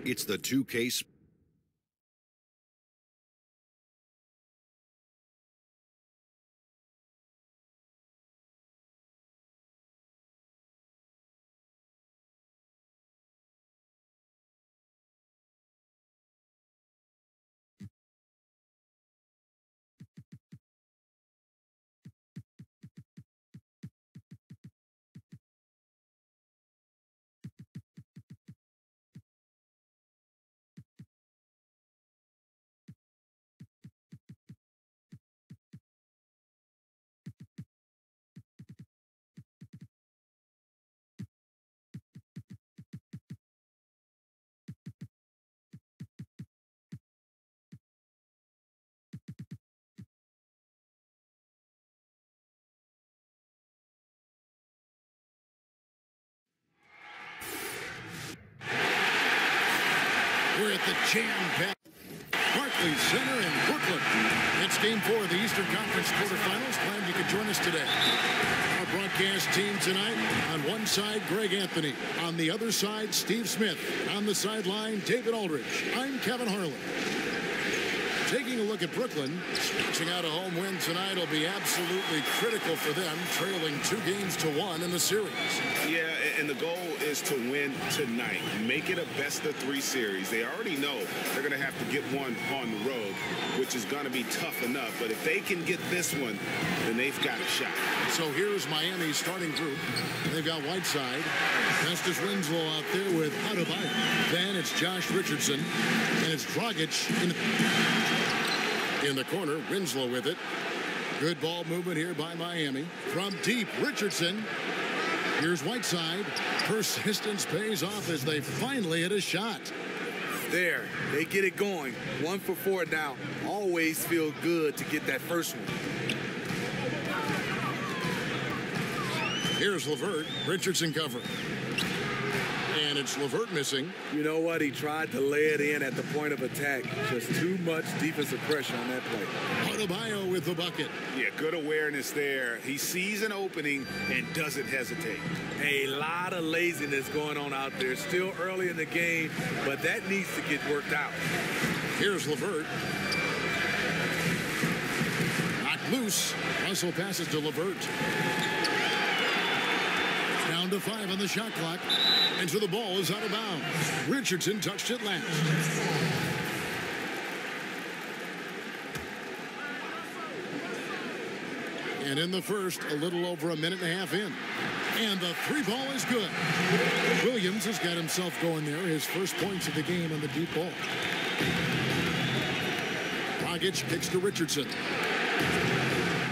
It's the 2K. We're at the jam-packed Barclays Center in Brooklyn. It's Game 4 of the Eastern Conference quarterfinals. Glad you could join us today. Our broadcast team tonight, on one side, Greg Anthony. On the other side, Steve Smith. On the sideline, David Aldridge. I'm Kevin Harlan. Taking a look at Brooklyn, scratching out a home win tonight will be absolutely critical for them, trailing 2-1 in the series. Yeah, and the goal is to win tonight. Make it a best-of-3 series. They already know they're going to have to get one on the road, which is going to be tough enough. But if they can get this one, then they've got a shot. So here's Miami's starting group. They've got Whiteside, Justice Winslow out there with Adebayo. Then it's Josh Richardson, and it's Dragic in the corner. Winslow with it. Good ball movement here by Miami. From deep, Richardson. Here's Whiteside. Persistence pays off as they finally hit a shot. There, they get it going. 1 for 4 now. Always feel good to get that first one. Here's LeVert. Richardson cover. And it's LeVert missing. You know what? He tried to lay it in at the point of attack. Just too much defensive pressure on that play. Adebayo with the bucket. Yeah, good awareness there. He sees an opening and doesn't hesitate. A lot of laziness going on out there. Still early in the game, but that needs to get worked out. Here's LeVert. Knocked loose. Russell passes to LeVert. Down to 5 on the shot clock. And so the ball is out of bounds. Richardson touched it last. And in the first, a little over a minute and a half in. And the 3 ball is good. Williams has got himself going there. His first points of the game on the deep ball. Dragic kicks to Richardson.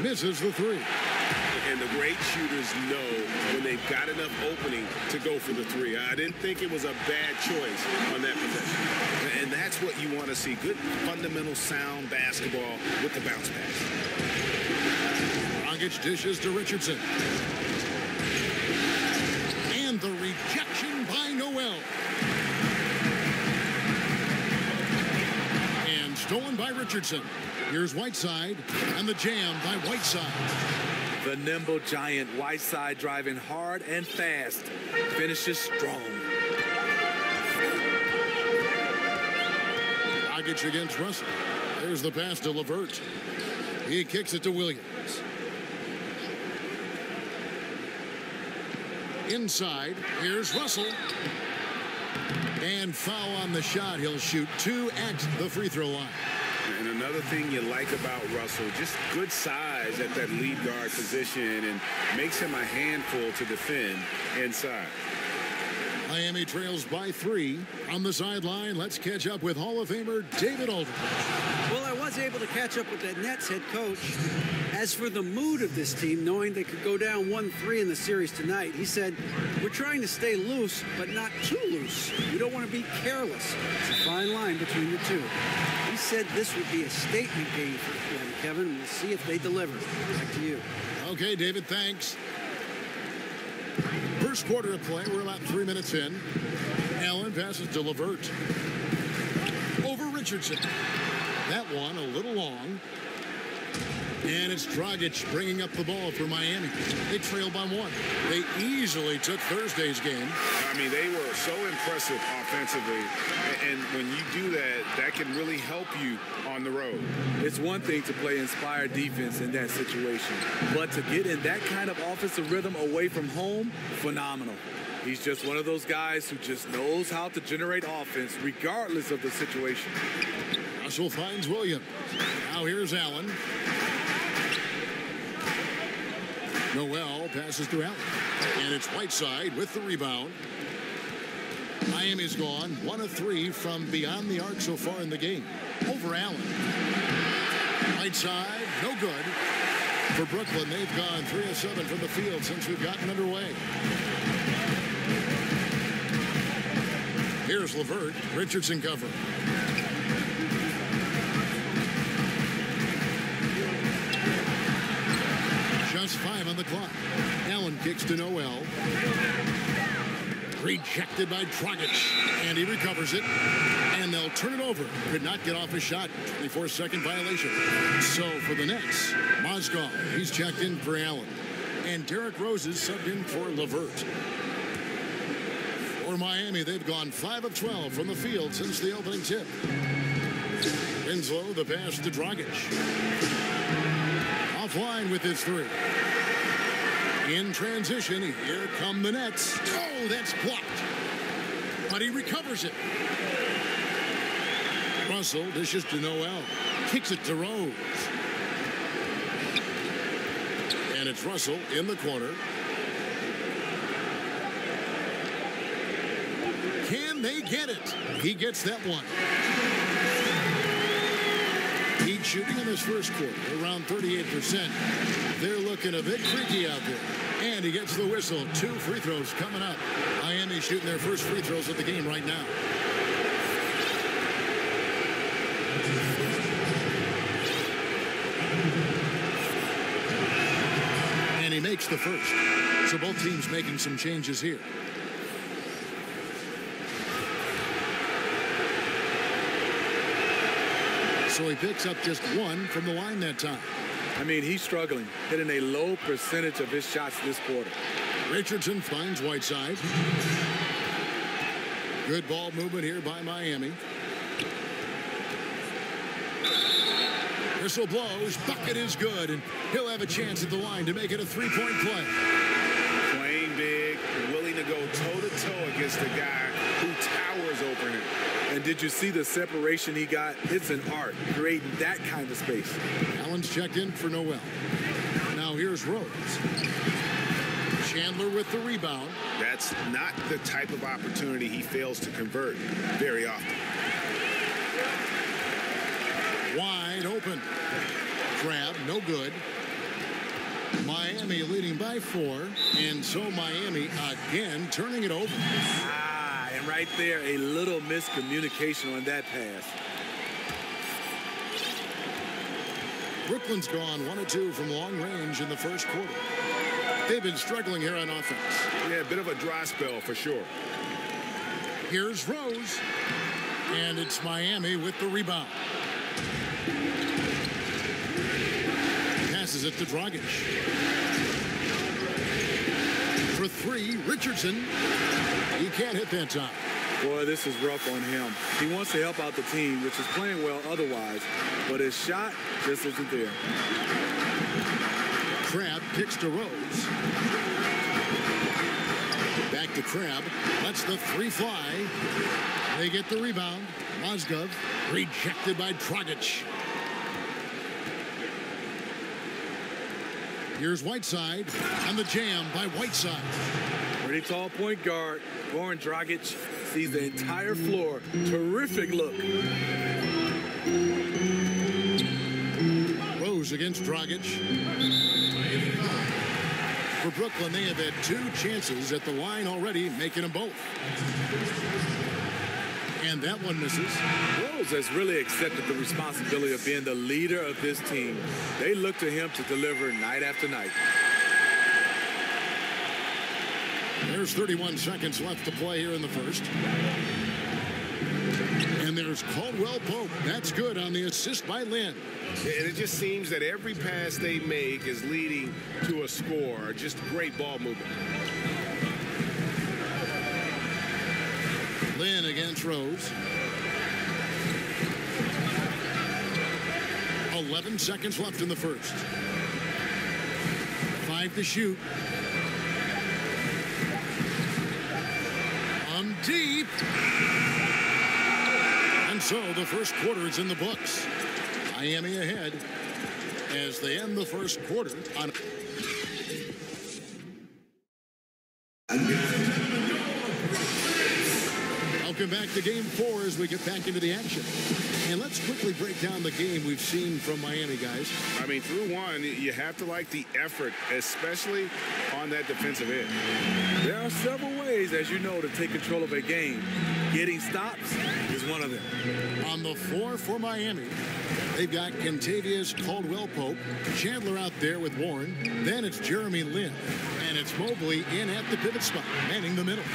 Misses the 3. And the great shooters know when they've got enough opening to go for the 3. I didn't think it was a bad choice on that possession. And that's what you want to see. Good fundamental sound basketball with the bounce pass. Dragic dishes to Richardson. And the rejection by Noel. And stolen by Richardson. Here's Whiteside, and the jam by Whiteside. The nimble giant Whiteside driving hard and fast. Finishes strong. Dragic against Russell. There's the pass to LeVert. He kicks it to Williams. Inside, here's Russell. And foul on the shot. He'll shoot 2 at the free throw line. And another thing you like about Russell, just good size at that lead guard position and makes him a handful to defend inside. Miami trails by 3. On the sideline, let's catch up with Hall of Famer David Aldridge. Well, I was able to catch up with that Nets head coach. As for the mood of this team, knowing they could go down 1-3 in the series tonight, he said, we're trying to stay loose, but not too loose. We don't want to be careless. It's a fine line between the two. He said this would be a statement game for them, Kevin. We'll see if they deliver. Back to you. Okay, David, thanks. First quarter of play. We're about 3 minutes in. Allen passes to LeVert. Over Richardson. That one a little long. And it's Dragic bringing up the ball for Miami. They trail by 1. They easily took Thursday's game. I mean, they were so impressive offensively. And when you do that, that can really help you on the road. It's one thing to play inspired defense in that situation, but to get in that kind of offensive rhythm away from home, phenomenal. He's just one of those guys who just knows how to generate offense regardless of the situation. Russell finds Williams. Now here's Allen. Noel passes to Allen. And it's Whiteside with the rebound. Miami's gone 1 of 3 from beyond the arc so far in the game. Over Allen. Whiteside, no good. For Brooklyn, they've gone 3 of 7 from the field since we've gotten underway. Here's LeVert. Richardson cover. Just 5 on the clock. Allen kicks to Noel. Rejected by Dragic. And he recovers it. And they'll turn it over. Could not get off his shot. 24-second violation. So for the Nets, Mozgov, he's checked in for Allen. And Derrick Rose is subbed in for LeVert. For Miami, they've gone 5 of 12 from the field since the opening tip. Winslow, the pass to Dragic. Offline with his 3. In transition, here come the Nets. Oh, that's blocked. But he recovers it. Russell dishes to Noel. Kicks it to Rose. And it's Russell in the corner. Can they get it? He gets that one. Heat shooting in this first quarter, around 38%. They're looking a bit freaky out there. And he gets the whistle. 2 free throws coming up. Miami shooting their first free throws of the game right now. And he makes the first. So both teams making some changes here. So he picks up just 1 from the line that time. I mean, he's struggling, hitting a low percentage of his shots this quarter. Richardson finds Whiteside. Good ball movement here by Miami. Whistle blows. Bucket is good, and he'll have a chance at the line to make it a 3-point play. Playing big, willing to go toe-to-toe against the guy who towers over him. And did you see the separation he got? It's an art, creating that kind of space. Allen's checked in for Noel. Now here's Rose. Chandler with the rebound. That's not the type of opportunity he fails to convert very often. Wide open. Grab, no good. Miami leading by 4. And so Miami again turning it over. And right there, a little miscommunication on that pass. Brooklyn's gone 1 of 2 from long range in the first quarter. They've been struggling here on offense. Yeah, a bit of a dry spell for sure. Here's Rose. And it's Miami with the rebound. Passes it to Dragic. For 3, Richardson. He can't hit that time. Boy, this is rough on him. He wants to help out the team, which is playing well otherwise, but his shot just isn't there. Crabbe kicks to Rose. Back to Crabbe. Lets the three fly. They get the rebound. Mozgov rejected by Dragic. Here's Whiteside on the jam by Whiteside. Pretty tall point guard. Goran Dragic sees the entire floor. Terrific look. Rose against Dragic. For Brooklyn, they have had 2 chances at the line already, making them both. And that one misses. Rose has really accepted the responsibility of being the leader of this team. They look to him to deliver night after night. There's 31 seconds left to play here in the first. And there's Caldwell Pope. That's good on the assist by Lin. And it just seems that every pass they make is leading to a score. Just great ball movement. Lin against Rose. 11 seconds left in the first. 5 to shoot. On deep. And so the first quarter is in the books. Miami ahead as they end the first quarter on. Welcome back to Game 4 as we get back into the action. And let's quickly break down the game we've seen from Miami, guys. I mean, through one, you have to like the effort, especially on that defensive end. There are several ways, as you know, to take control of a game. Getting stops is one of them. On the floor for Miami, they've got Kentavious Caldwell-Pope, Chandler out there with Warren. Then it's Jeremy Lin. And it's Mobley in at the pivot spot, manning the middle.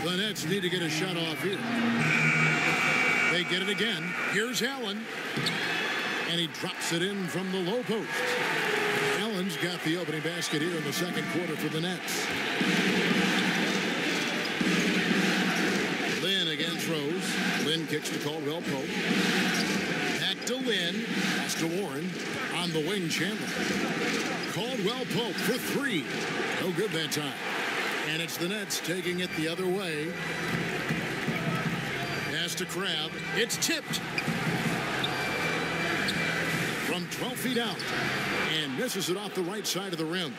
The Nets need to get a shot off here. They get it again. Here's Allen. And he drops it in from the low post. Allen's got the opening basket here in the second quarter for the Nets. Lin against Rose. Lin kicks to Caldwell-Pope. Back to Lin. Pass to Warren. On the wing, Chandler. Caldwell-Pope for 3. No good that time. And it's the Nets taking it the other way. Pass to Crabbe. It's tipped. From 12 feet out. And misses it off the right side of the rim.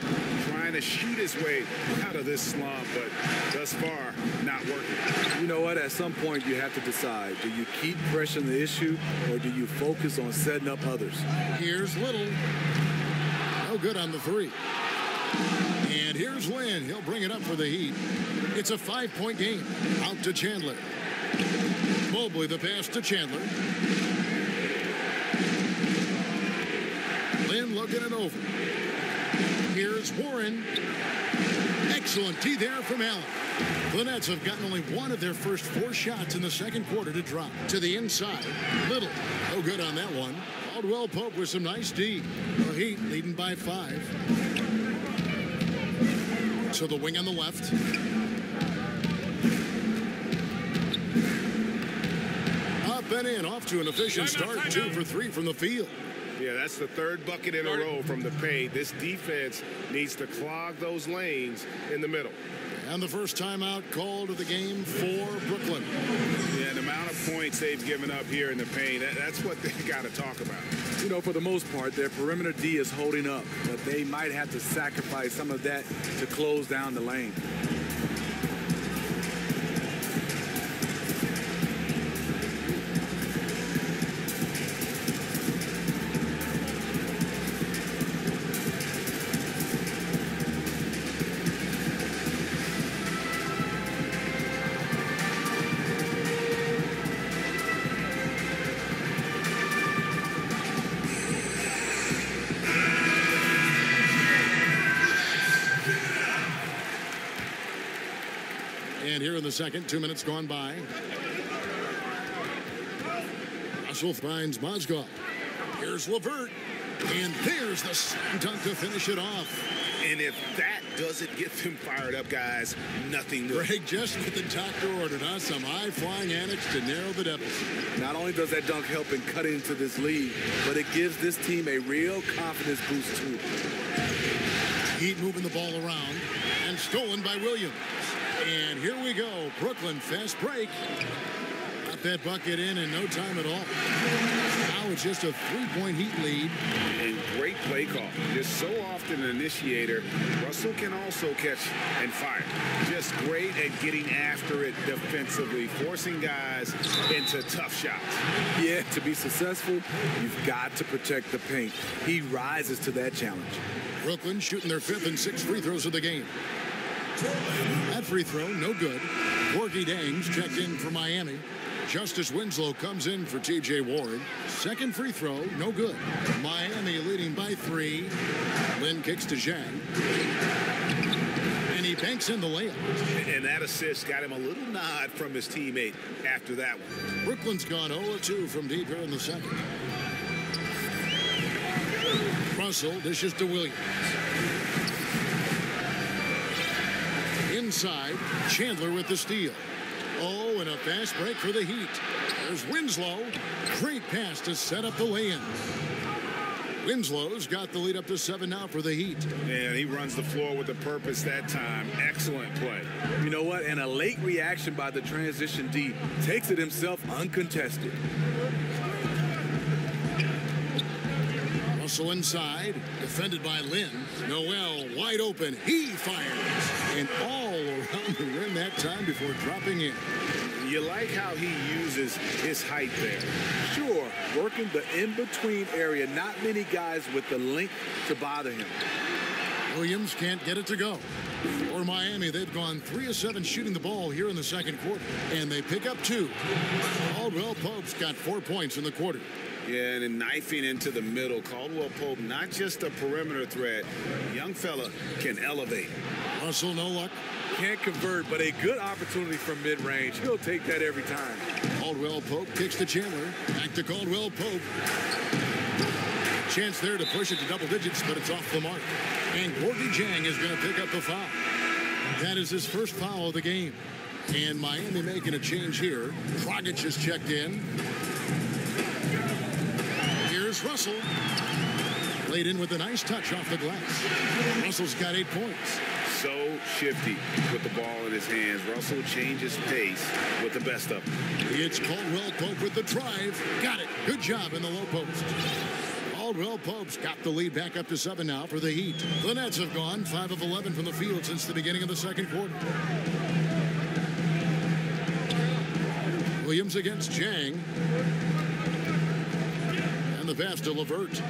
Trying to shoot his way out of this slump, but thus far, not working. You know what? At some point, you have to decide. Do you keep pressing the issue, or do you focus on setting up others? Here's Little. No good on the 3. And here's Lin. He'll bring it up for the Heat. It's a 5-point game. Out to Chandler. Mobley the pass to Chandler. Lin looking it over. Here's Warren. Excellent D there from Allen. The Nets have gotten only one of their first 4 shots in the second quarter to drop. To the inside. Little. No good on that one. Caldwell-Pope with some nice D. The Heat leading by 5. To the wing on the left. Up and in, off to an efficient start. 2 for 3 from the field. Yeah, that's the 3rd bucket in a row from the paint. This defense needs to clog those lanes in the middle. And the first timeout called of the game for Brooklyn. Yeah, the amount of points they've given up here in the paint, that's what they've got to talk about. You know, for the most part, their perimeter D is holding up, but they might have to sacrifice some of that to close down the lane. And here in the second, 2 minutes gone by. Russell finds Mozgov. Here's LeVert. And there's the slam dunk to finish it off. And if that doesn't get them fired up, guys, nothing new. Greg just with the doctor ordered us some high-flying annex to narrow the deficit. Not only does that dunk help in cutting into this lead, but it gives this team a real confidence boost too. Heat moving the ball around and stolen by Williams. And here we go. Brooklyn fast break. Got that bucket in no time at all. Now it's just a three-point Heat lead. And great play call. Just so often an initiator. Russell can also catch and fire. Just great at getting after it defensively, forcing guys into tough shots. Yeah, to be successful, you've got to protect the paint. He rises to that challenge. Brooklyn shooting their 5th and 6th free throws of the game. That free throw, no good. Gorgui Dieng's checked in for Miami. Justice Winslow comes in for T.J. Warren. Second free throw, no good. Miami leading by 3. Lin kicks to Zhang. And he banks in the layup. And that assist got him a little nod from his teammate after that one. Brooklyn's gone 0-2 from deep here in the second. Russell dishes to Williams. Inside, Chandler with the steal. Oh, and a fast break for the Heat. There's Winslow. Great pass to set up the lay-in. Winslow's got the lead up to 7 now for the Heat. And he runs the floor with a purpose that time. Excellent play. You know what? And a late reaction by the transition D takes it himself uncontested. Russell inside, defended by Lin. Noel wide open. He fires. And all around the rim that time before dropping in. You like how he uses his height there. Sure, working the in-between area. Not many guys with the length to bother him. Williams can't get it to go. For Miami, they've gone 3 of 7 shooting the ball here in the second quarter. And they pick up 2. Caldwell Pope's got 4 points in the quarter. Yeah, and then knifing into the middle. Caldwell Pope, not just a perimeter threat. Young fella can elevate. Russell, no luck. Can't convert, but a good opportunity from mid-range. He'll take that every time. Caldwell Pope kicks to Chandler. Back to Caldwell Pope. Chance there to push it to double digits, but it's off the mark. And Gorgui Dieng is going to pick up the foul. That is his first foul of the game. And Miami making a change here. Dragic is checked in. Here's Russell. Played in with a nice touch off the glass. Russell's got 8 points. So shifty with the ball in his hands. Russell changes pace with the best of them. It's Caldwell Pope with the drive. Got it. Good job in the low post. Caldwell Pope's got the lead back up to 7 now for the Heat. The Nets have gone 5 of 11 from the field since the beginning of the second quarter. Williams against Dieng. And the pass to LeVert.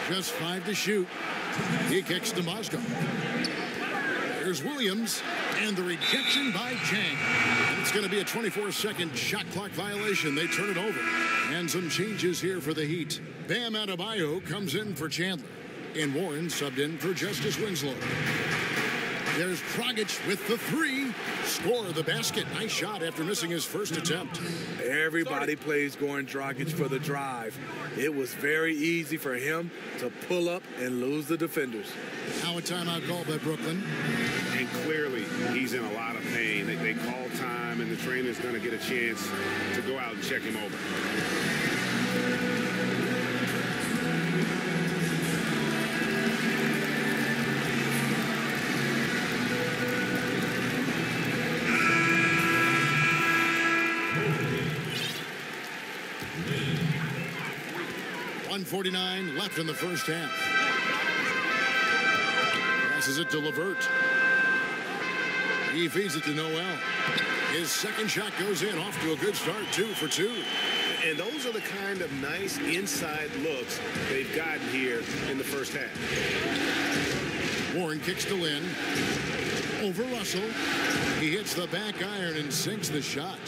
Just 5 to shoot. He kicks to Mozgov. Here's Williams, and the rejection by Dieng. It's going to be a 24-second shot clock violation. They turn it over. And some changes here for the Heat. Bam Adebayo comes in for Chandler. And Warren subbed in for Justice Winslow. There's Dragic with the 3. Score the basket. Nice shot after missing his first attempt. Everybody plays Goran Dragic for the drive. It was very easy for him to pull up and lose the defenders. Now a timeout called by Brooklyn. And clearly, he's in a lot of pain. They call time, and the trainer's going to get a chance to go out and check him over. .149 left in the first half. Passes it to LeVert. He feeds it to Noel. His second shot goes in, off to a good start, 2 for 2. And those are the kind of nice inside looks they've gotten here in the first half. Warren kicks to Lin. Over Russell. He hits the back iron and sinks the shot.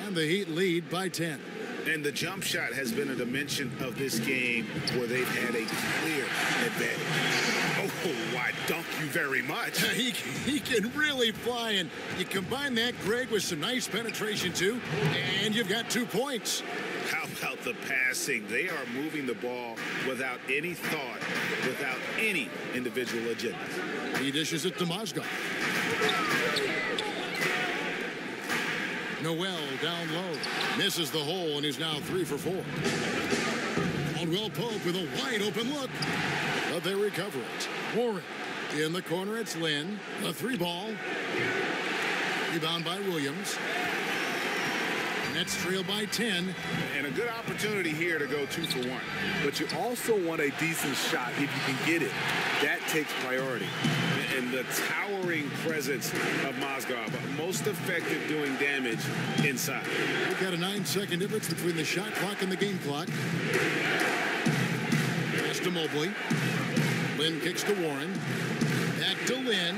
And the Heat lead by 10. And the jump shot has been a dimension of this game where they've had a clear advantage. Oh, I dunk you very much. He can really fly, and you combine that, Greg, with some nice penetration, too, and you've got 2 points. How about the passing? They are moving the ball without any thought, without any individual agenda. He dishes it to Mozgov. Noel down low. Misses the hole, and he's now 3 for 4. Caldwell Pope with a wide open look. But they recover it. Warren in the corner. It's Lynn. A 3-ball. Rebound by Williams. Nets trail by 10. And a good opportunity here to go 2 for 1. But you also want a decent shot if you can get it. That takes priority. And the towering presence of Mozgov, most effective doing damage inside. We've got a 9-second difference between the shot clock and the game clock. Pass to Mobley. Lynn kicks to Warren. Back to Lynn.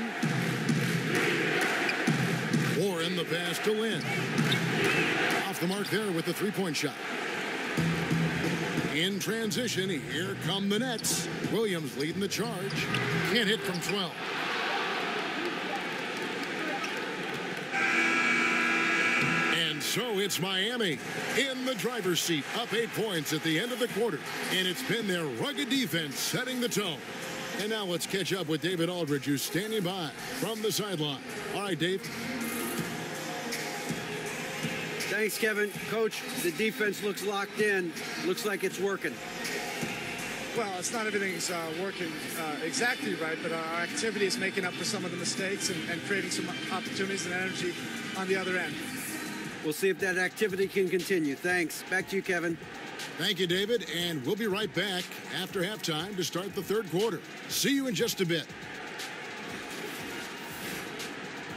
Warren, the pass to Lynn. Off the mark there with the 3-point shot. In transition, here come the Nets. Williams leading the charge. Can't hit from 12. And so it's Miami in the driver's seat, up 8 points at the end of the quarter. And it's been their rugged defense setting the tone. And now let's catch up with David Aldridge, who's standing by from the sideline. All right, Dave. Thanks, Kevin. Coach, the defense looks locked in. Looks like it's working. Well, it's not everything's working exactly right, but our activity is making up for some of the mistakes and creating some opportunities and energy on the other end. We'll see if that activity can continue. Thanks. Back to you, Kevin. Thank you, David, and we'll be right back after halftime to start the third quarter. See you in just a bit.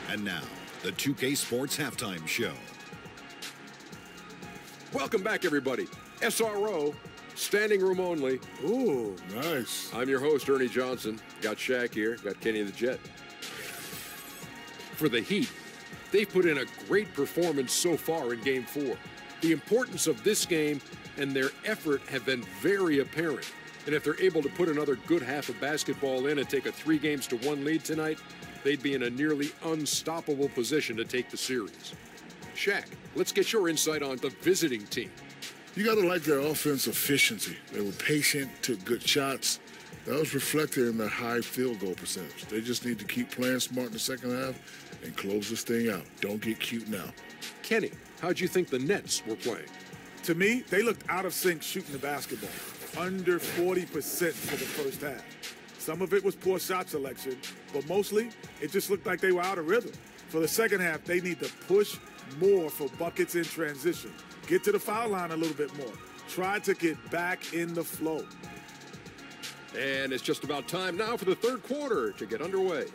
And now, the 2K Sports Halftime Show. Welcome back, everybody. SRO, standing room only. Ooh, nice. I'm your host, Ernie Johnson. Got Shaq here, got Kenny the Jet. For the Heat, they've put in a great performance so far in Game 4. The importance of this game and their effort have been very apparent. And if they're able to put another good half of basketball in and take a 3-1 lead tonight, they'd be in a nearly unstoppable position to take the series. Shaq, let's get your insight on the visiting team. You got to like their offense efficiency. They were patient, took good shots. That was reflected in their high field goal percentage. They just need to keep playing smart in the second half and close this thing out. Don't get cute now. Kenny, how'd you think the Nets were playing? To me, they looked out of sync shooting the basketball. Under 40% for the first half. Some of it was poor shot selection, but mostly it just looked like they were out of rhythm. For the second half, they need to push more for buckets in transition. Get to the foul line a little bit more. Try to get back in the flow. And it's just about time now for the third quarter to get underway.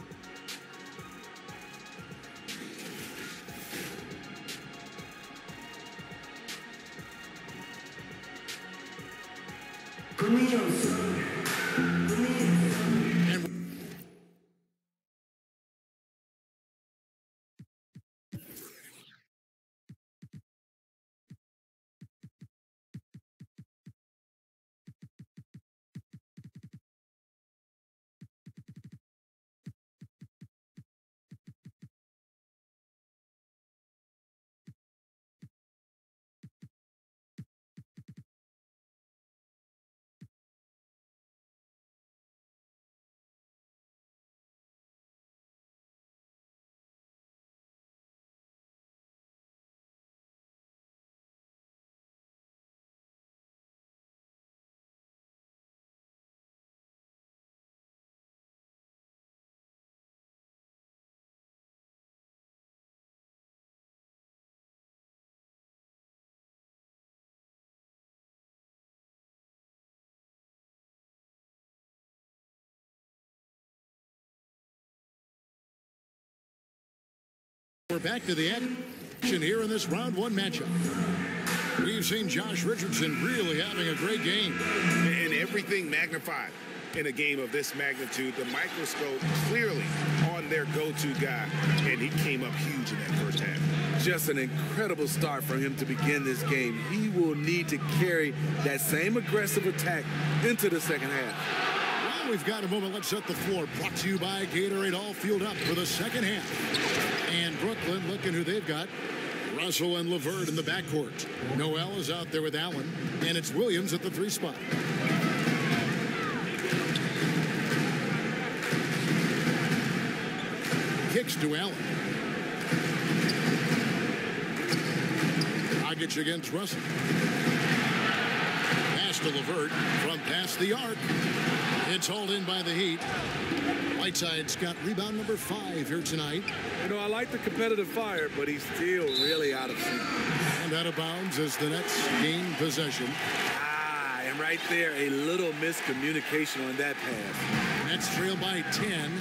We're back to the action here in this round one matchup. We've seen Josh Richardson really having a great game. And everything magnified in a game of this magnitude. The microscope clearly on their go-to guy, and he came up huge in that first half. Just an incredible start for him to begin this game. He will need to carry that same aggressive attack into the second half. Well, we've got a moment. Let's set the floor. Brought to you by Gatorade, all fueled up for the second half. And Brooklyn, looking who they've got. Russell and LeVert in the backcourt. Noel is out there with Allen, and it's Williams at the 3 spot. Kicks to Allen. Dragic against Russell. Pass to LeVert from past the arc. It's hauled in by the Heat. Whiteside's got rebound number 5 here tonight. You know, I like the competitive fire, but he's still really out of sync. And out of bounds as the Nets gain possession. And right there, a little miscommunication on that pass. Nets trail by 10.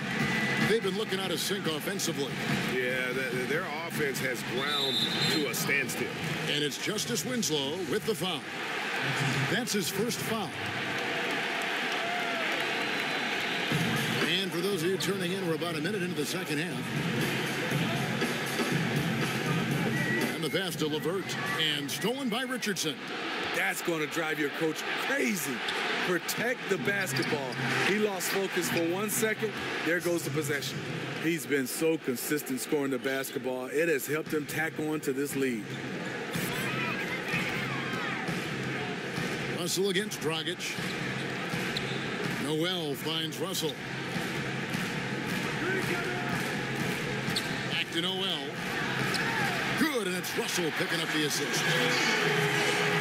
They've been looking out of sync offensively. Yeah, their offense has ground to a standstill. And it's Justice Winslow with the foul. That's his first foul. And for those of you turning in, we're about a minute into the second half. And the pass to LeVert. And stolen by Richardson. That's going to drive your coach crazy. Protect the basketball. He lost focus for 1 second. There goes the possession. He's been so consistent scoring the basketball. It has helped him tack on to this lead. Russell against Dragic. Noel finds Russell. Back to Noel. Good, and it's Russell picking up the assist.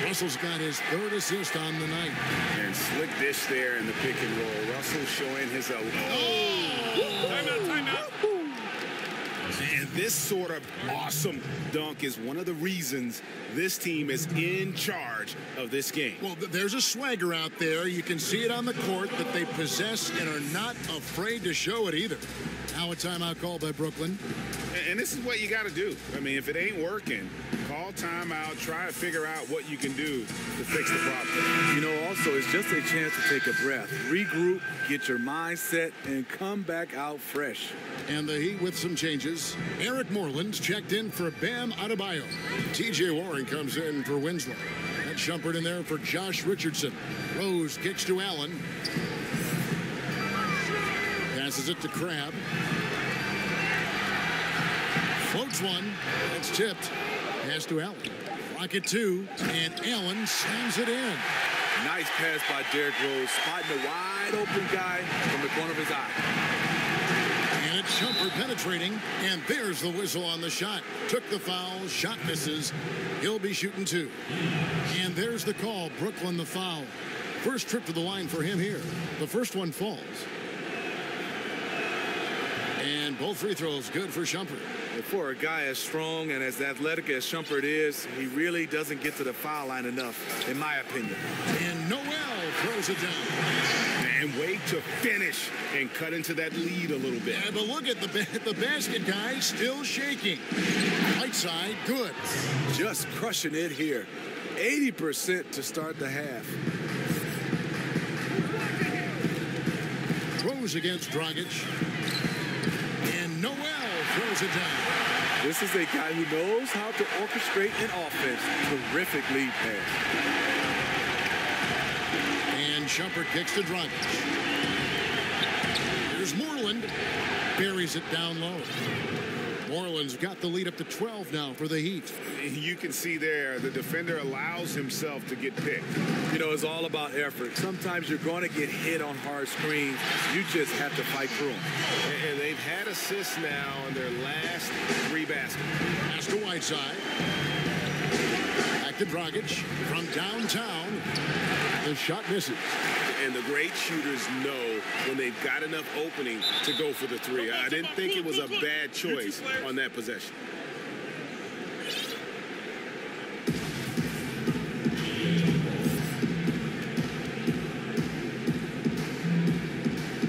Russell's got his 3rd assist on the night. And slick dish there in the pick and roll. Russell showing his... Timeout. And this sort of awesome dunk is one of the reasons this team is in charge of this game. Well, there's a swagger out there. You can see it on the court that they possess and are not afraid to show it either. Now a timeout called by Brooklyn. And this is what you got to do. I mean, if it ain't working, call timeout, try to figure out what you can do to fix the problem. You know, also, it's just a chance to take a breath, regroup, get your mind set, and come back out fresh. And the Heat with some changes. Eric Moreland's checked in for Bam Adebayo. T.J. Warren comes in for Winslow. That's Shumpert in there for Josh Richardson. Rose kicks to Allen. Passes it to Crabbe. Floats one. That's tipped. Pass to Allen. Rocket 2. And Allen slams it in. Nice pass by Derrick Rose, spotting a wide open guy from the corner of his eye. And it's Shumpert penetrating. And there's the whistle on the shot. Took the foul. Shot misses. He'll be shooting 2. And there's the call. Brooklyn the foul. First trip to the line for him here. The first one falls. And both free throws good for Shumpert. For a guy as strong and as athletic as Shumpert is, he really doesn't get to the foul line enough, in my opinion. And Noel throws it down. And wait to finish and cut into that lead a little bit. Yeah, but look at the basket guy still shaking. Whiteside, good. Just crushing it here. 80% to start the half. Rose against Dragic. And Noel throws it down. This is a guy who knows how to orchestrate an offense. Terrific lead pass. And Shumpert kicks to Dragic. Here's Moreland. Buries it down low. Moreland's got the lead up to 12 now for the Heat. You can see there the defender allows himself to get picked. You know, it's all about effort. Sometimes you're going to get hit on hard screens. You just have to fight through them. And they've had assists now in their last 3 baskets. Pass to Whiteside. Back to Dragic from downtown. The shot misses. And the great shooters know when they've got enough opening to go for the 3. I didn't think it was a bad choice on that possession.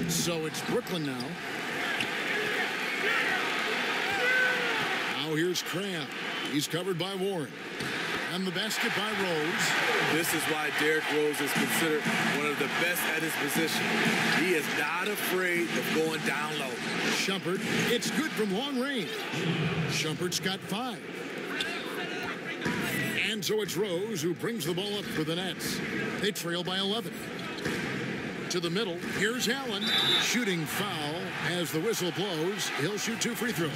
So it's Brooklyn now. Now here's Crabbe. He's covered by Warren. And the basket by Rose. This is why Derrick Rose is considered one of the best at his position. He is not afraid of going down low. Shumpert, it's good from long range. Shumpert's got 5. And so it's Rose who brings the ball up for the Nets. They trail by 11. to the middle. Here's Allen. Shooting foul as the whistle blows. He'll shoot 2 free throws.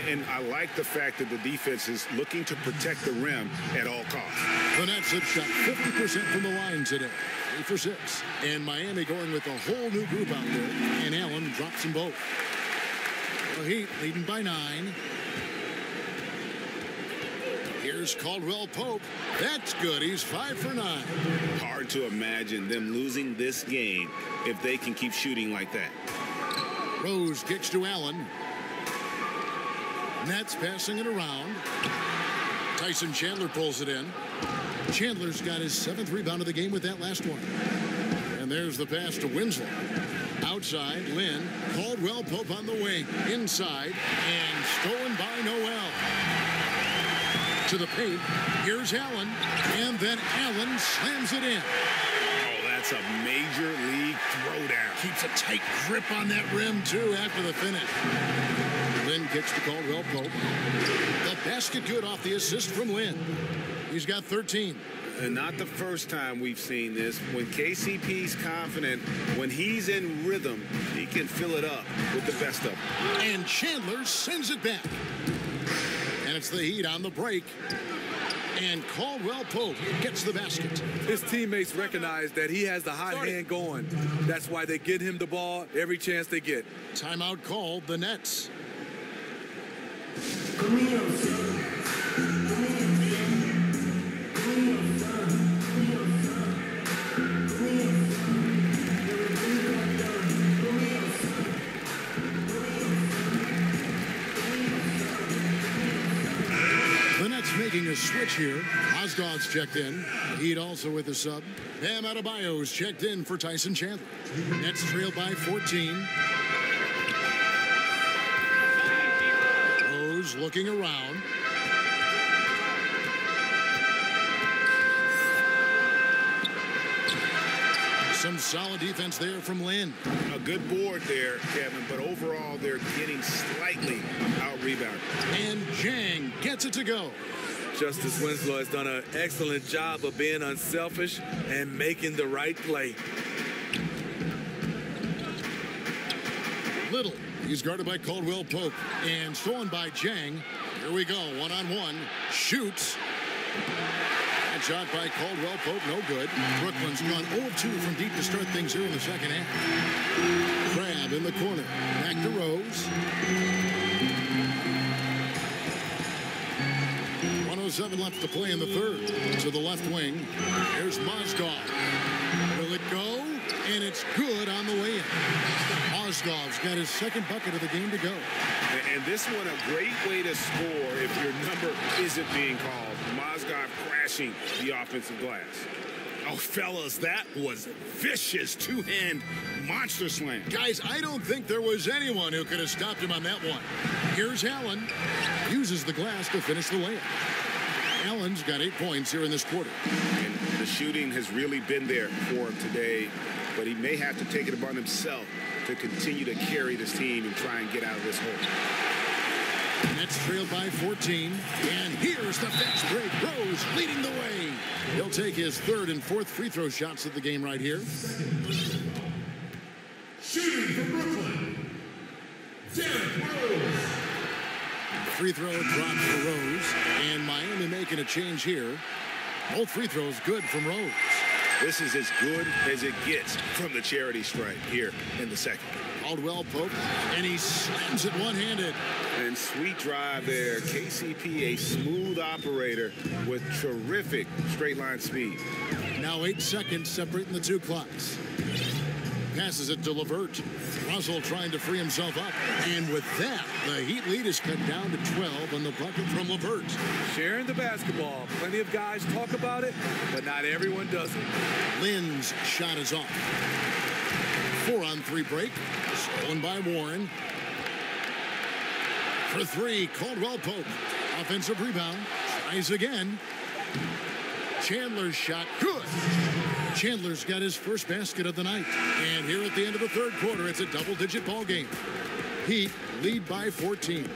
And I like the fact that the defense is looking to protect the rim at all costs. The Nets have shot 50% from the line today. 3 for 6. And Miami going with a whole new group out there. And Allen drops them both. The Heat leading by 9. Here's Caldwell Pope. That's good. He's 5 for 9. Hard to imagine them losing this game if they can keep shooting like that. Rose kicks to Allen. Nets passing it around. Tyson Chandler pulls it in. Chandler's got his 7th rebound of the game with that last one. And there's the pass to Winslow. Outside, Lynn. Caldwell Pope on the wing. Inside. And stolen by Noel. To the paint. Here's Allen. And then Allen slams it in. Oh, that's a major league throwdown. Keeps a tight grip on that rim, too, after the finish. Lynn kicks to Caldwell Pope. The basket good off the assist from Lynn. He's got 13. And not the first time we've seen this. When KCP's confident, when he's in rhythm, he can fill it up with the best of them. And Chandler sends it back. And it's the Heat on the break. And Caldwell Pope gets the basket. His teammates recognize that he has the hot hand going. That's why they get him the ball every chance they get. Timeout called, the Nets. The Nets making a switch here. Osgood's checked in. Heat also with a sub. Bam Adebayo's checked in for Tyson Chandler. Nets trail by 14. Rose looking around. Some solid defense there from Lynn. A good board there, Kevin, but overall they're getting slightly out-rebounded. And Jang gets it to go. Justice Winslow has done an excellent job of being unselfish and making the right play. Little, he's guarded by Caldwell Pope and stolen by Jang. Here we go, one-on-one, shoots. That shot by Caldwell Pope, no good. Brooklyn's gone 0-2 from deep to start things here in the second half. Crab in the corner, back to Rose. 1:07 left to play in the third. To the left wing, here's Mozgov. Will it go? And it's good on the way in. Mozgov's got his 2nd bucket of the game to go. And this one a great way to score if your number isn't being called. Mozgov crashing the offensive glass. Oh, fellas, that was vicious 2-hand monster slam. Guys, I don't think there was anyone who could have stopped him on that one. Here's Allen. Uses the glass to finish the layup. Allen's got 8 points here in this quarter. And the shooting has really been there for him today, but he may have to take it upon himself to continue to carry this team and try and get out of this hole. Nets trailed by 14, and here's the fast break. Rose leading the way. He'll take his 3rd and 4th free throw shots of the game right here. Shooting for Brooklyn, Derrick Rose. Free throw dropped for Rose, and Miami making a change here. Both free throws good from Rose. This is as good as it gets from the charity stripe here in the second. Caldwell Pope, and he slams it one-handed. And sweet drive there. KCP, a smooth operator with terrific straight line speed. Now 8 seconds separating the 2 clocks. Passes it to LeVert. Russell trying to free himself up. And with that, the Heat lead is cut down to 12 on the bucket from LeVert. Sharing the basketball. Plenty of guys talk about it, but not everyone does it. Lynn's shot is off. 4-on-3 break. Stolen by Warren. For 3, Caldwell Pope. Offensive rebound. Tries again. Chandler's shot. Good. Chandler's got his first basket of the night. And here at the end of the third quarter, it's a double-digit ball game. Heat lead by 14.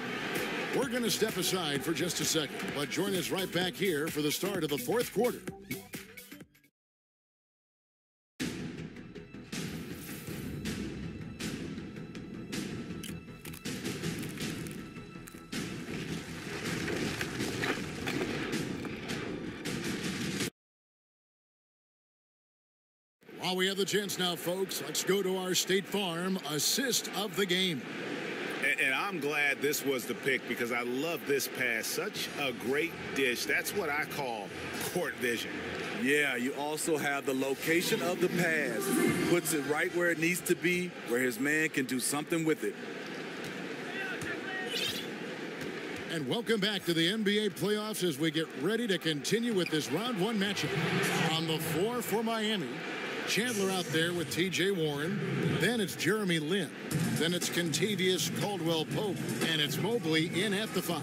We're going to step aside for just a second, but join us right back here for the start of the 4th quarter. While we have the chance now, folks, let's go to our State Farm assist of the game. And I'm glad this was the pick because I love this pass. Such a great dish. That's what I call court vision. Yeah, you also have the location of the pass. Puts it right where it needs to be, where his man can do something with it. And welcome back to the NBA playoffs as we get ready to continue with this round one matchup. On the floor for Miami, Chandler out there with T.J. Warren. Then it's Jeremy Lin. Then it's Kentavious Caldwell-Pope. And it's Mobley in at the 5.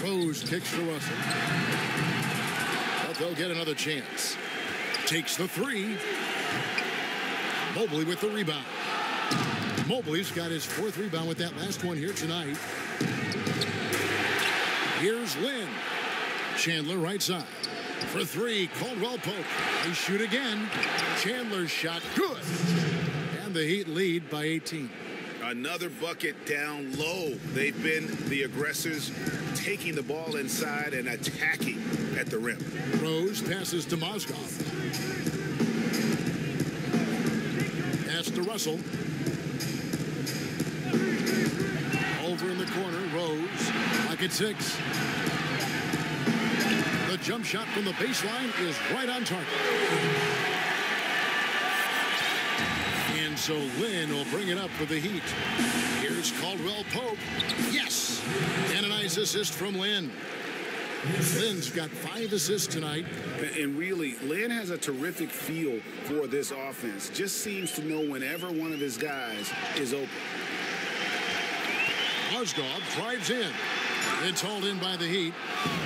Rose kicks to Russell. But they'll get another chance. Takes the 3. Mobley with the rebound. Mobley's got his 4th rebound with that last one here tonight. Here's Lin. Chandler right side. For 3, Caldwell-Pope. They shoot again. Chandler's shot good. And the Heat lead by 18. Another bucket down low. They've been the aggressors, taking the ball inside and attacking at the rim. Rose passes to Mozgov. Pass to Russell. Over in the corner, Rose. Pocket 6. The jump shot from the baseline is right on target. And so Lin will bring it up for the Heat. Here's Caldwell-Pope. Yes! And a nice assist from Lin. Lin's got 5 assists tonight. And really, Lin has a terrific feel for this offense. Just seems to know whenever one of his guys is open. Mozgov drives in. It's hauled in by the Heat.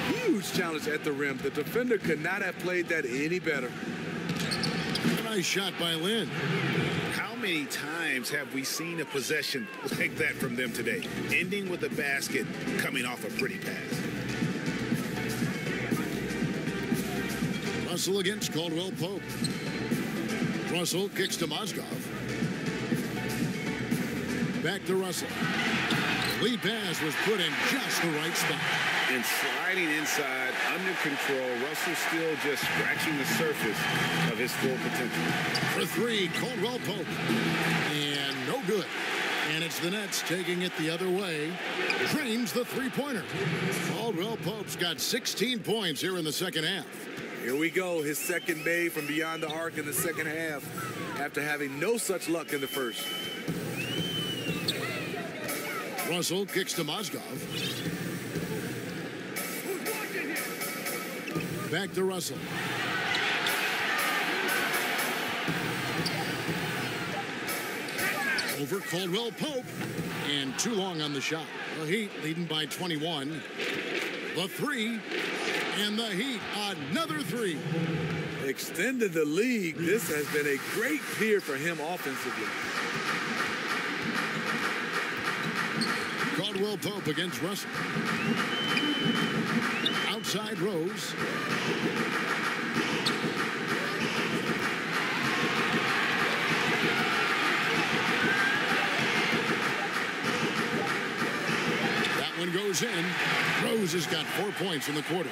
Huge challenge at the rim. The defender could not have played that any better. Nice shot by Lin. How many times have we seen a possession like that from them today? Ending with a basket, coming off a pretty pass. Russell against Caldwell-Pope. Russell kicks to Mozgov. Back to Russell. Lead pass was put in just the right spot. And sliding inside, under control, Russell still just scratching the surface of his full potential. For 3, Caldwell-Pope. And no good. And it's the Nets taking it the other way. Drains the 3-pointer. Caldwell-Pope's got 16 points here in the second half. Here we go, his second made from beyond the arc in the second half after having no such luck in the first. Russell kicks to Mozgov. Back to Russell. Over Caldwell-Pope. And too long on the shot. The Heat leading by 21. The 3. And the Heat, another 3. Extended the lead. This has been a great year for him offensively. Caldwell-Pope against Russell. Outside Rose. That one goes in. Rose has got 4 points in the quarter.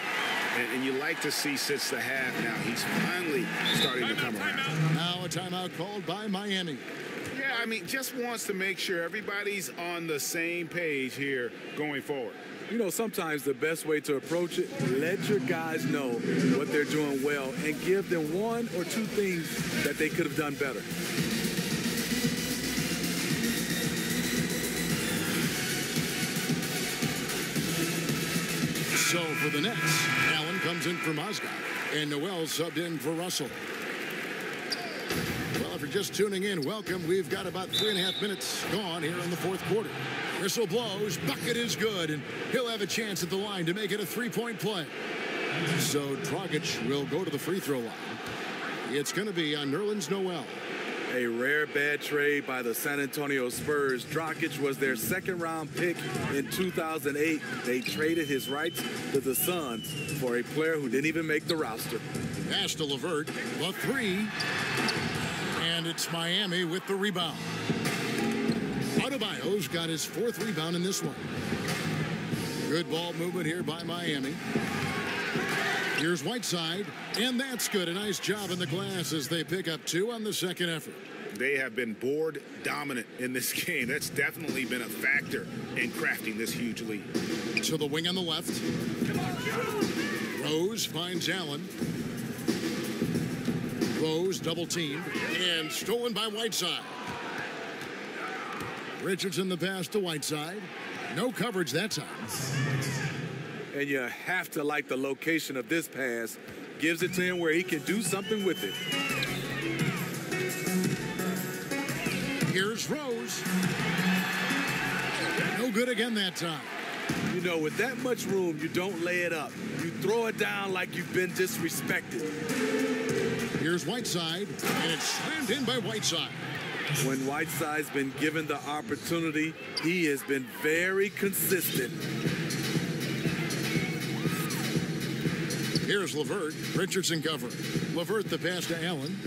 And you like to see since the half now, he's finally starting to come around. Now a timeout called by Miami. Yeah, I mean, just wants to make sure everybody's on the same page here going forward. You know, sometimes the best way to approach it, let your guys know what they're doing well and give them 1 or 2 things that they could have done better. So for the Nets, Allen comes in for Mozgov, and Noel subbed in for Russell. Well, if you're just tuning in, welcome. We've got about 3.5 minutes gone here in the 4th quarter. Whistle blows, bucket is good, and he'll have a chance at the line to make it a 3-point play. So Dragic will go to the free throw line. It's going to be on Nerlens Noel. A rare bad trade by the San Antonio Spurs. Dragic was their 2nd-round pick in 2008. They traded his rights to the Suns for a player who didn't even make the roster. Pass to LeVert, the 3, and it's Miami with the rebound. Adebayo's got his 4th rebound in this one. Good ball movement here by Miami. Here's Whiteside, and that's good. A nice job in the glass as they pick up 2 on the second effort. They have been board dominant in this game. That's definitely been a factor in crafting this huge lead. To the wing on the left. Rose finds Allen. Rose double teamed and stolen by Whiteside. Richardson the pass to Whiteside. No coverage that time. And you have to like the location of this pass. Gives it to him where he can do something with it. Here's Rose. No good again that time. You know, with that much room, you don't lay it up. You throw it down like you've been disrespected. Here's Whiteside, and it's slammed in by Whiteside. When Whiteside's been given the opportunity, he has been very consistent. Here's LeVert. Richardson covering. LeVert the pass to Allen.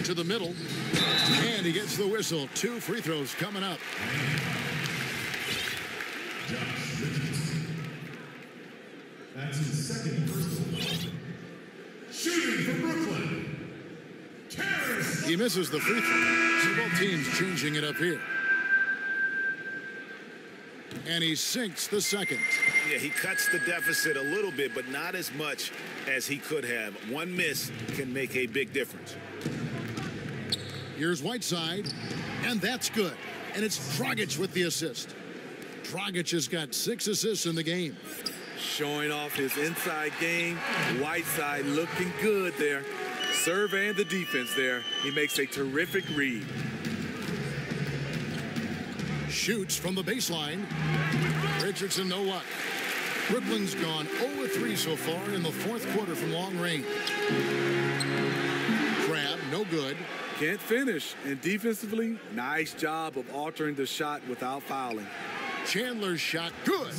To the middle. And he gets the whistle. 2 free throws coming up. That's his second personal. Shooting for Brooklyn. Terrace. He misses the free throw. So both teams changing it up here. And he sinks the second. Yeah, he cuts the deficit a little bit, but not as much as he could have. One miss can make a big difference. Here's Whiteside, and that's good. And it's Dragic with the assist. Dragic has got 6 assists in the game. Showing off his inside game. Whiteside looking good there. Serve and the defense there. He makes a terrific read. Shoots from the baseline. Richardson, no luck. Brooklyn's gone 0-3 so far in the 4th quarter from long range. Crab, no good. Can't finish. And defensively, nice job of altering the shot without fouling. Chandler's shot, good.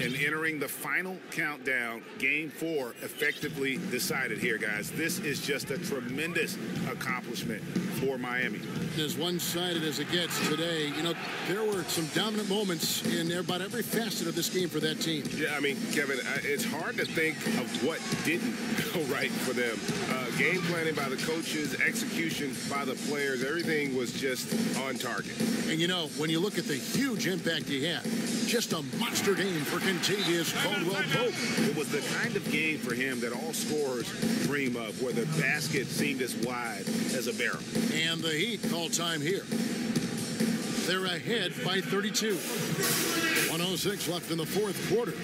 And entering the final countdown, game 4 effectively decided here, guys. This is just a tremendous accomplishment for Miami. As one-sided as it gets today, you know, there were some dominant moments in about every facet of this game for that team. Yeah, I mean, Kevin, it's hard to think of what didn't go right for them. Game planning by the coaches, execution by the players, everything was just on target. And, you know, when you look at the huge impact he had, just a monster game for Kentavious Caldwell-Pope. It was the kind of game for him that all scorers dream of, where the basket seemed as wide as a barrel. And the Heat call time here. They're ahead by 32. 1:06 left in the 4th quarter.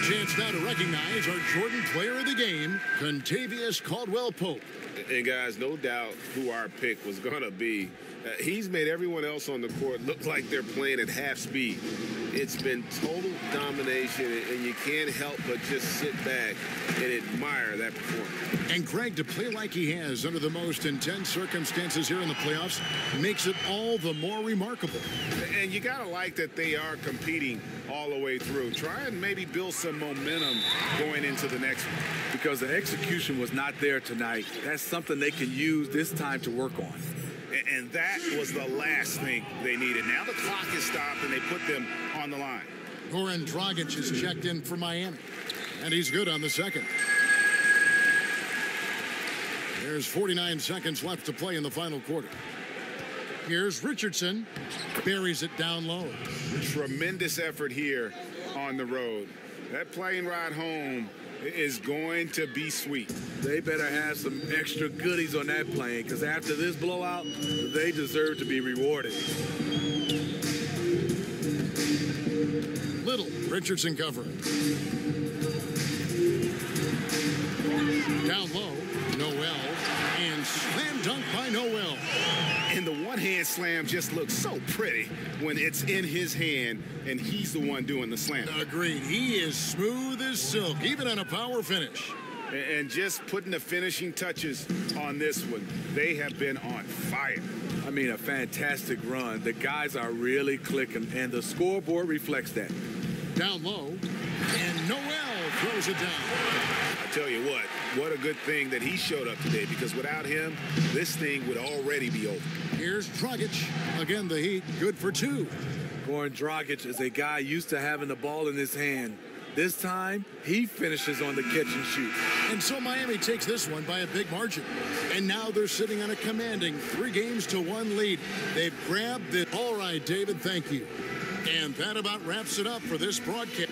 Chance now to recognize our Jordan player of the game, Kentavious Caldwell-Pope. And guys, no doubt who our pick was going to be. He's made everyone else on the court look like they're playing at half speed. It's been total domination, and you can't help but just sit back and admire that performance. And Greg, to play like he has under the most intense circumstances here in the playoffs makes it all the more remarkable. And you got to like that they are competing all the way through. Try and maybe build some momentum going into the next one. Because the execution was not there tonight. That's something they can use this time to work on. And that was the last thing they needed. Now the clock is stopped, and they put them on the line. Goran Dragic is checked in for Miami, and he's good on the second. There's 49 seconds left to play in the final quarter. Here's Richardson, buries it down low. Tremendous effort here on the road. That plane ride home is going to be sweet. They better have some extra goodies on that plane, because after this blowout, they deserve to be rewarded. Little, Richardson covering. Down low, Noel, and slam dunk by Noel. And the one-hand slam just looks so pretty when it's in his hand and he's the one doing the slam. Agreed. He is smooth as silk, even on a power finish. And just putting the finishing touches on this one, they have been on fire. I mean, a fantastic run. The guys are really clicking, and the scoreboard reflects that. Down low, and Noel throws it down. I tell you what a good thing that he showed up today, because without him, this thing would already be over. Here's Dragic. Again, the Heat good for two. Goran Dragic is a guy used to having the ball in his hand. This time, he finishes on the catch and shoot. And so Miami takes this one by a big margin. And now they're sitting on a commanding 3-1 lead. They've grabbed it. All right, David, thank you. And that about wraps it up for this broadcast.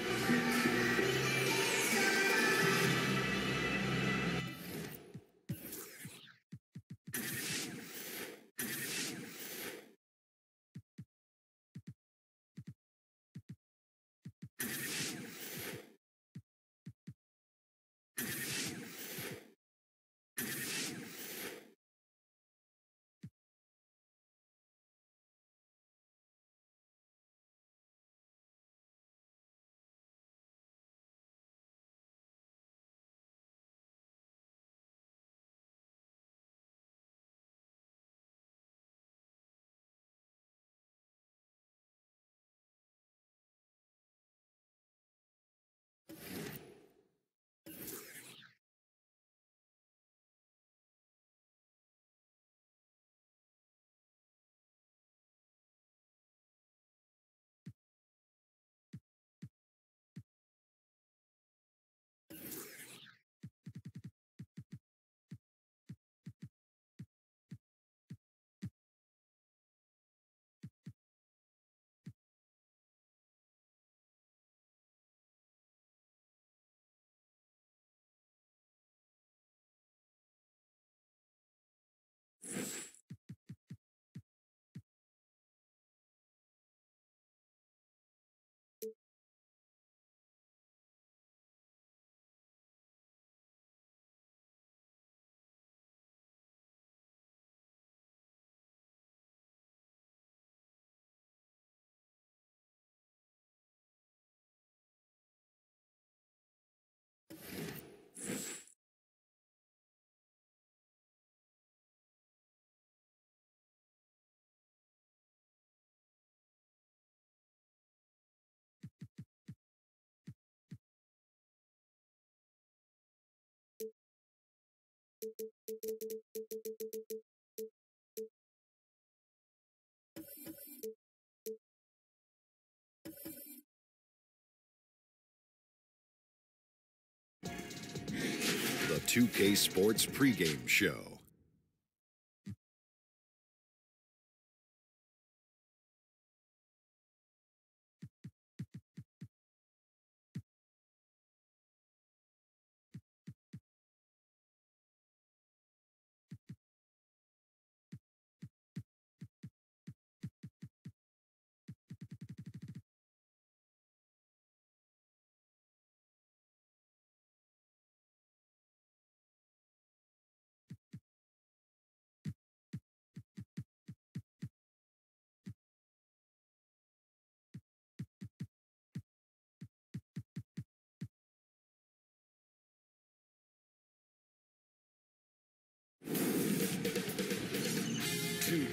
The 2K Sports pregame show.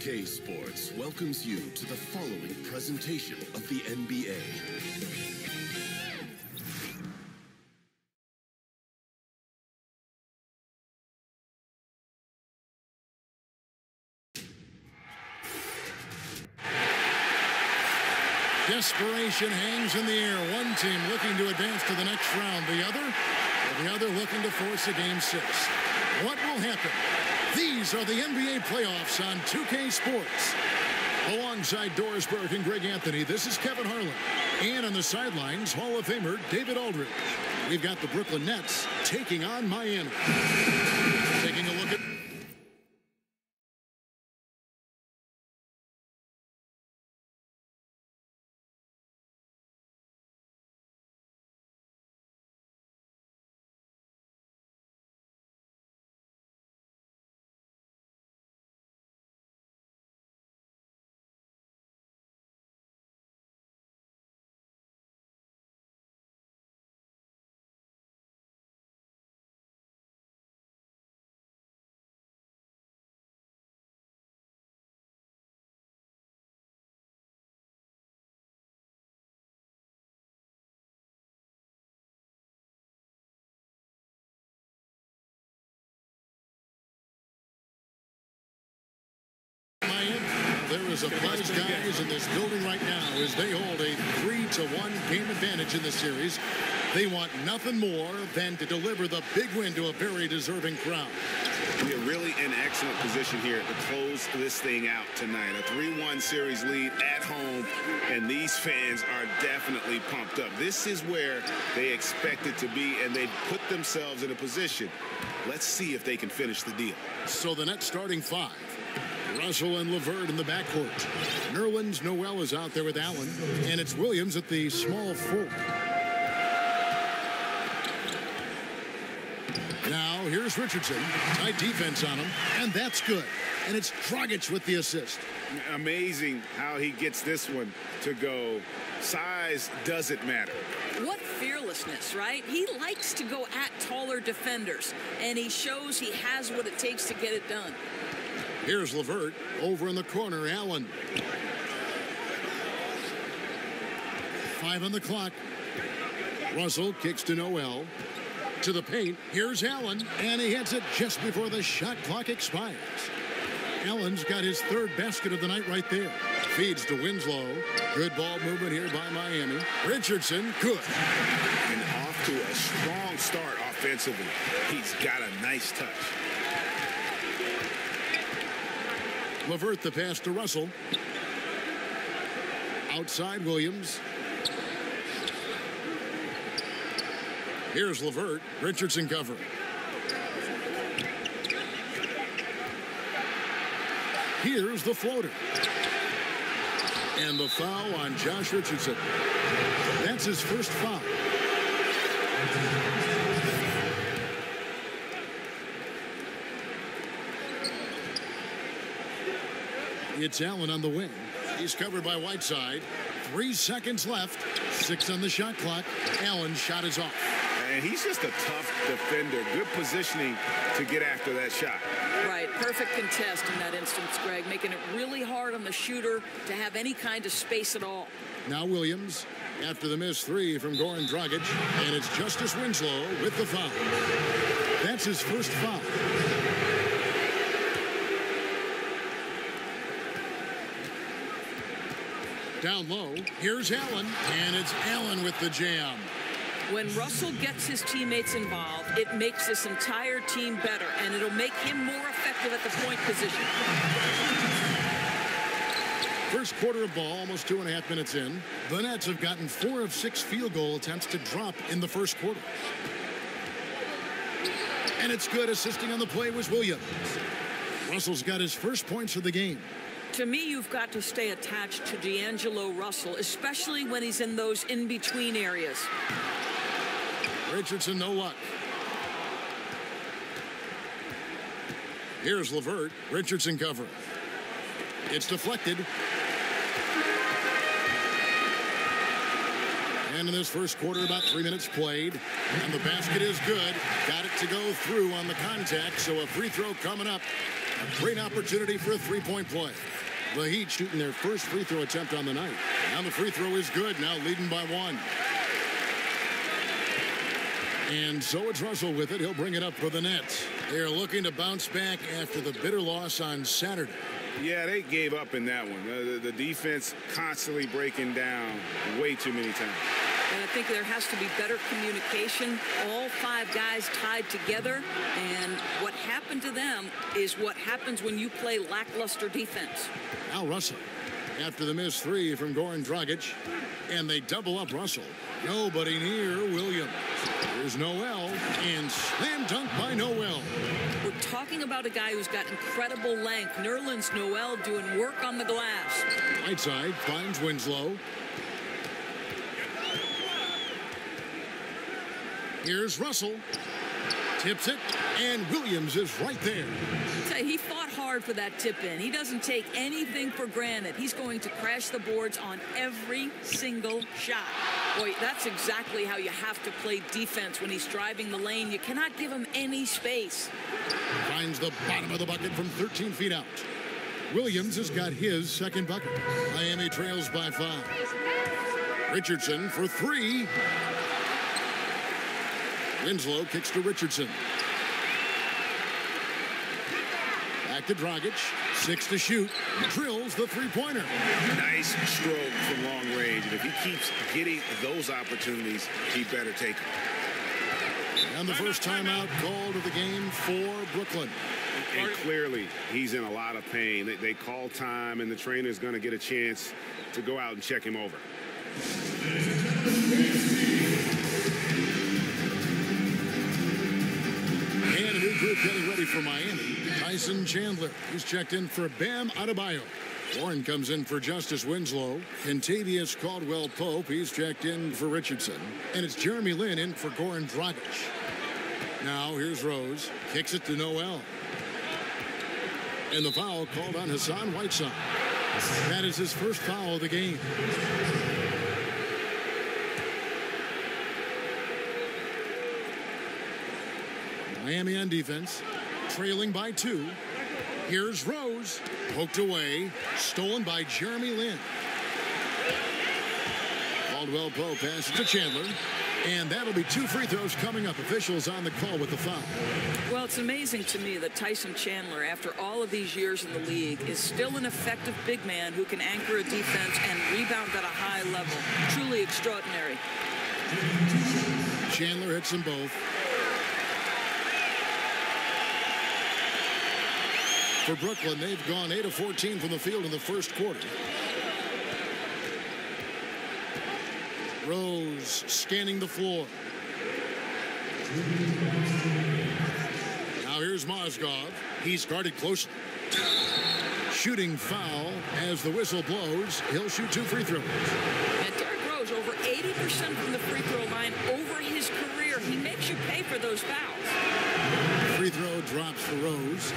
K Sports welcomes you to the following presentation of the NBA. Desperation hangs in the air. One team looking to advance to the next round. The other looking to force a game 6. What will happen? These are the NBA playoffs on 2K Sports. Alongside Doris Burke and Greg Anthony, this is Kevin Harlan. And on the sidelines, Hall of Famer David Aldridge. We've got the Brooklyn Nets taking on Miami. Taking a look at there is a buzz, guys, in this building right now as they hold a 3-1 game advantage in the series. They want nothing more than to deliver the big win to a very deserving crowd. We're really in excellent position here to close this thing out tonight. A 3-1 series lead at home, and these fans are definitely pumped up. This is where they expected to be, and they put themselves in a position. Let's see if they can finish the deal. So the Nets starting 5. Russell and LeVert in the backcourt. Nerlens Noel is out there with Allen, and it's Williams at the small 4. Now, here's Richardson. Tight defense on him, and that's good. And it's Dragic with the assist. Amazing how he gets this one to go. Size doesn't matter. What fearlessness, right? He likes to go at taller defenders, and he shows he has what it takes to get it done. Here's LeVert. Over in the corner, Allen. 5 on the clock. Russell kicks to Noel. To the paint. Here's Allen, and he hits it just before the shot clock expires. Allen's got his 3rd basket of the night right there. Feeds to Winslow. Good ball movement here by Miami. Richardson, good. And off to a strong start offensively. He's got a nice touch. LeVert the pass to Russell. Outside Williams. Here's LeVert. Richardson covering. Here's the floater. And the foul on Josh Richardson. That's his first foul. It's Allen on the wing. He's covered by Whiteside. 3 seconds left. 6 on the shot clock. Allen's shot is off. And he's just a tough defender. Good positioning to get after that shot. Right, perfect contest in that instance, Greg, making it really hard on the shooter to have any kind of space at all. Now Williams after the missed 3 from Goran Dragic, and it's Justice Winslow with the foul. That's his first foul. Down low, here's Allen, and it's Allen with the jam. When Russell gets his teammates involved, it makes this entire team better, and it'll make him more effective at the point position. First quarter of ball, almost 2.5 minutes in. The Nets have gotten 4 of 6 field goal attempts to drop in the first quarter. And it's good. Assisting on the play was Williams. Russell's got his first points of the game. To me, you've got to stay attached to D'Angelo Russell, especially when he's in those in-between areas. Richardson, no luck. Here's LeVert. Richardson covering. It's deflected. And in this first quarter, about 3 minutes played. And the basket is good. Got it to go through on the contact, so a free throw coming up. A great opportunity for a three-point play. The Heat shooting their first free throw attempt on the night. Now the free throw is good, now leading by 1. And so it's Russell with it. He'll bring it up for the Nets. They're looking to bounce back after the bitter loss on Saturday. Yeah, they gave up in that one. The defense constantly breaking down way too many times. And I think there has to be better communication. All 5 guys tied together. And what happened to them is what happens when you play lackluster defense. Now Russell after the missed 3 from Goran Dragic. And they double up Russell. Nobody near Williams. Here's Noel, and slam dunk by Noel. We're talking about a guy who's got incredible length. Nerlens Noel doing work on the glass. Whiteside finds Winslow. Here's Russell. Tips it, and Williams is right there. He fought hard for that tip in. He doesn't take anything for granted. He's going to crash the boards on every single shot. Boy, that's exactly how you have to play defense when he's driving the lane. You cannot give him any space. Finds the bottom of the bucket from 13 feet out. Williams has got his second bucket. Miami trails by 5. Richardson for 3. Winslow kicks to Richardson. Back to Dragic. 6 to shoot. Drills the three-pointer. Nice stroke from long range. And if he keeps getting those opportunities, he better take them. And the first timeout called of the game for Brooklyn. And clearly, he's in a lot of pain. They call time, and the trainer's going to get a chance to go out and check him over. And a new group getting ready for Miami. Tyson Chandler, who's checked in for Bam Adebayo. Warren comes in for Justice Winslow. Kentavious Caldwell-Pope, he's checked in for Richardson. And it's Jeremy Lin in for Goran Dragic. Now here's Rose. Kicks it to Noel. And the foul called on Hassan Whiteside. That is his first foul of the game. Miami on defense, trailing by 2. Here's Rose, poked away, stolen by Jeremy Lin. Caldwell-Pope passes to Chandler, and that'll be 2 free throws coming up. Officials on the call with the foul. Well, it's amazing to me that Tyson Chandler, after all of these years in the league, is still an effective big man who can anchor a defense and rebound at a high level. Truly extraordinary. Chandler hits them both. For Brooklyn, they've gone 8 of 14 from the field in the first quarter. Rose scanning the floor. Now here's Mozgov. He's guarded closely. Shooting foul as the whistle blows. He'll shoot 2 free throws. And Derrick Rose, over 80% from the free throw line over his career. He makes you pay for those fouls. Free throw drops for Rose.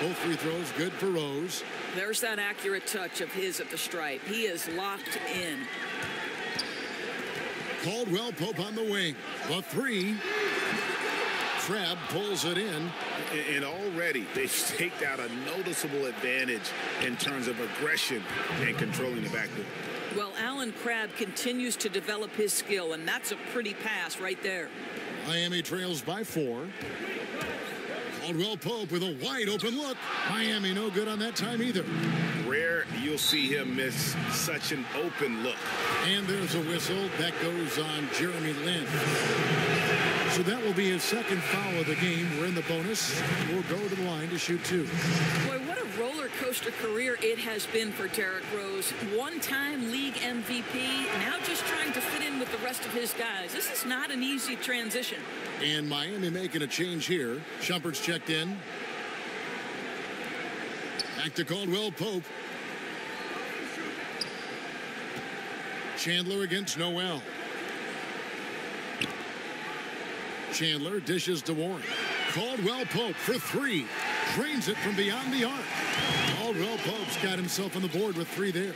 Both free throws good for Rose. There's that accurate touch of his at the stripe. He is locked in. Caldwell-Pope on the wing. The 3. Crabbe pulls it in. And already they've staked out a noticeable advantage in terms of aggression and controlling the backdoor. Well, Alan Crabbe continues to develop his skill, and that's a pretty pass right there. Miami trails by 4. Caldwell-Pope with a wide open look. Miami no good on that time either. Rare you'll see him miss such an open look. And there's a whistle that goes on Jeremy Lin. So that will be his second foul of the game. We're in the bonus. We'll go to the line to shoot 2. Boy, what a roller coaster career it has been for Derrick Rose. One-time league MVP, now just trying to fit in with the rest of his guys. This is not an easy transition. And Miami making a change here. Shumpert's checked in. Back to Caldwell-Pope. Chandler against Noel. Chandler dishes to Warren. Caldwell-Pope for 3. Drains it from beyond the arc. Caldwell-Pope's got himself on the board with 3 there.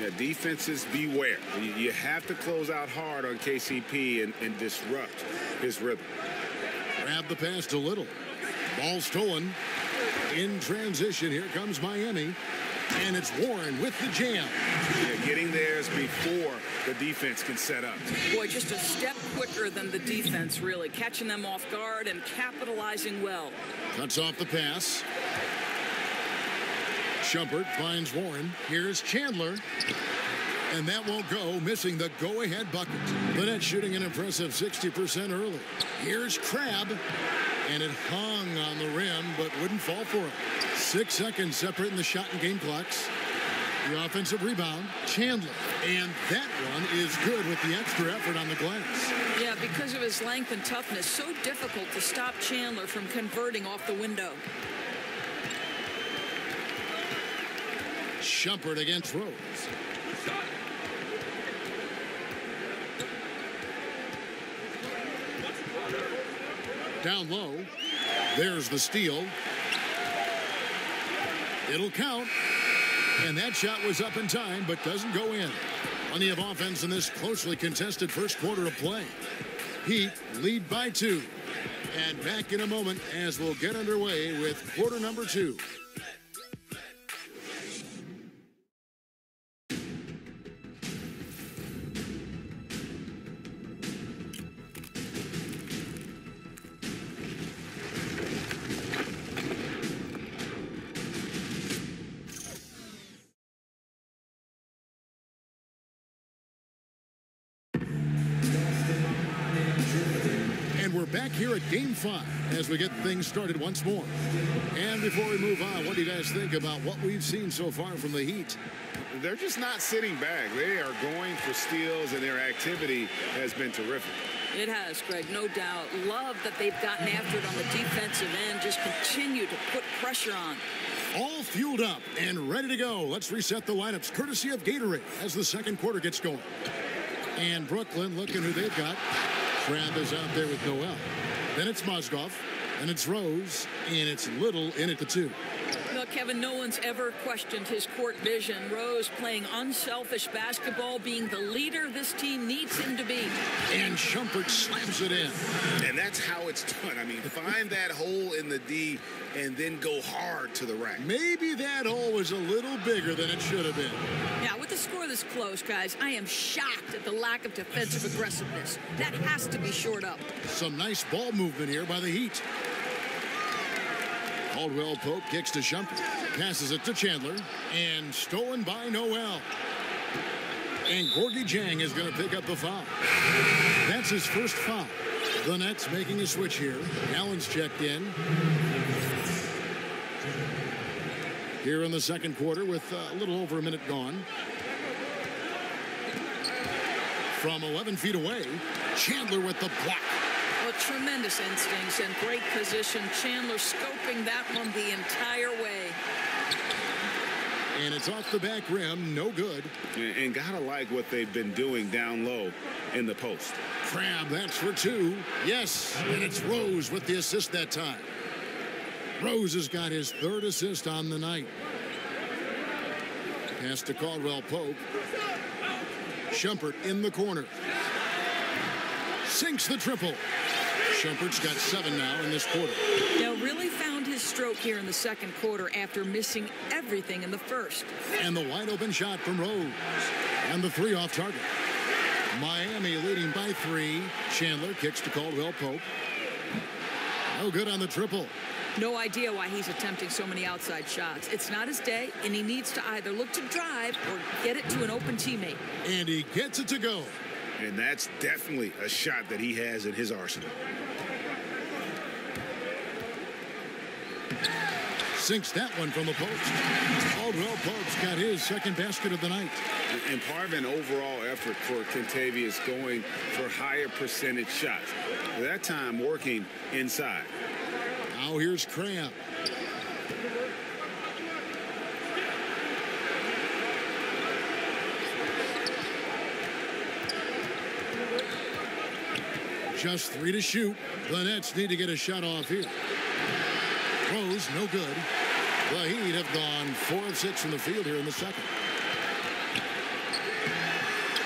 Yeah, defenses beware. You have to close out hard on KCP and disrupt his rhythm. Grab the pass to Little. Ball stolen. In transition, here comes Miami. And it's Warren with the jam. Yeah, getting theirs before the defense can set up. Boy, just a step quicker than the defense, really. Catching them off guard and capitalizing well. Cuts off the pass. Shumpert finds Warren. Here's Chandler. And that won't go, missing the go-ahead bucket. The net shooting an impressive 60% early. Here's Crabbe. And it hung on the rim, but wouldn't fall for him. 6 seconds separating the shot and game clocks. The offensive rebound, Chandler. And that one is good with the extra effort on the glass. Yeah, because of his length and toughness, so difficult to stop Chandler from converting off the window. Shumpert against Rose. Down low. There's the steal. It'll count. And that shot was up in time, but doesn't go in. Plenty of offense in this closely contested first quarter of play. Heat lead by 2. And back in a moment as we'll get underway with quarter number 2. back here at Game 5 as we get things started once more. And before we move on, what do you guys think about what we've seen so far from the Heat? They're just not sitting back. They are going for steals, and their activity has been terrific. It has, Greg, no doubt. Love that they've gotten after it on the defensive end. Just continue to put pressure on. All fueled up and ready to go. Let's reset the lineups, courtesy of Gatorade, as the second quarter gets going. And Brooklyn, looking who they've got. Crabbe is out there with Noel. Then it's Mozgov, and it's Rose, and it's Little in at the 2. Well, Kevin, no one's ever questioned his court vision. Rose playing unselfish basketball, being the leader this team needs him to be. And Shumpert slams it in. And that's how it's done. I mean, find that hole in the D and then go hard to the rack. Maybe that hole was a little bigger than it should have been. Yeah, with the score this close, guys, I am shocked at the lack of defensive aggressiveness. That has to be shored up. Some nice ball movement here by the Heat. Caldwell Pope kicks to Shumpert, passes it to Chandler, and stolen by Noel. And Gorgui Dieng is going to pick up the foul. That's his first foul. The Nets making a switch here. Allen's checked in. Here in the second quarter with a little over a minute gone. From 11 feet away, Chandler with the block. Well, tremendous instincts and great position. Chandler scoping that one the entire way. And it's off the back rim, no good. And gotta like what they've been doing down low in the post. Crabbe, that's for 2. Yes, and it's Rose with the assist that time. Rose has got his 3rd assist on the night. Pass to Caldwell Pope. Shumpert in the corner. Sinks the triple. Shumpert's got 7 now in this quarter. Now really found his stroke here in the second quarter after missing everything in the first. And the wide open shot from Rose. And the 3 off target. Miami leading by 3. Chandler kicks to Caldwell Pope. No good on the triple. No idea why he's attempting so many outside shots. It's not his day, and he needs to either look to drive or get it to an open teammate. And he gets it to go. And that's definitely a shot that he has in his arsenal. Sinks that one from the post. Caldwell Pope's got his second basket of the night. And part of an overall effort for Kentavious going for higher percentage shots. That time working inside. Now here's Crabbe. Just 3 to shoot. The Nets need to get a shot off here. Rose, no good. The Heat have gone 4 of 6 from the field here in the second.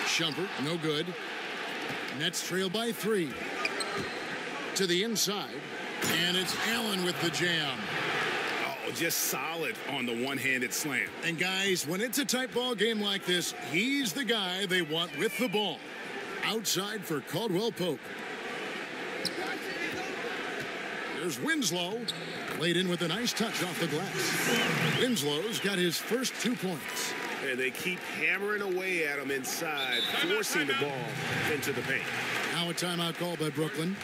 Shumpert, no good. Nets trail by 3. To the inside. And it's Allen with the jam. Oh, just solid on the one-handed slam. And guys, when it's a tight ball game like this, he's the guy they want with the ball. Outside for Caldwell Pope. There's Winslow. Laid in with a nice touch off the glass. Winslow's got his first 2 points. And they keep hammering away at him inside, forcing the ball into the paint. Now a timeout call by Brooklyn.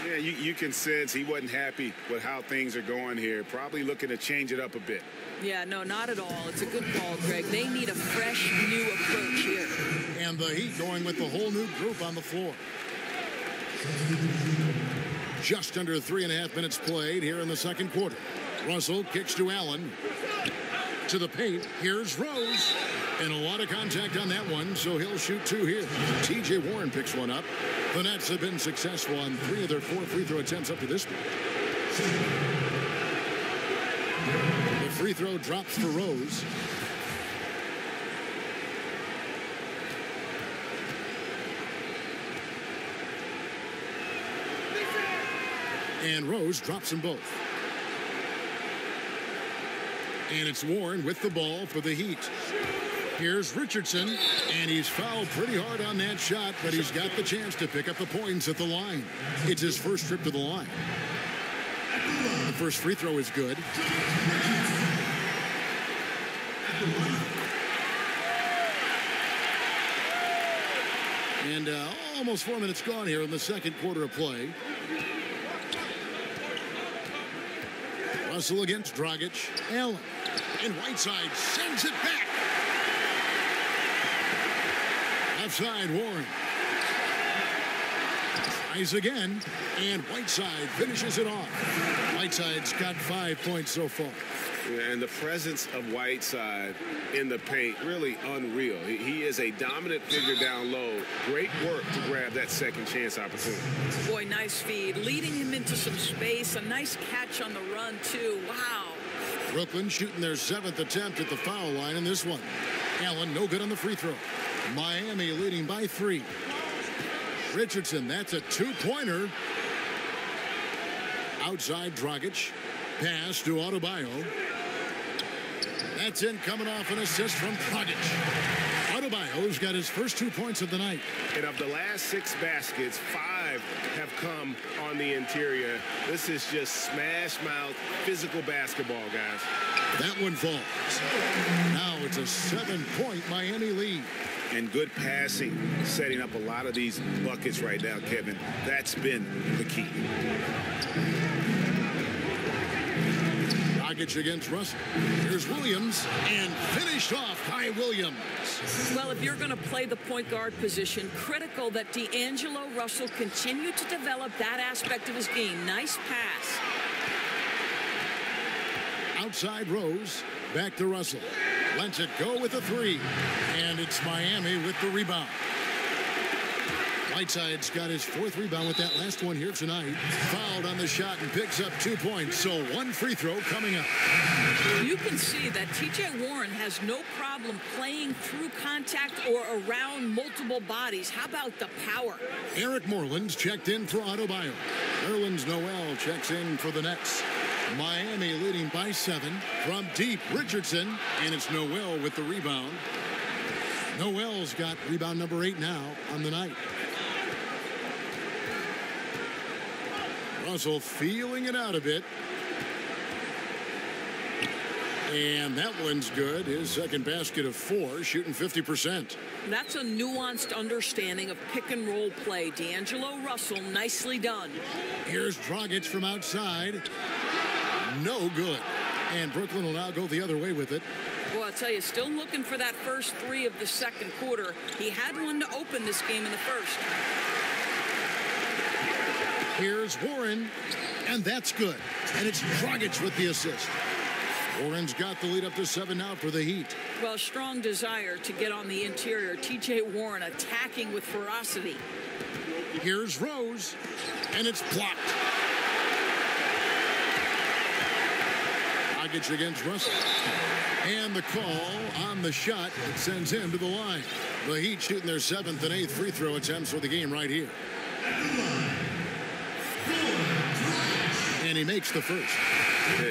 Yeah, you can sense he wasn't happy with how things are going here. Probably looking to change it up a bit. Yeah, no, not at all. It's a good call, Greg. They need a fresh, new approach here. And the Heat going with the whole new group on the floor. Just under 3.5 minutes played here in the second quarter. Russell kicks to Allen. To the paint. Here's Rose. And a lot of contact on that one, so he'll shoot 2 here. T.J. Warren picks one up. The Nets have been successful on 3 of their 4 free throw attempts up to this point. The free throw drops for Rose. And Rose drops them both. And it's Warren with the ball for the Heat. Here's Richardson, and he's fouled pretty hard on that shot, but he's got the chance to pick up the points at the line. It's his first trip to the line. The first free throw is good. And almost 4 minutes gone here in the second quarter of play. Russell against Dragic. Allen. And Whiteside sends it back. Left side, Warren. Tries again, and Whiteside finishes it off. Whiteside's got 5 points so far. And the presence of Whiteside in the paint, really unreal. He is a dominant figure down low. Great work to grab that second chance opportunity. Boy, nice feed. Leading him into some space. A nice catch on the run, too. Wow. Brooklyn shooting their 7th attempt at the foul line in this one. Allen, no good on the free throw. Miami leading by 3. Richardson, that's a 2-pointer. Outside Dragic. Pass to Adebayo. That's in, coming off an assist from Dragic. Adebayo's got his first 2 points of the night. And of the last 6 baskets, 5 have come on the interior. This is just smash-mouth physical basketball, guys. That one falls. Now it's a 7-point Miami lead. And good passing, setting up a lot of these buckets right now, Kevin. That's been the key. Dragic against Russell. Here's Williams, and finished off by Williams. Well, if you're going to play the point guard position, critical that D'Angelo Russell continue to develop that aspect of his game. Nice pass. Outside Rose, back to Russell. Lets it go with a 3. And it's Miami with the rebound. Whiteside's got his 4th rebound with that last one here tonight. Fouled on the shot and picks up 2 points. So 1 free throw coming up. You can see that T.J. Warren has no problem playing through contact or around multiple bodies. How about the power? Eric Moreland's checked in for Adebayo. Nerlens Noel checks in for the Nets. Miami leading by 7 from deep. Richardson, and it's Noel with the rebound. Noel's got rebound number 8 now on the night. Russell feeling it out a bit. And that one's good. His second basket of 4, shooting 50%. That's a nuanced understanding of pick and roll play. D'Angelo Russell, nicely done. Here's Dragic from outside. No good. And Brooklyn will now go the other way with it. Well, I'll tell you, still looking for that first 3 of the second quarter. He had one to open this game in the first. Here's Warren, and that's good. And it's Dragic with the assist. Warren's got the lead up to 7 now for the Heat. Well, strong desire to get on the interior. T.J. Warren attacking with ferocity. Here's Rose, and it's blocked. Dragic against Russell. And the call on the shot that sends him to the line. The Heat shooting their 7th and 8th free throw attempts for the game right here. And he makes the first.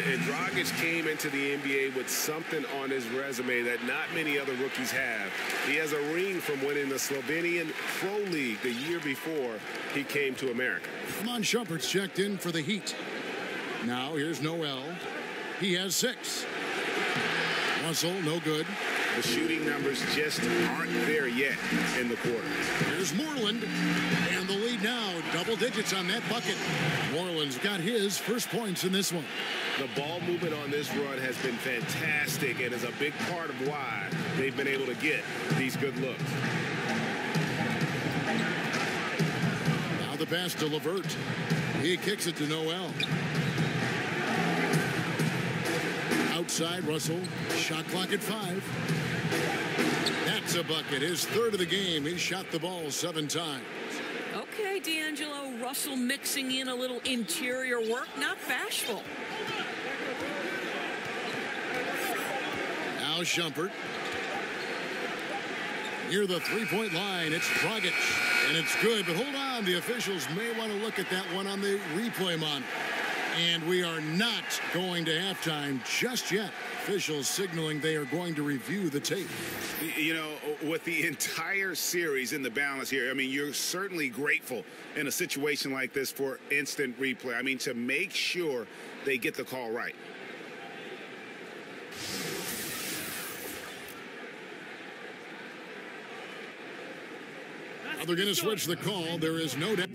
And Dragic came into the NBA with something on his resume that not many other rookies have. He has a ring from winning the Slovenian Pro League the year before he came to America. Iman Shumpert's checked in for the Heat. Now here's Noel. He has 6. Russell, no good. The shooting numbers just aren't there yet in the quarter. Here's Moreland, and the lead now, double digits on that bucket. Moreland's got his first points in this one. The ball movement on this run has been fantastic and is a big part of why they've been able to get these good looks. Now the pass to LeVert. He kicks it to Noel. Outside, Russell. Shot clock at 5. That's a bucket. His 3rd of the game. He shot the ball 7 times. Okay, D'Angelo Russell mixing in a little interior work. Not bashful. Now Shumpert. Near the 3-point line, it's Dragic. And it's good, but hold on. The officials may want to look at that one on the replay monitor. And we are not going to halftime just yet. Officials signaling they are going to review the tape. You know, with the entire series in the balance here, I mean, you're certainly grateful in a situation like this for instant replay. I mean, to make sure they get the call right. They're going to switch the call. There is no doubt.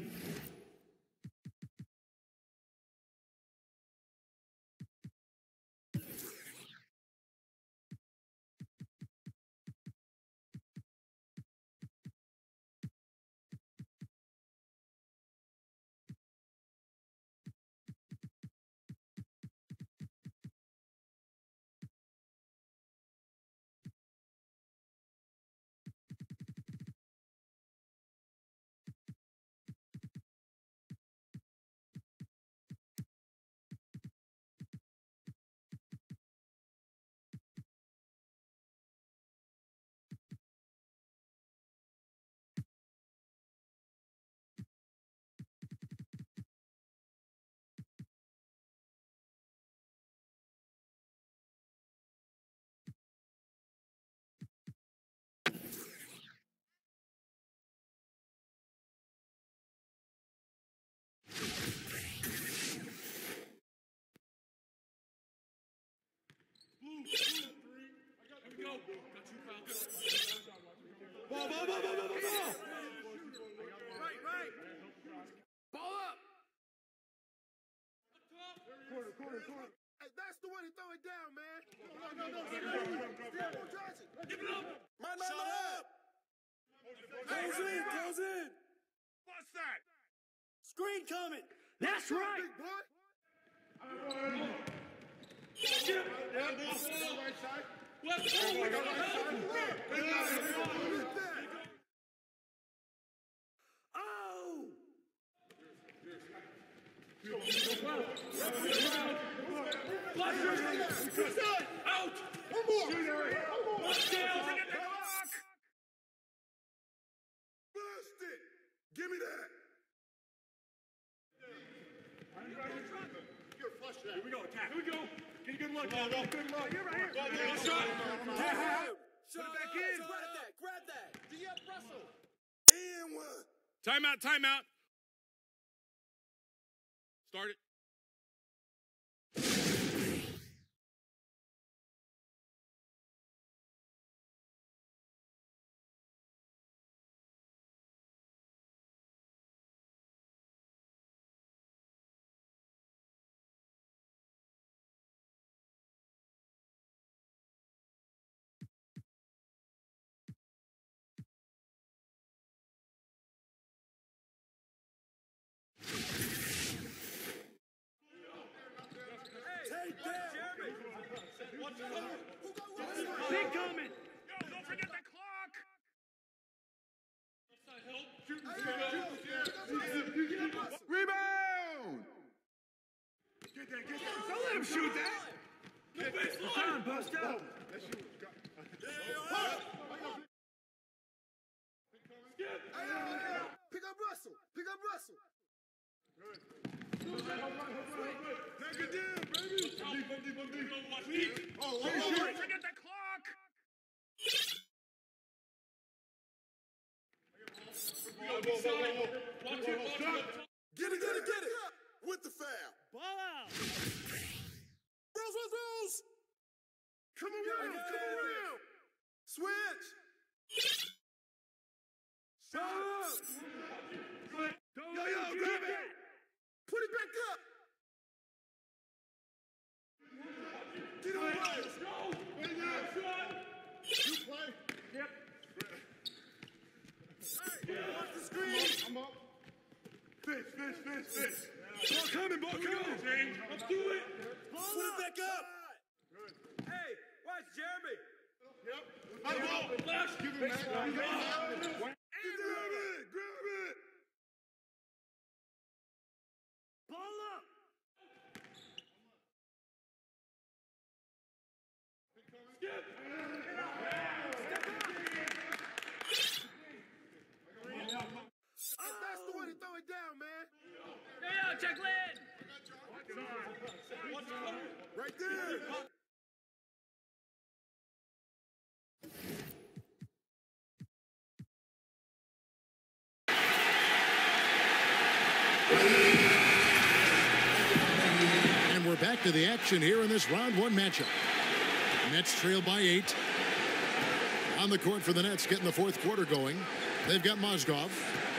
go. Ball. Right. Ball up. Corner. Hey, that's the one he throw it down, man. No. Give it up. Man, Shut up. Close in. What's that? Screen coming. That's right. Big boy. Right side. Oh! Out! One more! Down, forget the clock! Bust it! Give me that! Here we go, attack. Here we go. Get a good look. Good look. You're right here. Good shot. Put it back in. Grab that. D.F. Russell. And one. Timeout. Start it. Take that. Big coming. Yo, don't forget the clock. Rebound! Get that. Don't let him shoot that. No baseline. Bust out. Pick up Russell. Take it down, baby. Don't forget the clock. Get it. With the foul. Ball out. Rose. Come around. Switch. Yo, grab it. Put it back up. Get on Rose. You play. Yep. Hey, watch the screen. I'm up. Fish. Ball coming. Let's do it. Put it back up. Good. Hey, watch Jeremy. Yep. Flash. Give him that. Grab it. Ball up. Skip. That's the way to throw it down, man. Yo, check Lynn. Right there. And we're back to the action here in this round one matchup. Nets trail by 8. On the court for the Nets, getting the fourth quarter going. They've got Mozgov,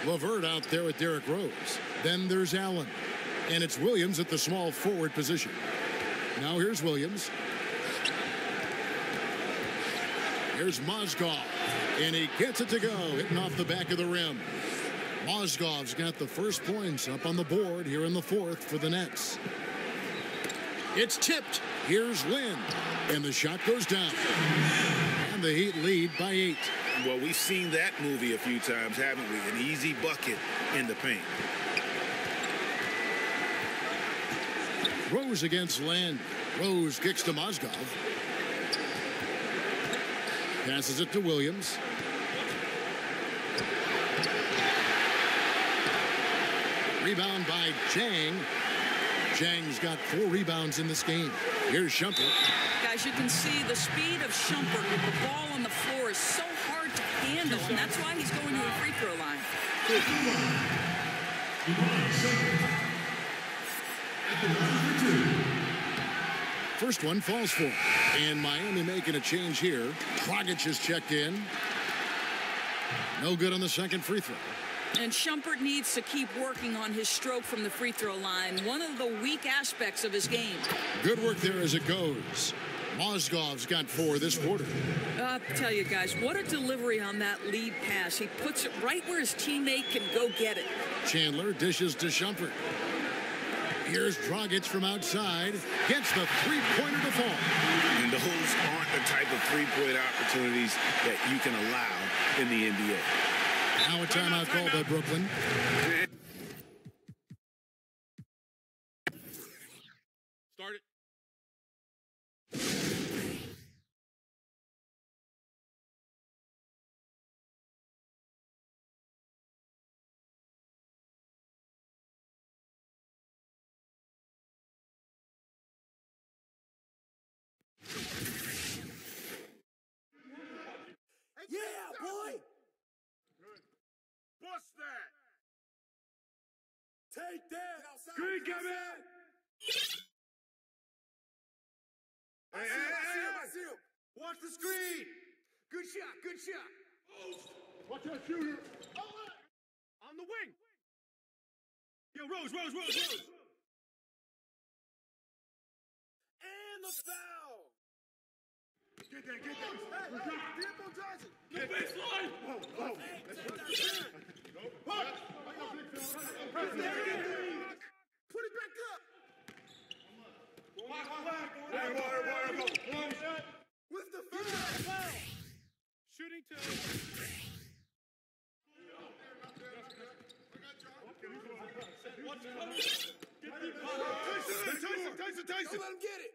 LeVert out there with Derrick Rose. Then there's Allen. And it's Williams at the small forward position. Now here's Williams. Here's Mozgov. And he gets it to go, hitting off the back of the rim. Mozgov's got the first points up on the board here in the fourth for the Nets. It's tipped. Here's Lynn. And the shot goes down. And the Heat lead by 8. Well, we've seen that movie a few times, haven't we? An easy bucket in the paint. Rose against Land. Rose kicks to Mozgov. Passes it to Williams. Rebound by Chang. Chang's got 4 rebounds in this game. Here's Shumpert. Guys, you can see the speed of Shumpert with the ball on the floor is so hard to handle, and that's why he's going to a free throw line. First one falls for him. And Miami making a change here. Dragic is checked in. No good on the second free throw. And Shumpert needs to keep working on his stroke from the free throw line, one of the weak aspects of his game. Good work there as it goes. Mozgov's got 4 this quarter. I'll tell you guys, what a delivery on that lead pass. He puts it right where his teammate can go get it. Chandler dishes to Shumpert. Here's Dragic from outside. Gets the three-pointer to fall. And those aren't the type of three-point opportunities that you can allow in the NBA. Now a timeout called by Brooklyn. Start it. Yeah, boy! Bust that! Take that! Screen coming! Hey, I see him! Watch the screen! Good shot, good shot! Watch that shooter! On the wing! Yo, Rose! And the foul! Get that! D'Angelo Johnson! The baseline! Whoa! Put it back up! With the foul! Shooting two. Tyson! Don't let him get it!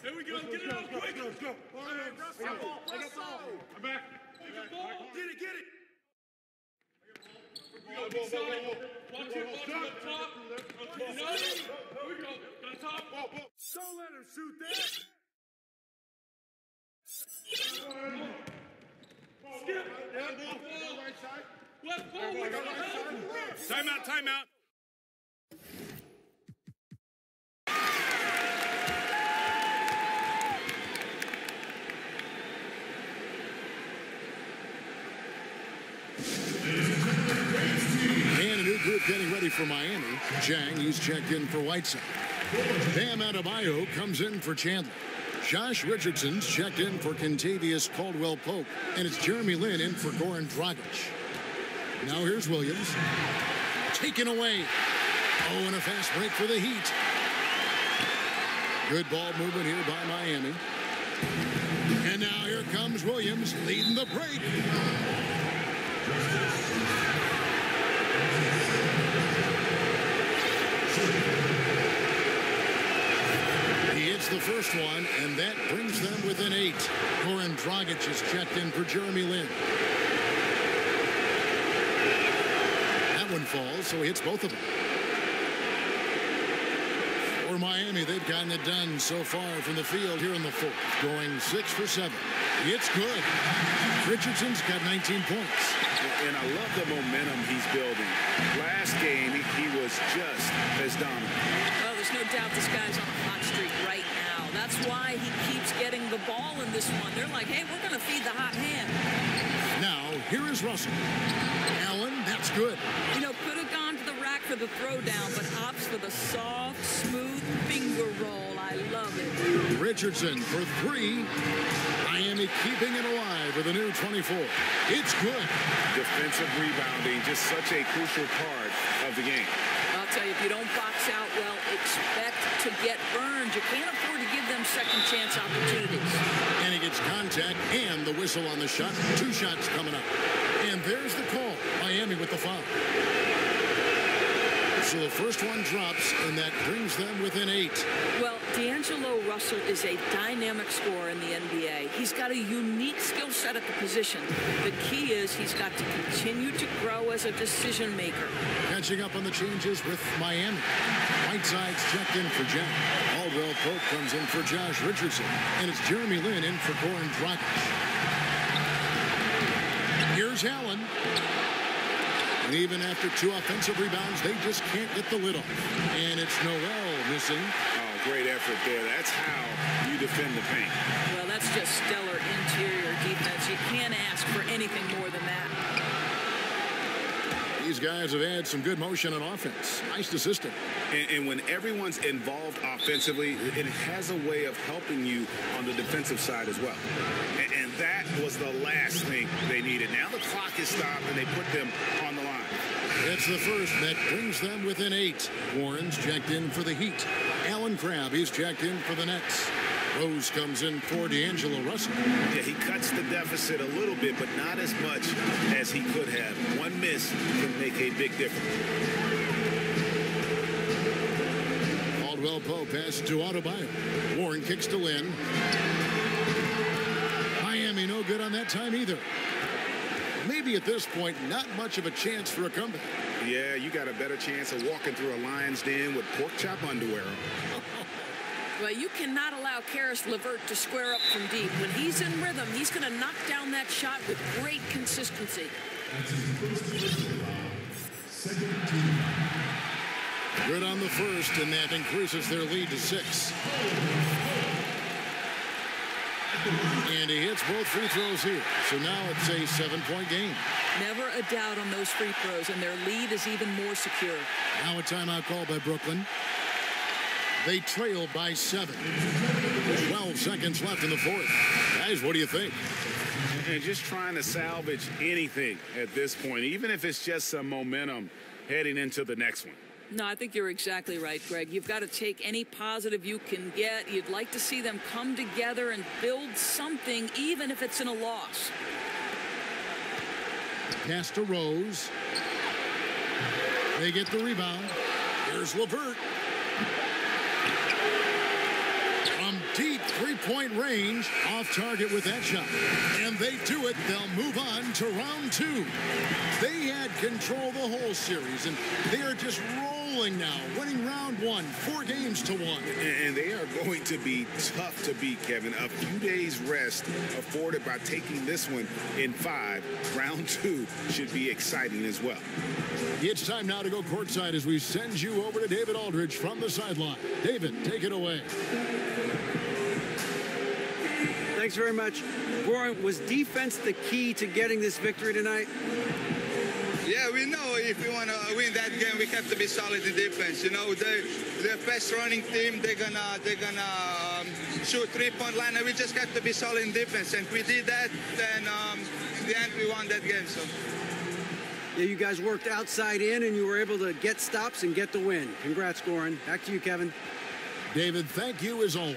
There we go. Get it out quick. Let's go. I'm back. Get it. Watch it up top. Here we go. Got a top. Don't let him shoot that. Skip. Right side. Left ball. Timeout. And a new group getting ready for Miami. Chang, he's checked in for Whiteside. Bam Adebayo comes in for Chandler. Josh Richardson's checked in for Kentavious Caldwell-Pope. And it's Jeremy Lin in for Goran Dragic. Now here's Williams. Taken away. Oh, and a fast break for the Heat. Good ball movement here by Miami. And now here comes Williams leading the break. He hits the first one, and that brings them within 8. Goran Dragic is checked in for Jeremy Lin. That one falls, so he hits both of them. For Miami, they've gotten it done so far from the field here in the fourth, going 6 for 7. It's good. Richardson's got 19 points. And I love the momentum he's building. Last game, he was just as dominant. Well, there's no doubt this guy's on a hot streak right now. That's why he keeps getting the ball in this one. They're like, hey, we're going to feed the hot hand. Now, here is Russell. Allen, that's good. You know, could have gone to the rack for the throwdown, but opts for the soft, smooth finger roll. I love it. Richardson for 3. Miami keeping it alive with a new 24. It's good. Defensive rebounding, just such a crucial part of the game. I'll tell you, if you don't box out well, expect to get burned. You can't afford to give them second chance opportunities. And he gets contact and the whistle on the shot. 2 shots coming up. And there's the call. Miami with the foul. So the first one drops, and that brings them within 8. Well, D'Angelo Russell is a dynamic scorer in the NBA. He's got a unique skill set at the position. The key is he's got to continue to grow as a decision maker. Catching up on the changes with Miami. Whiteside's checked in for Jack. Caldwell Pope comes in for Josh Richardson. And it's Jeremy Lin in for Goran Dragic. Here's Allen. And even after 2 offensive rebounds, they just can't get the lid off. And it's Noel missing. Oh, great effort there. That's how you defend the paint. Well, that's just stellar interior defense. You can't ask for anything more than that. These guys have had some good motion on offense. Nice assistant. And when everyone's involved offensively, it has a way of helping you on the defensive side as well. And that was the last thing they needed. Now the clock is stopped, and they put them on the line. It's the first that brings them within 8. Warren's checked in for the Heat. Alan Crabb, he's checked in for the Nets. Rose comes in for D'Angelo Russell. Yeah, he cuts the deficit a little bit, but not as much as he could have. One miss can make a big difference. Caldwell Pope passes to Adebayo. Warren kicks to Lin. Miami no good on that time either. Maybe at this point, not much of a chance for a comeback. Yeah, you got a better chance of walking through a lion's den with pork chop underwear on. Well, you cannot allow Karis LeVert to square up from deep. When he's in rhythm, he's going to knock down that shot with great consistency. Good on the first, and that increases their lead to 6. And he hits both free throws here. So now it's a 7-point game. Never a doubt on those free throws, and their lead is even more secure. Now a timeout call by Brooklyn. They trail by 7. 12 seconds left in the fourth. Guys, what do you think? And just trying to salvage anything at this point, even if it's just some momentum heading into the next one. No, I think you're exactly right, Greg. You've got to take any positive you can get. You'd like to see them come together and build something, even if it's in a loss. Pass to Rose. They get the rebound. Here's LeVert. From deep three-point range, off target with that shot. And they do it. They'll move on to round 2. They had control the whole series, and they are just rolling now, winning round 1, 4 games to 1. And they are going to be tough to beat, Kevin. A few days rest afforded by taking this one in 5. Round 2 should be exciting as well. It's time now to go courtside as we send you over to David Aldridge from the sideline. David, take it away. Thanks very much. Goran, was defense the key to getting this victory tonight? Yeah, we know if we want to win that game, we have to be solid in defense. You know, they're a fast-running team. They're gonna shoot three-point line, and we just have to be solid in defense. And if we did that, then in the end, we won that game. So. Yeah, you guys worked outside in, and you were able to get stops and get the win. Congrats, Goran. Back to you, Kevin. David, thank you as always.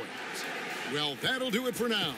Well, that'll do it for now.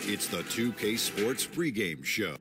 It's the 2K Sports pregame show.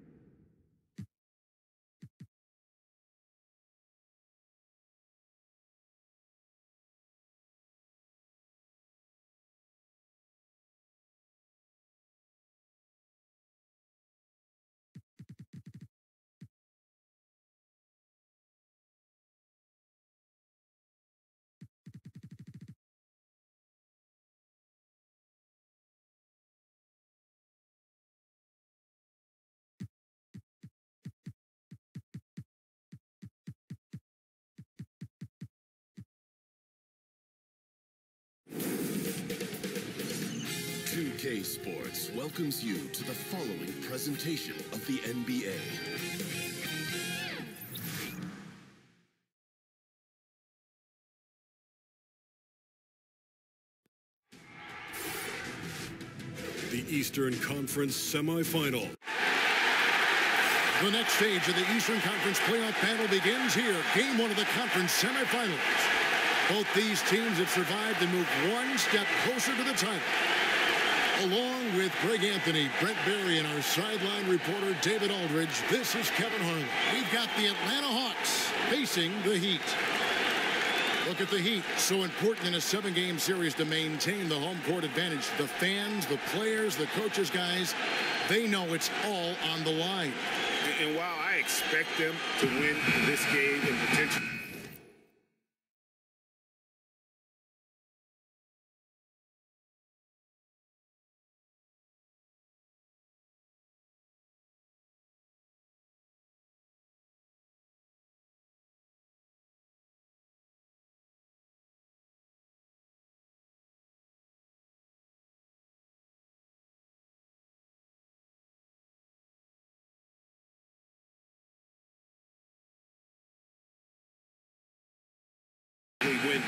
K Sports welcomes you to the following presentation of the NBA. The Eastern Conference semifinal. The next stage of the Eastern Conference playoff battle begins here. Game one of the conference semifinals. Both these teams have survived and moved one step closer to the title. Along with Greg Anthony, Brent Barry, and our sideline reporter David Aldridge, this is Kevin Harlan. We've got the Atlanta Hawks facing the Heat. Look at the Heat. So important in a 7-game series to maintain the home court advantage. The fans, the players, the coaches, guys, they know it's all on the line. And while I expect them to win this game and potentially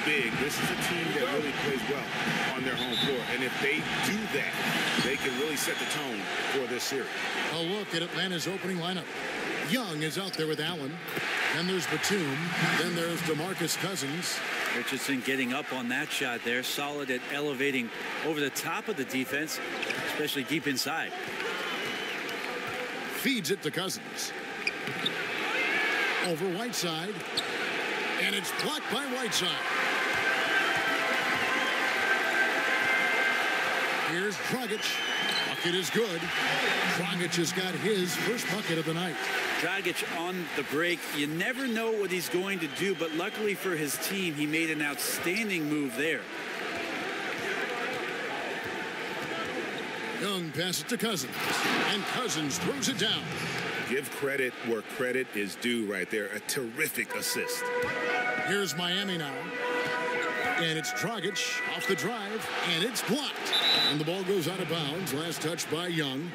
big, this is a team that really plays well on their home floor. And if they do that, they can really set the tone for this series. A look at Atlanta's opening lineup. Young is out there with Allen. Then there's Batum. Then there's DeMarcus Cousins. Richardson getting up on that shot there. Solid at elevating over the top of the defense, especially deep inside. Feeds it to Cousins. Over Whiteside. And it's blocked by Whiteside. Here's Dragic. Bucket is good. Dragic has got his first bucket of the night. Dragic on the break. You never know what he's going to do, but luckily for his team, he made an outstanding move there. Young passes to Cousins, and Cousins throws it down. Give credit where credit is due right there. A terrific assist. Here's Miami now. And it's Dragic off the drive, and it's blocked. And the ball goes out of bounds. Last touch by Young.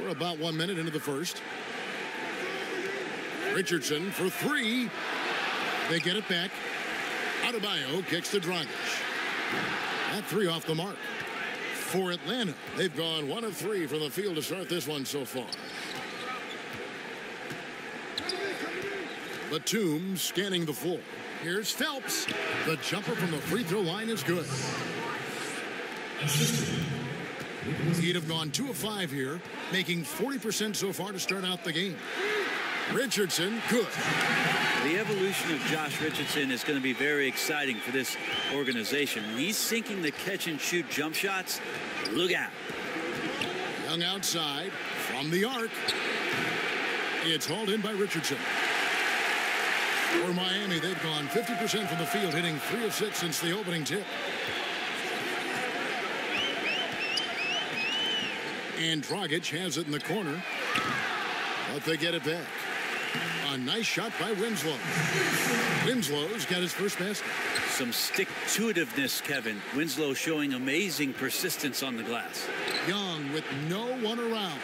We're about 1 minute into the first. Richardson for three. They get it back. Adebayo kicks to Dragic. That three off the mark. For Atlanta, they've gone 1 of 3 from the field to start this one so far. Batum scanning the floor. Here's Phelps. The jumper from the free throw line is good. He'd have gone 2 of 5 here, making 40% so far to start out the game. Richardson, good. The evolution of Josh Richardson is going to be very exciting for this organization. When he's sinking the catch-and-shoot jump shots, look out. Young outside from the arc. It's hauled in by Richardson. For Miami, they've gone 50% from the field, hitting 3 of 6 since the opening tip. And Dragic has it in the corner, but they get it back. A nice shot by Winslow. Winslow's got his first basket. Some stick-to-itiveness, Kevin. Winslow showing amazing persistence on the glass. Young with no one around.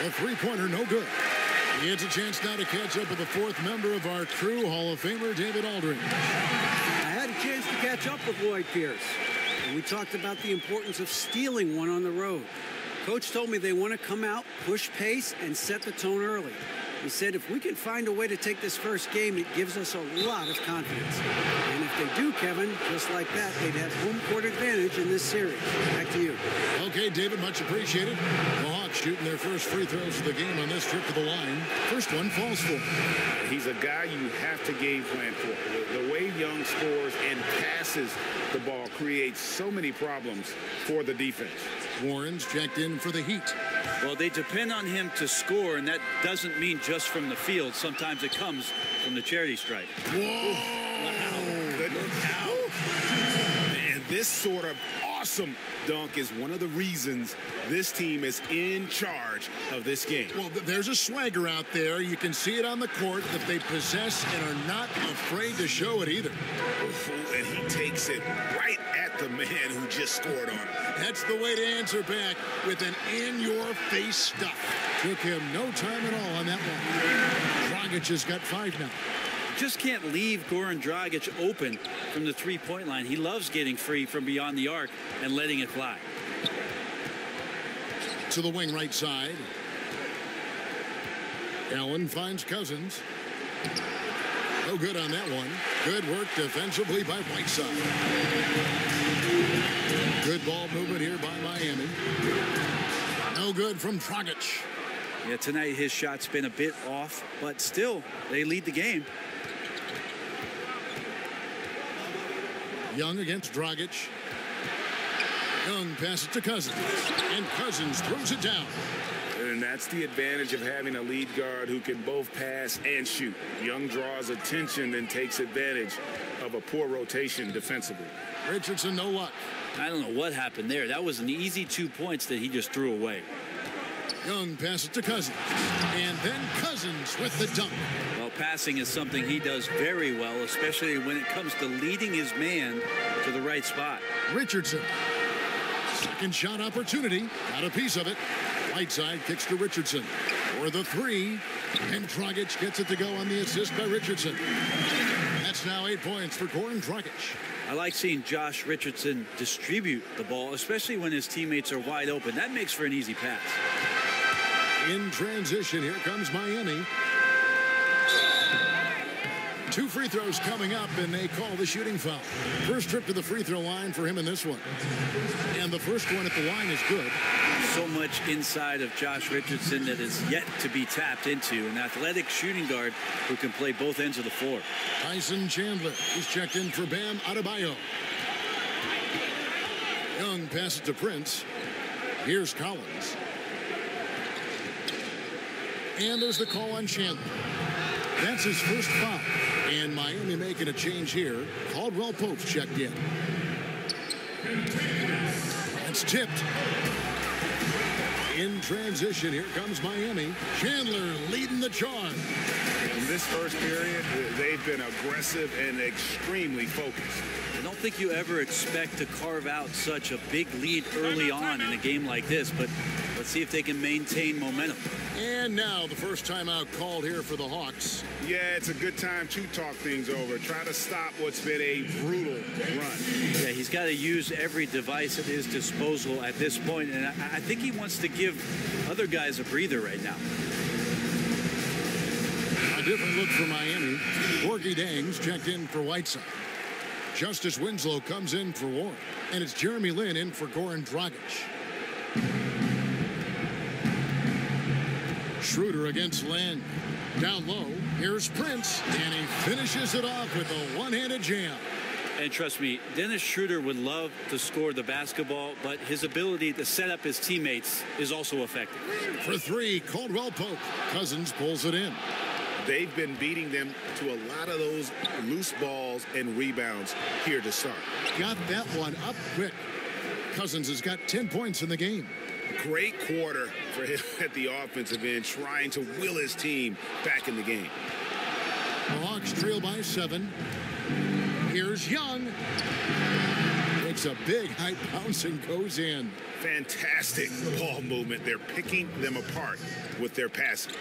A three-pointer, no good. He has a chance now to catch up with the 4th member of our crew, Hall of Famer David Aldridge. I had a chance to catch up with Lloyd Pierce, and we talked about the importance of stealing one on the road. Coach told me they want to come out, push pace, and set the tone early. He said if we can find a way to take this first game, it gives us a lot of confidence. And if they do, Kevin, just like that, they'd have home court advantage in this series. Back to you. Okay, David, much appreciated. The Hawks shooting their first free throws of the game on this trip to the line. First one falls for him. He's a guy you have to game plan for. The way Young scores and passes the ball creates so many problems for the defense. Warren's checked in for the Heat. Well, they depend on him to score, and that doesn't mean just from the field. Sometimes it comes from the charity stripe. Whoa! Wow. Good out. And this sort of awesome dunk is one of the reasons this team is in charge of this game. Well, there's a swagger out there. You can see it on the court that they possess and are not afraid to show it either. And he takes it right at the man who just scored on him. That's the way to answer back with an in-your-face stuff. Took him no time at all on that one. Dragic has got 5 now. Just can't leave Goran Dragic open from the three-point line. He loves getting free from beyond the arc and letting it fly. To the wing right side. Allen finds Cousins. No good on that one. Good work defensively by Whiteside. Good ball movement here by Miami. No good from Dragic. Yeah, tonight his shot's been a bit off, but still, they lead the game. Young against Dragic. Young passes to Cousins, and Cousins throws it down. And that's the advantage of having a lead guard who can both pass and shoot. Young draws attention and takes advantage of a poor rotation defensively. Richardson, no luck. I don't know what happened there. That was an easy 2 points that he just threw away. Young passes to Cousins, and then Cousins with the dunk. Well, passing is something he does very well, especially when it comes to leading his man to the right spot. Richardson, second shot opportunity, got a piece of it. Whiteside kicks to Richardson for the three. And Dragic gets it to go on the assist by Richardson. That's now 8 points for Goran Dragic. I like seeing Josh Richardson distribute the ball, especially when his teammates are wide open. That makes for an easy pass. In transition, here comes Miami. 2 free throws coming up, and they call the shooting foul. First trip to the free throw line for him in this one. And the first one at the line is good. So much inside of Josh Richardson that is yet to be tapped into. An athletic shooting guard who can play both ends of the floor. Tyson Chandler is checked in for Bam Adebayo. Young passes to Prince. Here's Collins. And there's the call on Chandler. That's his first foul. And Miami making a change here. Caldwell Pope's checked in. It's tipped. In transition, here comes Miami. Chandler leading the charge. In this first period, they've been aggressive and extremely focused. I don't think you ever expect to carve out such a big lead early on in a game like this, but let's see if they can maintain momentum. And now the first timeout called here for the Hawks. Yeah, it's a good time to talk things over. Try to stop what's been a brutal run. Yeah, he's got to use every device at his disposal at this point, and I think he wants to give other guys a breather right now. A different look for Miami. Gorgie Dangs checked in for Whiteside. Justice Winslow comes in for Warren. And it's Jeremy Lin in for Goran Dragic. Schroeder against Lin. Down low, here's Prince, and he finishes it off with a one-handed jam. And trust me, Dennis Schroeder would love to score the basketball, but his ability to set up his teammates is also effective. For three, Caldwell Pope. Cousins pulls it in. They've been beating them to a lot of those loose balls and rebounds here to start. Got that one up quick. Cousins has got 10 points in the game. Great quarter for him at the offensive end, trying to will his team back in the game. The Hawks trail by 7. Here's Young. Makes a big high bounce and goes in. Fantastic ball movement. They're picking them apart with their passing.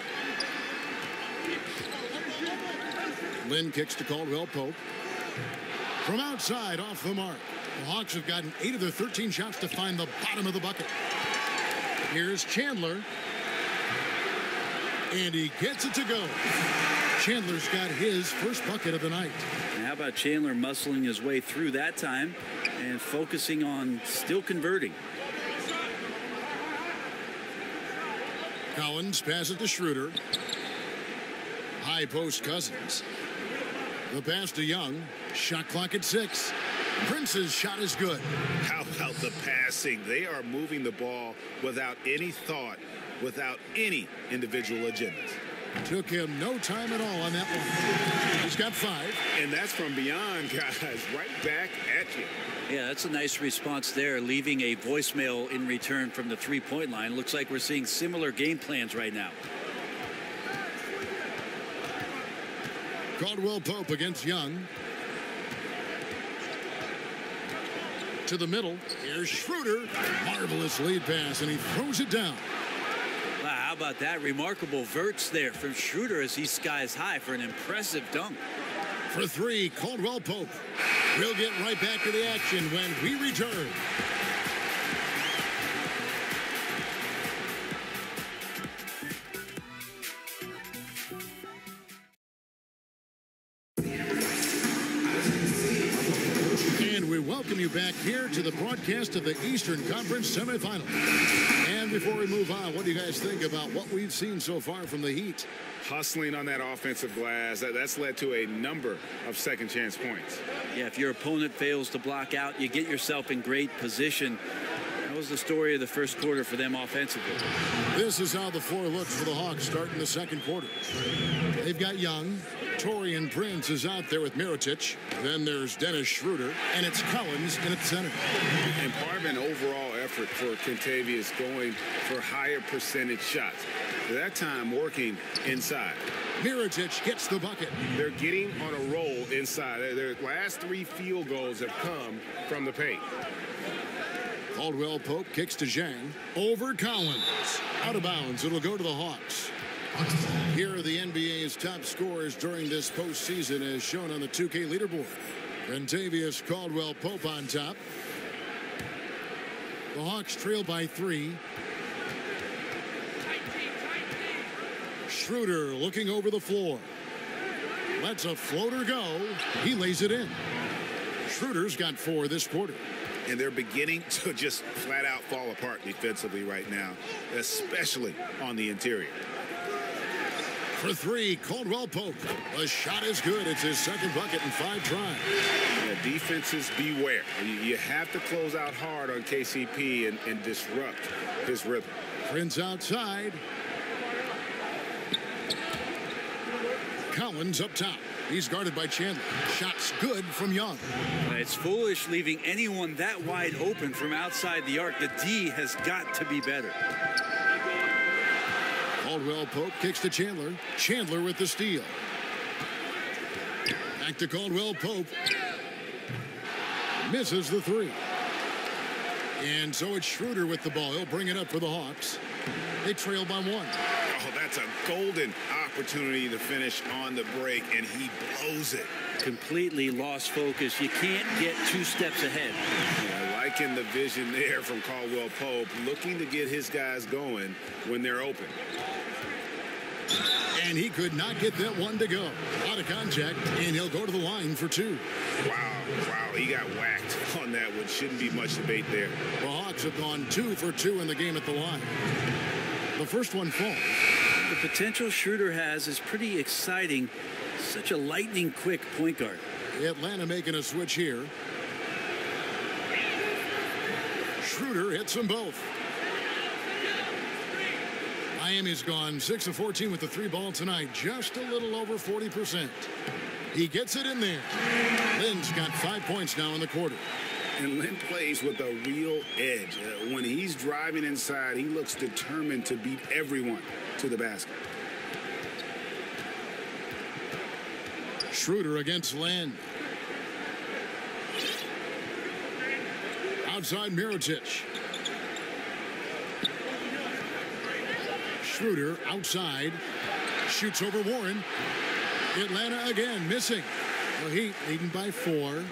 Lin kicks to Caldwell Pope. From outside, off the mark. The Hawks have gotten 8 of their 13 shots to find the bottom of the bucket. Here's Chandler. And he gets it to go. Chandler's got his first bucket of the night. And how about Chandler muscling his way through that time and focusing on still converting? Collins passes to Schroeder. High post Cousins. The pass to Young. Shot clock at 6. Prince's shot is good. How about the passing? They are moving the ball without any thought, without any individual agendas. Took him no time at all on that one. He's got 5. And that's from beyond, guys. Right back at you. Yeah, that's a nice response there, leaving a voicemail in return from the three-point line. Looks like we're seeing similar game plans right now. Caldwell Pope against Young. To the middle. Here's Schroeder. Marvelous lead pass, and he throws it down. Wow, how about that? Remarkable verts there from Schroeder as he skies high for an impressive dunk. For 3, Caldwell Pope. We'll get right back to the action when we return. Welcome you back here to the broadcast of the Eastern Conference semifinals. And before we move on, what do you guys think about what we've seen so far from the Heat? Hustling on that offensive glass, that's led to a number of second chance points. Yeah, if your opponent fails to block out, you get yourself in great position. That was the story of the first quarter for them offensively. This is how the floor looks for the Hawks starting the second quarter. They've got Young. Taurean Prince is out there with Mirotic. Then there's Dennis Schroeder, and it's Collins in at center. And part of an overall effort for Kentavious going for higher percentage shots. That time working inside. Mirotic gets the bucket. They're getting on a roll inside. Their last 3 field goals have come from the paint. Caldwell Pope kicks to Zhang. Over Collins. Out of bounds. It'll go to the Hawks. Here are the NBA's top scorers during this postseason as shown on the 2K leaderboard. Kentavious Caldwell Pope on top. The Hawks trail by 3. Schroeder looking over the floor. Lets a floater go. He lays it in. Schroeder's got 4 this quarter. And they're beginning to just flat out fall apart defensively right now, especially on the interior. For 3, Caldwell Pope. The shot is good. It's his second bucket in 5 tries. Yeah, defenses beware. You have to close out hard on KCP and disrupt his rhythm. Prince outside. Collins up top. He's guarded by Chandler. Shots good from Young. It's foolish leaving anyone that wide open from outside the arc. The D has got to be better. Caldwell Pope kicks to Chandler. Chandler with the steal. Back to Caldwell Pope. Misses the 3. And so it's Schroeder with the ball. He'll bring it up for the Hawks. They trail by 1. Oh, that's a golden opportunity to finish on the break, and he blows it. Completely lost focus. You can't get 2 steps ahead. Yeah, liking the vision there from Caldwell Pope, looking to get his guys going when they're open. And he could not get that one to go. Out of contact, and he'll go to the line for 2. Wow, he got whacked on that one. Shouldn't be much debate there. The Hawks have gone 2 for 2 in the game at the line. The first one falls. The potential Schroeder has is pretty exciting. Such a lightning quick point guard. Atlanta making a switch here. Schroeder hits them both. Miami's gone 6 of 14 with the 3 ball tonight. Just a little over 40%. He gets it in there. Lynn's got 5 points now in the quarter. And Lynn plays with a real edge. When he's driving inside, he looks determined to beat everyone to the basket. Schroeder against Lynn. Outside Mirotic. Schroeder outside. Shoots over Warren. Atlanta again missing. The Heat leading by 4.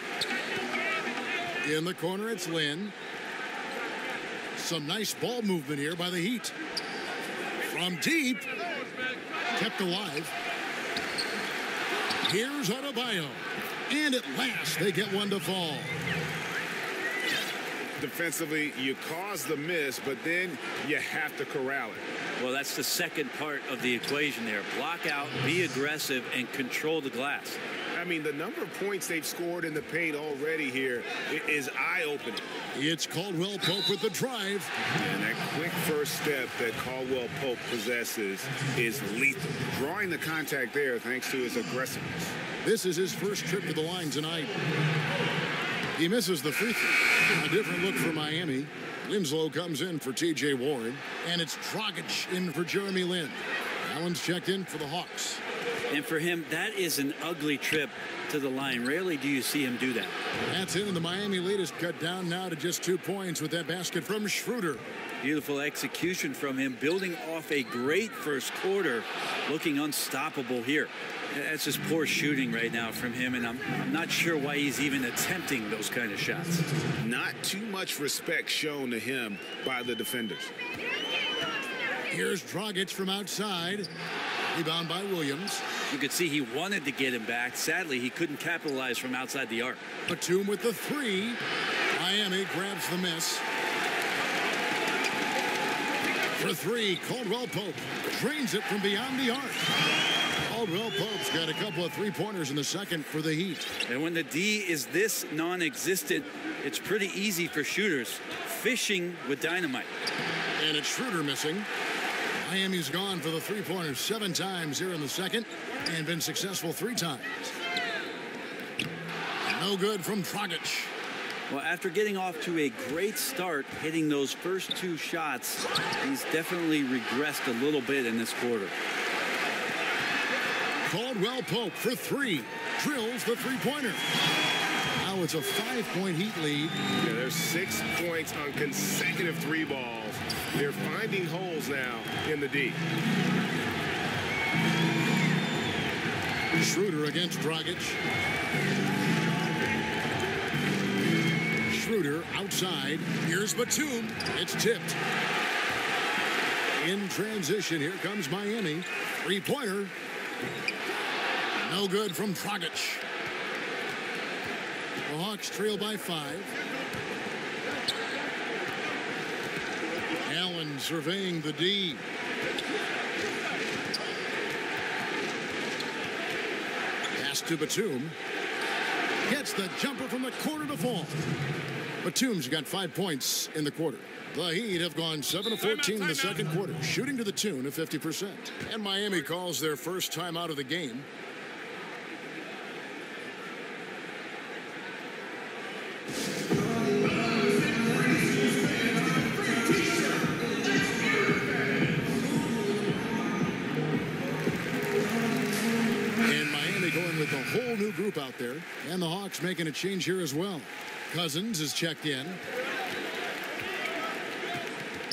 In the corner, it's Lynn. Some nice ball movement here by the Heat. From deep. Kept alive. Here's Adebayo. And at last, they get one to fall. Defensively, you cause the miss, but then you have to corral it. Well, that's the second part of the equation there. Block out, be aggressive, and control the glass. I mean, the number of points they've scored in the paint already here is eye-opening. It's Caldwell Pope with the drive. And that quick first step that Caldwell Pope possesses is lethal. Drawing the contact there thanks to his aggressiveness. This is his first trip to the line tonight. He misses the free throw. A different look for Miami. Winslow comes in for T.J. Warren. And it's Dragic in for Jeremy Lin. Allen's checked in for the Hawks. And for him, that is an ugly trip to the line. Rarely do you see him do that. That's it, and the Miami lead is cut down now to just 2 points with that basket from Schroeder. Beautiful execution from him, building off a great first quarter, looking unstoppable here. That's just poor shooting right now from him, and I'm not sure why he's even attempting those kind of shots. Not too much respect shown to him by the defenders. Here's Dragic from outside. Rebound by Williams. You could see he wanted to get him back. Sadly, he couldn't capitalize from outside the arc. Batum with the 3. Miami grabs the miss. For 3, Caldwell Pope drains it from beyond the arc. Caldwell Pope's got a couple of 3-pointers in the second for the Heat. And when the D is this non-existent, it's pretty easy for shooters. Fishing with dynamite. And it's Schroeder missing. Miami's gone for the 3-pointers 7 times here in the second and been successful 3 times. No good from Dragic. Well, after getting off to a great start, hitting those first 2 shots, he's definitely regressed a little bit in this quarter. Caldwell Pope for 3. Drills the 3-pointer. now it's a 5-point Heat lead. Yeah, there's 6 points on consecutive 3 balls. They're finding holes now in the D. Schroeder against Dragic. Schroeder outside. Here's Batum. It's tipped. In transition, here comes Miami. 3-pointer. No good from Dragic. The Hawks trail by 5. Allen surveying the D. Pass to Batum. Gets the jumper from the corner to fall. Batum's got 5 points in the quarter. The Heat have gone 7 of 14 in the second quarter, shooting to the tune of 50%. And Miami calls their first time out of the game. And Miami going with a whole new group out there. And the Hawks making a change here as well. Cousins is checked in.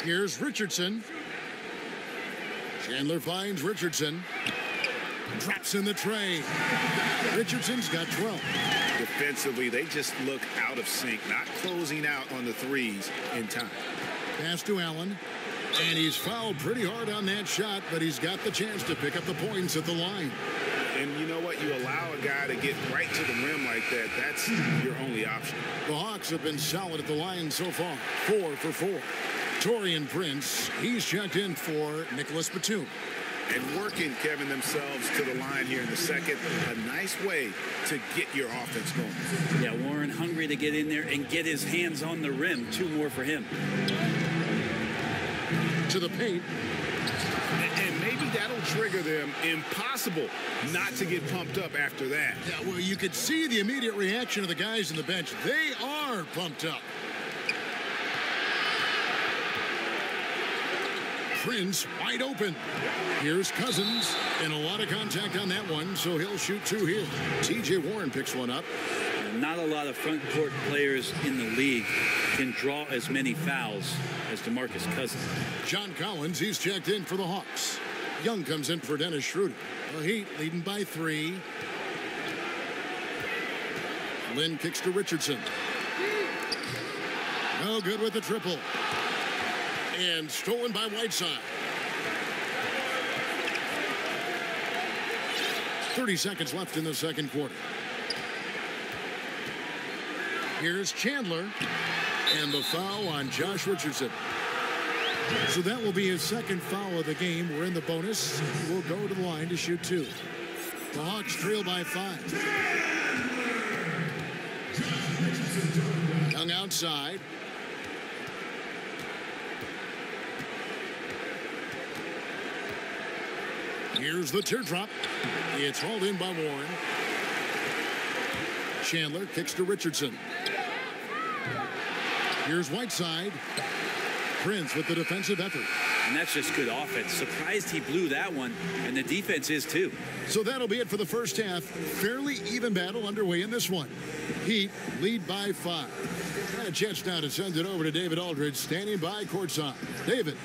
Here's Richardson. Chandler finds Richardson. Drops in the tray. Richardson's got 12. Defensively, they just look out of sync, not closing out on the threes in time. Pass to Allen. And he's fouled pretty hard on that shot, but he's got the chance to pick up the points at the line. And you know what? You allow a guy to get right to the rim like that, that's your only option. The Hawks have been solid at the line so far. 4 for 4. Taurean Prince, he's checked in for Nicholas Batum. And working, Kevin, themselves to the line here in the second. A nice way to get your offense going. Yeah, Warren hungry to get in there and get his hands on the rim. 2 more for him. To the paint. And maybe that'll trigger them. Impossible not to get pumped up after that. Yeah, well, you could see the immediate reaction of the guys on the bench. They are pumped up. Prince wide open. Here's Cousins, and a lot of contact on that one, so he'll shoot 2 here. T.J. Warren picks one up. Not a lot of front court players in the league can draw as many fouls as DeMarcus Cousins. John Collins, he's checked in for the Hawks. Young comes in for Dennis Schroeder. The Heat leading by 3. Lynn kicks to Richardson. No good with the triple. And stolen by Whiteside. 30 seconds left in the second quarter. Here's Chandler. And the foul on Josh Richardson. So that will be his second foul of the game. We're in the bonus. We'll go to the line to shoot 2. The Hawks trail by 5. Young outside. Here's the teardrop. It's hauled in by Warren. Chandler kicks to Richardson. Here's Whiteside. Prince with the defensive effort. And that's just good offense. Surprised he blew that one, and the defense is too. So that'll be it for the first half. Fairly even battle underway in this one. Heat lead by 5. Got a chance now to send it over to David Aldridge, standing by courtside. David.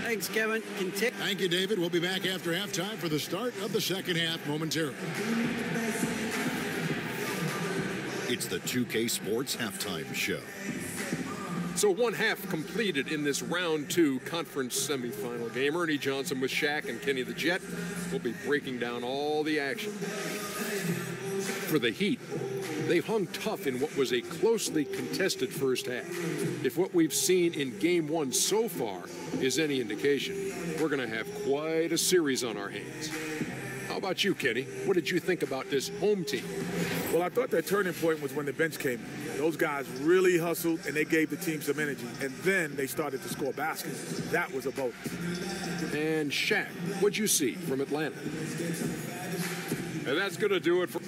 Thanks, Kevin. Thank you, David. We'll be back after halftime for the start of the second half momentarily. It's the 2K Sports Halftime Show. So 1 half completed in this round 2 conference semifinal game. Ernie Johnson with Shaq and Kenny the Jet will be breaking down all the action. For the Heat, they hung tough in what was a closely contested first half. If what we've seen in game 1 so far is any indication, we're going to have quite a series on our hands. How about you, Kenny? What did you think about this home team? Well, I thought that turning point was when the bench came in. Those guys really hustled, and they gave the team some energy. And then they started to score baskets. That was a bonus. And Shaq, what'd you see from Atlanta? And that's going to do it for...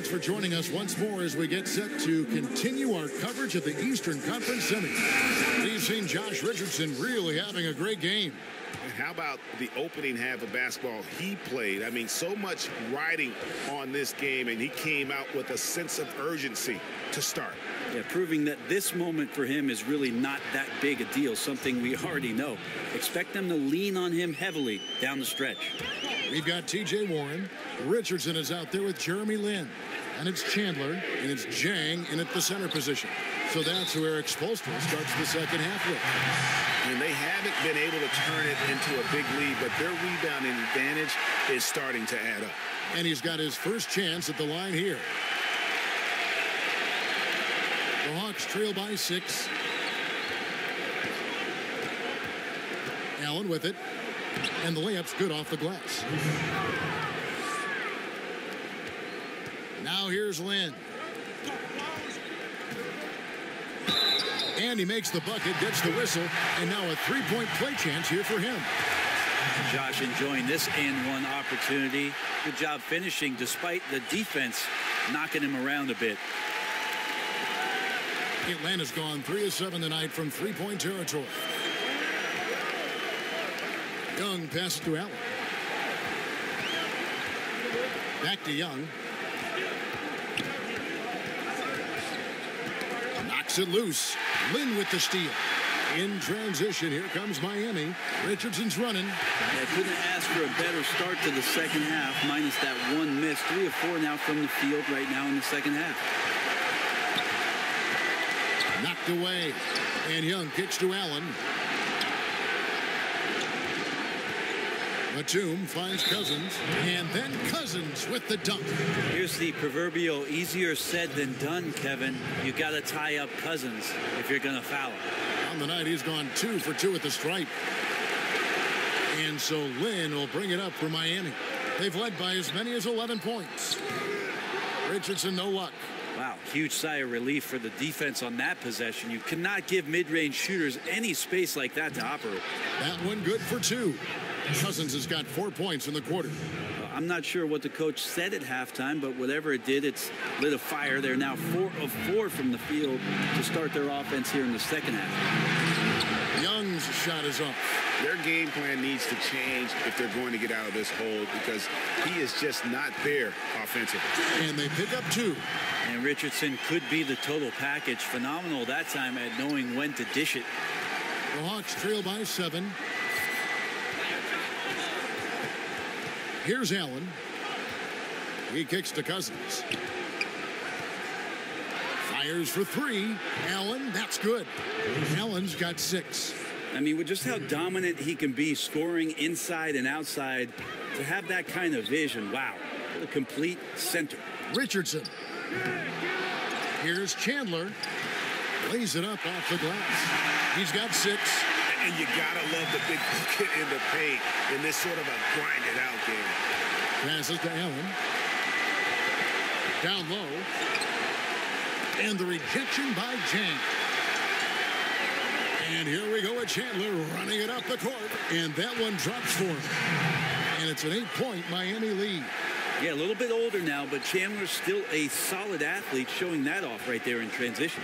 Thanks for joining us once more as we get set to continue our coverage of the Eastern Conference Semis. We've seen Josh Richardson really having a great game. And how about the opening half of basketball he played? I mean, so much riding on this game, and he came out with a sense of urgency to start. Yeah, proving that this moment for him is really not that big a deal, something we already know. Expect them to lean on him heavily down the stretch. We've got T.J. Warren. Richardson is out there with Jeremy Lin. And it's Chandler, and it's Jang in at the center position. So that's who Eric Spoelstra starts the second half with. And they haven't been able to turn it into a big lead, but their rebounding advantage is starting to add up. And he's got his first chance at the line here. The Hawks trail by 6. Allen with it. And the layup's good off the glass. Now here's Lin. And he makes the bucket, gets the whistle, and now a three-point play chance here for him. Josh enjoying this and one opportunity. Good job finishing despite the defense knocking him around a bit. Atlanta's gone 3 of 7 tonight from three-point territory. Young passes to Allen. Back to Young. Knocks it loose. Lin with the steal. In transition, here comes Miami. Richardson's running. They couldn't ask for a better start to the second half, minus that one miss. 3 of 4 now from the field right now in the second half. Knocked away. And Young kicks to Allen. Batum finds Cousins, and then Cousins with the dunk. Here's the proverbial easier said than done, Kevin. You got to tie up Cousins if you're going to foul him. On the night, he's gone 2 for 2 at the stripe. And so Lin will bring it up for Miami. They've led by as many as 11 points. Richardson, no luck. Wow, huge sigh of relief for the defense on that possession. You cannot give mid-range shooters any space like that to operate. That one good for 2. Cousins has got 4 points in the quarter. I'm not sure what the coach said at halftime, but whatever it did, it's lit a fire. They're now 4 of 4 from the field to start their offense here in the second half. Young's shot is up. Their game plan needs to change if they're going to get out of this hole because he is just not there offensively. And they pick up 2. And Richardson could be the total package. Phenomenal that time at knowing when to dish it. The Hawks trail by 7. Here's Allen. He kicks to Cousins. Fires for 3. Allen, that's good. Allen's got 6. I mean, with just how dominant he can be scoring inside and outside, to have that kind of vision, wow, what a complete center. Richardson. Here's Chandler. Lays it up off the glass. He's got 6. And you gotta love the big bucket in the paint in this sort of a grinded out game. Passes to Allen. Down low. And the rejection by Jang. And here we go with Chandler running it up the court. And that one drops for him. And it's an 8-point Miami lead. Yeah, a little bit older now, but Chandler's still a solid athlete, showing that off right there in transition.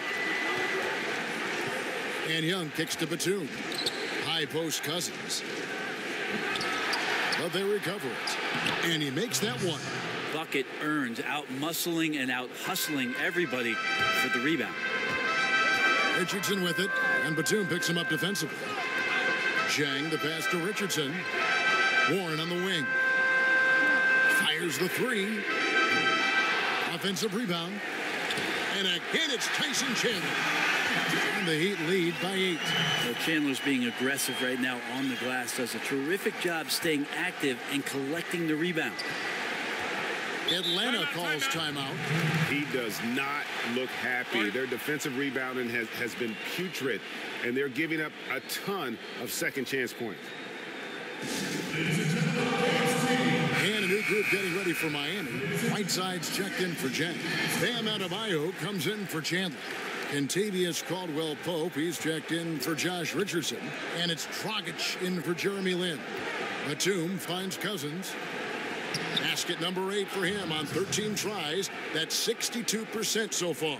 And Young kicks to Batum. High post Cousins. But they recover it. And he makes that one. Bucket earned, out-muscling and out-hustling everybody for the rebound. Richardson with it, and Batum picks him up defensively. Jang the pass to Richardson. Warren on the wing. Fires the 3. Offensive rebound. And again, it's Tyson Chandler. And the Heat lead by 8. Well, Chandler's being aggressive right now on the glass. Does a terrific job staying active and collecting the rebound. Atlanta calls timeout. He does not look happy. Their defensive rebounding has been putrid, and they're giving up a ton of second chance points. And a new group getting ready for Miami. Whiteside's checked in for Jang. Bam Adebayo comes in for Chandler. Kentavious Caldwell-Pope, he's checked in for Josh Richardson. And it's Dragic in for Jeremy Lin. Batum finds Cousins. Basket number 8 for him on 13 tries. That's 62% so far.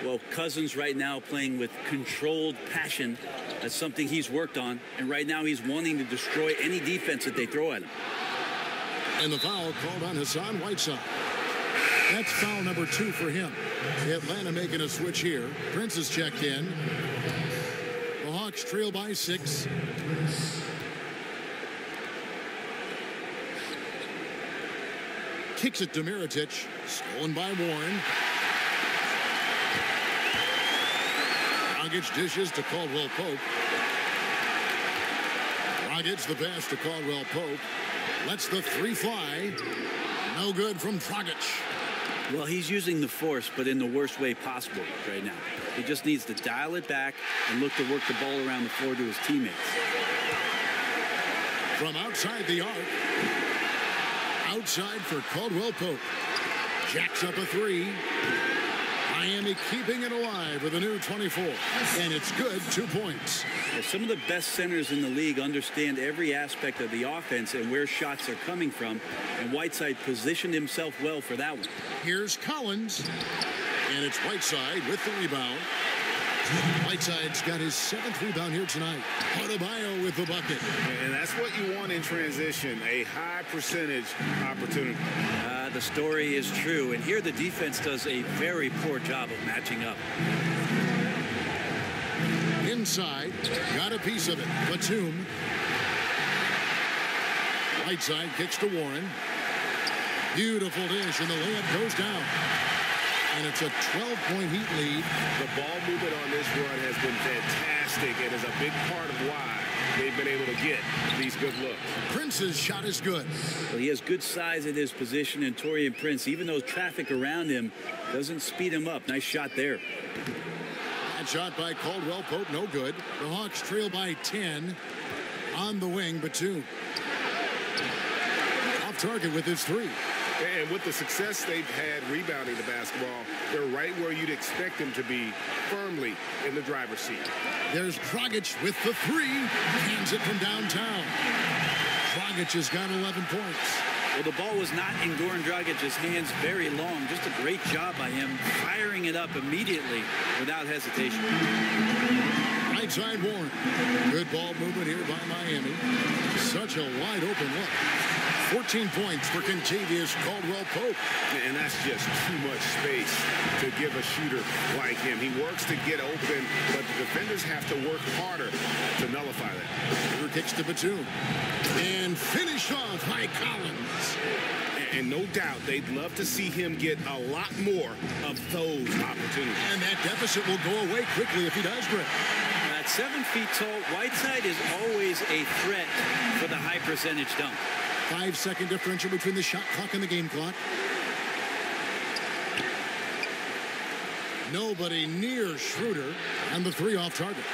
Well, Cousins right now playing with controlled passion. That's something he's worked on. And right now he's wanting to destroy any defense that they throw at him. And the foul called on Hassan Whiteside. That's foul number 2 for him. Atlanta making a switch here. Prince has checked in. The Hawks trail by 6. Kicks it to Mirotic. Stolen by Warren. Dragic dishes to Caldwell Pope. Dragic the pass to Caldwell Pope. Lets the 3 fly. No good from Dragic. Well, he's using the force, but in the worst way possible right now. He just needs to dial it back and look to work the ball around the floor to his teammates. From outside the arc. Outside for Caldwell Pope. Jacks up a 3. Miami keeping it alive with a new 24. And it's good, 2 points. Well, some of the best centers in the league understand every aspect of the offense and where shots are coming from. And Whiteside positioned himself well for that one. Here's Collins. And it's Whiteside with the rebound. Whiteside's got his 7th rebound here tonight. Adebayo with the bucket. And that's what you want in transition, a high percentage opportunity. The story is true. And here the defense does a very poor job of matching up. Inside, got a piece of it. Batum. Whiteside kicks to Warren. Beautiful dish, and the layup goes down. And it's a 12-point Heat lead. The ball movement on this run has been fantastic and is a big part of why they've been able to get these good looks. Prince's shot is good. Well, he has good size at his position, and Taurean Prince, even though traffic around him doesn't speed him up. Nice shot there. That shot by Caldwell Pope, no good. The Hawks trail by 10. On the wing, Batum. Off target with his 3. And with the success they've had rebounding the basketball, they're right where you'd expect them to be, firmly in the driver's seat. There's Dragic with the 3. Hands it from downtown. Dragic has got 11 points. Well, the ball was not in Goran Dragic's hands very long. Just a great job by him, firing it up immediately without hesitation. Right side Warren. Good ball movement here by Miami. Such a wide open look. 14 points for Kentavious Caldwell Pope. And that's just too much space to give a shooter like him. He works to get open, but the defenders have to work harder to nullify that. Here kicks to Batum. And finished off by Collins. And no doubt they'd love to see him get a lot more of those opportunities. And that deficit will go away quickly if he does, Greg. At 7 feet tall, Whiteside is always a threat for the high percentage dunk. 5-second differential between the shot clock and the game clock. Nobody near Schroeder, and the 3 off target.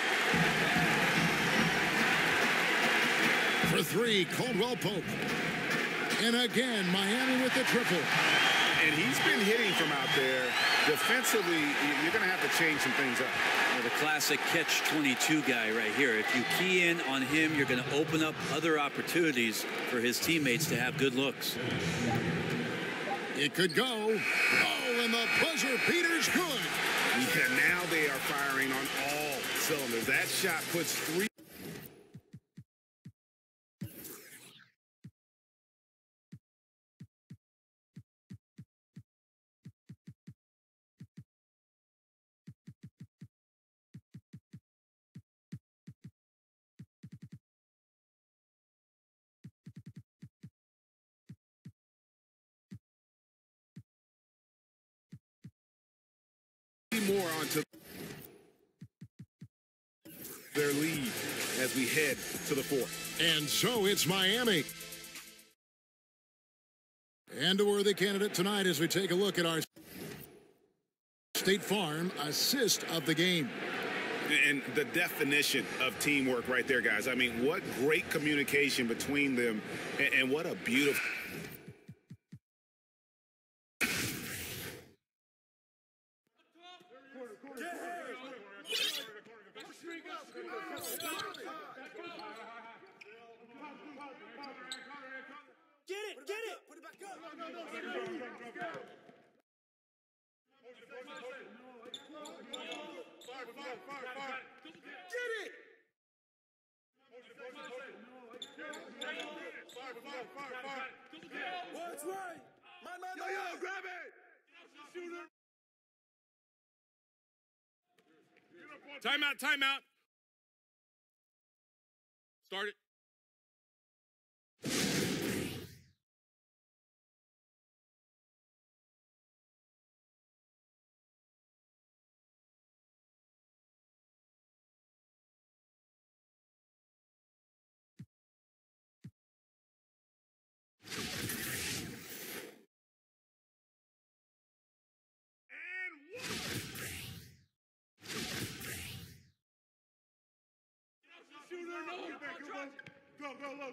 For 3, Caldwell Pope. And again, Miami with the triple. And he's been hitting from out there. Defensively, you're going to have to change some things up. Well, the classic catch-22 guy right here. If you key in on him, you're going to open up other opportunities for his teammates to have good looks. It could go. Oh, and the buzzer beater's good. Yeah, now they are firing on all cylinders. That shot puts 3. More onto their lead as we head to the 4th. And so it's Miami. And a worthy candidate tonight as we take a look at our State Farm assist of the game. And the definition of teamwork right there, guys. I mean, what great communication between them, and what a beautiful... Get it! Put it back it! What's right? Yo, grab it! Timeout, timeout. Start it.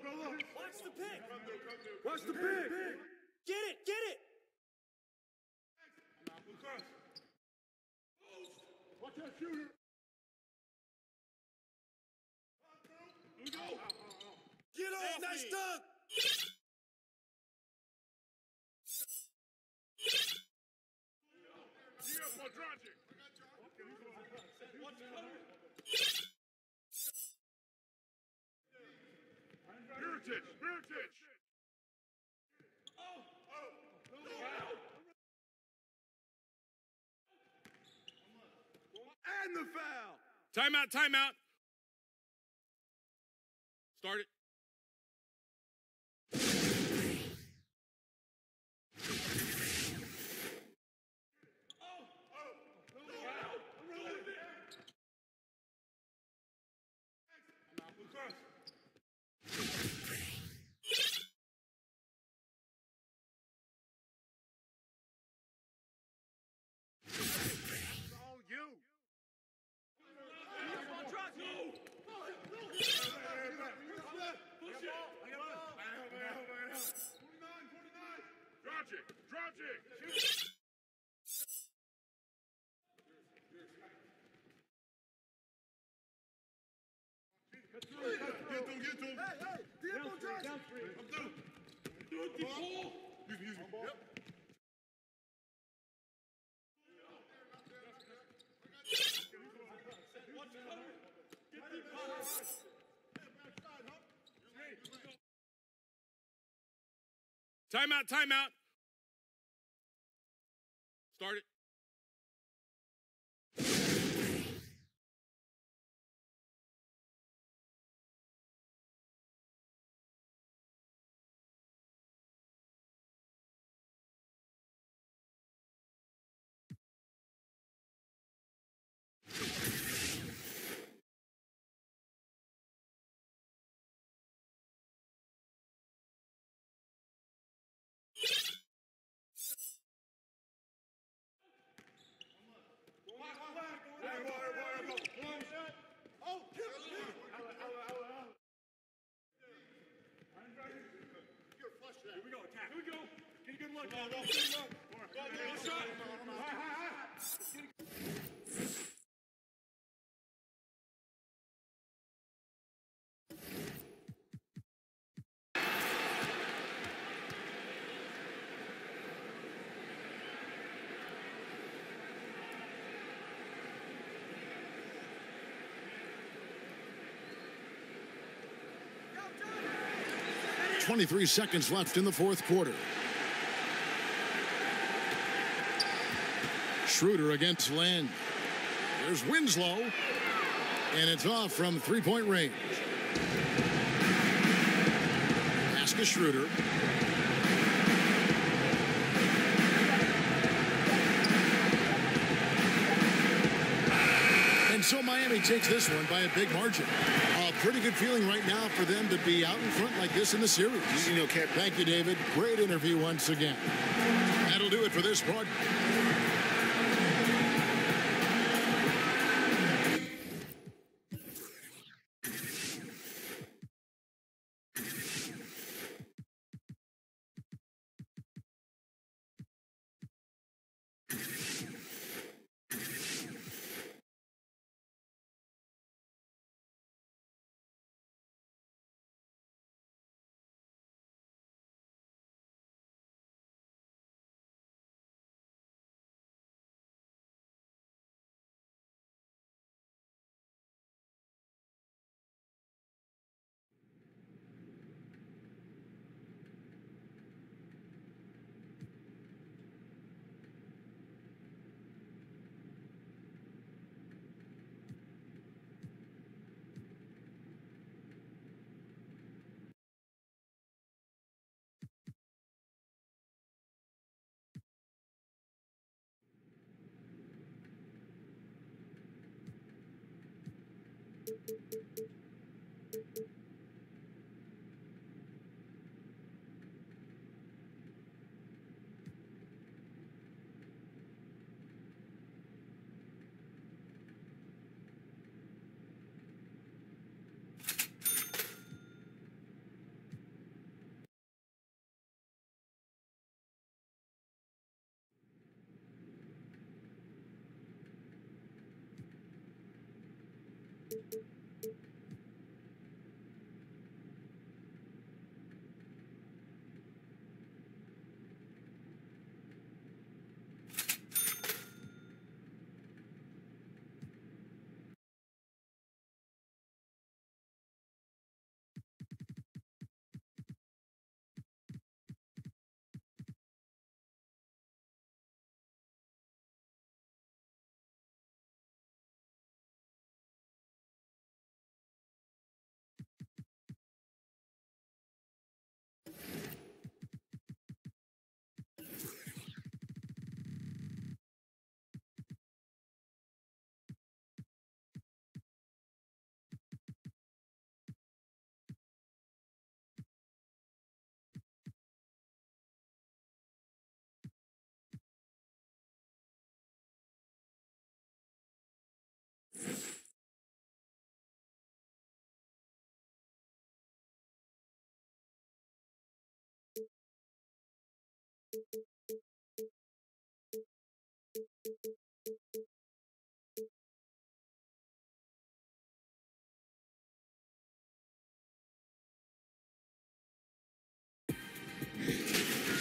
Go low. Watch the pick. Watch the pick. Get it. Watch that shooter. Here we go. Get off. Nice dunk. Miritich. And the foul. Timeout. Start it. Dragic. Get to him. Hey, D'Angelo Dragic. I'm through. Do it, D'Angelo. Use me. Yep. Timeout. Start it. Here we go, attack. Here we go. Get a good look. Go shot. Go, 23 seconds left in the fourth quarter. Schroeder against Land. There's Winslow. And it's off from three-point range. Pass to Schroeder. And so Miami takes this one by a big margin. A pretty good feeling right now for them to be out in front like this in the series. Thank you, David. Great interview once again. That'll do it for this broadcast.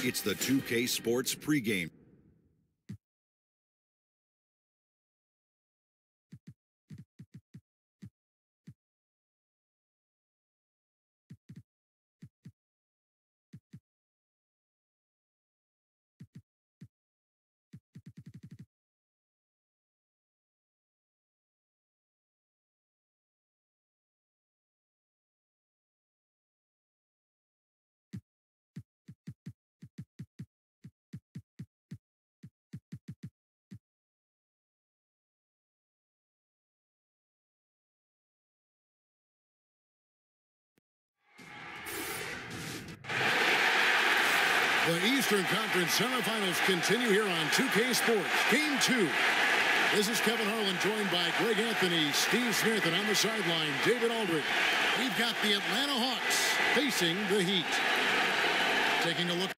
It's the 2K Sports pregame. The Eastern Conference semifinals continue here on 2K Sports. Game 2. This is Kevin Harlan, joined by Greg Anthony, Steve Smith, and on the sideline, David Aldridge. We've got the Atlanta Hawks facing the Heat. Taking a look.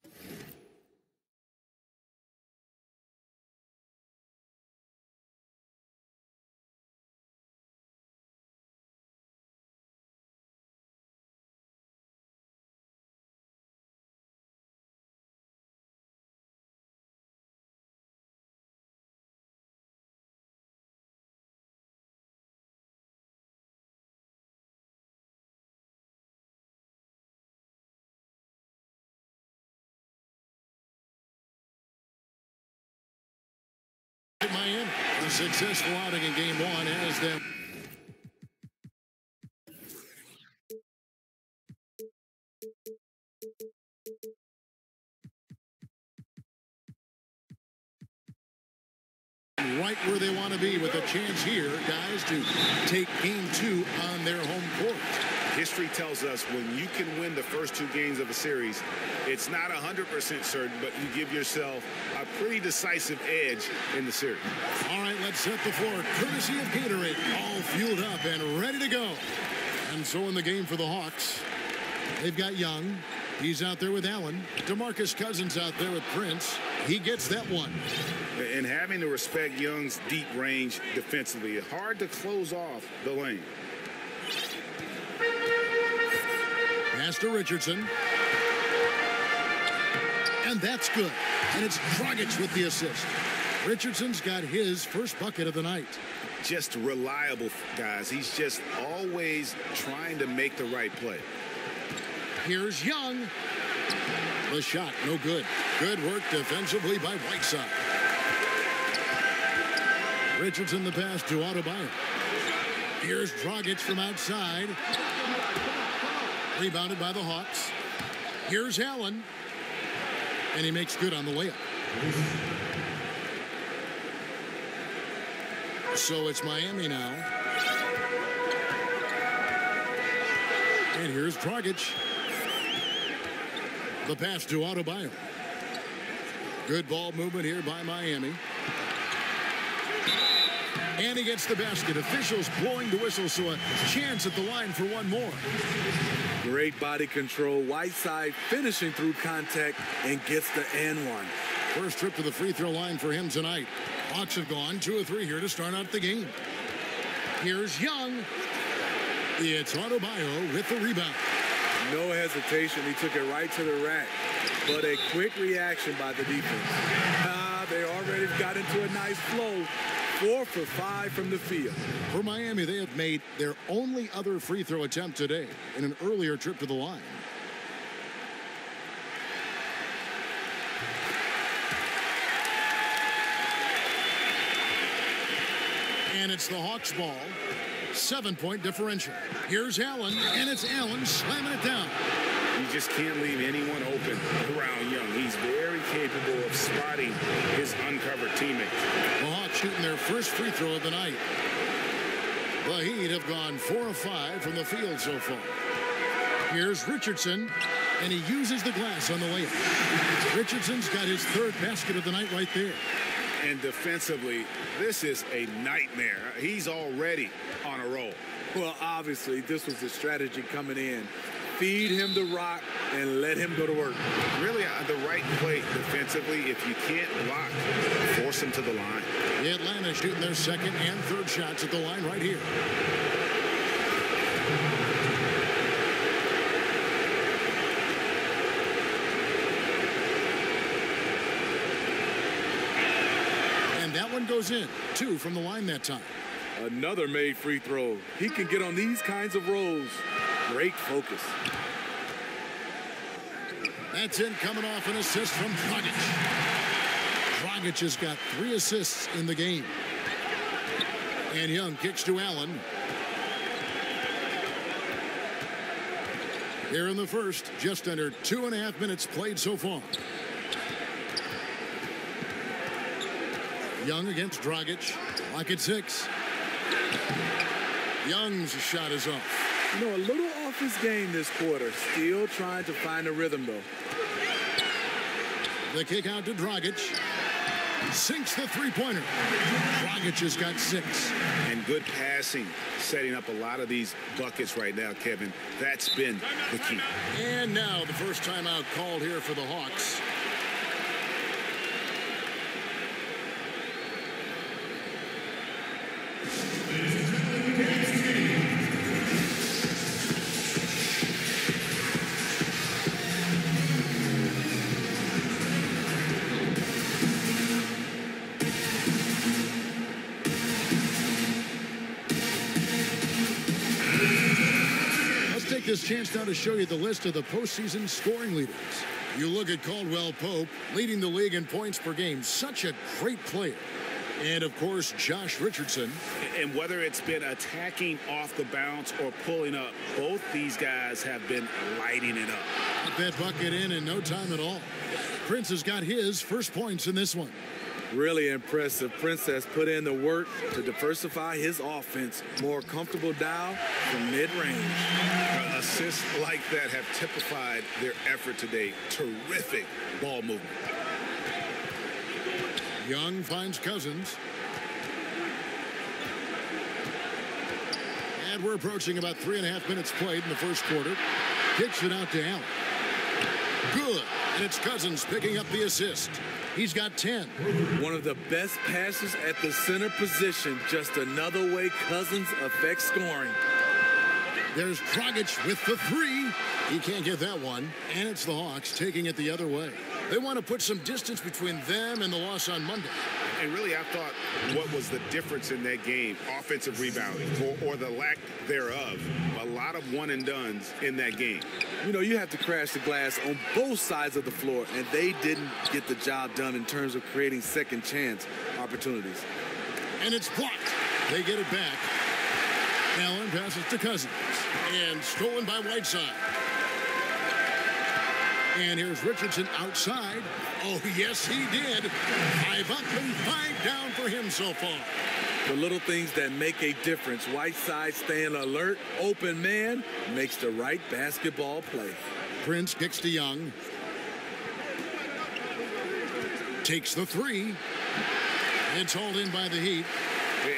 Miami, a successful outing in Game 1 as them. Right where they want to be, with a chance here, guys, to take Game 2 on their home court. History tells us when you can win the first 2 games of a series, it's not 100% certain, but you give yourself a pretty decisive edge in the series. All right, let's set the floor. Courtesy of Gatorade, all fueled up and ready to go. And so in the game for the Hawks, they've got Young. He's out there with Allen. DeMarcus Cousins out there with Prince. He gets that one. And having to respect Young's deep range defensively, hard to close off the lane. Pass to Richardson. And that's good. And it's Dragic with the assist. Richardson's got his first bucket of the night. Just reliable, guys. He's just always trying to make the right play. Here's Young. The shot, no good. Good work defensively by Whiteside. Richardson the pass to Adebayo. Here's Dragic from outside. Rebounded by the Hawks. Here's Allen. And he makes good on the layup. So it's Miami now. And here's Dragic. The pass to Adebayo. Good ball movement here by Miami. And he gets the basket. Officials blowing the whistle, so a chance at the line for one more. Great body control. Whiteside finishing through contact and gets the and one. First trip to the free throw line for him tonight. Hawks have gone 2 of 3 here to start out the game. Here's Young. It's Adebayo with the rebound. No hesitation. He took it right to the rack. But a quick reaction by the defense. They already got into a nice flow. 4 for 5 from the field. For Miami, they have made their only other free throw attempt today in an earlier trip to the line. And it's the Hawks ball. 7-point differential. Here's Allen, and it's Allen slamming it down. You just can't leave anyone open around Young. He's very capable of spotting his uncovered teammate. The Hawks shooting their first free throw of the night. The Heat have gone 4 of 5 from the field so far. Here's Richardson, and he uses the glass on the layup. Richardson's got his 3rd basket of the night right there. And defensively, this is a nightmare. He's already on a roll. Well, obviously, this was the strategy coming in. Feed him the rock and let him go to work. Really the right play defensively. If you can't block, force him to the line. The Atlanta shooting their 2nd and 3rd shots at the line right here. And that one goes in. 2 from the line that time. Another made free throw. He can get on these kinds of rolls. Great focus. That's in, coming off an assist from Dragic. Dragic has got 3 assists in the game. And Young kicks to Allen. Here in the first, just under 2.5 minutes played so far. Young against Dragic. Lock at 6. Young's shot is off. You know, a little off his game this quarter. Still trying to find a rhythm, though. The kick out to Dragic. Sinks the three-pointer. Dragic has got 6. And good passing, setting up a lot of these buckets right now, Kevin. That's been the key. And now the first timeout called here for the Hawks. This chance now to show you the list of the postseason scoring leaders. You look at Caldwell Pope, leading the league in points per game. Such a great player. And, of course, Josh Richardson. And whether it's been attacking off the bounce or pulling up, both these guys have been lighting it up. Got that bucket in no time at all. Prince has got his first points in this one. Really impressive. Prince has put in the work to diversify his offense. More comfortable down from mid-range. Assists like that have typified their effort today. Terrific ball movement. Young finds Cousins. And we're approaching about 3.5 minutes played in the first quarter. Kicks it out to Allen. Good. And it's Cousins picking up the assist. He's got 10. One of the best passes at the center position. Just another way Cousins affects scoring. There's Dragic with the 3. He can't get that one. And it's the Hawks taking it the other way. They want to put some distance between them and the loss on Monday. And really, I thought what was the difference in that game? Offensive rebounding or the lack thereof. A lot of one-and-dones in that game. You know, you have to crash the glass on both sides of the floor, and they didn't get the job done in terms of creating second chance opportunities. And it's blocked. They get it back. Allen passes to Cousins. And stolen by Whiteside. And here's Richardson outside. Oh, yes, he did. By Buckley, 5 down for him so far. The little things that make a difference. Whiteside staying alert, open man, makes the right basketball play. Prince kicks to Young. Takes the three. It's hauled in by the Heat.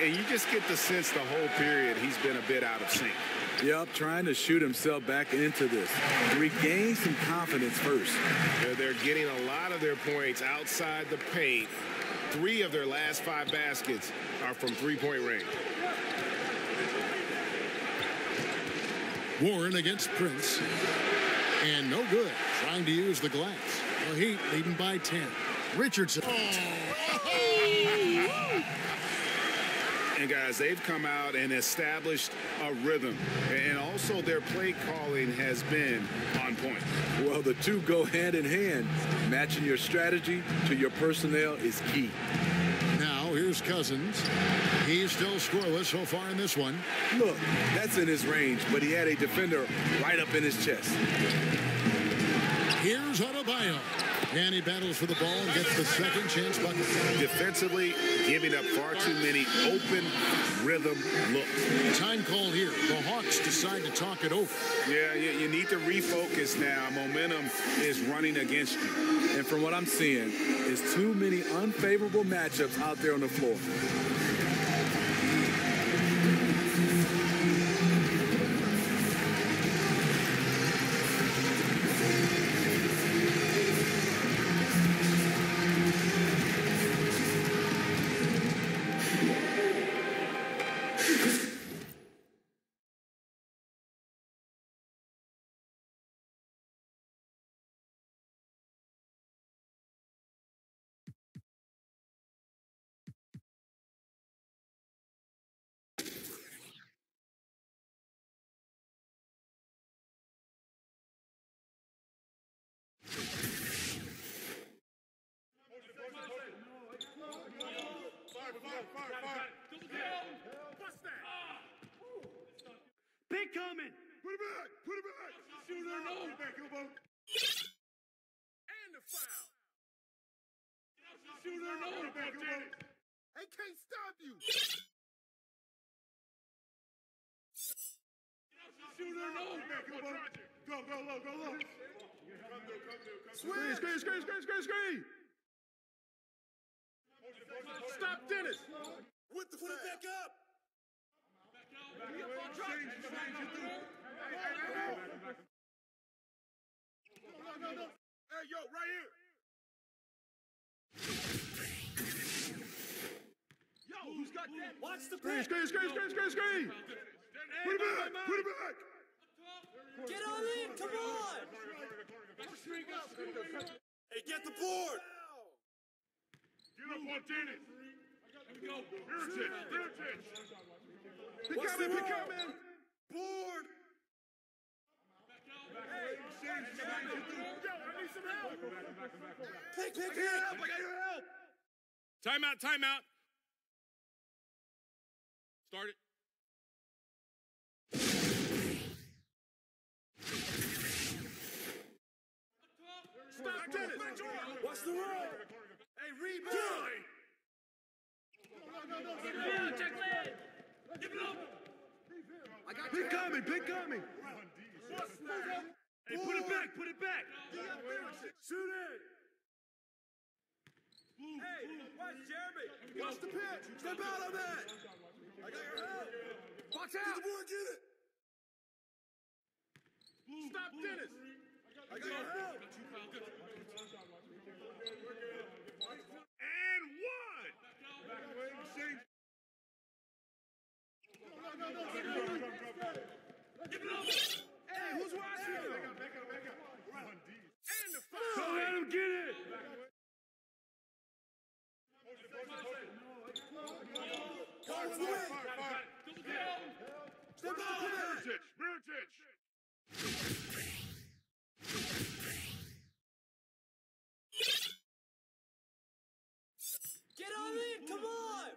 And you just get the sense the whole period he's been a bit out of sync. Yep, trying to shoot himself back into this. Regain some confidence first. They're getting a lot of their points outside the paint. 3 of their last 5 baskets are from three-point range. Warren against Prince. And no good. Trying to use the glass. The Heat leading by 10. Richardson. And guys, they've come out and established a rhythm. And also their play calling has been on point. Well, the two go hand in hand. Matching your strategy to your personnel is key. Now, here's Cousins. He's still scoreless so far in this one. Look, that's in his range, but he had a defender right up in his chest. Here's Adebayo. And he battles for the ball and gets the second chance bucket. Defensively, giving up far too many open rhythm looks. Time call here. The Hawks decide to talk it over. Yeah, you need to refocus now. Momentum is running against you. And from what I'm seeing, is too many unfavorable matchups out there on the floor. Big coming. Put it back. Put it back. Shooter, no. Put it back, Gilbo. And the foul. Shooter, no. Put it back, Gilbo. They can't stop you. Shooter, no. Put it back, Gilbo. Go, go low, go low. Screen, screen, screen, screen, screen, screen. Stop Dennis. With the put it back up. Hey, yo, right here. Yo, who's got that? Watch the Screen, screen, screen, screen, screen, screen. Put it back, put it back. Get on in, come on. Hey, get the board. Get up on Dennis. Here we go. Miritich. Pick coming, pick coming. Board. Hey, yo, I need some help. Pick help. I got your help. Timeout, timeout. Start it. Stop Dennis. Watch the roll. Hey, rebound. Pick coming, pick coming. Hey, put it back, put it back. Shoot it. Hey, watch Jeremy. Watch the pitch. Step out on that. I got your help. Box Get out. the board, get it. Stop Dennis. I got your help. And one. Hey, who's watching him? And the foul. Don't let him get it. Step out on that. Miritich. Get on in, come on.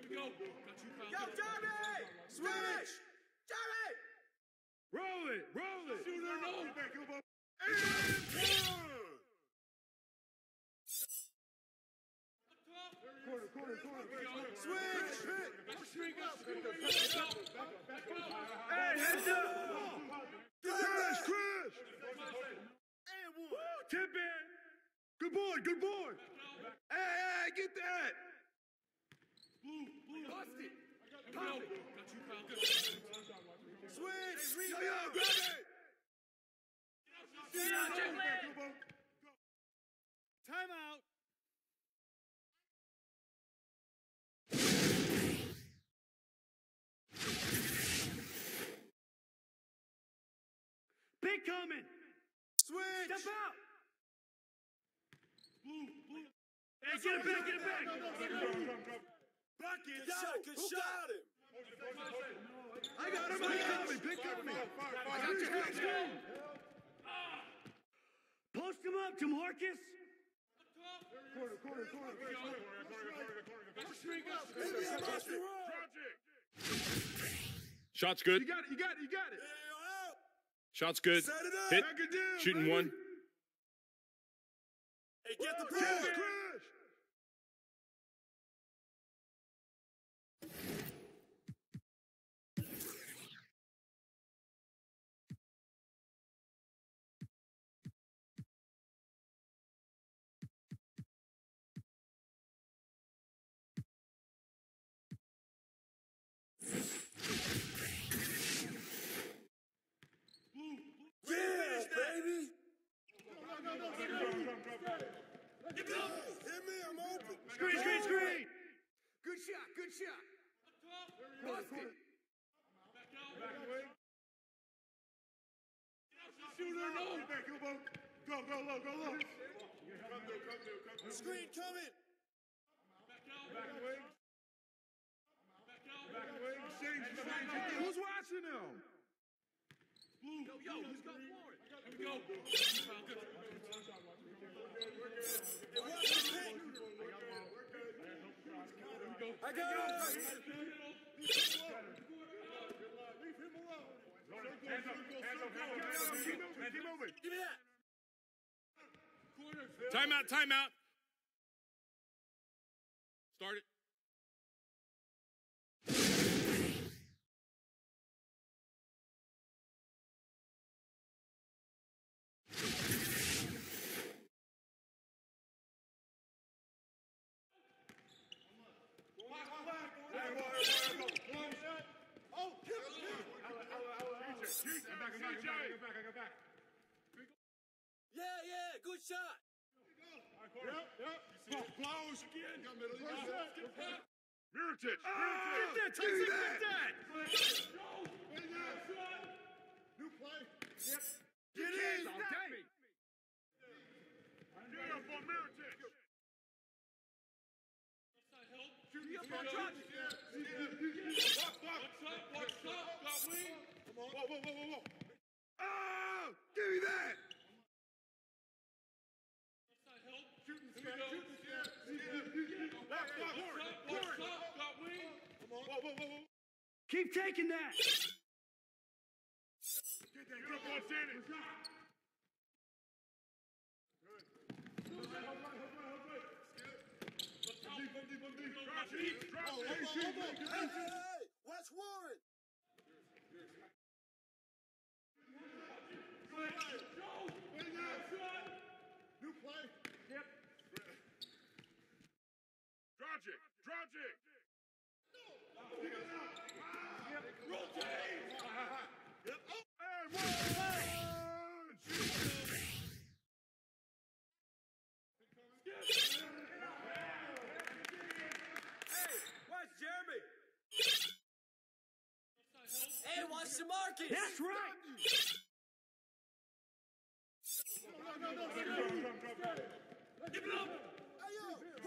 Yo, Jeremy. Switch. Jeremy. Roll it, roll it. Shooter, no. And one. Switch. Hey, heads up! Crash, crash! And one. Tip in. Good board, good board. Hey, get that. Blue. Bust it. Pop it. Switch. Yo, grab it. Timeout. Big coming. Switch. Step out. Blue. Hey, get it back. Block it. Good shot. I got him. Big coming. I got your hands. Post him up to Marcus. Corner. Shot's good. You got it. Shot's good. Set it up. Hit. Back it down, Shooting baby. one. Hey, get the crash. Yeah, baby. Hit me, I'm open. Screen. Good shot. Bust it. Shooter, no. Go low. Screen coming. Back wing. Change. Who's watching them? Yo, who's got forward? Here we go. I got it. Leave him alone. Hands up. Keep moving. Give me that. Timeout. Start it. Yeah, good shot. Yep. Blows again. Miritich. Get that. New play. Yep. Get in. Okay. Get up on Miritich. Shoot up on Johnson. Watch up. Got wing. Whoa. Oh, give me that. Shooting scare. Watch up. Got wing. Whoa. Keep taking that. Get up on Sanders. Hey, watch Warren. New play. Yep. Dragic. Rotate. Yep. Hey, watch Jeremy. Hey, watch the market. That's right. Give it up.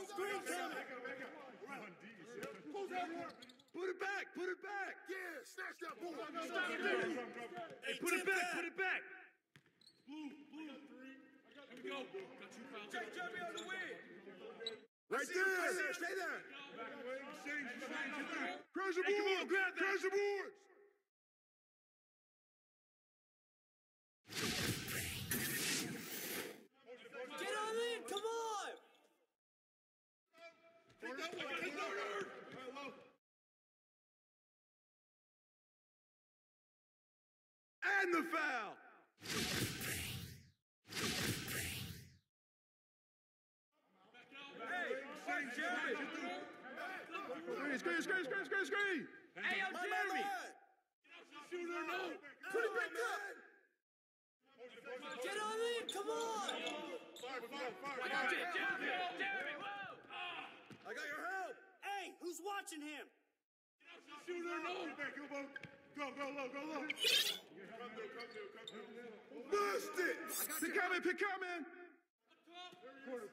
Screen coming. Put it back. Yeah, snatch that ball. Hey, put it back. Blue. Here we go. Take Jeremy on the wing. Right there. Stay there. Crash the board. Crash the board. Get on in, come on! Take that one. And the foul. Screen. Hey, yo, Jeremy. Shooter, no. Put it back up. Get on in, come on. I got you, Jeremy, whoa. I got your help. Hey, who's watching him? Shooter, no. Go low. Bust it. Pick coming. Corner.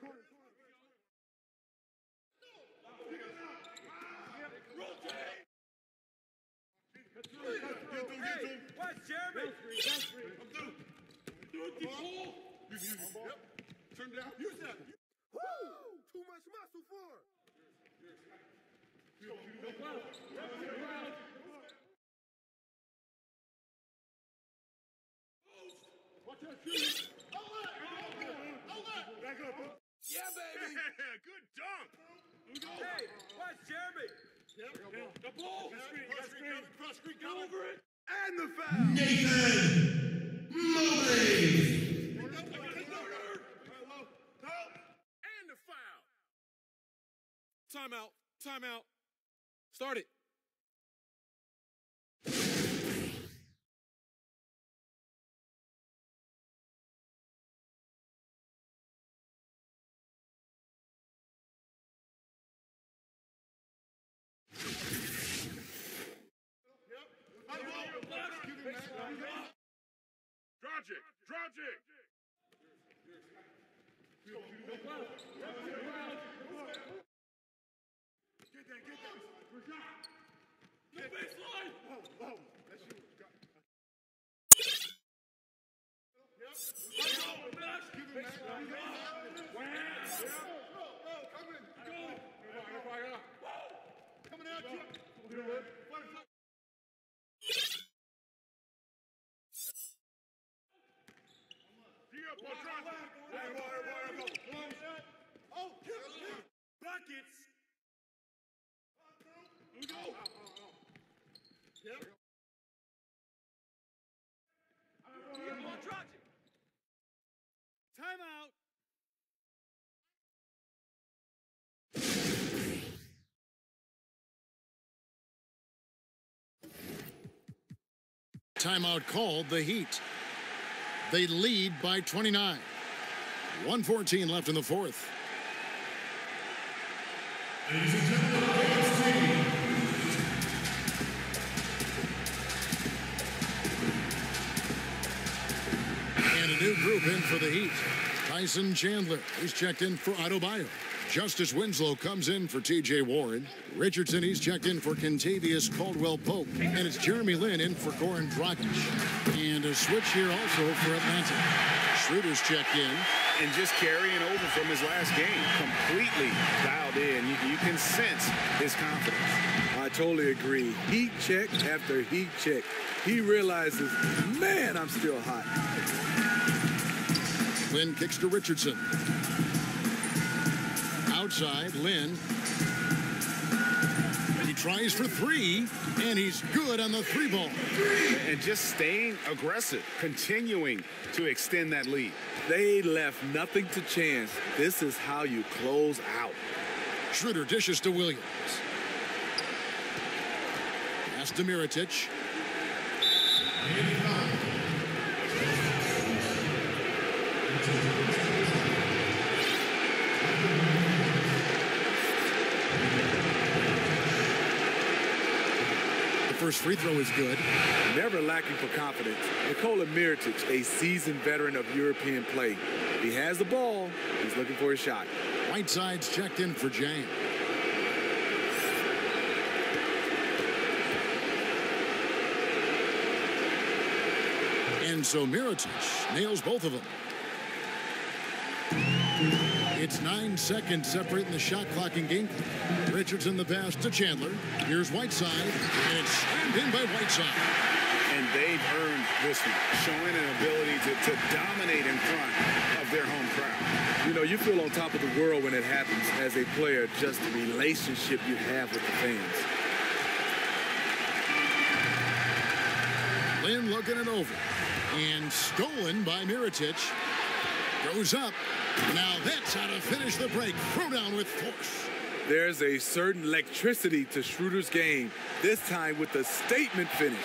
Hey, watch Jeremy. Yep. Turn down. Use that. Woo! Too much muscle for her. Watch that shoot. Back up. Yeah, baby. Good dunk. Hey, watch Jeremy. Yep. The ball. Cross screen. Go over it. And the foul. Nathan Mobley. And the foul. Timeout. Start it. Dragic. Get that. The baseline. Oh, that shit was got. Yep. Give him that. Coming at you. Buckets. Yep. Timeout. Timeout called the Heat. They lead by 29. 1:14 left in the fourth. Ladies and gentlemen, and a new group in for the Heat. Tyson Chandler is checked in for Adebayo. Justice Winslow comes in for T.J. Warren. Richardson, he's checked in for Kentavious Caldwell-Pope. And it's Jeremy Lin in for Goran Dragic. And a switch here also for Atlanta. Schroeder's checked in. And just carrying over from his last game, completely dialed in. You can sense his confidence. I totally agree. Heat check after heat check. He realizes, man, I'm still hot. Lin kicks to Richardson. Outside, Lin. He tries for three, and he's good on the three ball. And just staying aggressive, continuing to extend that lead. They left nothing to chance. This is how you close out. Schroeder dishes to Williams. Pass to Mirotic. First free throw is good. Never lacking for confidence. Nikola Mirotic, a seasoned veteran of European play. He has the ball. He's looking for a shot. Whiteside's checked in for James. And so Mirotic nails both of them. It's 9 seconds separating the shot clock and game clock. Richardson the pass to Chandler. Here's Whiteside, and it's slammed in by Whiteside. And they've earned this one, showing an ability to dominate in front of their home crowd. You know, you feel on top of the world when it happens as a player, just the relationship you have with the fans. Lynn looking it over. And stolen by Mirotic. Goes up. Now that's how to finish the break. Throw down with force. There's a certain electricity to Schroeder's game, this time with a statement finish.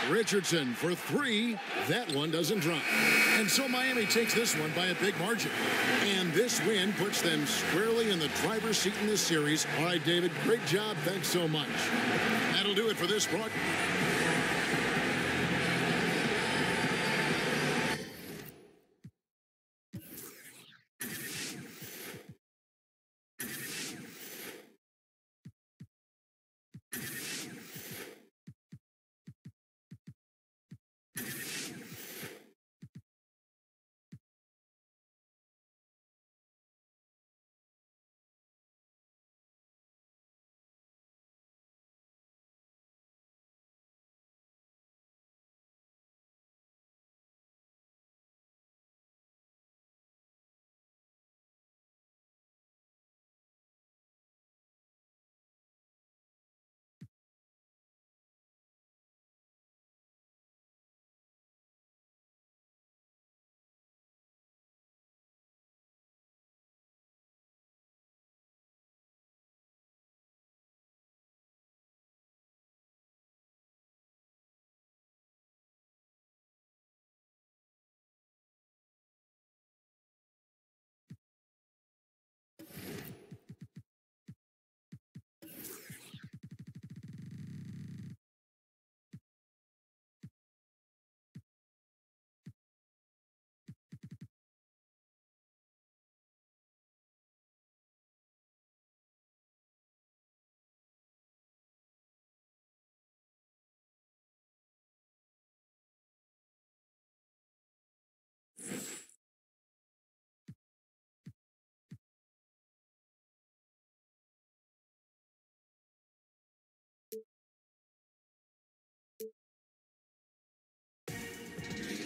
Richardson for three. That one doesn't drop. And so Miami takes this one by a big margin. And this win puts them squarely in the driver's seat in this series. All right, David, great job. Thanks so much. That'll do it for this broadcast.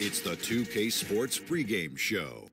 It's the 2K Sports pregame show.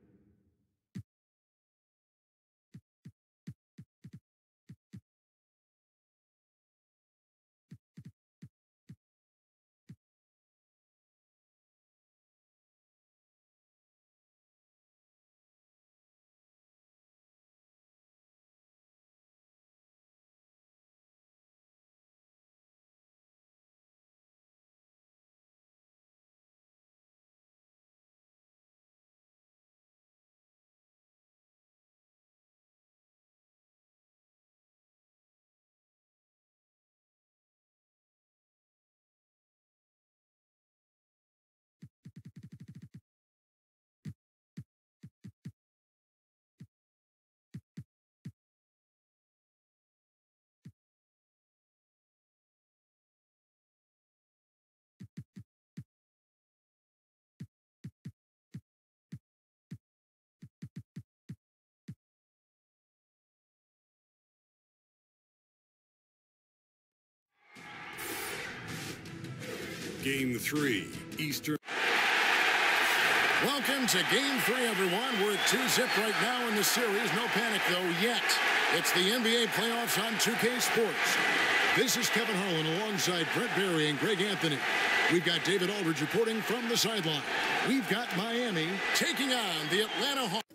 Game 3, Eastern. Welcome to Game 3, everyone. We're at 2-zip right now in the series. No panic, though, yet. It's the NBA playoffs on 2K Sports. This is Kevin Harlan alongside Brett Barry and Greg Anthony. We've got David Aldridge reporting from the sideline. We've got Miami taking on the Atlanta Hawks.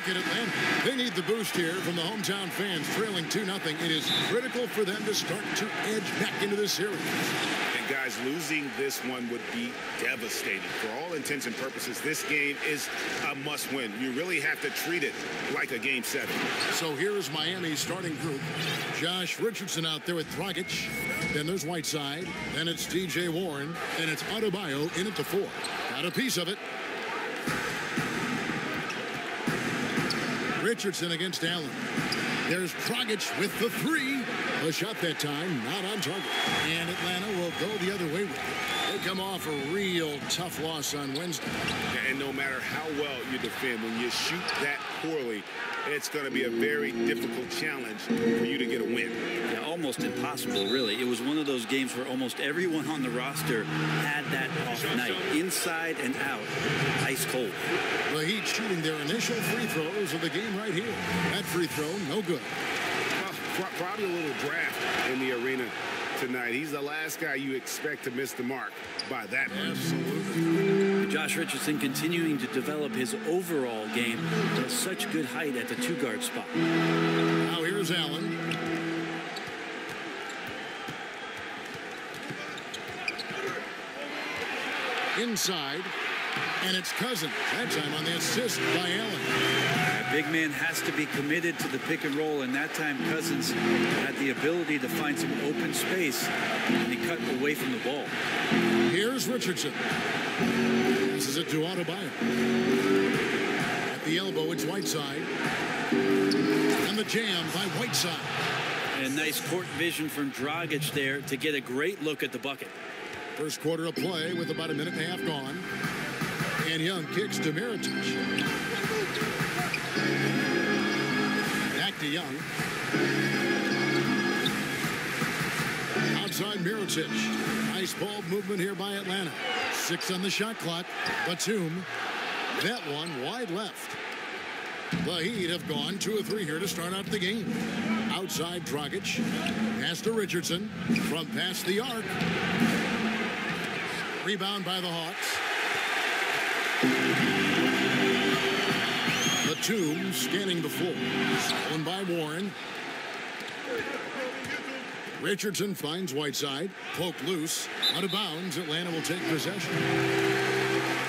look at Atlanta. They need the boost here from the hometown fans, trailing 2-0. It is critical for them to start to edge back into the series. And guys, losing this one would be devastating. For all intents and purposes, this game is a must-win. You really have to treat it like a Game 7. So here is Miami's starting group. Josh Richardson out there with Dragic. Then there's Whiteside. Then it's DJ Warren. And it's Adebayo in at the 4. Got a piece of it. Richardson against Allen. There's Dragic with the 3. A shot that time, not on target. And Atlanta will go the other way with it. They come off a real tough loss on Wednesday. And no matter how well you defend, when you shoot that poorly, it's going to be a very difficult challenge for you to get a win. Yeah, almost impossible, really. It was one of those games where almost everyone on the roster had that off night, inside and out, ice cold. The Heat shooting their initial free throws of the game right here. That free throw, no good. Probably a little draft in the arena tonight. He's the last guy you expect to miss the mark by that much. Absolutely. Josh Richardson continuing to develop his overall game with such good height at the 2-guard spot. Now here's Allen. Inside. And it's Cousins. That time on the assist by Allen. That big man has to be committed to the pick and roll, and that time Cousins had the ability to find some open space, and he cut away from the ball. Here's Richardson. Passes it to Adebayo. At the elbow, it's Whiteside. And the jam by Whiteside. And nice court vision from Dragic there to get a great look at the bucket. First quarter of play with about a minute and a half gone. And Young kicks to Mirotic. Back to Young. Outside Mirotic. Nice ball movement here by Atlanta. 6 on the shot clock. Batum. That one wide left. The Heat have gone 2 of 3 here to start out the game. Outside Dragic. Pass to Richardson. From past the arc. Rebound by the Hawks. Batum scanning the floor. Stolen by Warren. Richardson finds Whiteside. Poked loose. Out of bounds. Atlanta will take possession.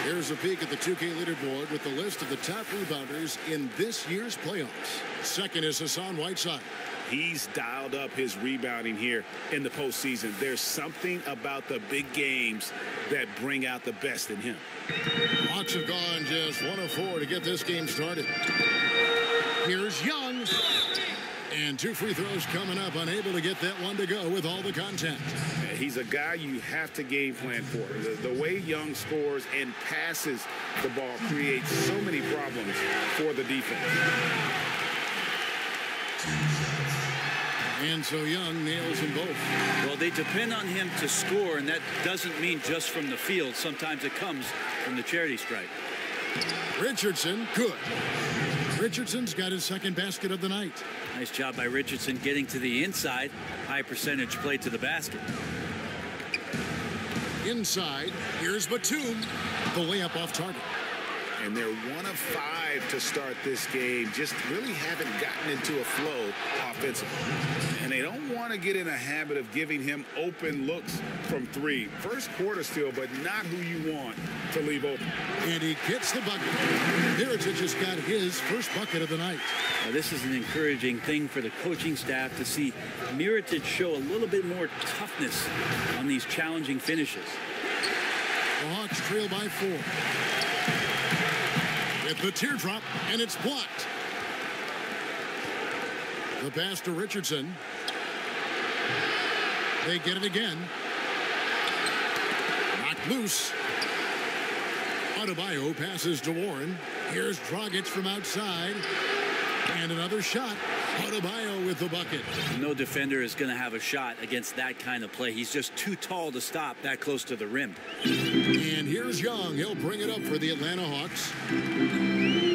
Here's a peek at the 2K leaderboard with the list of the top rebounders in this year's playoffs. Second is Hassan Whiteside. He's dialed up his rebounding here in the postseason. There's something about the big games that bring out the best in him. Hawks have gone just 1 of 4 to get this game started. Here's Young. And 2 free throws coming up, unable to get that one to go with all the contact. He's a guy you have to game plan for. The way Young scores and passes the ball creates so many problems for the defense. And so Young nails them both. Well, they depend on him to score, and that doesn't mean just from the field. Sometimes it comes from the charity stripe. Richardson, good. Richardson's got his second basket of the night. Nice job by Richardson getting to the inside. High percentage play to the basket. Inside, here's Batum. The layup off target. And they're 1 of 5 to start this game. Just really haven't gotten into a flow offensively. And they don't want to get in a habit of giving him open looks from 3. First quarter still, but not who you want to leave open. And he gets the bucket. Mirotic has got his first bucket of the night. Now, this is an encouraging thing for the coaching staff to see Mirotic show a little bit more toughness on these challenging finishes. The Hawks trail by 4. With the teardrop, and it's blocked. The pass to Richardson. They get it again. Knocked loose. Adebayo passes to Warren. Here's Dragic from outside. And another shot. Adebayo with the bucket. No defender is going to have a shot against that kind of play. He's just too tall to stop that close to the rim. And here's Young. He'll bring it up for the Atlanta Hawks.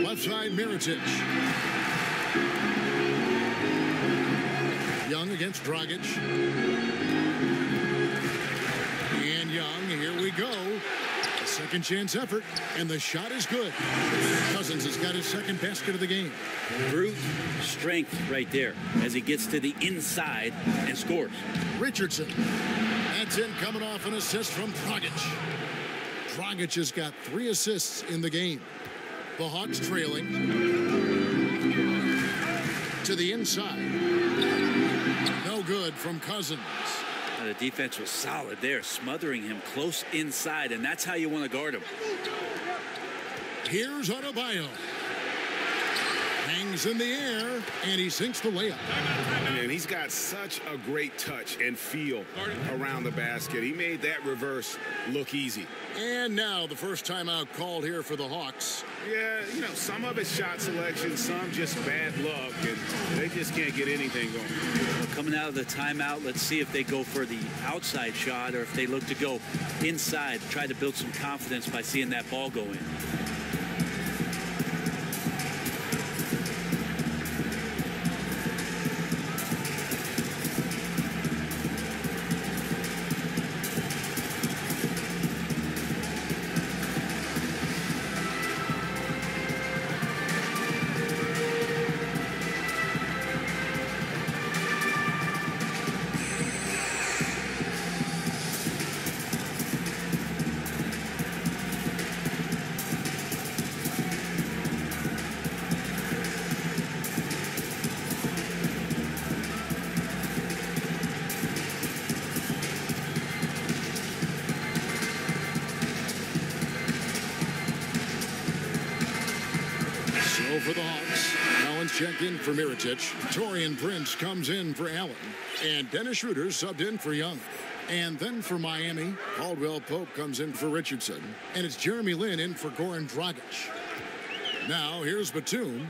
Left side, Mirotic. Young against Dragic. And Young, here we go. Second chance effort, and the shot is good. Cousins has got his second basket of the game. Brute strength right there as he gets to the inside and scores. Richardson. That's in coming off an assist from Dragic. Dragic has got 3 assists in the game. The Hawks trailing to the inside. No good from Cousins. The defense was solid there, smothering him close inside, and that's how you want to guard him. Here's Adebayo. Hangs in the air, and he sinks the layup. And he's got such a great touch and feel around the basket. He made that reverse look easy. And now the first timeout called here for the Hawks. Yeah, you know, some of it's shot selection, some just bad luck, and they just can't get anything going. Well, coming out of the timeout, let's see if they go for the outside shot or if they look to go inside, try to build some confidence by seeing that ball go in. For the Hawks, Collins checked in for Mirotic. Taurean Prince comes in for Allen. And Dennis Schroeder subbed in for Young. And then for Miami, Caldwell Pope comes in for Richardson. And it's Jeremy Lin in for Goran Dragic. Now here's Batum.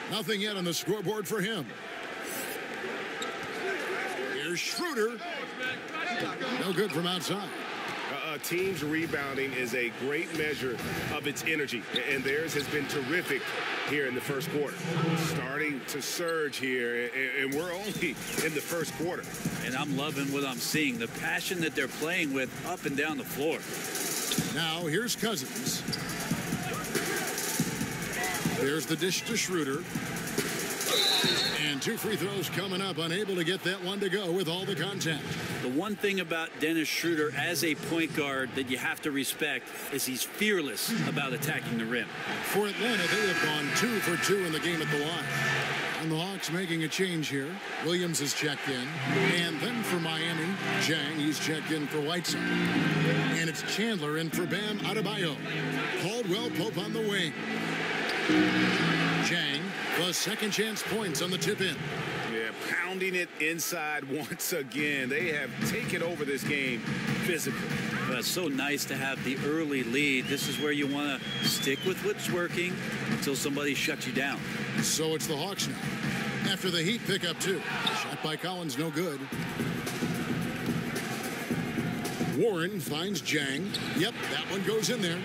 Nothing yet on the scoreboard for him. Here's Schroeder. No good from outside. A team's rebounding is a great measure of its energy, and theirs has been terrific here in the first quarter. Starting to surge here, and we're only in the first quarter. And I'm loving what I'm seeing, the passion that they're playing with up and down the floor. Now here's Cousins. There's the dish to Schroeder. And 2 free throws coming up, unable to get that one to go with all the contact. The one thing about Dennis Schroeder as a point guard that you have to respect is he's fearless about attacking the rim. For Atlanta, they have gone 2 for 2 in the game at the line. And the Hawks making a change here. Williams is checked in. And then for Miami, Jang, he's checked in for Whiteside. And it's Chandler in for Bam Adebayo. Caldwell Pope on the wing. Jang, the second chance points on the tip in. Yeah, pounding it inside once again. They have taken over this game physically. Well, it's so nice to have the early lead. This is where you want to stick with what's working until somebody shuts you down. So it's the Hawks now. After the Heat pick up 2. Shot by Collins, no good. Warren finds Jang. Yep, that one goes in there.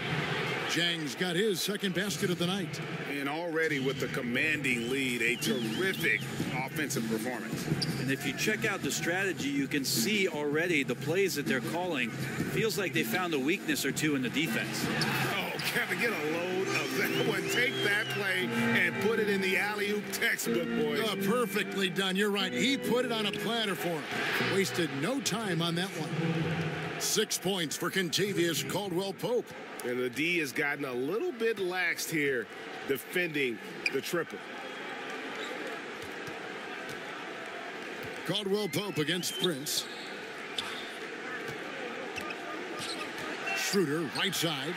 Jang's got his second basket of the night. And already with the commanding lead, a terrific offensive performance. And if you check out the strategy, you can see already the plays that they're calling. Feels like they found a weakness or two in the defense. Oh, Kevin, get a load of that one. Take that play and put it in the alley-oop textbook, boys. Perfectly done. You're right. He put it on a platter for him. Wasted no time on that one. 6 points for Kentavious Caldwell-Pope. And the D has gotten a little bit laxed here defending the triple. Caldwell-Pope against Prince. Schroeder, right side.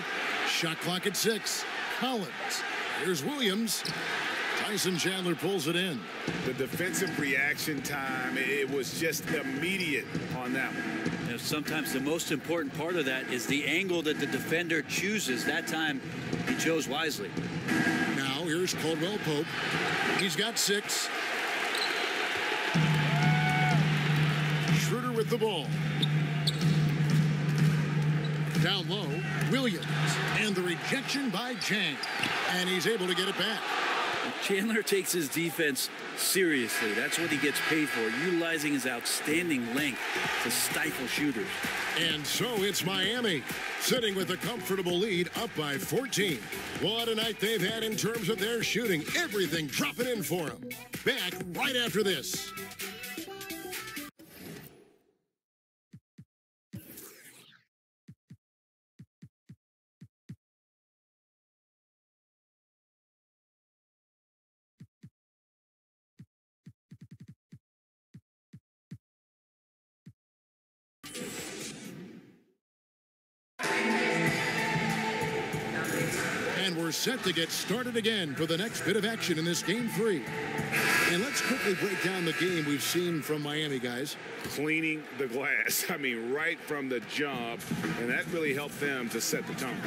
Shot clock at 6. Collins. Here's Williams. Tyson Chandler pulls it in. The defensive reaction time, it was just immediate on that one. You know, sometimes the most important part of that is the angle that the defender chooses. That time, he chose wisely. Now, here's Caldwell-Pope. He's got 6. Schroeder with the ball. Down low, Williams. And the rejection by Jang. And he's able to get it back. Chandler takes his defense seriously. That's what he gets paid for, utilizing his outstanding length to stifle shooters. And so it's Miami, sitting with a comfortable lead, up by 14. What a night they've had in terms of their shooting. Everything dropping in for them. Back right after this. And we're set to get started again for the next bit of action in this Game 3. And let's quickly break down the game we've seen from Miami, guys. Cleaning the glass. I mean, right from the jump. And that really helped them to set the tone.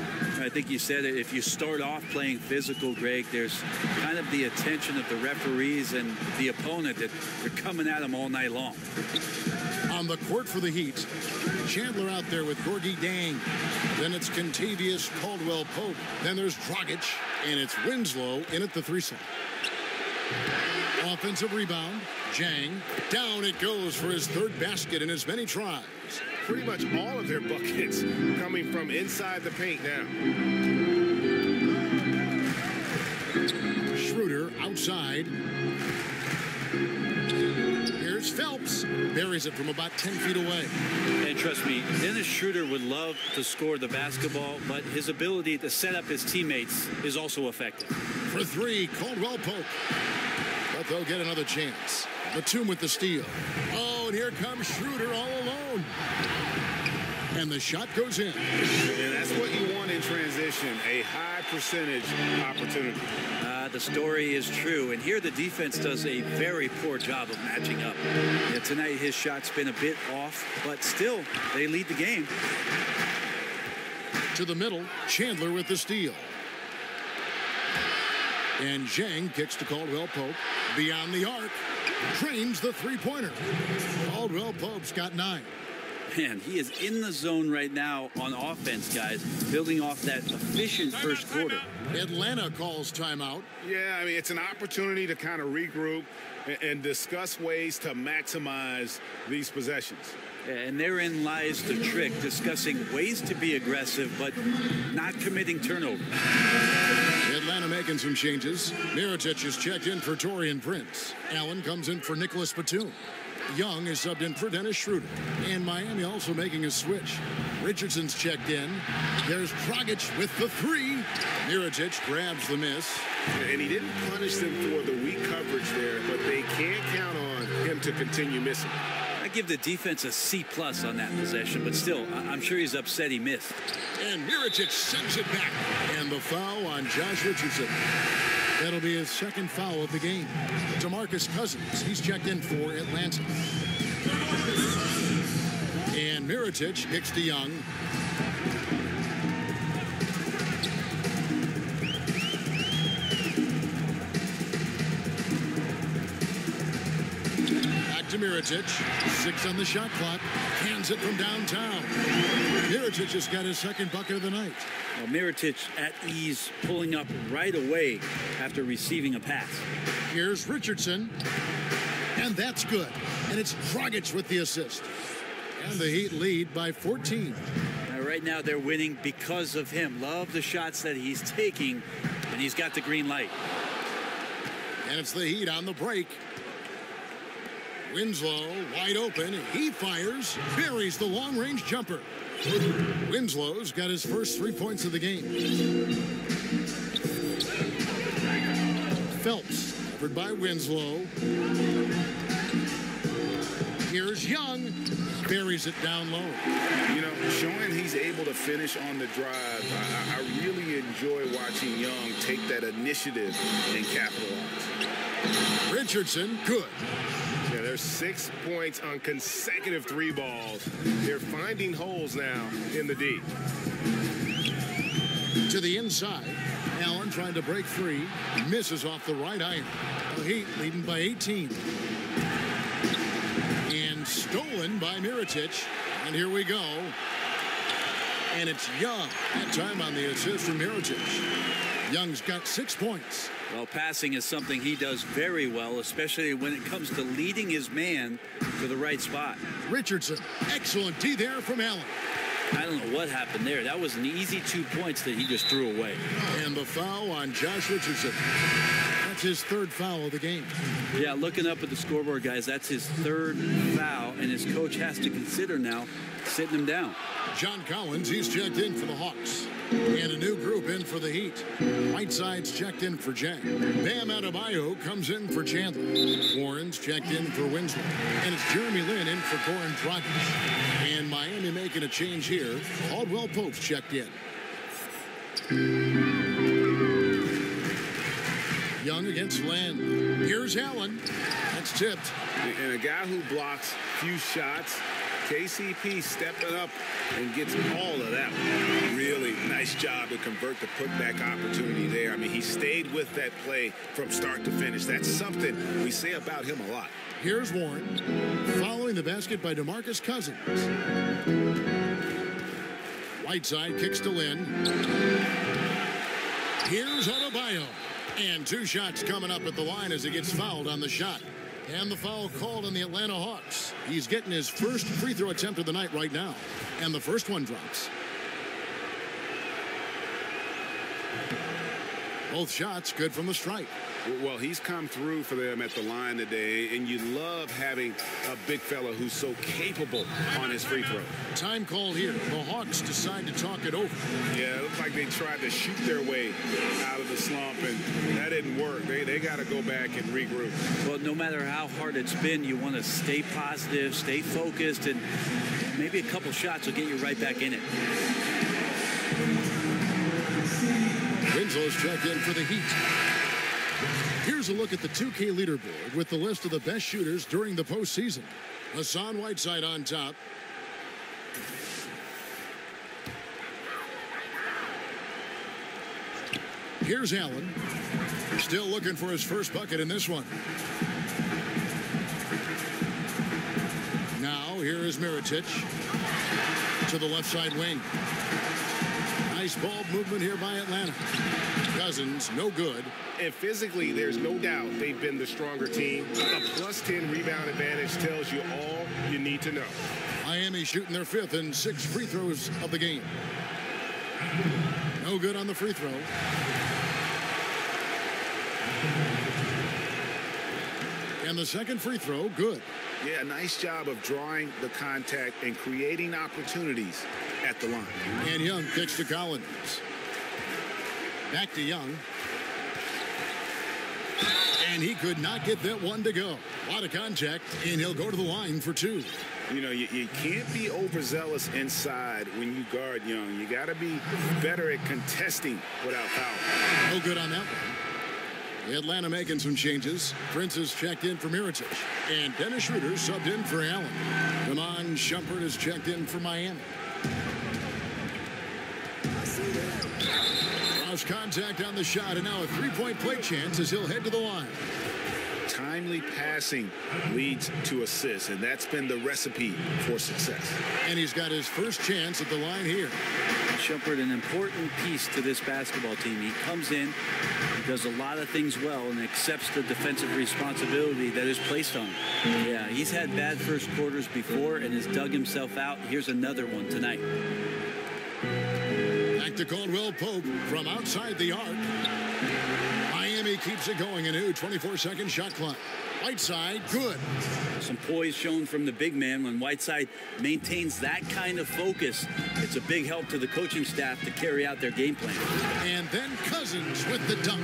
I think you said it. If you start off playing physical, Greg, there's kind of the attention of the referees and the opponent that they're coming at them all night long. On the court for the Heat, Chandler out there with Gorgui Dieng. Then it's Kentavious Caldwell-Pope. Then there's Dragic, and it's Winslow in at the 3 side. Offensive rebound, Jang. Down it goes for his 3rd basket in as many tries. Pretty much all of their buckets coming from inside the paint now. Schroeder outside. Here's Phelps. Buries it from about 10 feet away. And trust me, Dennis Schroeder would love to score the basketball, but his ability to set up his teammates is also effective. For 3, Caldwell-Pope. But they'll get another chance. Batum with the steal. Oh, and here comes Schroeder all alone. And the shot goes in. And that's what you want in transition, a high percentage opportunity. The story is true, and here the defense does a very poor job of matching up. Yeah, tonight his shot's been a bit off, but still, they lead the game. To the middle, Chandler with the steal. And Zhang kicks to Caldwell-Pope. Beyond the arc, trains the three-pointer. Caldwell-Pope's got 9. Man, he is in the zone right now on offense, guys, building off that efficient first quarter. Atlanta calls timeout. Yeah, I mean, it's an opportunity to kind of regroup and discuss ways to maximize these possessions. And therein lies the trick, discussing ways to be aggressive, but not committing turnover. Atlanta making some changes. Mirotic is checked in for Taurean Prince. Allen comes in for Nicholas Batum. Young is subbed in for Dennis Schroeder. And Miami also making a switch. Richardson's checked in. There's Dragic with the 3. Mirotic grabs the miss. And he didn't punish them for the weak coverage there, but they can't count on him to continue missing. I give the defense a C+ on that possession, but still, I'm sure he's upset he missed. And Mirotic sends it back. And the foul on Josh Richardson. That'll be his 2nd foul of the game. DeMarcus Cousins, he's checked in for Atlanta. And Mirotic kicks to Young. Back to Mirotic. 6 on the shot clock. Hands it from downtown. Mirotic has got his 2nd bucket of the night. Well, Mirotic at ease, pulling up right away after receiving a pass. Here's Richardson. And that's good. And it's Dragic with the assist. And the Heat lead by 14. Right now they're winning because of him. Love the shots that he's taking, and he's got the green light. And it's the Heat on the break. Winslow wide open. He fires. Buries the long-range jumper. Winslow's got his first 3 points of the game. Phelps, covered by Winslow. Here's Young. Buries it down low. You know, showing he's able to finish on the drive, I really enjoy watching Young take that initiative and capitalize. Richardson, good. Yeah, there's 6 points on consecutive 3 balls. They're finding holes now in the D. To the inside. Allen trying to break free. Misses off the right iron. The Heat leading by 18. And stolen by Mirotic. And here we go. And it's Young. That time on the assist from Mirotic. Young's got 6 points. Well, passing is something he does very well, especially when it comes to leading his man to the right spot. Richardson, excellent D there from Allen. I don't know what happened there. That was an easy 2 points that he just threw away. And the foul on Josh Richardson. That's his third foul of the game. Yeah, looking up at the scoreboard, guys, that's his third foul, and his coach has to consider now sitting him down. John Collins, he's checked in for the Hawks. And a new group in for the Heat. Whiteside's checked in for Jack. Bam Adebayo comes in for Chandler. Warren's checked in for Winslow. And it's Jeremy Lin in for Goran Dragic. And Miami making a change here. Caldwell Pope's checked in. Young against Len. Here's Allen. That's tipped. And a guy who blocks few shots. KCP stepping up and gets all of that. Really nice job to convert the putback opportunity there. I mean, he stayed with that play from start to finish. That's something we say about him a lot. Here's Warren, following the basket by DeMarcus Cousins. Whiteside kicks to Lin. Here's Adebayo. And 2 shots coming up at the line as he gets fouled on the shot. And the foul called on the Atlanta Hawks. He's getting his first free throw attempt of the night right now. And the first one drops. Both shots good from the stripe. Well, he's come through for them at the line today, and you love having a big fella who's so capable on his free throw. Time called here. The Hawks decide to talk it over. Yeah, it looks like they tried to shoot their way out of the slump, and that didn't work. They got to go back and regroup. Well, no matter how hard it's been, you want to stay positive, stay focused, and maybe a couple shots will get you right back in it. Winslow's checked in for the Heat. Here's a look at the 2K leaderboard with the list of the best shooters during the postseason. Hassan Whiteside on top. Here's Allen. Still looking for his first bucket in this one. Now here is Mirotic to the left side wing. Nice ball movement here by Atlanta. Cousins, no good. And physically, there's no doubt they've been the stronger team. A +10 rebound advantage tells you all you need to know. Miami shooting their 5th and 6 free throws of the game. No good on the free throw. And the second free throw, good. Yeah, nice job of drawing the contact and creating opportunities at the line. And Young kicks to Collins. Back to Young. And he could not get that one to go. A lot of contact, and he'll go to the line for 2. You know, you can't be overzealous inside when you guard Young. You got to be better at contesting without foul. No good on that one. Atlanta making some changes. Prince is checked in for Mirotic. And Dennis Schroeder subbed in for Allen. Iman Shumpert is checked in for Miami. Cross contact on the shot, and now a 3-point play chance as he'll head to the line. Timely passing leads to assists, and that's been the recipe for success. And he's got his first chance at the line here. Shumpert, an important piece to this basketball team. He comes in, he does a lot of things well, and accepts the defensive responsibility that is placed on him. Yeah, he's had bad first quarters before and has dug himself out. Here's another one tonight. Back to Caldwell Pope from outside the arc. Miami keeps it going. A new 24-second shot clock. Whiteside, good. Some poise shown from the big man when Whiteside maintains that kind of focus. It's a big help to the coaching staff to carry out their game plan. And then Cousins with the dunk.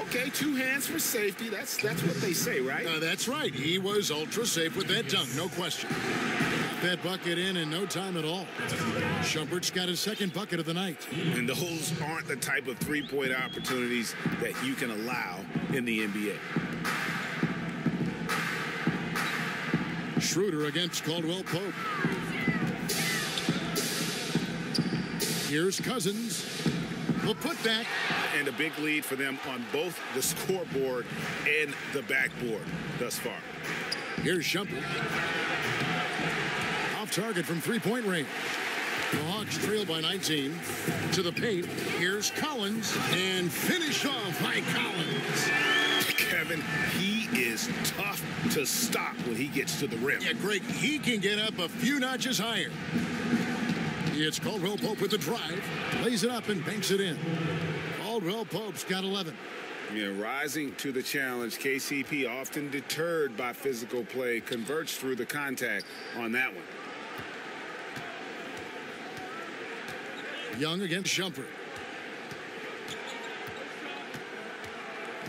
Okay, 2 hands for safety. That's what they say, right? That's right. He was ultra safe with that dunk, no question. That bucket in no time at all. Shumpert's got his second bucket of the night. And those aren't the type of 3-point opportunities that you can allow in the NBA. Schroeder against Caldwell Pope. Here's Cousins. The putback. And a big lead for them on both the scoreboard and the backboard thus far. Here's Shumpert. Off target from 3-point range. The Hawks trail by 19. To the paint. Here's Collins. And finished off by Collins. Kevin, he is tough to stop when he gets to the rim. Yeah, Greg, he can get up a few notches higher. It's Caldwell Pope with the drive. Lays it up and banks it in. Caldwell Pope's got 11. Yeah, rising to the challenge. KCP, often deterred by physical play, converts through the contact on that one. Young against Shumpert.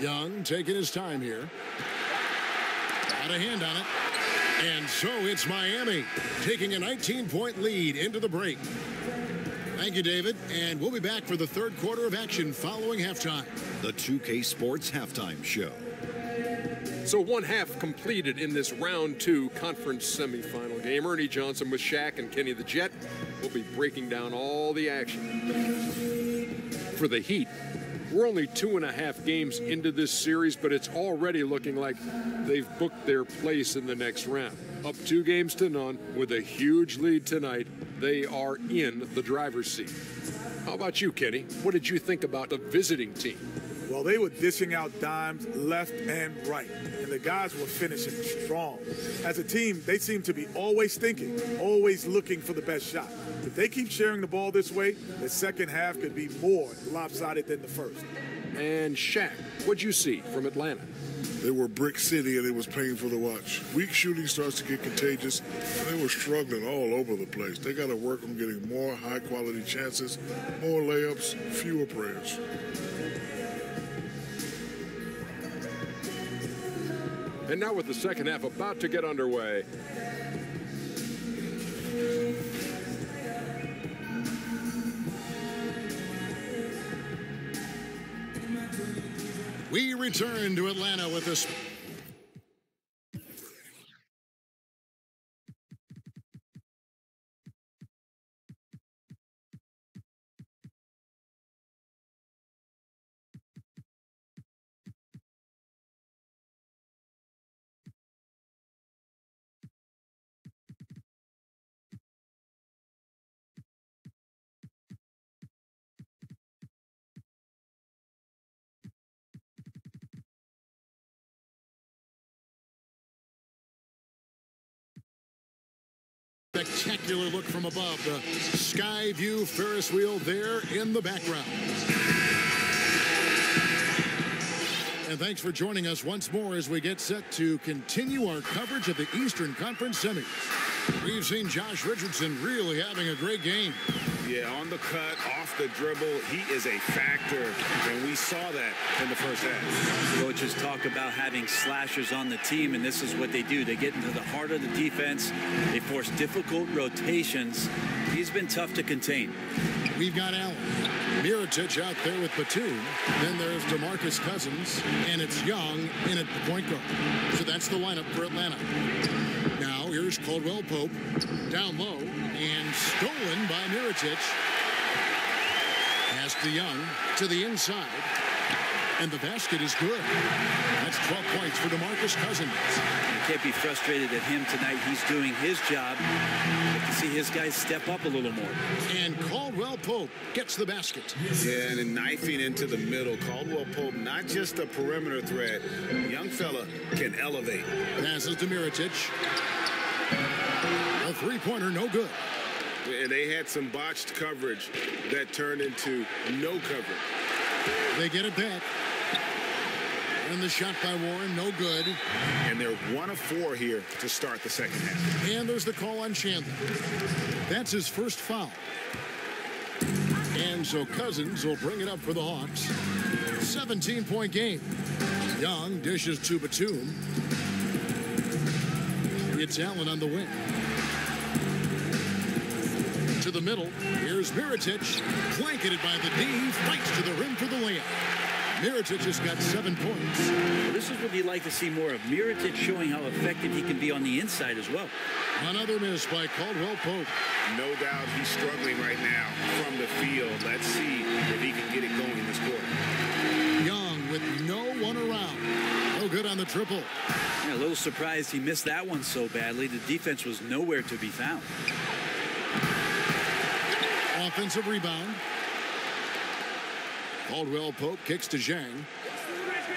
Young taking his time here. Got a hand on it. And so it's Miami taking a 19-point lead into the break. Thank you, David. And we'll be back for the third quarter of action following halftime. The 2K Sports Halftime Show. So one half completed in this round 2 conference semifinal game. Ernie Johnson with Shaq and Kenny the Jet will be breaking down all the action. For the Heat, we're only 2.5 games into this series, but it's already looking like they've booked their place in the next round. Up 2 games to none with a huge lead tonight. They are in the driver's seat. How about you, Kenny? What did you think about the visiting team? Well, they were dishing out dimes left and right, and the guys were finishing strong. As a team, they seem to be always thinking, always looking for the best shot. If they keep sharing the ball this way, the second half could be more lopsided than the first. And Shaq, what'd you see from Atlanta? They were brick city, and it was painful to watch. Weak shooting starts to get contagious, and they were struggling all over the place. They got to work on getting more high-quality chances, more layups, fewer prayers. And now with the second half about to get underway. We return to Atlanta with this. Spectacular look from above. The sky view Ferris wheel there in the background. And thanks for joining us once more as we get set to continue our coverage of the Eastern Conference Semis. We've seen Josh Richardson really having a great game. Yeah, on the cut, off the dribble, he is a factor, and we saw that in the first half. Coaches talk about having slashers on the team, and this is what they do. They get into the heart of the defense. They force difficult rotations. He's been tough to contain. We've got Allen. Mirotic out there with Batum. Then there's DeMarcus Cousins, and it's Young in at the point guard. So that's the lineup for Atlanta. Now here's Caldwell Pope down low and stolen by Mirotic. Pass to Young to the inside. And the basket is good. That's 12 points for DeMarcus Cousins. You can't be frustrated at him tonight. He's doing his job. You have to see his guys step up a little more. And Caldwell Pope gets the basket. Yeah, and then knifing into the middle. Caldwell Pope, not just a perimeter threat. Young fella can elevate. Passes to Mirotic. A three-pointer, no good. And they had some botched coverage that turned into no coverage. They get it back. And the shot by Warren, no good. And they're 1 of 4 here to start the second half. And there's the call on Chandler. That's his first foul. And so Cousins will bring it up for the Hawks. 17-point game. Young dishes to Batum. It's Allen on the wing. To the middle. Here's Mirotic. Blanketed by the D. Fights to the rim for the layup. Mirotic has got 7 points. Well, this is what you'd like to see more of. Mirotic showing how effective he can be on the inside as well. Another miss by Caldwell Pope. No doubt he's struggling right now from the field. Let's see if he can get it going this quarter. Young with no one around. No good on the triple. Yeah, a little surprised he missed that one so badly. The defense was nowhere to be found. Offensive rebound. Caldwell Pope kicks to Zhang.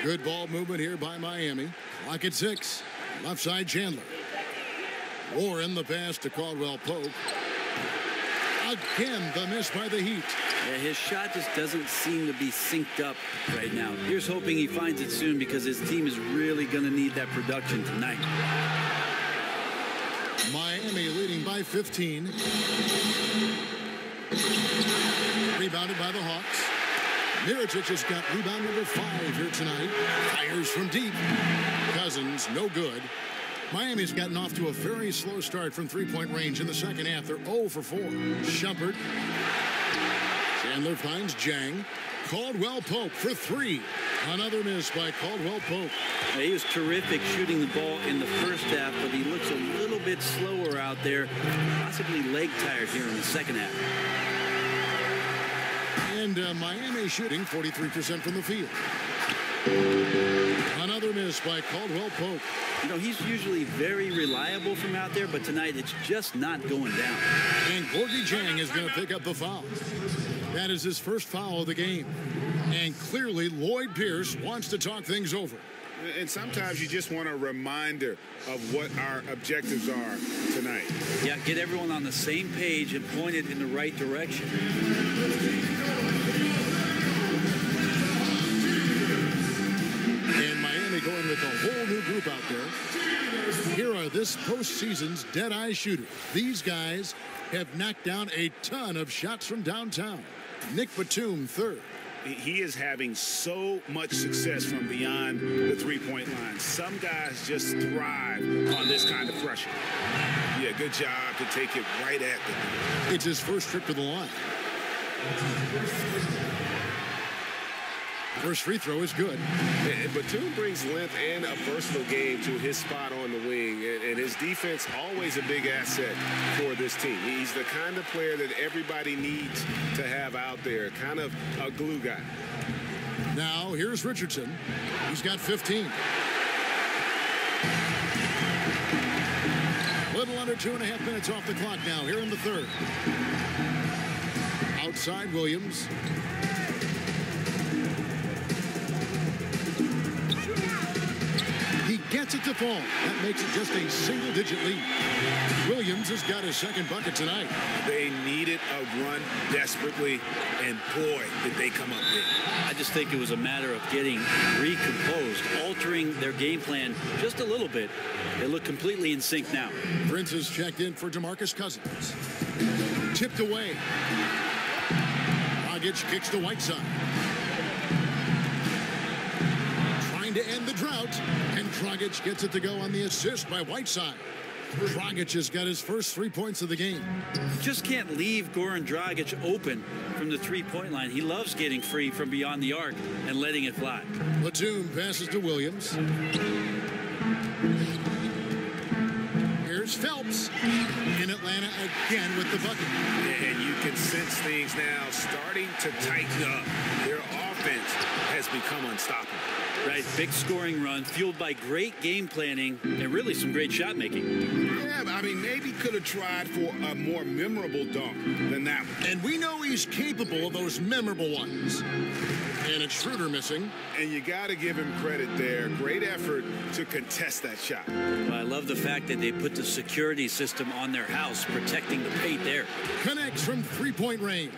Good ball movement here by Miami. Clock at 6. Left side Chandler. Warren the pass to Caldwell Pope. Again, the miss by the Heat. Yeah, his shot just doesn't seem to be synced up right now. Here's hoping he finds it soon because his team is really going to need that production tonight. Miami leading by 15. Rebounded by the Hawks. Mirotic has got rebound number 5 here tonight. Fires from deep. Cousins, no good. Miami's gotten off to a very slow start from three-point range in the second half. They're 0 for 4. Shumpert. Chandler finds Zhang. Caldwell Pope for 3. Another miss by Caldwell Pope. He was terrific shooting the ball in the first half, but he looks a little bit slower out there, possibly leg tired here in the second half. And Miami shooting 43% from the field. Another miss by Caldwell Pope. You know, he's usually very reliable from out there, but tonight it's just not going down. And Gorgui Dieng is going to pick up the foul. That is his first foul of the game. And clearly, Lloyd Pierce wants to talk things over. And sometimes you just want a reminder of what our objectives are tonight. Yeah, get everyone on the same page and point it in the right direction. And Miami going with a whole new group out there. Here are this postseason's dead-eye shooters. These guys have knocked down a ton of shots from downtown. Nick Batum, 3rd. He is having so much success from beyond the three-point line. Some guys just thrive on this kind of pressure. Yeah, good job to take it right at them. It's his first trip to the line. First free throw is good. And Batum brings length and a versatile game to his spot on the wing. And his defense always a big asset for this team. He's the kind of player that everybody needs to have out there. Kind of a glue guy. Now, here's Richardson. He's got 15. Little under 2.5 minutes off the clock now, here in the third. Outside Williams. He gets it to fall. That makes it just a single-digit lead. Williams has got his second bucket tonight. They needed a run desperately, and boy, did they come up big. I just think it was a matter of getting recomposed, altering their game plan just a little bit. They look completely in sync now. Prince has checked in for DeMarcus Cousins. Tipped away. Dragic kicks to Whiteside. To end the drought, and Dragic gets it to go on the assist by Whiteside. Dragic has got his first 3 points of the game. Just can't leave Goran Dragic open from the three-point line. He loves getting free from beyond the arc and letting it fly. Batum passes to Williams. Here's Phelps in Atlanta again with the bucket. And you can sense things now starting to tighten up. Their offense has become unstoppable. Right, big scoring run fueled by great game planning and really some great shot making. Yeah, I mean, maybe could have tried for a more memorable dunk than that one. And we know he's capable of those memorable ones. And it's Schroeder missing. And you got to give him credit there. Great effort to contest that shot. Well, I love the fact that they put the security system on their house, protecting the paint there. Connects from three-point range.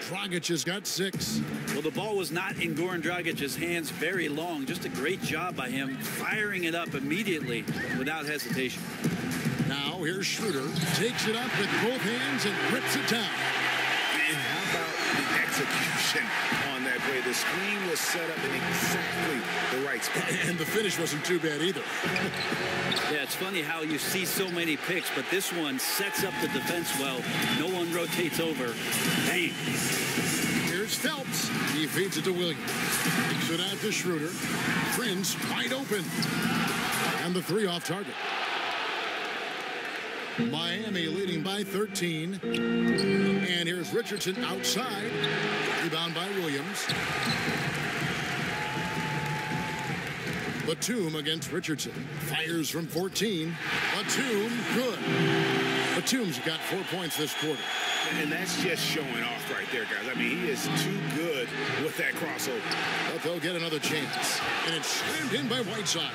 Dragic has got 6. Well, the ball was not in Goran Dragic's hands very long. Just a great job by him, firing it up immediately without hesitation. Now here's Schroeder. Takes it up with both hands and rips it down. And how about the execution on that play? The screen was set up in exactly the right spot. And the finish wasn't too bad either. Yeah, it's funny how you see so many picks, but this one sets up the defense well. No one rotates over. Bang. Here's Phelps. He feeds it to Williams. Takes it out to Schroeder. Prince wide open. And the 3 off target. Miami leading by 13. And here's Richardson outside. Rebound by Williams. Batum against Richardson. Fires from 14. Batum, good. Batum's got 4 points this quarter. And that's just showing off right there, guys. I mean, he is too good with that crossover. But they'll get another chance. And it's slammed in by Whiteside.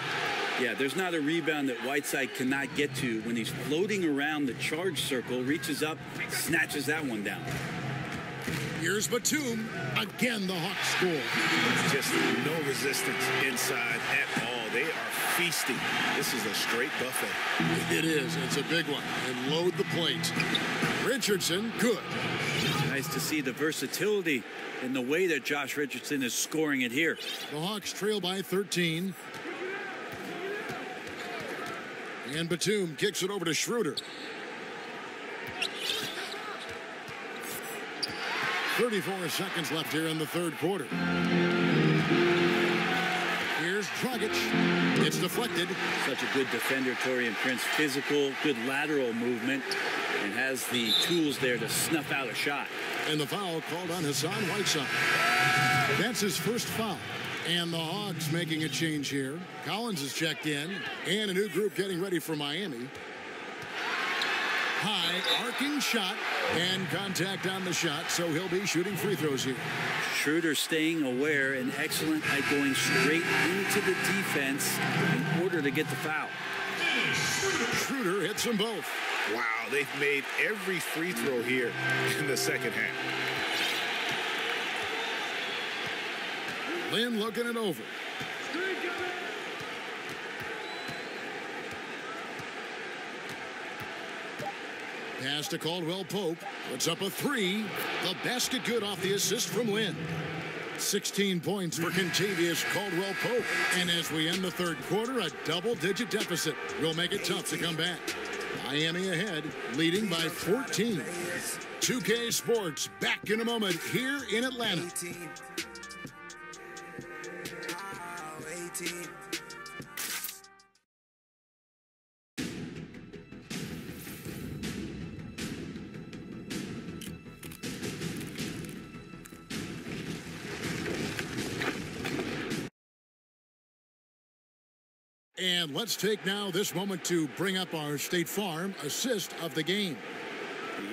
Yeah, there's not a rebound that Whiteside cannot get to when he's floating around the charge circle, reaches up, snatches that one down. Here's Batum. Again, the Hawks score. Just no resistance inside at all. They are feasting. This is a straight buffet. It is. It's a big one. And load the plate. Richardson, good. Nice to see the versatility in the way that Josh Richardson is scoring it here. The Hawks trail by 13. And Batum kicks it over to Schroeder. 34 seconds left here in the third quarter. Here's Dragic. It's deflected. Such a good defender, Taurean Prince. Physical, good lateral movement, and has the tools there to snuff out a shot. And the foul called on Hassan Whiteside. That's his first foul. And the Hawks making a change here. Collins is checked in. And a new group getting ready for Miami. High arcing shot. And contact on the shot, so he'll be shooting free throws here. Schroeder staying aware and excellent at going straight into the defense in order to get the foul. Schroeder hits them both. Wow, they've made every free throw here in the second half. Lynn looking it over. Pass to Caldwell Pope. Puts up a three. The basket good off the assist from Lynn. 16 points for Kentavious Caldwell Pope. And as we end the third quarter, a double-digit deficit will make it tough to come back. Miami ahead, leading by 14. 2K Sports back in a moment here in Atlanta. 18. And let's take now this moment to bring up our State Farm assist of the game.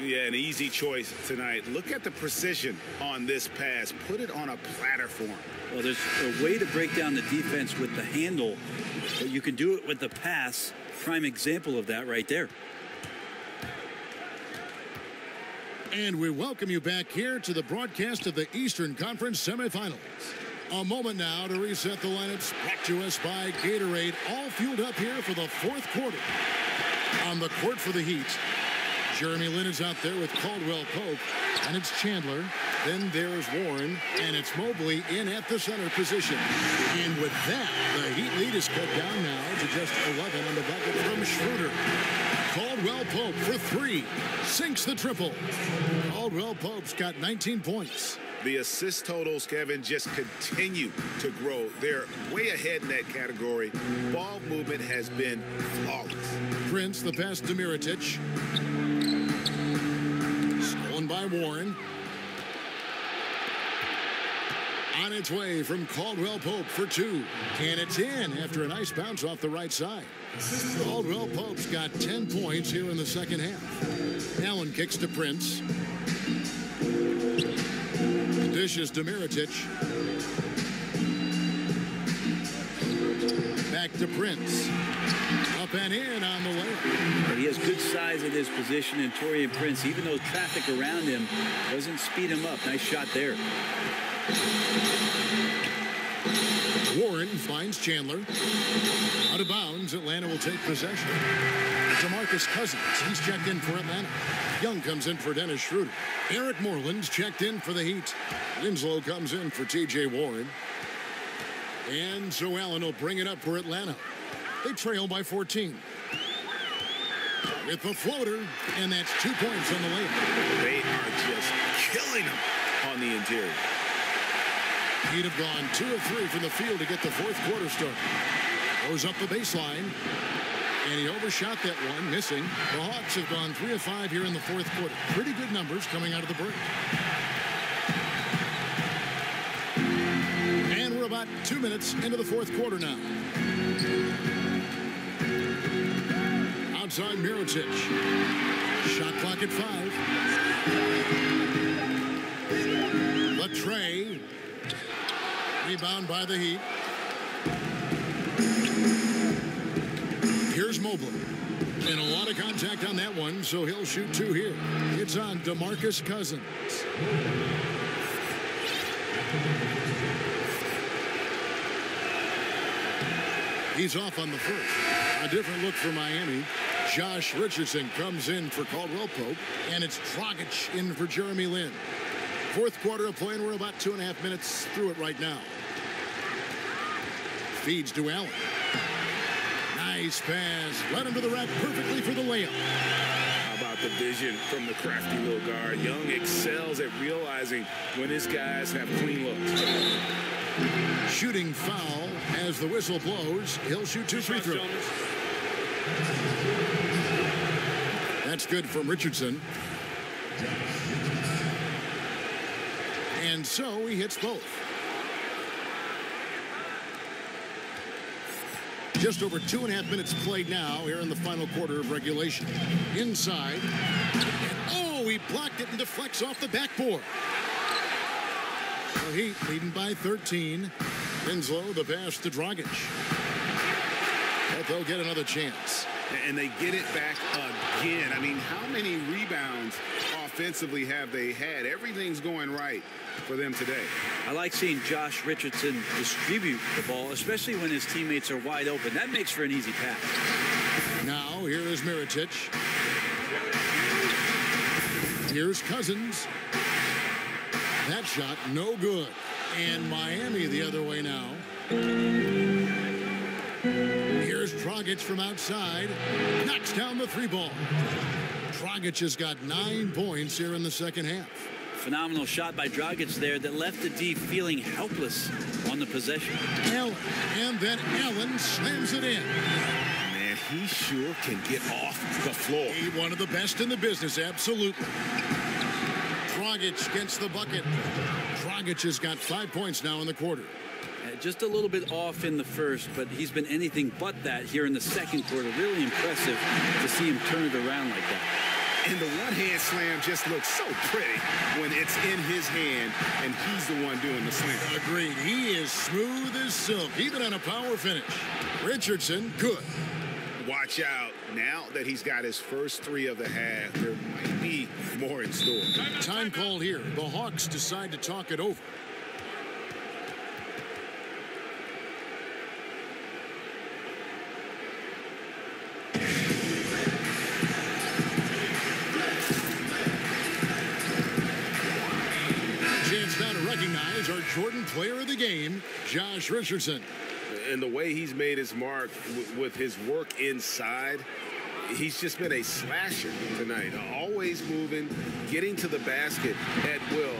Yeah, an easy choice tonight. Look at the precision on this pass. Put it on a platter for him. Well, there's a way to break down the defense with the handle, but you can do it with the pass. Prime example of that right there. And we welcome you back here to the broadcast of the Eastern Conference semifinals. A moment now to reset the lineups. Brought to us by Gatorade. All fueled up here for the fourth quarter. On the court for the Heat, Jeremy Lin is out there with Caldwell Pope. And it's Chandler. Then there's Warren. And it's Mobley in at the center position. And with that, the Heat lead is cut down now to just 11 on the bucket from Schroeder. Caldwell Pope for three. Sinks the triple. Caldwell Pope's got 19 points. The assist totals, Kevin, just continue to grow. They're way ahead in that category. Ball movement has been flawless. Prince, the pass to Mirotic. Stolen by Warren. On its way from Caldwell Pope for two. And it's in after a nice bounce off the right side. Caldwell Pope's got 10 points here in the second half. Allen kicks to Prince. Dishes to Mirotic. Back to Prince. Up and in on the way. He has good size at his position, and Taurean Prince, even though traffic around him doesn't speed him up. Nice shot there. Warren finds Chandler. Out of bounds, Atlanta will take possession. DeMarcus Cousins, he's checked in for Atlanta. Young comes in for Dennis Schroeder. Eric Moreland's checked in for the Heat. Winslow comes in for T.J. Warren. And so Allen will bring it up for Atlanta. They trail by 14. With the floater, and that's 2 points on the layup. They are just killing them on the interior. He'd have gone 2 of 3 from the field to get the fourth quarter started. Goes up the baseline. And he overshot that one, missing. The Hawks have gone 3 of 5 here in the fourth quarter. Pretty good numbers coming out of the break. And we're about 2 minutes into the fourth quarter now. Outside Mirotic. Shot clock at 5. Latrey. Rebound by the Heat. Here's Mobley. And a lot of contact on that one, so he'll shoot 2 here. It's on DeMarcus Cousins. He's off on the first. A different look for Miami. Josh Richardson comes in for Caldwell Pope, and it's Dragic in for Jeremy Lin. Fourth quarter of play, and we're about 2.5 minutes through it right now. Feeds to Allen. Nice pass. Led him to the rack perfectly for the layup. How about the vision from the crafty little guard? Young excels at realizing when his guys have clean looks. Shooting foul as the whistle blows. He'll shoot 2 free throws. That's good from Richardson. And so he hits both. Just over 2.5 minutes played now here in the final quarter of regulation. Inside. And he blocked it and deflects off the backboard. The Heat leading by 13. Winslow, the pass to Dragic. But they'll get another chance. And they get it back again. I mean, how many rebounds offensively have they had? Everything's going right for them today. I like seeing Josh Richardson distribute the ball, especially when his teammates are wide open. That makes for an easy pass. Now, here is Mirotic. Here's Cousins. That shot, no good. And Miami the other way now. Here's Dragic from outside. Knocks down the 3-ball. Dragic has got 9 points here in the second half. Phenomenal shot by Dragic there that left the D feeling helpless on the possession. Allen, and then Allen slams it in. Man, he sure can get off the floor. He's one of the best in the business, absolutely. Dragic gets the bucket. Dragic has got 5 points now in the quarter. Just a little bit off in the first, but he's been anything but that here in the second quarter. Really impressive to see him turn it around like that. And the one-hand slam just looks so pretty when it's in his hand and he's the one doing the slam. Agreed. He is smooth as silk, even on a power finish. Richardson, good. Watch out. Now that he's got his first 3 of the half, there might be more in store. Time called here. The Hawks decide to talk it over. Chance now to recognize our Jordan player of the game, Josh Richardson. And the way he's made his mark with his work inside, he's just been a slasher tonight. Always moving, getting to the basket at will,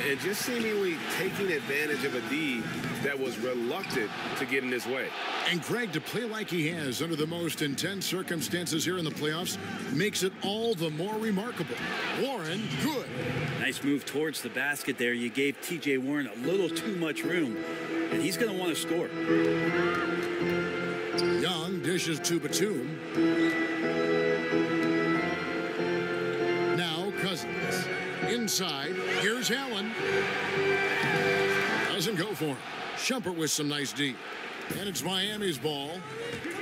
and just seemingly taking advantage of a D that was reluctant to get in his way. And Greg, to play like he has under the most intense circumstances here in the playoffs makes it all the more remarkable. Warren, good. Nice move towards the basket there. You gave T.J. Warren a little too much room, and he's going to want to score. Young dishes to Batum. Now Cousins. Inside, here's Allen. Doesn't go for him. Shumpert with some nice D. And it's Miami's ball.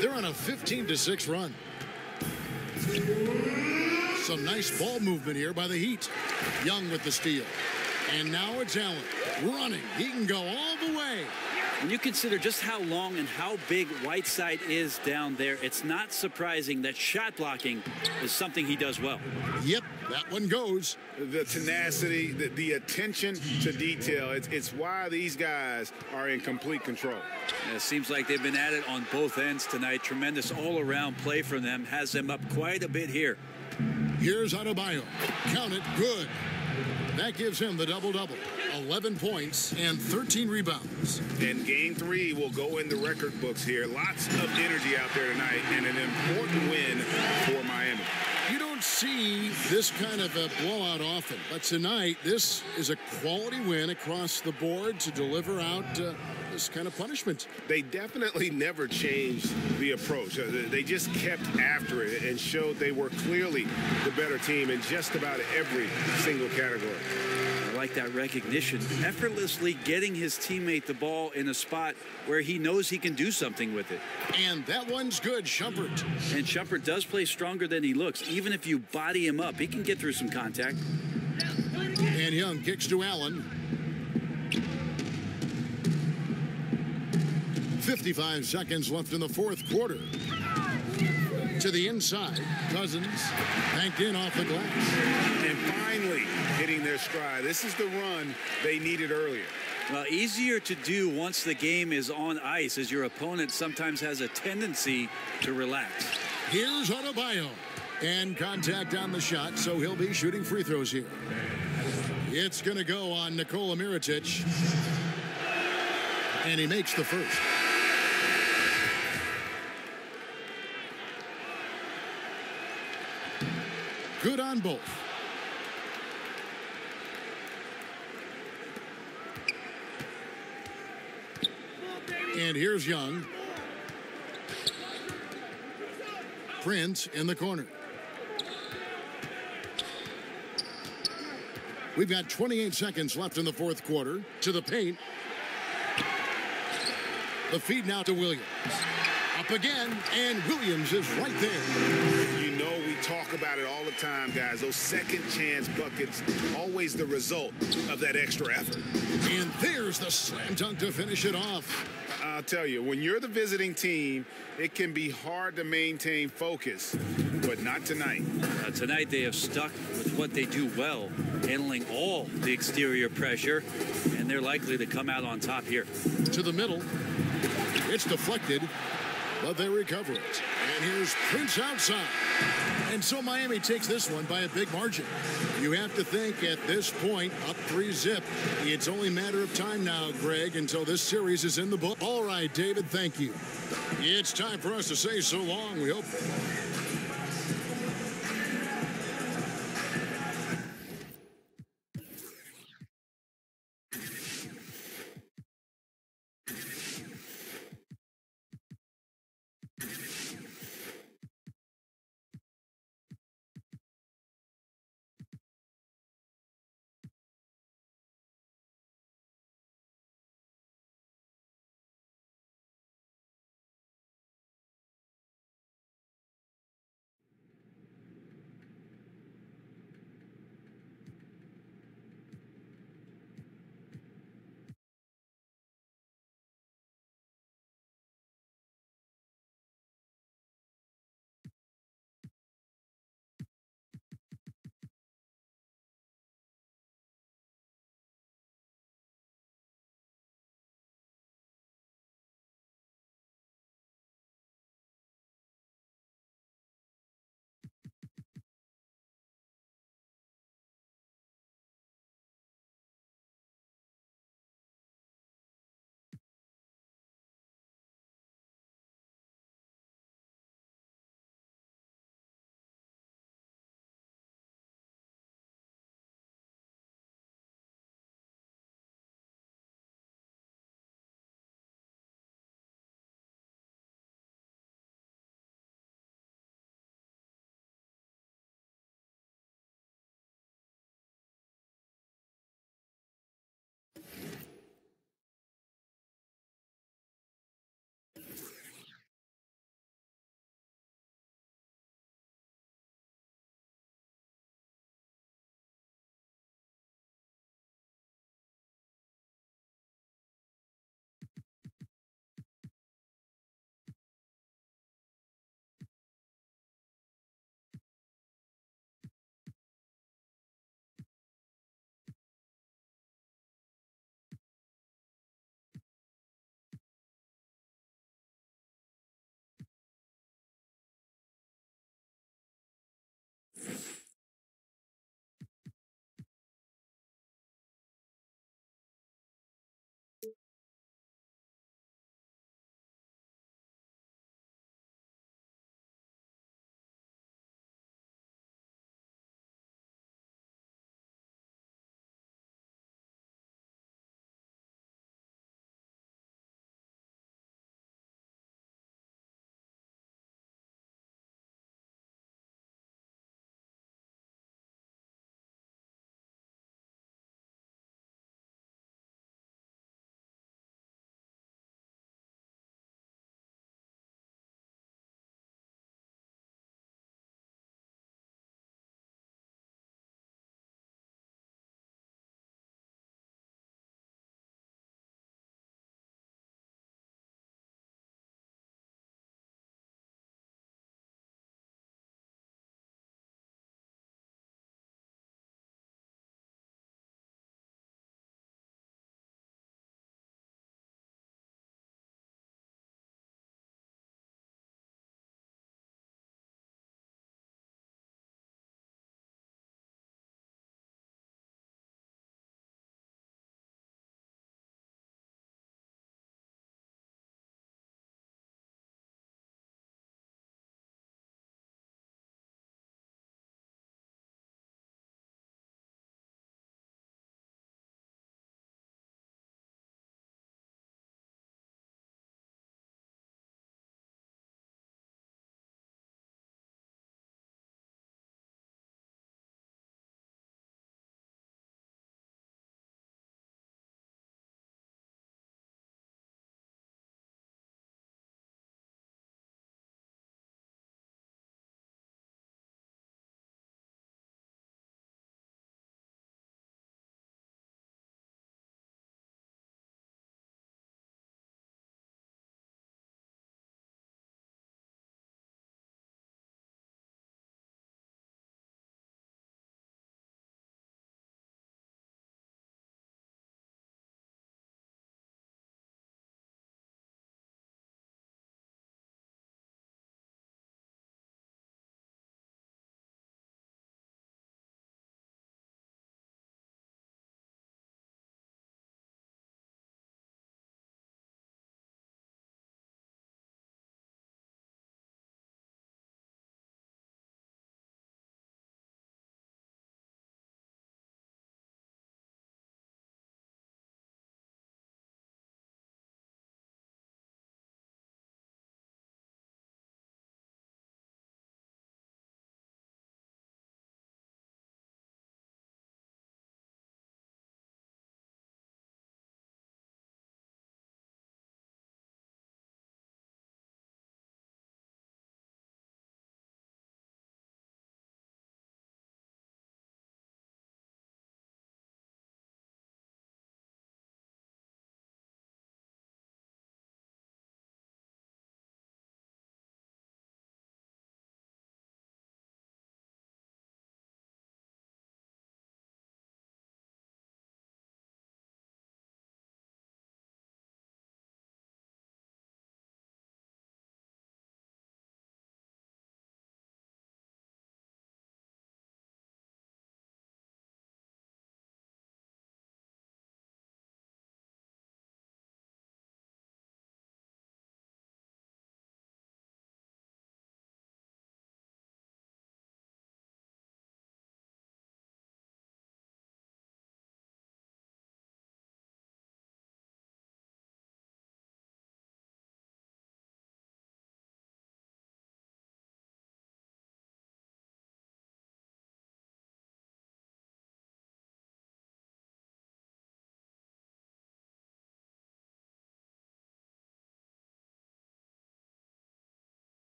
They're on a 15-6 run. Some nice ball movement here by the Heat. Young with the steal. And now it's Allen running. He can go all the way. When you consider just how long and how big Whiteside is down there, it's not surprising that shot blocking is something he does well. Yep, that one goes. The tenacity, the attention to detail, it's why these guys are in complete control. And it seems like they've been at it on both ends tonight. Tremendous all-around play from them. Has them up quite a bit here. Here's Adebayo. Count it, good. That gives him the double-double. 11 points and 13 rebounds. And game 3 will go in the record books here. Lots of energy out there tonight and an important win for Miami. You don't see this kind of a blowout often. But tonight, this is a quality win across the board to deliver out this kind of punishment. They definitely never changed the approach. They just kept after it and showed they were clearly the better team in just about every single category. I like that recognition. Effortlessly getting his teammate the ball in a spot where he knows he can do something with it. And that one's good, Shumpert. And Shumpert does play stronger than he looks. Even if you body him up, he can get through some contact. And Young kicks to Allen. 55 seconds left in the fourth quarter. To the inside, Cousins banked in off the glass. And finally hitting their stride. This is the run they needed earlier. Well, easier to do once the game is on ice, as your opponent sometimes has a tendency to relax. Here's Adebayo. And contact on the shot, so he'll be shooting free throws here. It's going to go on Nikola Mirotic. And he makes the first. Good on both. And here's Young. Prince in the corner. We've got 28 seconds left in the fourth quarter. To the paint. The feed now to Williams. Up again, and Williams is right there. You know, we talk about it all the time, guys. Those second chance buckets, always the result of that extra effort. And there's the slam dunk to finish it off. I'll tell you, when you're the visiting team, it can be hard to maintain focus, but not tonight. Tonight they have stuck with what they do well, handling all the exterior pressure, and they're likely to come out on top here. To the middle. It's deflected, but they recover it. And here's Prince outside. And so Miami takes this one by a big margin. You have to think at this point, up 3-zip. It's only a matter of time now, Greg, until this series is in the book. All right, David, thank you. It's time for us to say so long. We hope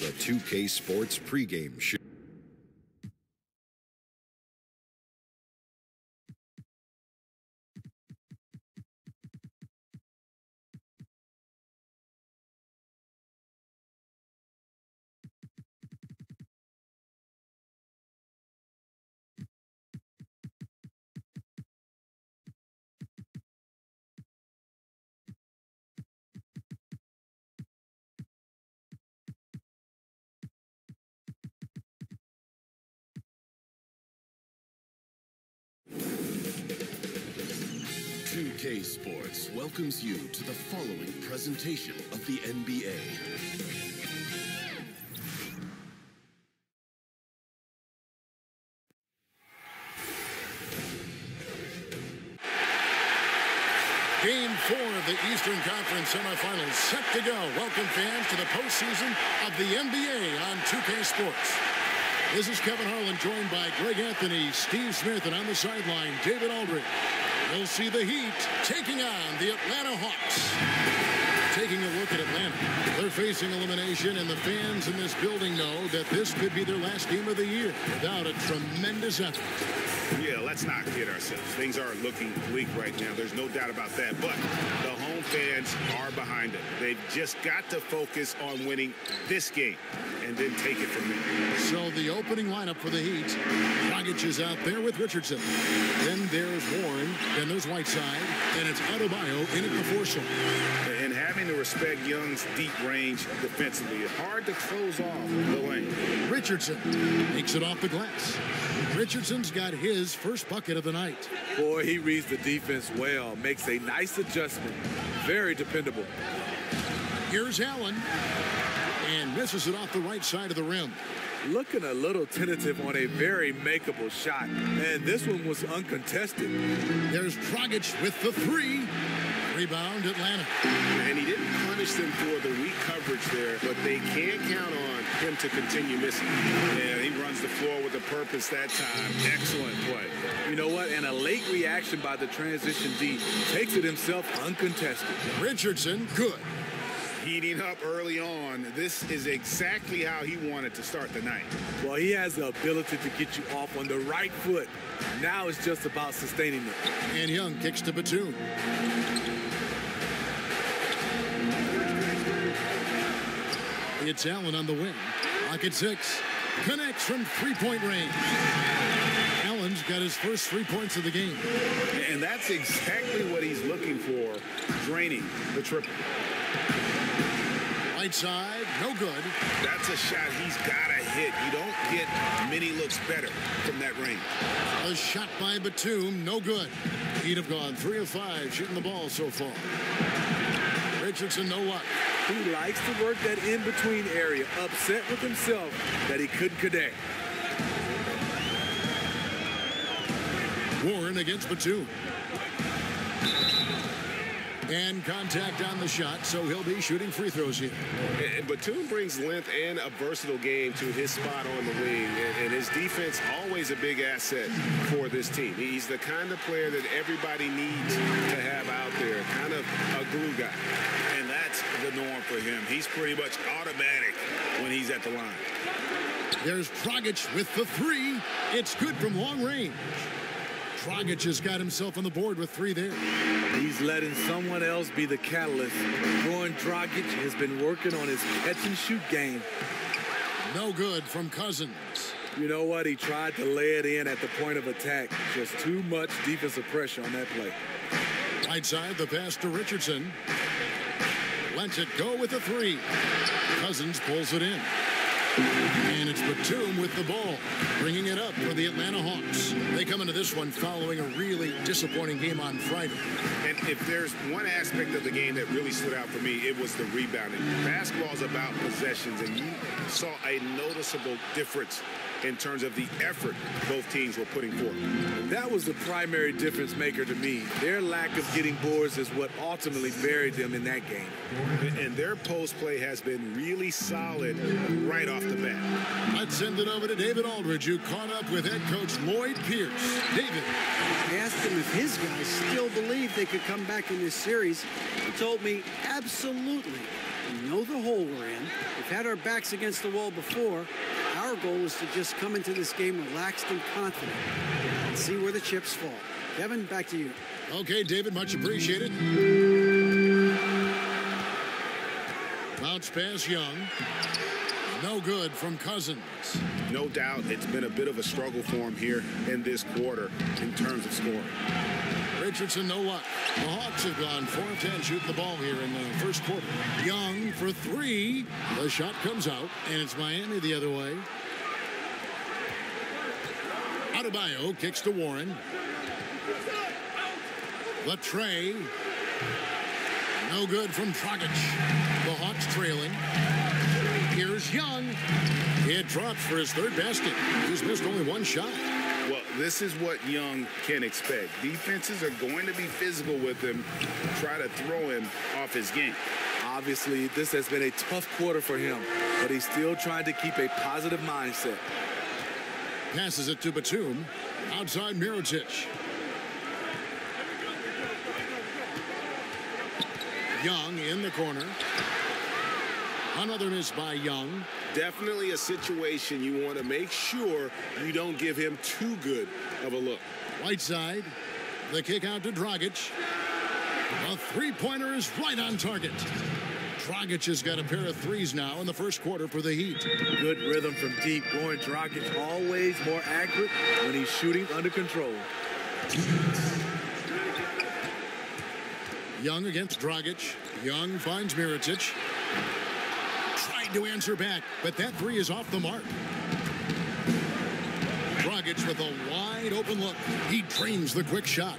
the 2K Sports pregame show. K Sports welcomes you to the following presentation of the NBA. Game 4 of the Eastern Conference semifinals set to go. Welcome fans to the postseason of the NBA on 2K Sports. This is Kevin Harlan, joined by Greg Anthony, Steve Smith, and on the sideline, David Aldridge. You'll see the Heat taking on the Atlanta Hawks. Taking a look at Atlanta. They're facing elimination, and the fans in this building know that this could be their last game of the year without a tremendous effort. Yeah, let's not kid ourselves. Things are looking bleak right now. There's no doubt about that. But the home fans are behind them. They've just got to focus on winning this game and then take it from there. So the opening lineup for the Heat. Dragic is out there with Richardson. Then there's Warren. Then there's Whiteside. And it's Adebayo in at the 4 slot. And having to respect Young's deep range defensively, it's hard to close off the lane. Richardson makes it off the glass. Richardson's got his first bucket of the night. Boy, he reads the defense well, makes a nice adjustment. Very dependable. Here's Allen, and misses it off the right side of the rim. Looking a little tentative on a very makeable shot, and this one was uncontested. There's Dragic with the 3. Rebound, Atlanta. And he didn't punish them for the weak coverage there, but they can't count on him to continue missing. Yeah, he runs the floor with a purpose that time. Excellent play. You know what? And a late reaction by the transition D takes it himself uncontested. Richardson, good. Heating up early on. This is exactly how he wanted to start the night. Well, he has the ability to get you off on the right foot. Now it's just about sustaining it. And Young kicks to Batum. It's Allen on the wing. Clock at 6. Connects from three-point range. Allen's got his first 3 points of the game. And that's exactly what he's looking for, draining the triple. Right side, no good. That's a shot he's got to hit. You don't get many looks better from that range. A shot by Batum, no good. He'd have gone 3 of 5 shooting the ball so far. Richardson, no luck. He likes to work that in-between area, upset with himself that he couldn't connect. Warren against Batum. And contact on the shot, so he'll be shooting free throws here. And Batum brings length and a versatile game to his spot on the wing, and his defense always a big asset for this team. He's the kind of player that everybody needs to have out there, kind of a glue guy. And that's the norm for him. He's pretty much automatic when he's at the line. There's Dragic with the 3. It's good from long range. Dragic has got himself on the board with 3 there. He's letting someone else be the catalyst. Goran Dragic has been working on his catch-and-shoot game. No good from Cousins. You know what? He tried to lay it in at the point of attack. Just too much defensive pressure on that play. Right side, the pass to Richardson. Lets it go with the 3. Cousins pulls it in. And it's Batum with the ball, bringing it up for the Atlanta Hawks. They come into this one following a really disappointing game on Friday. And if there's one aspect of the game that really stood out for me, it was the rebounding. Basketball is about possessions, and you saw a noticeable difference in terms of the effort both teams were putting forth. That was the primary difference maker to me. Their lack of getting boards is what ultimately buried them in that game. And their post play has been really solid right off the bat. Let's send it over to David Aldridge, who caught up with head coach Lloyd Pierce. David. I asked him if his guys still believe they could come back in this series. He told me absolutely. We know the hole we're in. We've had our backs against the wall before. Our goal is to just come into this game relaxed and confident and see where the chips fall. Kevin, back to you. Okay, David, much appreciated. Bounce pass, Young. No good from Cousins. No doubt it's been a bit of a struggle for him here in this quarter in terms of scoring. Richardson, no luck. The Hawks have gone 4 of 10 shooting the ball here in the first quarter. Young for 3. The shot comes out, and it's Miami the other way. Adebayo kicks to Warren. Latrey. No good from Dragic. The Hawks trailing. Here's Young. It drops for his 3rd basket. He's missed only 1 shot. Well, this is what Young can expect. Defenses are going to be physical with him, try to throw him off his game. Obviously, this has been a tough quarter for him, but he's still trying to keep a positive mindset. Passes it to Batum. Outside Mirotic. Young in the corner. Another miss by Young. Definitely a situation you want to make sure you don't give him too good of a look. Whiteside. The kick out to Dragic. A 3-pointer is right on target. Dragic has got a pair of 3s now in the first quarter for the Heat. Good rhythm from deep. Goran Dragic always more accurate when he's shooting under control. Young against Dragic. Young finds Mirotic. Tried to answer back, but that 3 is off the mark. Dragic with a wide open look. He drains the quick shot.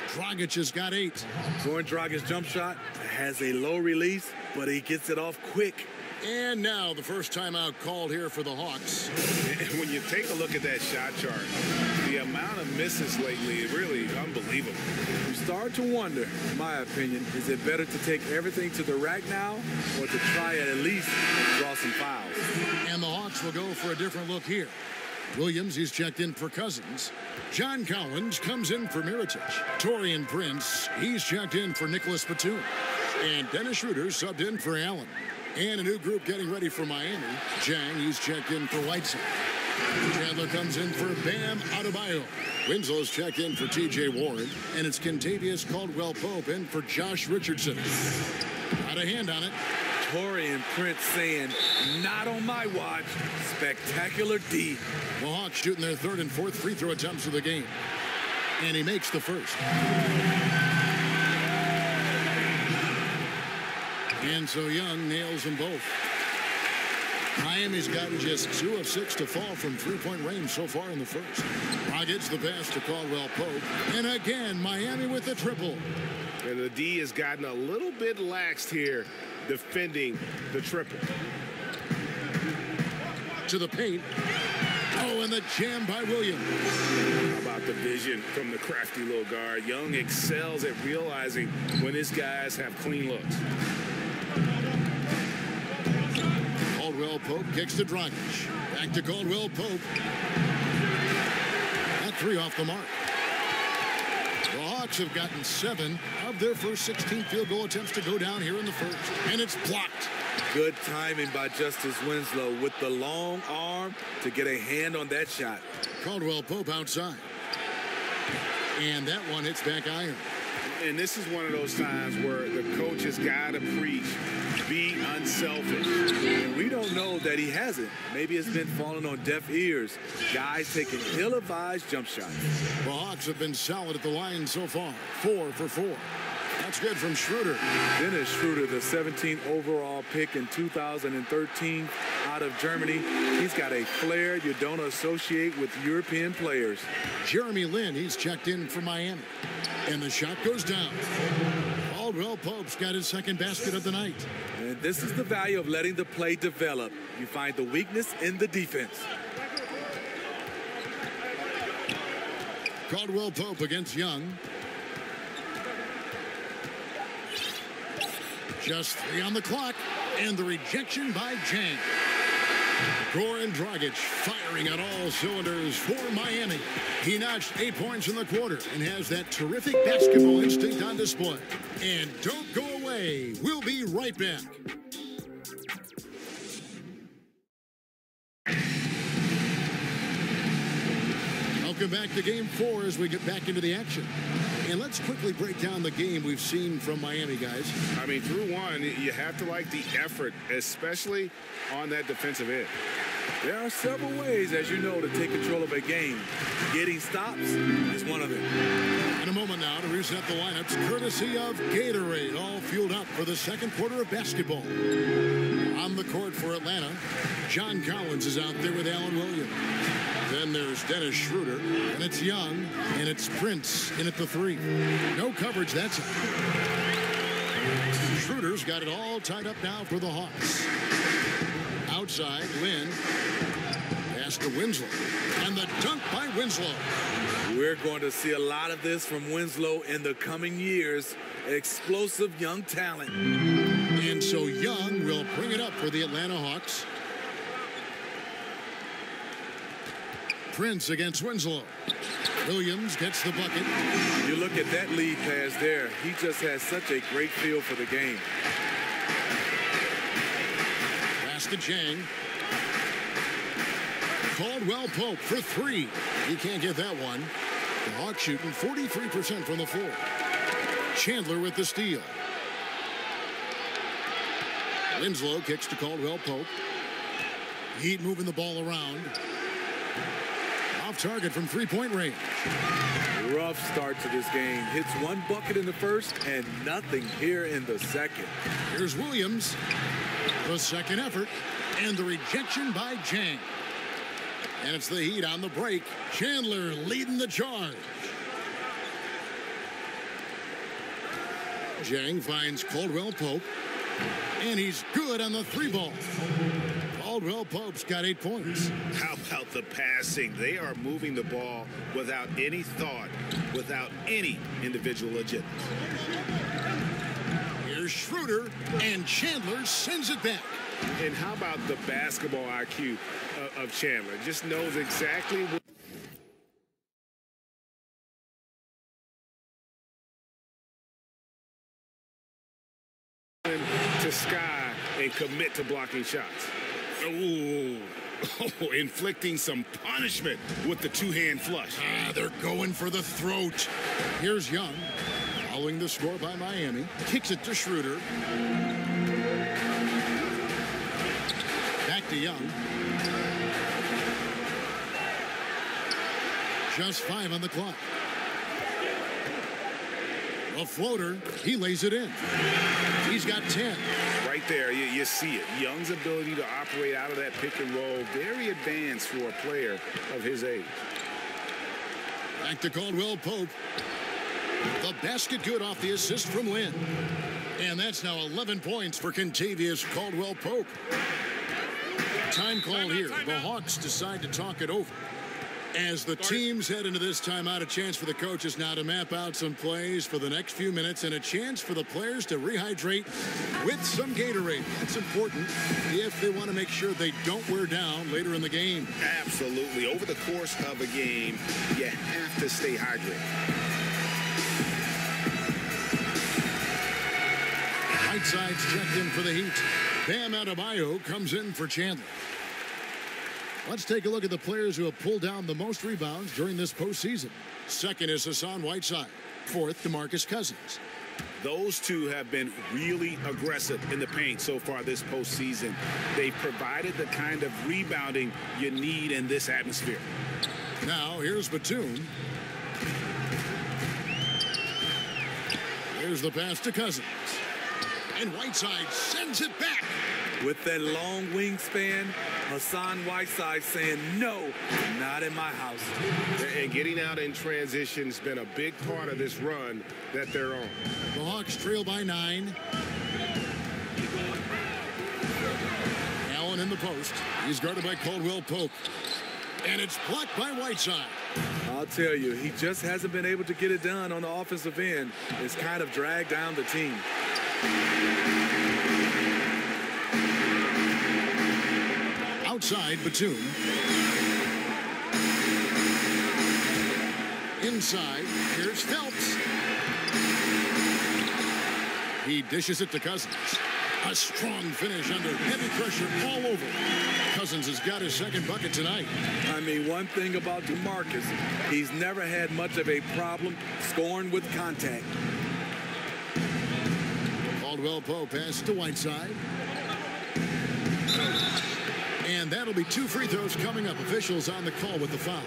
Dragic has got 8. Goran Dragic's jump shot has a low release, but he gets it off quick. And now the first timeout called here for the Hawks. And when you take a look at that shot chart, the amount of misses lately is really unbelievable. You start to wonder, in my opinion, is it better to take everything to the rack now or to try at least draw some fouls? And the Hawks will go for a different look here. Williams, he's checked in for Cousins. John Collins comes in for Mirotic. Taurean Prince, he's checked in for Nicholas Batum. And Dennis Schroeder subbed in for Allen. And a new group getting ready for Miami. Jang, he's checked in for Whiteside. Chandler comes in for Bam Adebayo. Winslow's checked in for T.J. Warren. And it's Kentavious Caldwell-Pope in for Josh Richardson. Got a hand on it. Taurean Prince saying, not on my watch. Spectacular D. The Hawks shooting their 3rd and 4th free throw attempts of the game. And he makes the first. And so Young nails them both. Miami's gotten just 2 of 6 to fall from 3-point range so far in the first. Dragic the pass to Caldwell-Pope. And again, Miami with the triple. And the D has gotten a little bit laxed here defending the triple. To the paint. Oh, and the jam by Williams. How about the vision from the crafty little guard? Young excels at realizing when his guys have clean looks. Caldwell-Pope kicks to Dragic. Back to Caldwell-Pope. That 3 off the mark. The Hawks have gotten 7 of their first 16 field goal attempts to go down here in the first. And it's blocked. Good timing by Justice Winslow with the long arm to get a hand on that shot. Caldwell-Pope outside. And that one hits back iron. And this is one of those times where the coach has got to preach, be unselfish. And we don't know that he hasn't. Maybe it's been falling on deaf ears. Guys taking ill-advised jump shots. The Hawks have been solid at the line so far. 4 for 4. That's good from Schroeder. Dennis Schroeder, the 17th overall pick in 2013 out of Germany. He's got a flair you don't associate with European players. Jeremy Lin, he's checked in for Miami. And the shot goes down. Caldwell-Pope's got his 2nd basket of the night. And this is the value of letting the play develop. You find the weakness in the defense. Caldwell-Pope against Young. Just 3 on the clock, and the rejection by Jang. Goran Dragic firing on all cylinders for Miami. He notched 8 points in the quarter and has that terrific basketball instinct on display. And don't go away. away. We'll be right back. Welcome back to Game 4 as we get back into the action. And let's quickly break down the game we've seen from Miami, guys. I mean, through one, you have to like the effort, especially on that defensive end. There are several ways, as you know, to take control of a game. Getting stops is one of them. In a moment now to reset the lineups, courtesy of Gatorade, all fueled up for the second quarter of basketball. On the court for Atlanta, John Collins is out there with Alan Williams. Then there's Dennis Schroeder, and it's Young, and it's Prince in at the 3. No coverage, that's it. Schroeder's got it all tied up now for the Hawks. Outside, Lynn. Pass to Winslow. And the dunk by Winslow. We're going to see a lot of this from Winslow in the coming years. Explosive young talent. And so Young will bring it up for the Atlanta Hawks. Prince against Winslow. Williams gets the bucket. You look at that lead pass there. He just has such a great feel for the game. Pass to Jang. Caldwell Pope for 3. He can't get that one. The Hawks shooting 43% from the floor. Chandler with the steal. Winslow kicks to Caldwell Pope. Heat moving the ball around. Off target from three-point range. Rough start to this game. Hits one bucket in the first and nothing here in the second. Here's Williams. The second effort and the rejection by Jang. And it's the Heat on the break. Chandler leading the charge. Jang finds Caldwell Pope. And he's good on the 3-ball. Caldwell Pope's got 8 points. How about the passing? They are moving the ball without any thought, without any individual agenda. Here's Schroeder, and Chandler sends it back. And how about the basketball IQ of Chandler? Just knows exactly what to Sky and commit to blocking shots. Ooh. Oh, inflicting some punishment with the two-hand flush. They're going for the throat. Here's Young, following the score by Miami. Kicks it to Schroeder. Back to Young. Just 5 on the clock. A floater, he lays it in. He's got 10. Right there, you see it. Young's ability to operate out of that pick and roll, very advanced for a player of his age. Back to Caldwell Pope. The basket good off the assist from Lynn. And that's now 11 points for Kentavious Caldwell Pope. Time call here. The Hawks decide to talk it over. As the teams head into this timeout, a chance for the coaches now to map out some plays for the next few minutes and a chance for the players to rehydrate with some Gatorade. That's important if they want to make sure they don't wear down later in the game. Absolutely. Over the course of a game, you have to stay hydrated. Whiteside's checked in for the Heat. Bam Adebayo comes in for Chandler. Let's take a look at the players who have pulled down the most rebounds during this postseason. Second is Hassan Whiteside. Fourth, DeMarcus Cousins. Those two have been really aggressive in the paint so far this postseason. They've provided the kind of rebounding you need in this atmosphere. Now, here's Batum. Here's the pass to Cousins. And Whiteside sends it back. With that long wingspan, Hassan Whiteside saying, no, not in my house. And getting out in transition has been a big part of this run that they're on. The Hawks trail by 9. Allen in the post. He's guarded by Caldwell Pope. And it's blocked by Whiteside. I'll tell you, he just hasn't been able to get it done on the offensive end. It's kind of dragged down the team. Outside, Batum. Inside, here's Phelps. He dishes it to Cousins. A strong finish under heavy pressure all over. Cousins has got his second bucket tonight. I mean, one thing about DeMarcus, he's never had much of a problem scoring with contact. Caldwell Pope passes to Whiteside. And that'll be 2 free throws coming up. Officials on the call with the foul.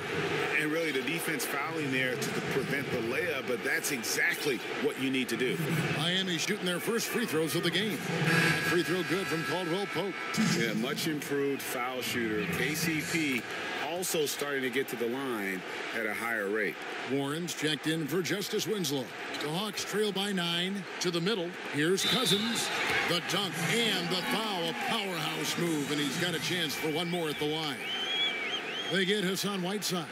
And really the defense fouling there to prevent the layup, but that's exactly what you need to do. Miami shooting their first free throws of the game. That free throw good from Caldwell Pope. Yeah, much improved foul shooter. KCP also starting to get to the line at a higher rate. Warren's checked in for Justice Winslow. The Hawks trail by 9 to the middle. Here's Cousins. The dunk and the foul. A powerhouse move, and he's got a chance for one more at the line. They get Hassan Whiteside.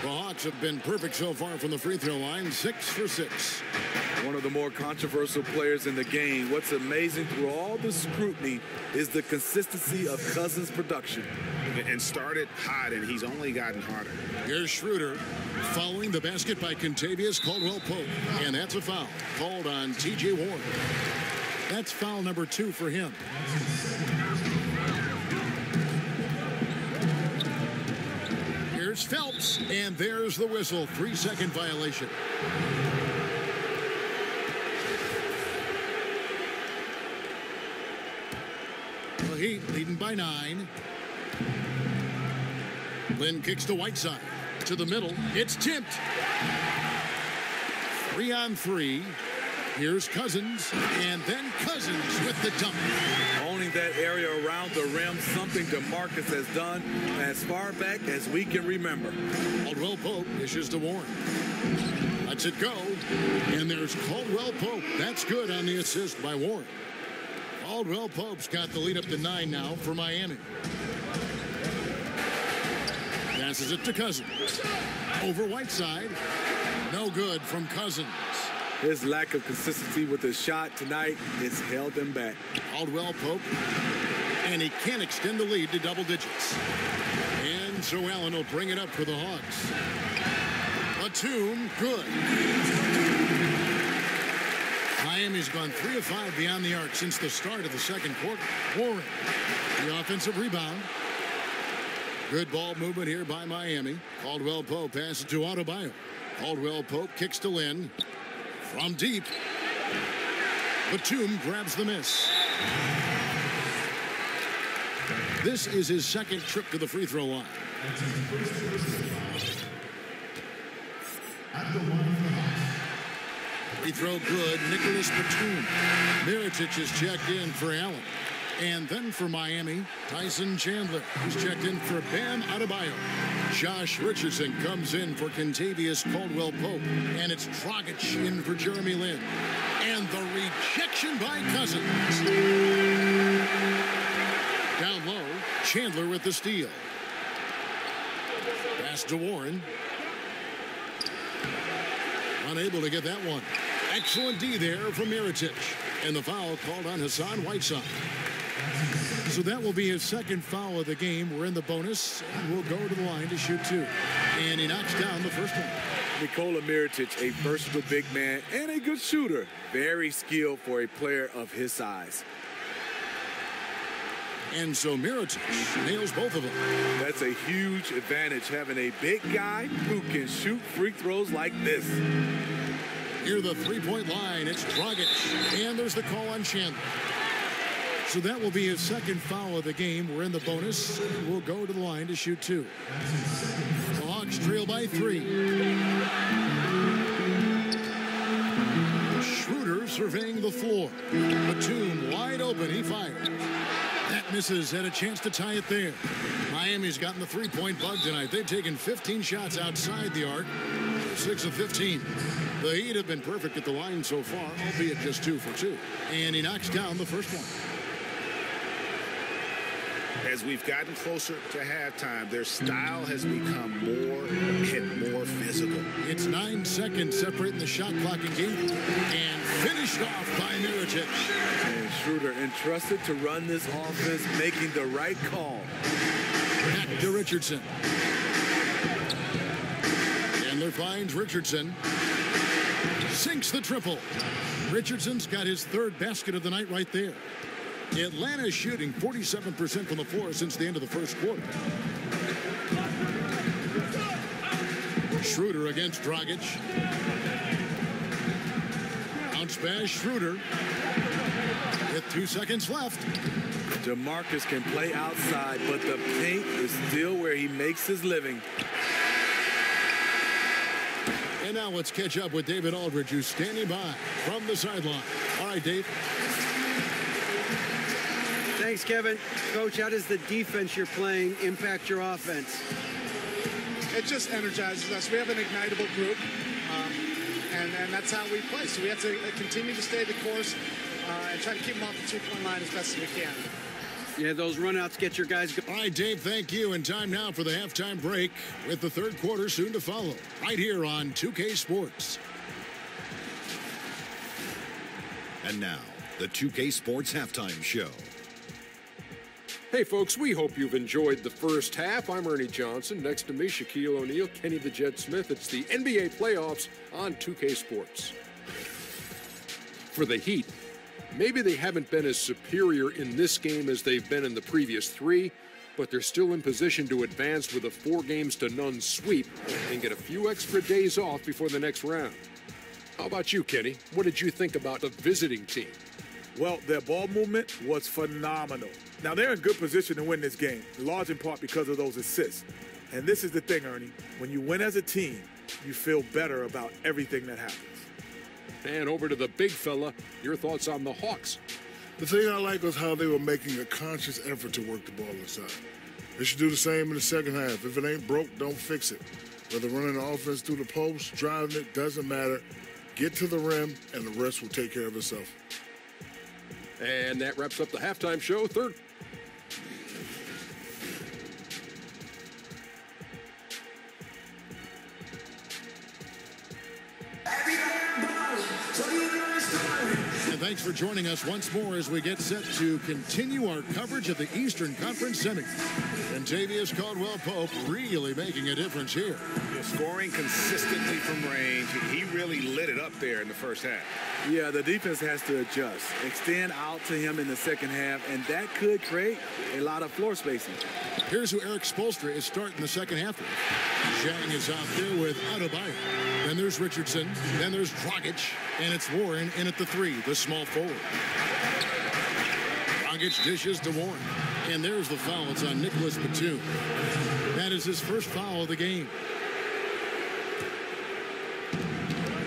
The Hawks have been perfect so far from the free throw line, 6 for 6. One of the more controversial players in the game. What's amazing through all the scrutiny is the consistency of Cousins' production. And started hot, and he's only gotten harder. Here's Schroeder following the basket by Kentavious Caldwell-Pope. And that's a foul called on T.J. Warren. That's foul number 2 for him. Here's Phelps, and there's the whistle. 3-second violation. The Heat leading by 9. Lynn kicks to Whiteside. To the middle. It's tipped. 3-on-3. Here's Cousins. And then Cousins with the dunk. Owning that area around the rim, something DeMarcus has done as far back as we can remember. Caldwell Pope dishes to Warren. Lets it go. And there's Caldwell Pope. That's good on the assist by Warren. Caldwell Pope's got the lead up to 9 now for Miami. Passes it to Cousins. Over Whiteside. No good from Cousins. His lack of consistency with his shot tonight has held him back. Caldwell Pope. And he can't extend the lead to double digits. And so Allen will bring it up for the Hawks. Batum, good. Miami's gone 3 of 5 beyond the arc since the start of the second quarter. Warren, the offensive rebound. Good ball movement here by Miami. Caldwell Pope passes to Adebayo. Caldwell Pope kicks to Lynn. From deep. Batum grabs the miss. This is his second trip to the free throw line. Free throw good. Nicholas Batum. Mirotic is checked in for Allen. And then for Miami, Tyson Chandler, who's checked in for Bam Adebayo. Josh Richardson comes in for Kentavious Caldwell-Pope. And it's Dragic in for Jeremy Lin. And the rejection by Cousins. Down low, Chandler with the steal. Pass to Warren. Unable to get that one. Excellent D there from Mirotic. And the foul called on Hassan Whiteside. So that will be his second foul of the game. We're in the bonus, and we'll go to the line to shoot 2. And he knocks down the first one. Nikola Mirotic, a versatile big man and a good shooter. Very skilled for a player of his size. And so Mirotic nails both of them. That's a huge advantage, having a big guy who can shoot free throws like this. Near the three-point line, it's Dragic. And there's the call on Chandler. So that will be his second foul of the game. We're in the bonus. We'll go to the line to shoot 2. The Hawks trail by 3. Schroeder surveying the floor. Batum wide open. He fired. That misses. Had a chance to tie it there. Miami's gotten the three-point bug tonight. They've taken 15 shots outside the arc. 6 of 15. The Heat have been perfect at the line so far, albeit just 2 for 2. And he knocks down the first one. As we've gotten closer to halftime, their style has become more and more physical. It's 9 seconds separating the shot clock and game. And finished off by Mirotic. And Schroeder entrusted to run this offense, making the right call. Back to Richardson. Chandler finds Richardson. Sinks the triple. Richardson's got his third basket of the night right there. Atlanta shooting 47% from the floor since the end of the first quarter. Schroeder against Dragic. Bounce pass, Schroeder. With 2 seconds left. DeMarcus can play outside, but the paint is still where he makes his living. And now let's catch up with David Aldridge, who's standing by from the sideline. All right, Dave. Thanks, Kevin. Coach, how does the defense you're playing impact your offense? It just energizes us. We have an ignitable group, and that's how we play. So we have to continue to stay the course and try to keep them off the two-point line as best as we can. Yeah, those runouts get your guys going. All right, Dave, thank you. And time now for the halftime break with the third quarter soon to follow. Right here on 2K Sports. And now, the 2K Sports Halftime Show. Hey, folks, we hope you've enjoyed the first half. I'm Ernie Johnson. Next to me, Shaquille O'Neal, Kenny the Jet Smith. It's the NBA playoffs on 2K Sports. For the Heat, maybe they haven't been as superior in this game as they've been in the previous three, but they're still in position to advance with a 4-0 sweep and get a few extra days off before the next round. How about you, Kenny? What did you think about the visiting team? Well, their ball movement was phenomenal. Now, they're in good position to win this game, large in part because of those assists. And this is the thing, Ernie. When you win as a team, you feel better about everything that happens. And over to the big fella, your thoughts on the Hawks. The thing I like was how they were making a conscious effort to work the ball inside. They should do the same in the second half. If it ain't broke, don't fix it. Whether running the offense through the post, driving it, doesn't matter. Get to the rim, and the rest will take care of itself. And that wraps up the halftime show. Third. And thanks for joining us once more as we get set to continue our coverage of the Eastern Conference Semis. And Tavius Caldwell-Pope really making a difference here. Scoring consistently from range. He really lit it up there in the first half. Yeah, the defense has to adjust, extend out to him in the second half, and that could create a lot of floor spacing. Here's who Eric Spoelstra is starting the second half with. Zhang is out there with Adebayo. Then there's Richardson. Then there's Dragic. And it's Warren in at the three, the small forward. Dragic dishes to Warren. And there's the foul. It's on Nicholas Batum. That is his first foul of the game.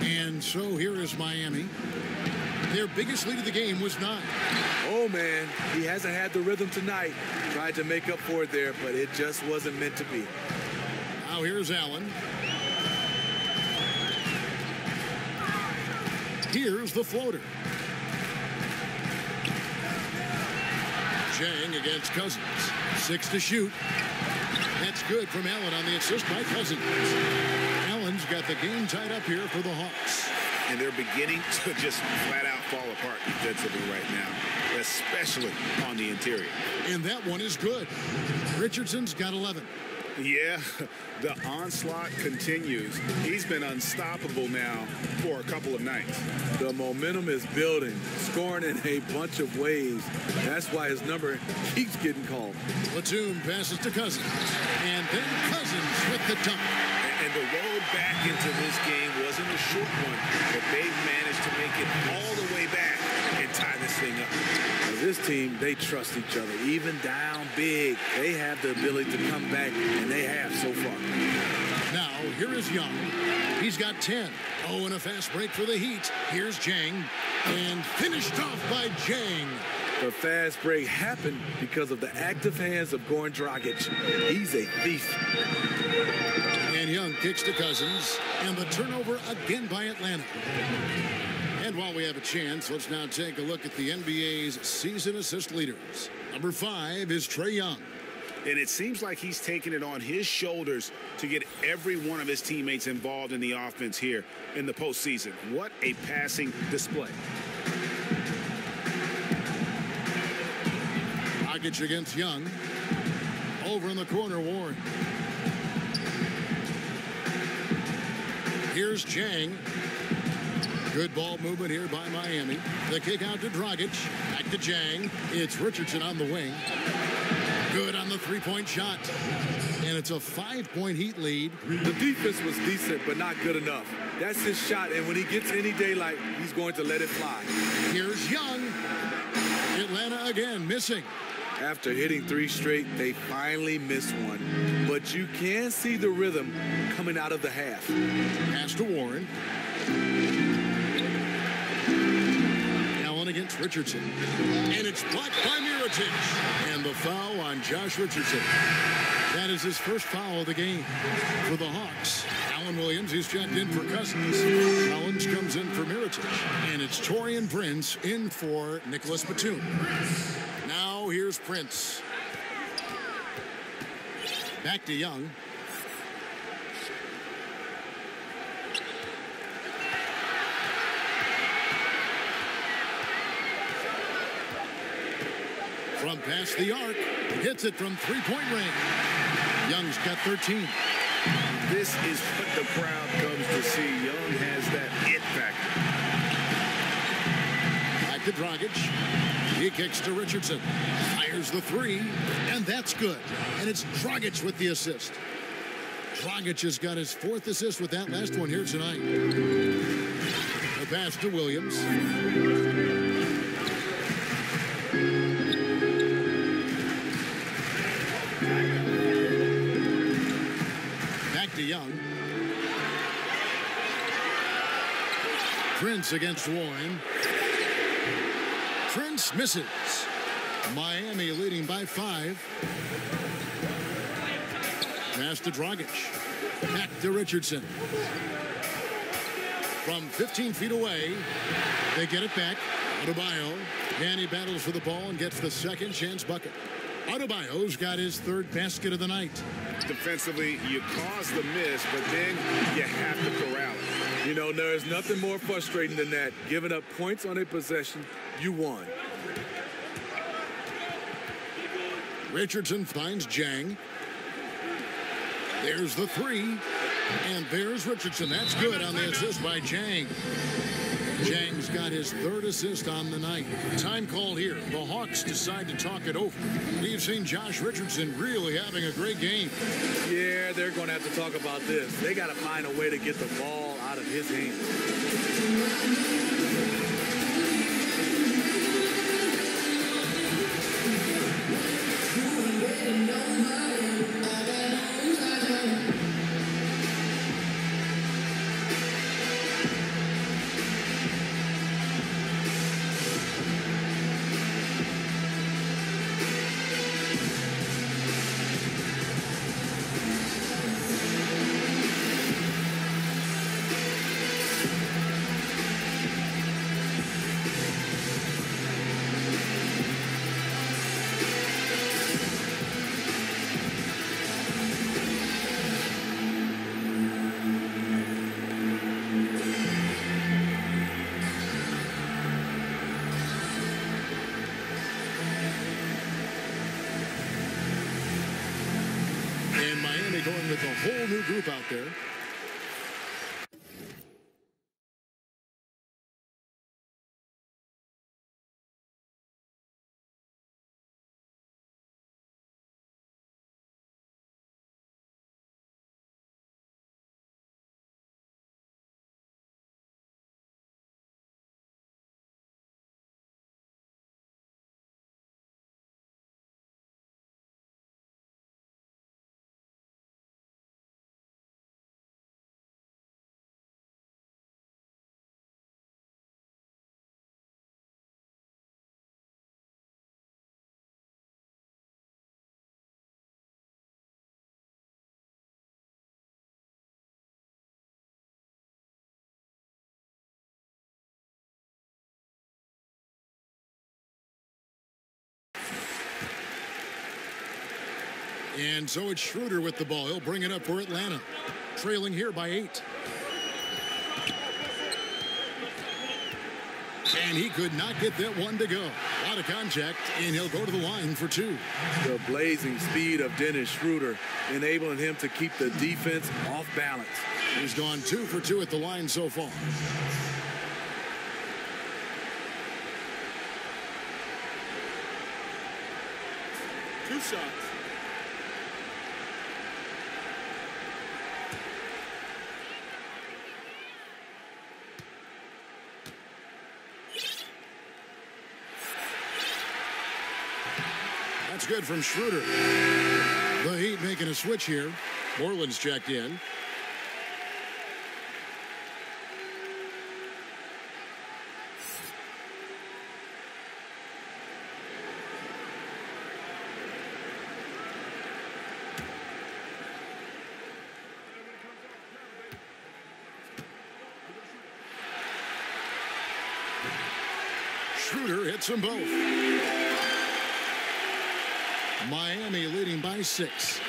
And so here is Miami. Their biggest lead of the game was 9. Oh, man, he hasn't had the rhythm tonight. Tried to make up for it there, but it just wasn't meant to be. Now here's Allen. Here's the floater. Zhang against Cousins. 6 to shoot. That's good from Allen on the assist by Cousins. Allen's got the game tied up here for the Hawks. And they're beginning to just flat out fall apart defensively right now, especially on the interior. And that one is good. Richardson's got 11. Yeah, the onslaught continues. He's been unstoppable now for a couple of nights. The momentum is building, scoring in a bunch of ways. That's why his number keeps getting called. Batum passes to Cousins. And then Cousins with the dunk. And the road back into this game wasn't a short one, but they've managed to make it all the way back and tie this thing up. This team, they trust each other. Even down big, they have the ability to come back, and they have so far. Now, here is Young. He's got 10. Oh, and a fast break for the Heat. Here's Zhang. And finished off by Zhang. The fast break happened because of the active hands of Goran Dragic. He's a thief. And Young kicks to Cousins. And the turnover again by Atlanta. And while we have a chance, let's now take a look at the NBA's season assist leaders. Number 5 is Trae Young. And it seems like he's taking it on his shoulders to get every one of his teammates involved in the offense here in the postseason. What a passing display. Dragic against Young. Over in the corner, Warren. Here's Zhang. Good ball movement here by Miami. The kick out to Dragic. Back to Jang. It's Richardson on the wing. Good on the three-point shot. And it's a 5-point Heat lead. The defense was decent, but not good enough. That's his shot, and when he gets any daylight, he's going to let it fly. Here's Young. Atlanta again, missing. After hitting 3 straight, they finally missed one. But you can see the rhythm coming out of the half. Pass to Warren. Allen against Richardson. And it's blocked by Mirotic. And the foul on Josh Richardson. That is his first foul of the game for the Hawks. Allen Williams, he's checked in for Cousins. Collins comes in for Mirotic. And it's Taurean Prince in for Nicholas Batum. Now here's Prince. Back to Young. From past the arc, hits it from three-point range. Young's got 13. This is what the crowd comes to see. Young has that it factor. Back to Dragic. He kicks to Richardson. Fires the three, and that's good. And it's Dragic with the assist. Dragic has got his 4th assist with that last one here tonight. The pass to Williams. Back to Young. Prince against Warren. Prince misses. Miami leading by 5. Pass to Dragic. Back to Richardson. From 15 feet away, they get it back. Adebayo. And he battles for the ball and gets the second chance bucket. Adebayo's got his 3rd basket of the night. Defensively, you cause the miss, but then you have to corral it. You know, there is nothing more frustrating than that. Giving up points on a possession, you won. Richardson finds Jang. There's the 3. And there's Richardson. That's good on the assist by Jang. Jang's got his 3rd assist on the night. Time call here. The Hawks decide to talk it over. We've seen Josh Richardson really having a great game. Yeah, they're going to have to talk about this. They got to find a way to get the ball out of his hands. Going with a whole new group out there. And so it's Schroeder with the ball. He'll bring it up for Atlanta. Trailing here by 8. And he could not get that one to go. A lot of contact, and he'll go to the line for 2. The blazing speed of Dennis Schroeder enabling him to keep the defense off balance. He's gone 2 for 2 at the line so far. shots. That's good from Schroeder. The Heat making a switch here. Moreland's checked in. Schroeder hits them both. Miami leading by 6.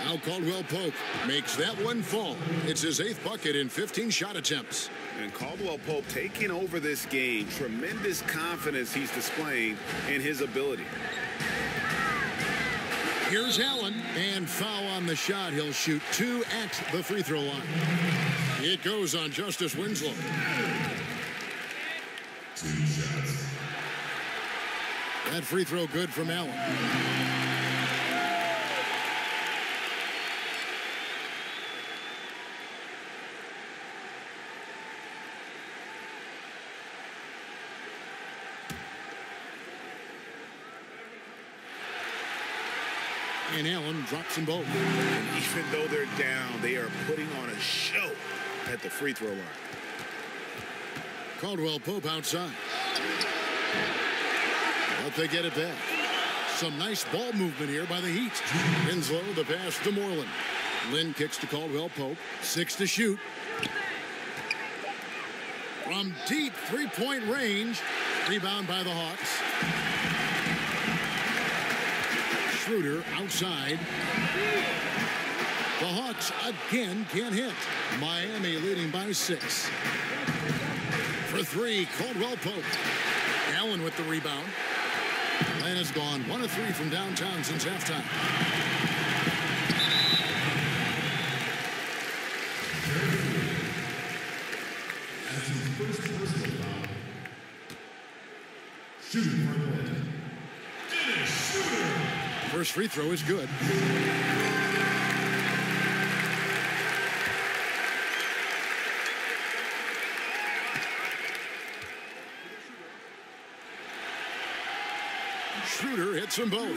Now Caldwell Pope makes that one fall. It's his 8th bucket in 15 shot attempts. And Caldwell Pope taking over this game. Tremendous confidence he's displaying in his ability. Here's Allen, and foul on the shot. He'll shoot 2 at the free throw line. It goes on Justice Winslow. 2 shots. That free throw good from Allen. And Allen drops them both. And even though they're down, they are putting on a show at the free throw line. Caldwell Pope outside. But they get it back. Some nice ball movement here by the Heat. Winslow, the pass to Moreland. Lynn kicks to Caldwell Pope. 6 to shoot. From deep three-point range. Rebound by the Hawks. Schroeder outside. The Hawks again can't hit. Miami leading by 6. For 3, Caldwell Pope. Allen with the rebound. And has gone 1 of 3 from downtown since halftime. That's his first personal foul. Shooting for Atlanta. Dennis Schroeder. First free throw is good. Schroeder hits them both.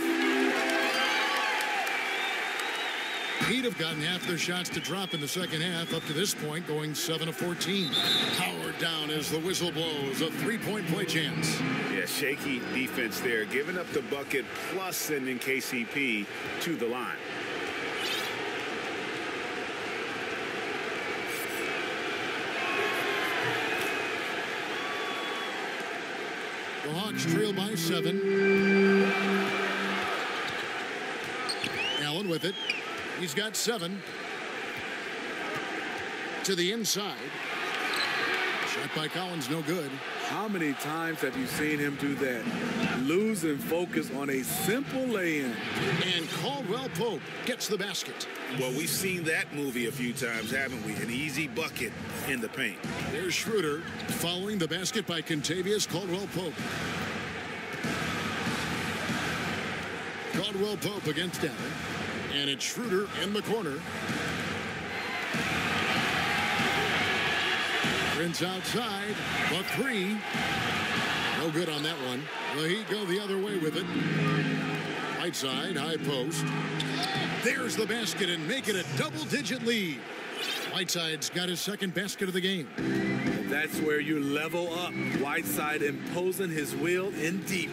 Heat have gotten half their shots to drop in the second half. Up to this point, going 7 of 14. Powered down as the whistle blows. A 3-point play chance. Yeah, shaky defense there. Giving up the bucket plus sending KCP to the line. The Hawks trail by 7. Allen with it. He's got 7. To the inside. Shot by Collins, no good. How many times have you seen him do that? Losing focus on a simple lay-in. And Caldwell Pope gets the basket. Well, we've seen that movie a few times, haven't we? An easy bucket in the paint. There's Schroeder following the basket by Kentavious Caldwell Pope. Caldwell Pope against Allen. And it's Schroeder in the corner. Prince outside, but 3. No good on that one. The Heat go the other way with it. Right side, high post. There's the basket and make it a double-digit lead. Whiteside's got his second basket of the game. That's where you level up. Whiteside imposing his will in deep.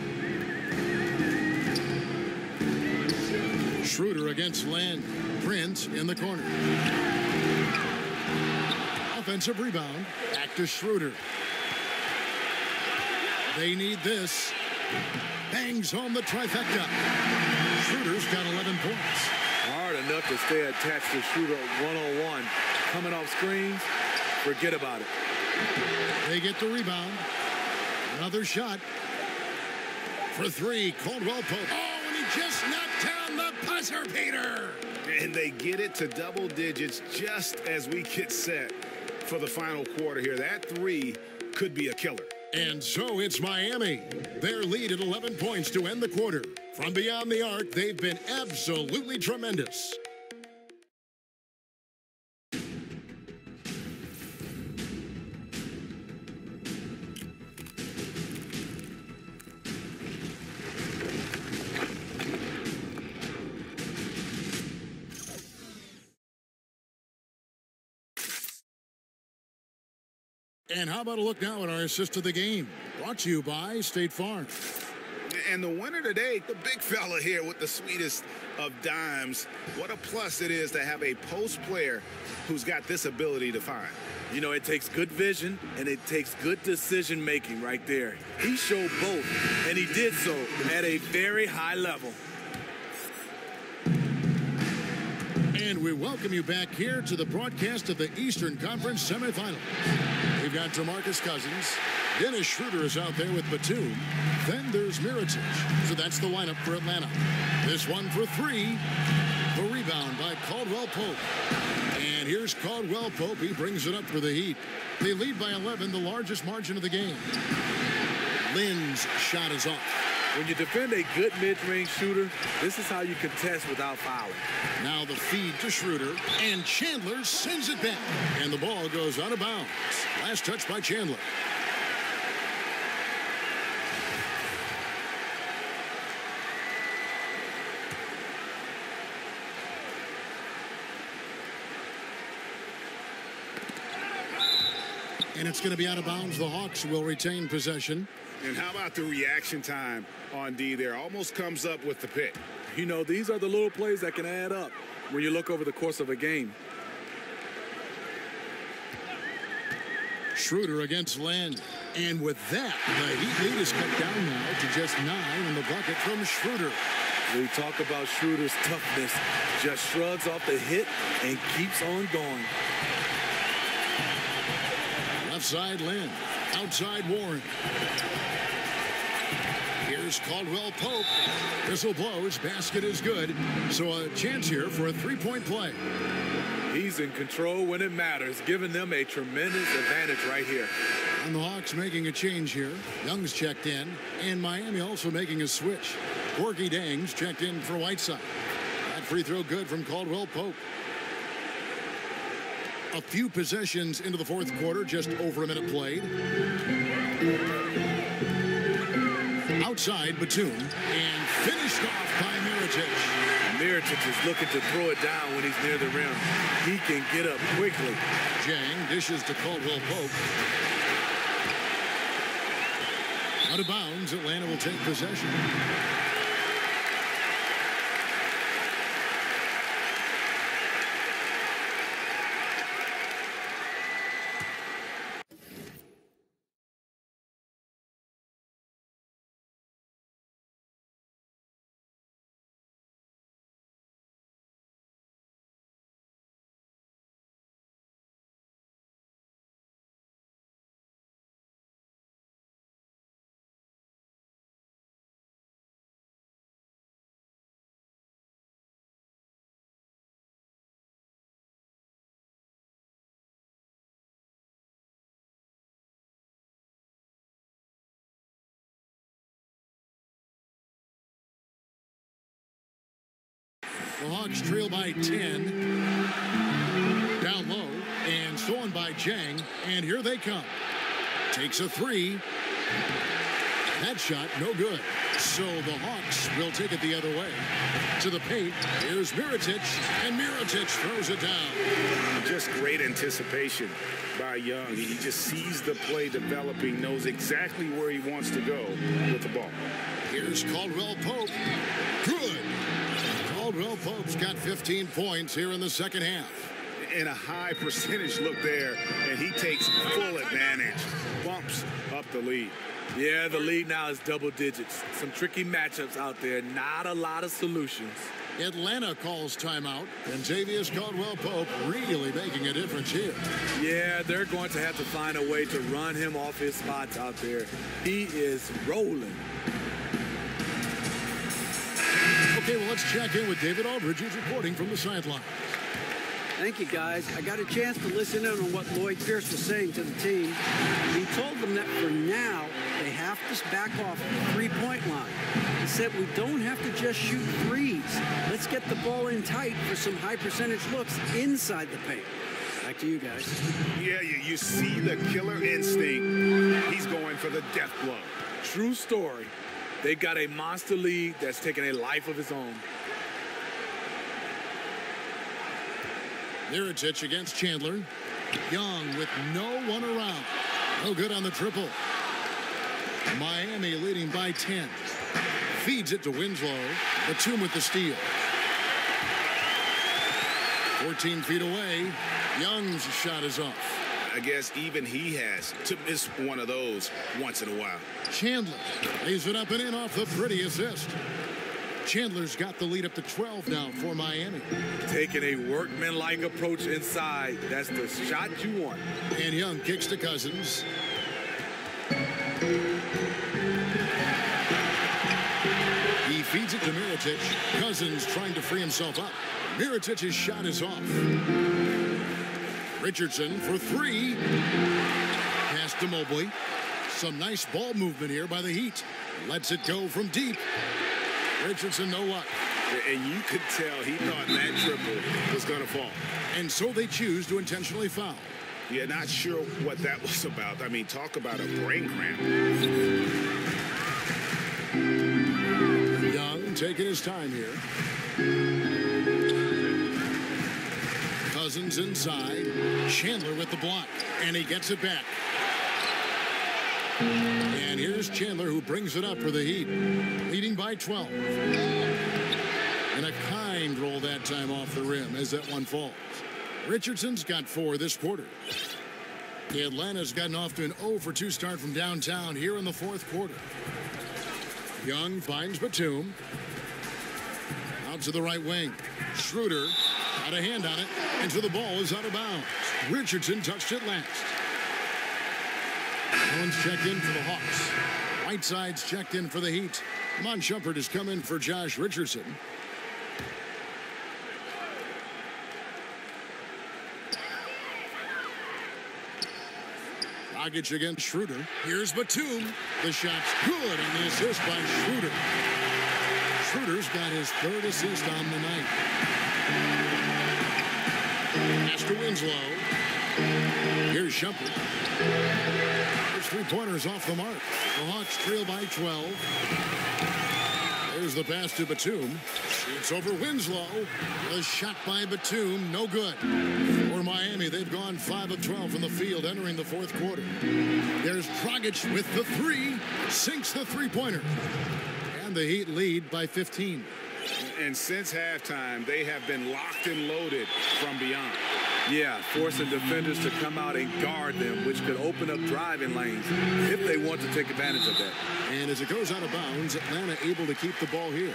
Schroeder against Land. Prince in the corner. Offensive rebound. Back to Schroeder. They need this. Bangs home the trifecta. Schroeder's got 11 points. Hard enough to stay attached to Schroeder one-on-one. Coming off screens, forget about it. They get the rebound. Another shot. For 3, Caldwell Pope. Oh, and he just knocked down the buzzer beater. And they get it to double digits just as we get set for the final quarter here. That 3 could be a killer. And so it's Miami. Their lead at 11 points to end the quarter. From beyond the arc, they've been absolutely tremendous. And how about a look now at our assist of the game? Brought to you by State Farm. And the winner today, the big fella here with the sweetest of dimes. What a plus it is to have a post player who's got this ability to find. You know, it takes good vision and it takes good decision making right there. He showed both, and he did so at a very high level. And we welcome you back here to the broadcast of the Eastern Conference semifinal. We've got DeMarcus Cousins. Dennis Schroeder is out there with Batum. Then there's Mirotic. So that's the lineup for Atlanta. This one for three. The rebound by Caldwell Pope. And here's Caldwell Pope. He brings it up for the Heat. They lead by 11, the largest margin of the game. Lynn's shot is off. When you defend a good mid-range shooter, this is how you contest without fouling. Now the feed to Schroeder, and Chandler sends it back. And the ball goes out of bounds. Last touch by Chandler. And it's going to be out of bounds. The Hawks will retain possession. And how about the reaction time on D there? Almost comes up with the pick. You know, these are the little plays that can add up when you look over the course of a game. Schroeder against Land. And with that, the Heat lead is cut down now to just 9 in the bucket from Schroeder. We talk about Schroeder's toughness. Just shrugs off the hit and keeps on going. Left side, Lynn. Outside, Warren. Here's Caldwell Pope. Whistle blows. Basket is good. So a chance here for a three-point play. He's in control when it matters, giving them a tremendous advantage right here. And the Hawks making a change here. Young's checked in. And Miami also making a switch. Corky Dangs checked in for Whiteside. That free throw good from Caldwell Pope. A few possessions into the fourth quarter, just over a minute played. Outside, Batum, and finished off by Mirotic. Mirotic is looking to throw it down when he's near the rim. He can get up quickly. Jang dishes to Caldwell Pope. Out of bounds, Atlanta will take possession. The Hawks trail by 10. Down low and stolen by Jang. And here they come. Takes a three. That shot, no good. So the Hawks will take it the other way. To the paint, here's Mirotic, and Mirotic throws it down. Just great anticipation by Young. He just sees the play developing, knows exactly where he wants to go with the ball. Here's Caldwell Pope. Good. Caldwell Pope's got 15 points here in the second half. And a high percentage look there, and he takes full advantage. Bumps up the lead. Yeah, the lead now is double digits. Some tricky matchups out there. Not a lot of solutions. Atlanta calls timeout, and Xavier Caldwell Pope really making a difference here. Yeah, they're going to have to find a way to run him off his spots out there. He is rolling. Okay, well, let's check in with David Aldridge, who's reporting from the sideline. Thank you, guys. I got a chance to listen in on what Lloyd Pierce was saying to the team. He told them that for now, they have to back off the three-point line. He said, we don't have to just shoot threes. Let's get the ball in tight for some high-percentage looks inside the paint. Back to you guys. Yeah, you see the killer instinct. He's going for the death blow. True story. They got a monster lead that's taking a life of its own. Mirotic against Chandler. Young with no one around. No good on the triple. Miami leading by 10. Feeds it to Winslow. Batum with the steal. 14 feet away. Young's shot is off. I guess even he has to miss one of those once in a while. Chandler lays it up and in off the pretty assist. Chandler's got the lead up to 12 now for Miami. Taking a workmanlike approach inside. That's the shot you want. And Young kicks to Cousins. He feeds it to Mirotic. Cousins trying to free himself up. Mirotic's shot is off. Richardson for three. Pass to Mobley. Some nice ball movement here by the Heat. Lets it go from deep. Richardson, no luck. And you could tell he thought that triple was going to fall. And so they choose to intentionally foul. Yeah, not sure what that was about. I mean, talk about a brain cramp. Young taking his time here. Cousins inside. Chandler with the block. And he gets it back. And here's Chandler who brings it up for the Heat. Leading by 12. And a kind roll that time off the rim as that one falls. Richardson's got 4 this quarter. Atlanta's gotten off to an 0-for-2 start from downtown here in the fourth quarter. Young finds Batum. Out to the right wing. Schroeder got a hand on it. And so the ball is out of bounds. Richardson touched it last. Owen's checked in for the Hawks. Whiteside's checked in for the Heat. Mon Shumpert has come in for Josh Richardson. Dragic against Schroeder. Here's Batum. The shot's good on the assist by Schroeder. Schroeder's got his 3rd assist on the night. Pass to Winslow. Here's Shumpert. His 3-pointers off the mark. The Hawks trail by 12. There's the pass to Batum. Shoots over Winslow. The shot by Batum, no good. For Miami, they've gone 5 of 12 from the field entering the fourth quarter. There's Dragic with the 3. Sinks the 3-pointer. And the Heat lead by 15. And since halftime, they have been locked and loaded from beyond. Yeah, forcing defenders to come out and guard them, which could open up driving lanes if they want to take advantage of that. And as it goes out of bounds, Atlanta able to keep the ball here.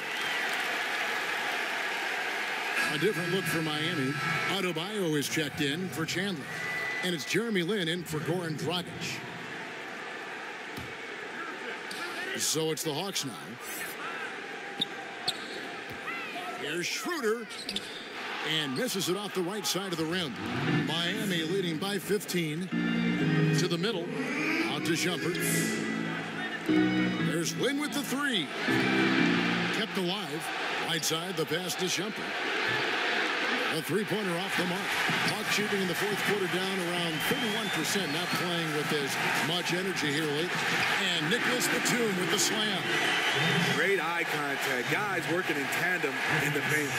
A different look for Miami. Adebayo is checked in for Chandler. And it's Jeremy Lin in for Goran Dragic. So it's the Hawks now. Here's Schroeder. And misses it off the right side of the rim. Miami leading by 15. To the middle. Out to Shumpert. There's Lin with the 3. Kept alive. Right side, the pass to Shumpert. A 3-pointer off the mark. Hawks shooting in the fourth quarter down around 31%. Not playing with as much energy here lately. And Nicholas Batum with the slam. Great eye contact. Guys working in tandem in the paint.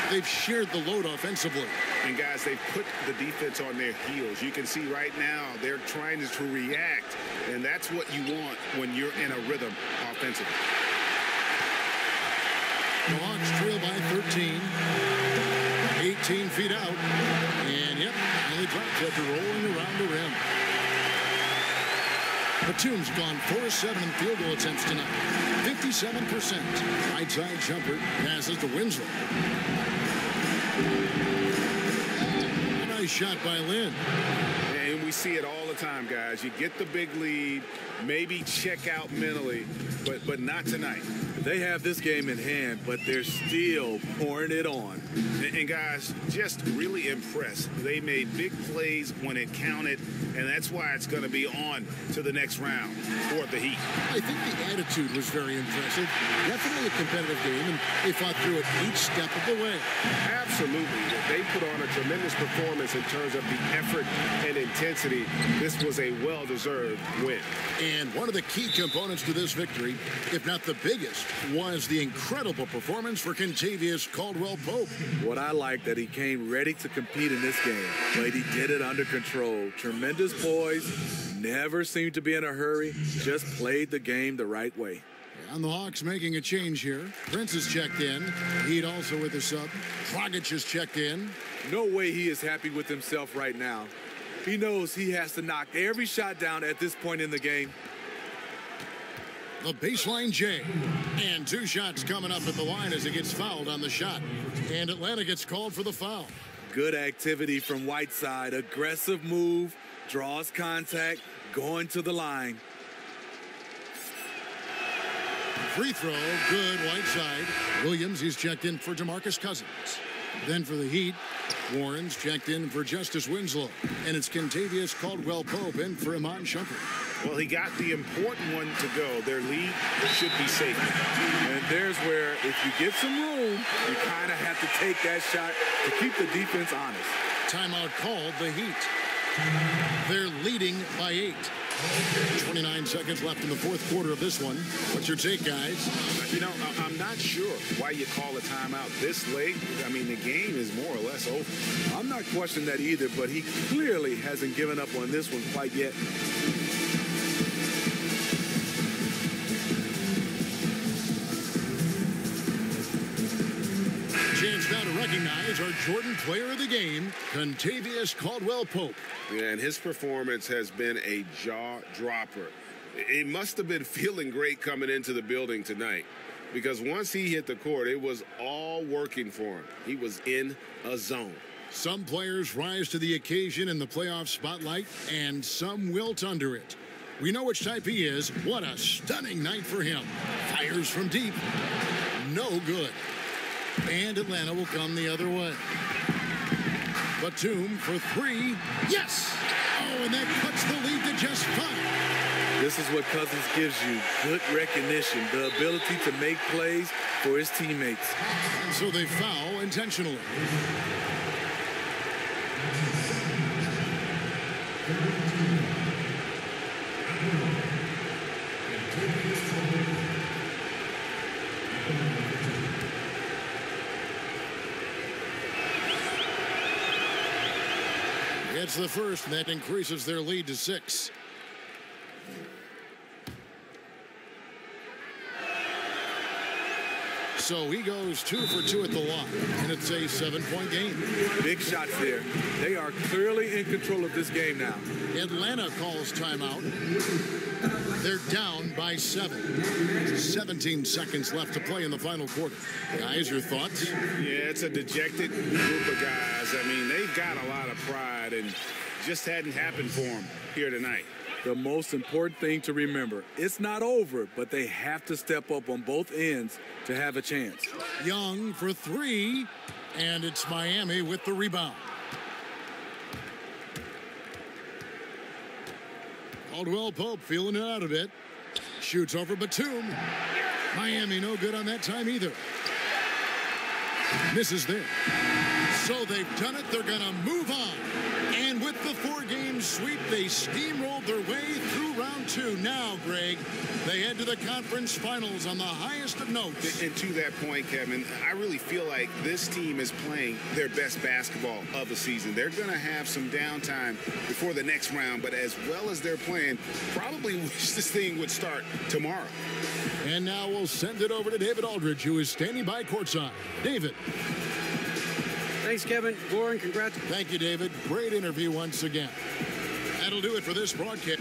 They've shared the load offensively. And guys, they've put the defense on their heels. You can see right now they're trying to react. And that's what you want when you're in a rhythm offensively. The Hawks trail by 13. 18 feet out. And yep, only drops after rolling around the rim. Batum's gone 4-7 in field goal attempts tonight. 57%. Right side Shumpert passes to Winslow. A nice shot by Lin. And we see it all the time, guys. You get the big lead, maybe check out mentally, but not tonight. They have this game in hand, but they're still pouring it on. And guys, just really impressed. They made big plays when it counted, and that's why it's going to be on to the next round for the Heat. I think the attitude was very impressive. Definitely a competitive game, and they fought through it each step of the way. Absolutely. They put on a tremendous performance in terms of the effort and intensity. This was a well-deserved win. And one of the key components to this victory, if not the biggest, was the incredible performance for Kentavious Caldwell-Pope. What I like that he came ready to compete in this game, but he did it under control. Tremendous poise, never seemed to be in a hurry, just played the game the right way. And the Hawks making a change here. Prince is checked in. Heat also with a sub. Dragic is checked in. No way he is happy with himself right now. He knows he has to knock every shot down at this point in the game. The baseline J. And 2 shots coming up at the line as he gets fouled on the shot. And Atlanta gets called for the foul. Good activity from Whiteside. Aggressive move, draws contact, going to the line. Free throw, good, Whiteside. Williams, he's checked in for DeMarcus Cousins. Then for the Heat, Warren's checked in for Justice Winslow. And it's Kentavious Caldwell-Pope in for Iman Shumpert. Well, he got the important one to go. Their lead should be safe. And there's where, if you get some room, you kind of have to take that shot to keep the defense honest. Timeout called, the Heat. They're leading by 8. 29 seconds left in the fourth quarter of this one. What's your take, guys? You know, I'm not sure why you call a timeout this late. I mean, the game is more or less over. I'm not questioning that either, but he clearly hasn't given up on this one quite yet. Chance now to recognize our Jordan player of the game, Kentavious Caldwell-Pope. Yeah, and his performance has been a jaw-dropper. He must have been feeling great coming into the building tonight, because once he hit the court, it was all working for him. He was in a zone. Some players rise to the occasion in the playoff spotlight, and some wilt under it. We know which type he is. What a stunning night for him. Fires from deep. No good. And Atlanta will come the other way. Batum for 3. Yes! Oh, and that cuts the lead to just 5. This is what Cousins gives you. Good recognition, the ability to make plays for his teammates. And so they foul intentionally. It's the first, and that increases their lead to 6. So he goes 2 for 2 at the line, and it's a 7-point game. Big shots there. They are clearly in control of this game now. Atlanta calls timeout. They're down by 7. 17 seconds left to play in the final quarter. Guys, your thoughts? Yeah, it's a dejected group of guys. I mean, they've got a lot of pride, and just hadn't happened for them here tonight. The most important thing to remember, it's not over, but they have to step up on both ends to have a chance. Young for 3, and it's Miami with the rebound. Caldwell-Pope feeling it out a bit. Shoots over Batum. Miami no good on that time either. Misses there. So they've done it. They're going to move on. And with the 4-game sweep, they steamrolled their way through round 2. Now, Greg, they head to the conference finals on the highest of notes. And to that point, Kevin, I really feel like this team is playing their best basketball of the season. They're going to have some downtime before the next round, but as well as they're playing, probably wish this thing would start tomorrow. And now we'll send it over to David Aldridge, who is standing by courtside. David. Thanks, Kevin. Warren, congrats. Thank you, David. Great interview once again. That'll do it for this broadcast.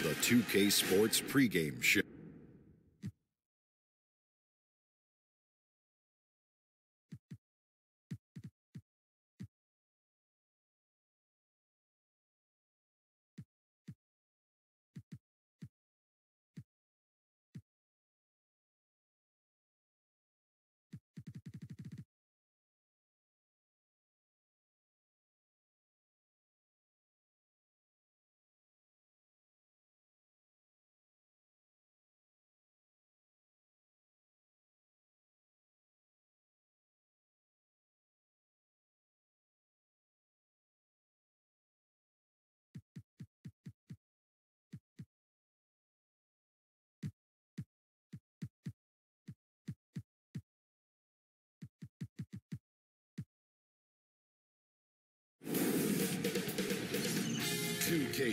The 2K Sports pregame show.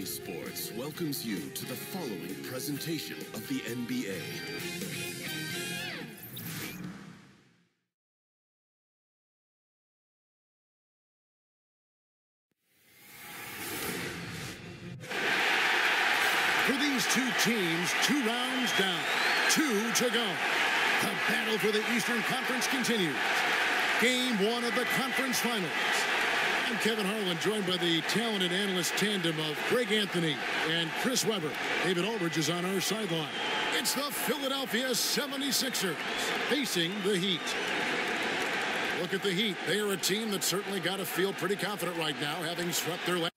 2K Sports welcomes you to the following presentation of the NBA. For these two teams, 2 rounds down, 2 to go. The battle for the Eastern Conference continues. Game 1 of the conference finals. I'm Kevin Harlan, joined by the talented analyst tandem of Greg Anthony and Chris Webber. David Aldridge is on our sideline. It's the Philadelphia 76ers facing the Heat. Look at the Heat. They are a team that certainly got to feel pretty confident right now, having swept their last.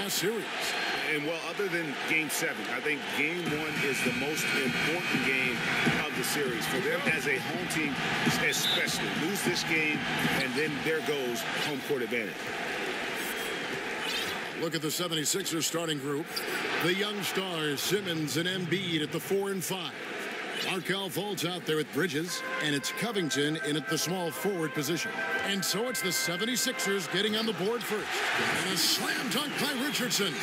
Series. And well, other than Game 7, I think Game 1 is the most important game of the series for them as a home team, especially. Lose this game, and then there goes home court advantage. Look at the 76ers starting group. The young stars, Simmons and Embiid at the 4 and 5. Markelle Fultz out there at Bridges, and it's Covington in at the small forward position. And so it's the 76ers getting on the board first. And a slam dunk by Richardson.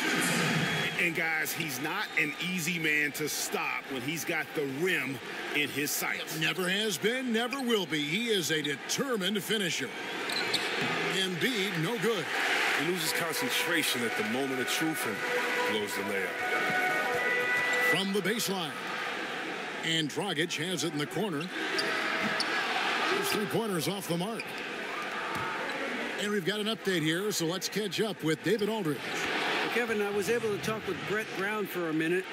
And guys, he's not an easy man to stop when he's got the rim in his sights. Never has been, never will be. He is a determined finisher. Embiid, no good. He loses concentration at the moment of truth and blows the layup. From the baseline. And Dragic has it in the corner. His 3-pointers off the mark. And we've got an update here, so let's catch up with David Aldridge. Well, Kevin, I was able to talk with Brett Brown for a minute.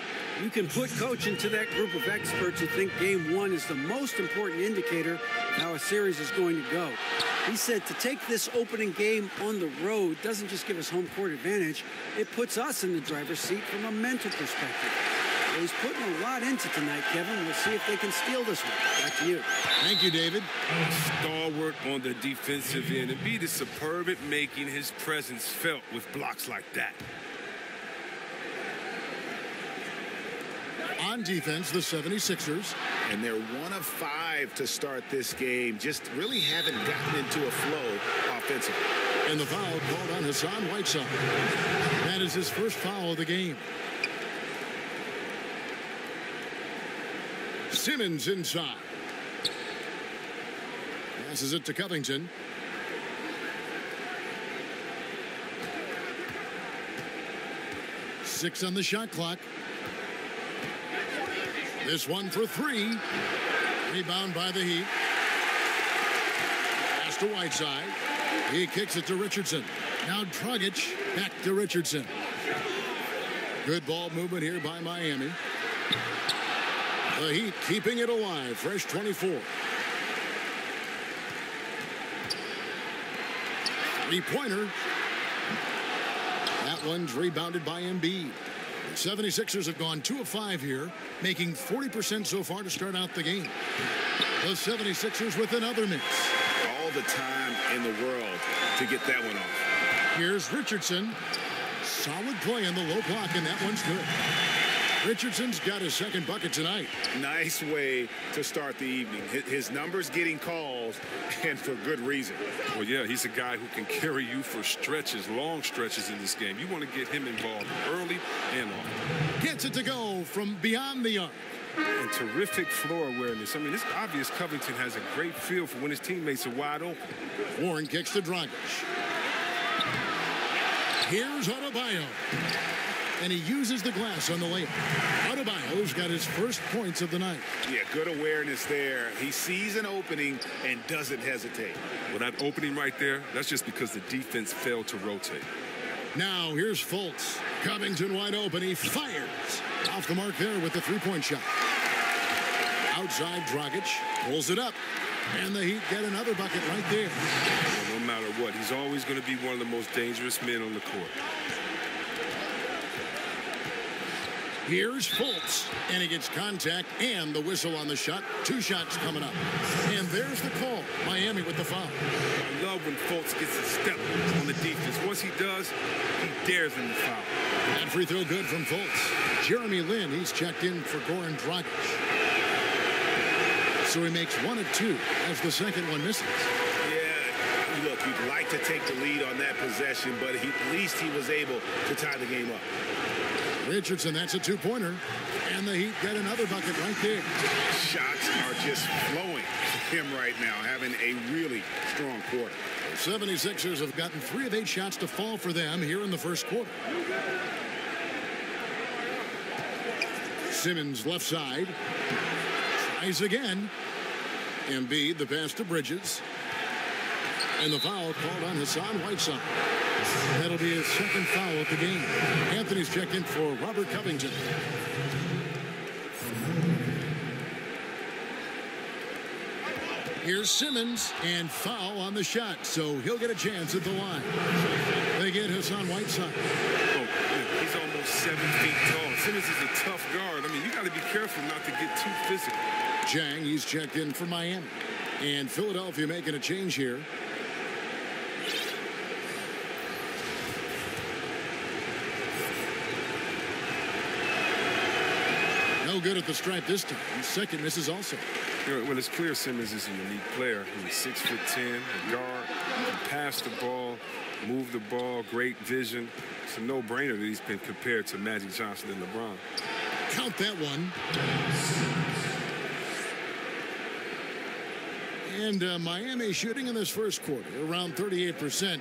You can put Coach into that group of experts who think Game 1 is the most important indicator of how a series is going to go. He said to take this opening game on the road doesn't just give us home court advantage, it puts us in the driver's seat from a mental perspective. He's putting a lot into tonight, Kevin. We'll see if they can steal this one. Back to you. Thank you, David. Stalwart on the defensive end. Embiid is superb at making his presence felt with blocks like that. On defense, the 76ers. And they're 1 of 5 to start this game. Just really haven't gotten into a flow offensively. And the foul called on Hassan Whiteside. That is his first foul of the game. Simmons inside. Passes it to Covington. Six on the shot clock. This one for 3. Rebound by the Heat. Pass to Whiteside. He kicks it to Richardson. Now Dragic back to Richardson. Good ball movement here by Miami. The Heat keeping it alive. Fresh 24. 3-pointer. That one's rebounded by Embiid. The 76ers have gone 2 of 5 here, making 40% so far to start out the game. The 76ers with another miss. the time in the world to get that one off. Here's Richardson. Solid play in the low block, and that one's good. Richardson's got his second bucket tonight. Nice way to start the evening. His numbers getting calls, and for good reason. Well, yeah, he's a guy who can carry you for stretches, long stretches in this game. You want to get him involved early and often. Gets it to go from beyond the arc. And terrific floor awareness. I mean, it's obvious Covington has a great feel for when his teammates are wide open. Warren kicks to Dragic. Here's Adebayo. And he uses the glass on the layup. Adebayo's got his first points of the night. Yeah, good awareness there. He sees an opening and doesn't hesitate. Well, that opening right there, that's just because the defense failed to rotate. Now here's Fultz. Covington wide open. He fires. Off the mark there with the three-point shot. Outside, Dragic pulls it up. And the Heat get another bucket right there. Well, no matter what, he's always going to be one of the most dangerous men on the court. Here's Fultz, and he gets contact and the whistle on the shot. 2 shots coming up. And there's the call. Miami with the foul. I love when Fultz gets a step on the defense. Once he does, he dares him to foul. That free throw good from Fultz. Jeremy Lin, he's checked in for Goran Dragic. So he makes 1 of 2 as the second one misses. Yeah, look, you'd like to take the lead on that possession, but at least he was able to tie the game up. Richardson, that's a 2-pointer. And the Heat get another bucket right there. Shots are just flowing for him right now, having a really strong quarter. The 76ers have gotten 3 of 8 shots to fall for them here in the first quarter. Simmons left side. Tries again. Embiid, the pass to Bridges. And the foul called on Hassan Whiteside. That'll be his second foul of the game. Anthony's checked in for Robert Covington. Here's Simmons, and foul on the shot, so he'll get a chance at the line. They get Hassan Whiteside. Oh, yeah, he's almost 7 feet tall. Simmons is a tough guard. I mean, you got to be careful not to get too physical. Jang, he's checked in for Miami. And Philadelphia making a change here. No good at the stripe this time. Second misses also. Well, it's clear Simmons is a unique player. He's 6'10", a guard, can pass the ball, move the ball, great vision. It's a no-brainer that he's been compared to Magic Johnson and LeBron. Count that one. And Miami shooting in this first quarter around 38%.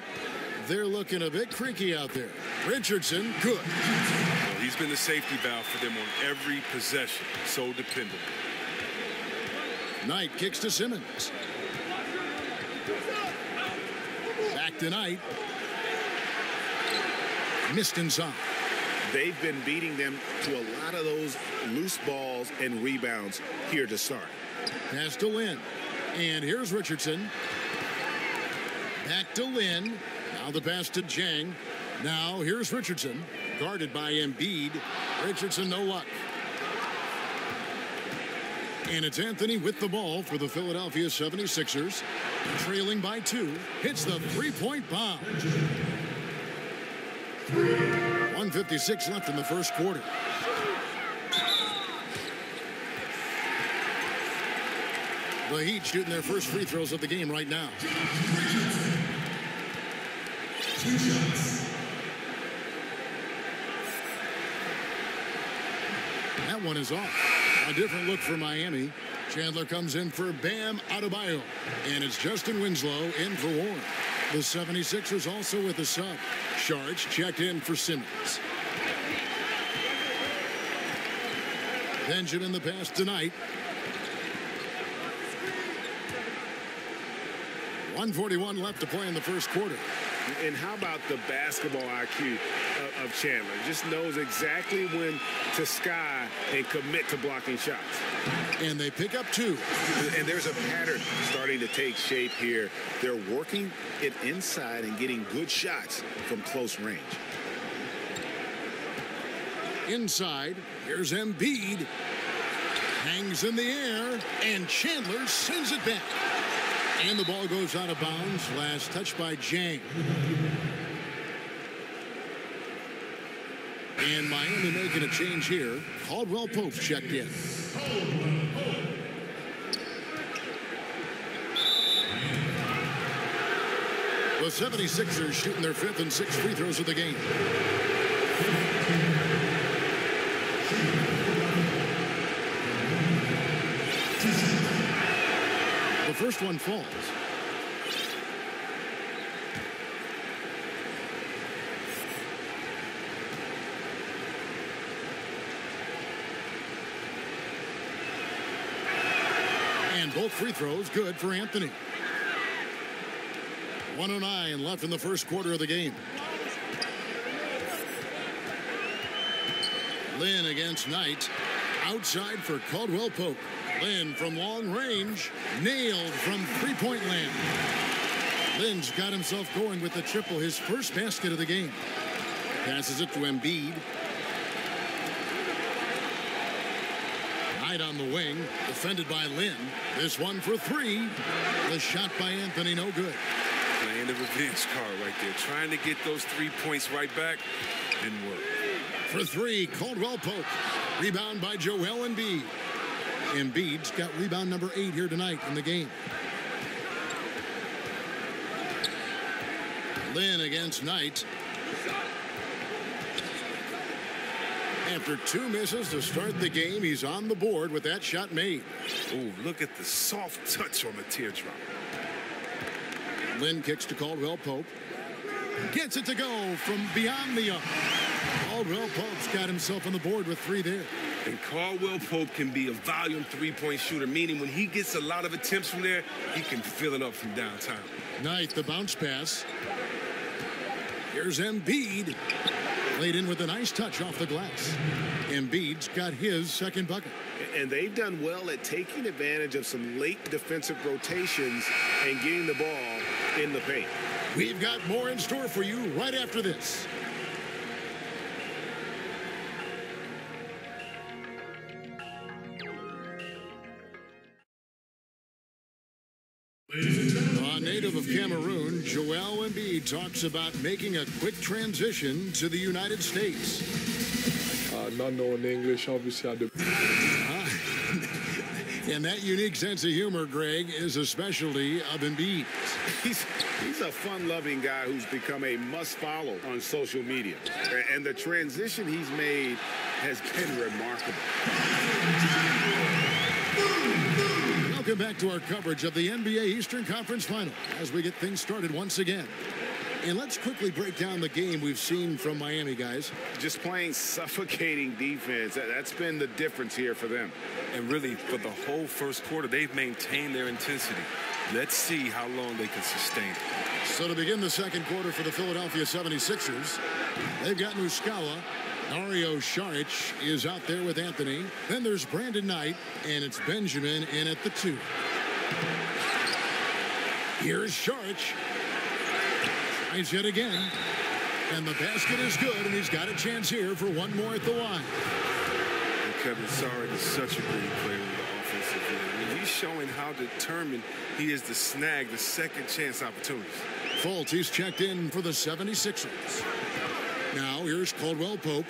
They're looking a bit creaky out there. Richardson, good. Well, he's been the safety valve for them on every possession. So dependable. Knight kicks to Simmons. Back to Knight. Missed inside. They've been beating them to a lot of those loose balls and rebounds here to start. Pass to Lin. And here's Richardson. Back to Lin. Now the pass to Jang. Now here's Richardson. Guarded by Embiid. Richardson, no luck. And it's Anthony with the ball for the Philadelphia 76ers. Trailing by 2. Hits the three-point bomb. 1:56 left in the first quarter. The Heat shooting their first free throws of the game right now. 2 shots. That one is off. A different look for Miami. Chandler comes in for Bam Adebayo. And it's Justin Winslow in for Warren. The 76ers also with a sub. Shards checked in for Simmons. Benjamin the pass tonight. 1:41 left to play in the first quarter. And how about the basketball IQ of Chandler? Just knows exactly when to sky and commit to blocking shots. And they pick up 2. And there's a pattern starting to take shape here. They're working it inside and getting good shots from close range. Inside, here's Embiid. Hangs in the air, and Chandler sends it back. And the ball goes out of bounds. Last touch by Jang. And Miami making a change here. Caldwell Pope checked in. The 76ers shooting their 5th and 6th free throws of the game. The first one falls. And both free throws good for Anthony. 1:09 left in the first quarter of the game. Lynn against Knight. Outside for Caldwell Pope. Lynn from long range. Nailed from three-point land. Lynn's got himself going with the triple, his first basket of the game. Passes it to Embiid. Knight on the wing. Defended by Lynn. This one for three. The shot by Anthony, no good. Playing the revenge card right there. Trying to get those 3 points right back. Didn't work. For three, Caldwell Pope. Rebound by Joel Embiid. Embiid's got rebound number 8 here tonight in the game. Lynn against Knight. After 2 misses to start the game, he's on the board with that shot made. Oh, look at the soft touch on the teardrop. Lynn kicks to Caldwell Pope. Gets it to go from beyond the arc. Caldwell Pope's got himself on the board with 3 there. And Caldwell Pope can be a volume 3-point shooter, meaning when he gets a lot of attempts from there, he can fill it up from downtown. Knight, the bounce pass. Here's Embiid. Laid in with a nice touch off the glass. Embiid's got his second bucket. And they've done well at taking advantage of some late defensive rotations and getting the ball in the paint. We've got more in store for you right after this. A native of Cameroon, Joel Embiid talks about making a quick transition to the United States. Not knowing English, obviously I do. And that unique sense of humor, Greg, is a specialty of Embiid. He's a fun-loving guy who's become a must-follow on social media. And the transition he's made has been remarkable. Welcome back to our coverage of the NBA Eastern Conference Final as we get things started once again. And let's quickly break down the game we've seen from Miami, guys. Just playing suffocating defense. That's been the difference here for them. And really, for the whole first quarter, they've maintained their intensity. Let's see how long they can sustain it. So to begin the second quarter for the Philadelphia 76ers, they've got Muscala. Dario Saric is out there with Anthony. Then there's Brandon Knight, and it's Benjamin in at the 2. Here's Saric. Tries yet again. And the basket is good, and he's got a chance here for one more at the line. And Kevin Saric is such a great player in the offensive end. I mean, he's showing how determined he is to snag the second chance opportunities. Fultz, he's checked in for the 76ers. Now here's Caldwell Pope.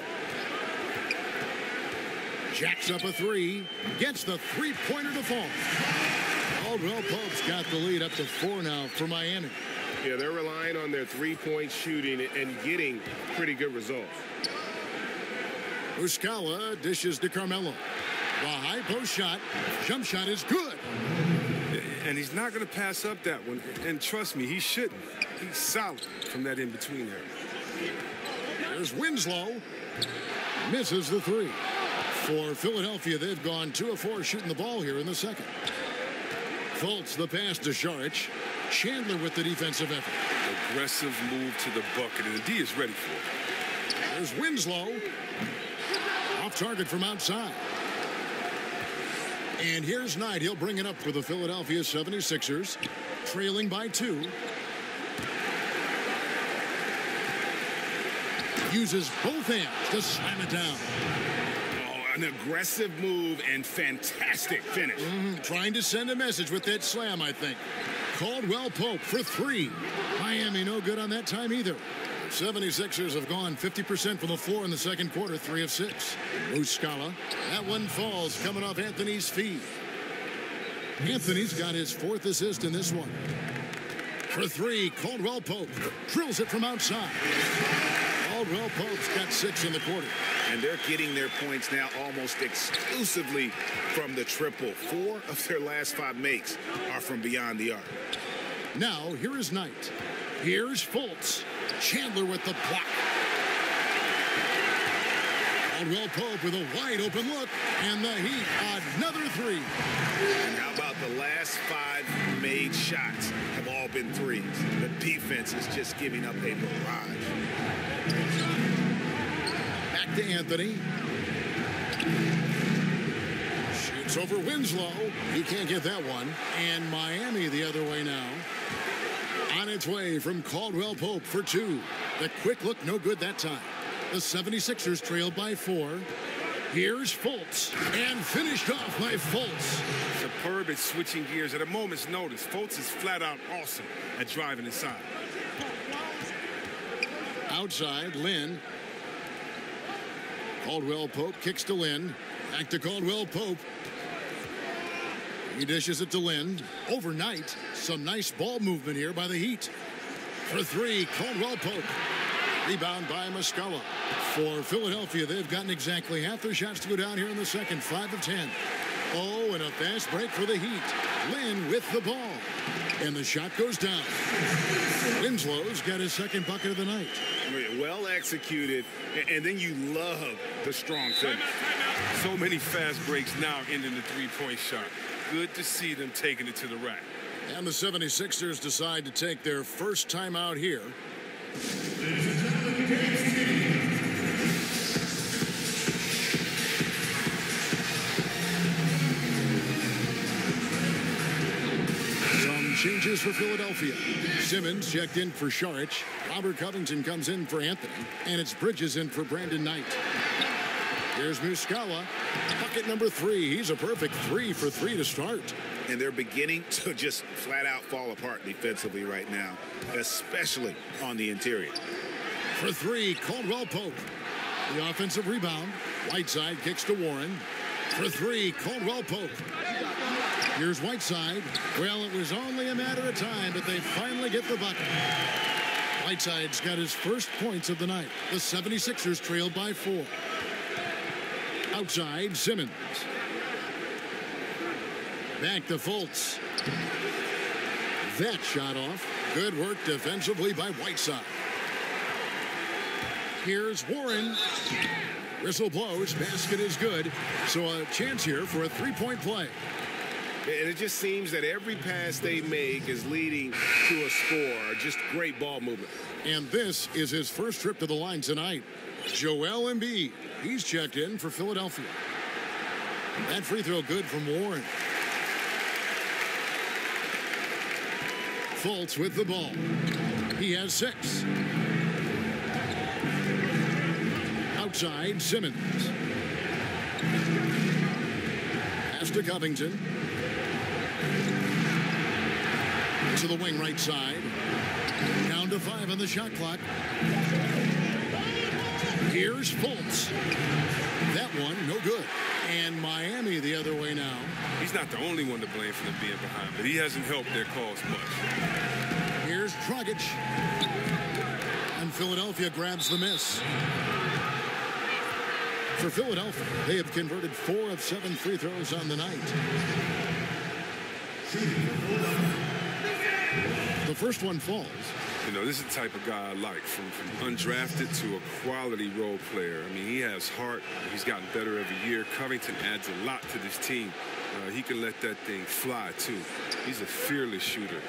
Jacks up a 3. Gets the three-pointer to fall. Caldwell Pope's got the lead up to 4 now for Miami. Yeah, they're relying on their three-point shooting and getting pretty good results. Muscala dishes to Carmelo. The high post shot. Jump shot is good. And he's not going to pass up that one. And trust me, he shouldn't. He's solid from that in-between there. There's Winslow. Misses the 3. For Philadelphia, they've gone 2 of 4 shooting the ball here in the second. Fultz the pass to Saric. Chandler with the defensive effort. Aggressive move to the bucket, and the D is ready for it. There's Winslow. Off target from outside. And here's Knight. He'll bring it up for the Philadelphia 76ers. Trailing by 2. Uses both hands to slam it down. Oh, an aggressive move and fantastic finish. Trying to send a message with that slam, I think. Caldwell Pope for three. Miami no good on that time either. 76ers have gone 50% from the floor in the second quarter, 3 of 6. Muscala. That one falls coming off Anthony's feet. Anthony's got his 4th assist in this one. For three, Caldwell Pope drills it from outside. Caldwell Pope's got 6 in the quarter. And they're getting their points now almost exclusively from the triple. 4 of their last 5 makes are from beyond the arc. Now, here is Knight. Here's Fultz. Chandler with the block. Caldwell Pope with a wide open look, and the Heat another 3. And how about the last 5 made shots have all been threes? The defense is just giving up a barrage. Back to Anthony. Shoots over Winslow. He can't get that one. And Miami the other way now. On its way from Caldwell Pope for 2. The quick look, no good that time. The 76ers trailed by 4. Here's Fultz, and finished off by Fultz. Superb at switching gears at a moment's notice. Fultz is flat out awesome at driving inside. Outside, Lynn. Caldwell Pope kicks to Lynn. Back to Caldwell Pope. He dishes it to Lynn. Overnight, some nice ball movement here by the Heat. For 3, Caldwell Pope. Rebound by Muscala. For Philadelphia, they've gotten exactly half their shots to go down here in the second, 5 of 10. Oh, and a fast break for the Heat. Lynn with the ball. And the shot goes down. Winslow's got his 2nd bucket of the night. Well executed, and then you love the strong finish. So many fast breaks now ending the three-point shot. Good to see them taking it to the rack. And the 76ers decide to take their first time out here. Some changes for Philadelphia. Simmons checked in for Saric. Robert Covington comes in for Anthony. And it's Bridges in for Brandon Knight. Here's Muscala. Bucket number 3. He's a perfect 3 for 3 to start. And they're beginning to just flat out fall apart defensively right now, especially on the interior. For 3, Caldwell Pope. The offensive rebound. Whiteside kicks to Warren. For 3, Caldwell Pope. Here's Whiteside. Well, it was only a matter of time, but they finally get the bucket. Whiteside's got his first points of the night. The 76ers trailed by 4. Outside, Simmons. Back to Fultz. That shot off. Good work defensively by Whiteside. Here's Warren. Whistle blows. Basket is good. So a chance here for a 3-point play. And it just seems that every pass they make is leading to a score. Just great ball movement. And this is his first trip to the line tonight. Joel Embiid. He's checked in for Philadelphia. That free throw good from Warren. Fultz with the ball. He has 6. Outside, Simmons. Pass to Covington. To the wing right side. Down to 5 on the shot clock. Here's Fultz. That one, no good. And Miami the other way now. He's not the only one to blame for them being behind, but he hasn't helped their cause much. Here's Dragic. And Philadelphia grabs the miss. For Philadelphia, they have converted 4 of 7 free throws on the night. The first one falls. You know, this is the type of guy I like, from undrafted to a quality role player. I mean, he has heart. He's gotten better every year. Covington adds a lot to this team. He can let that thing fly, too. He's a fearless shooter.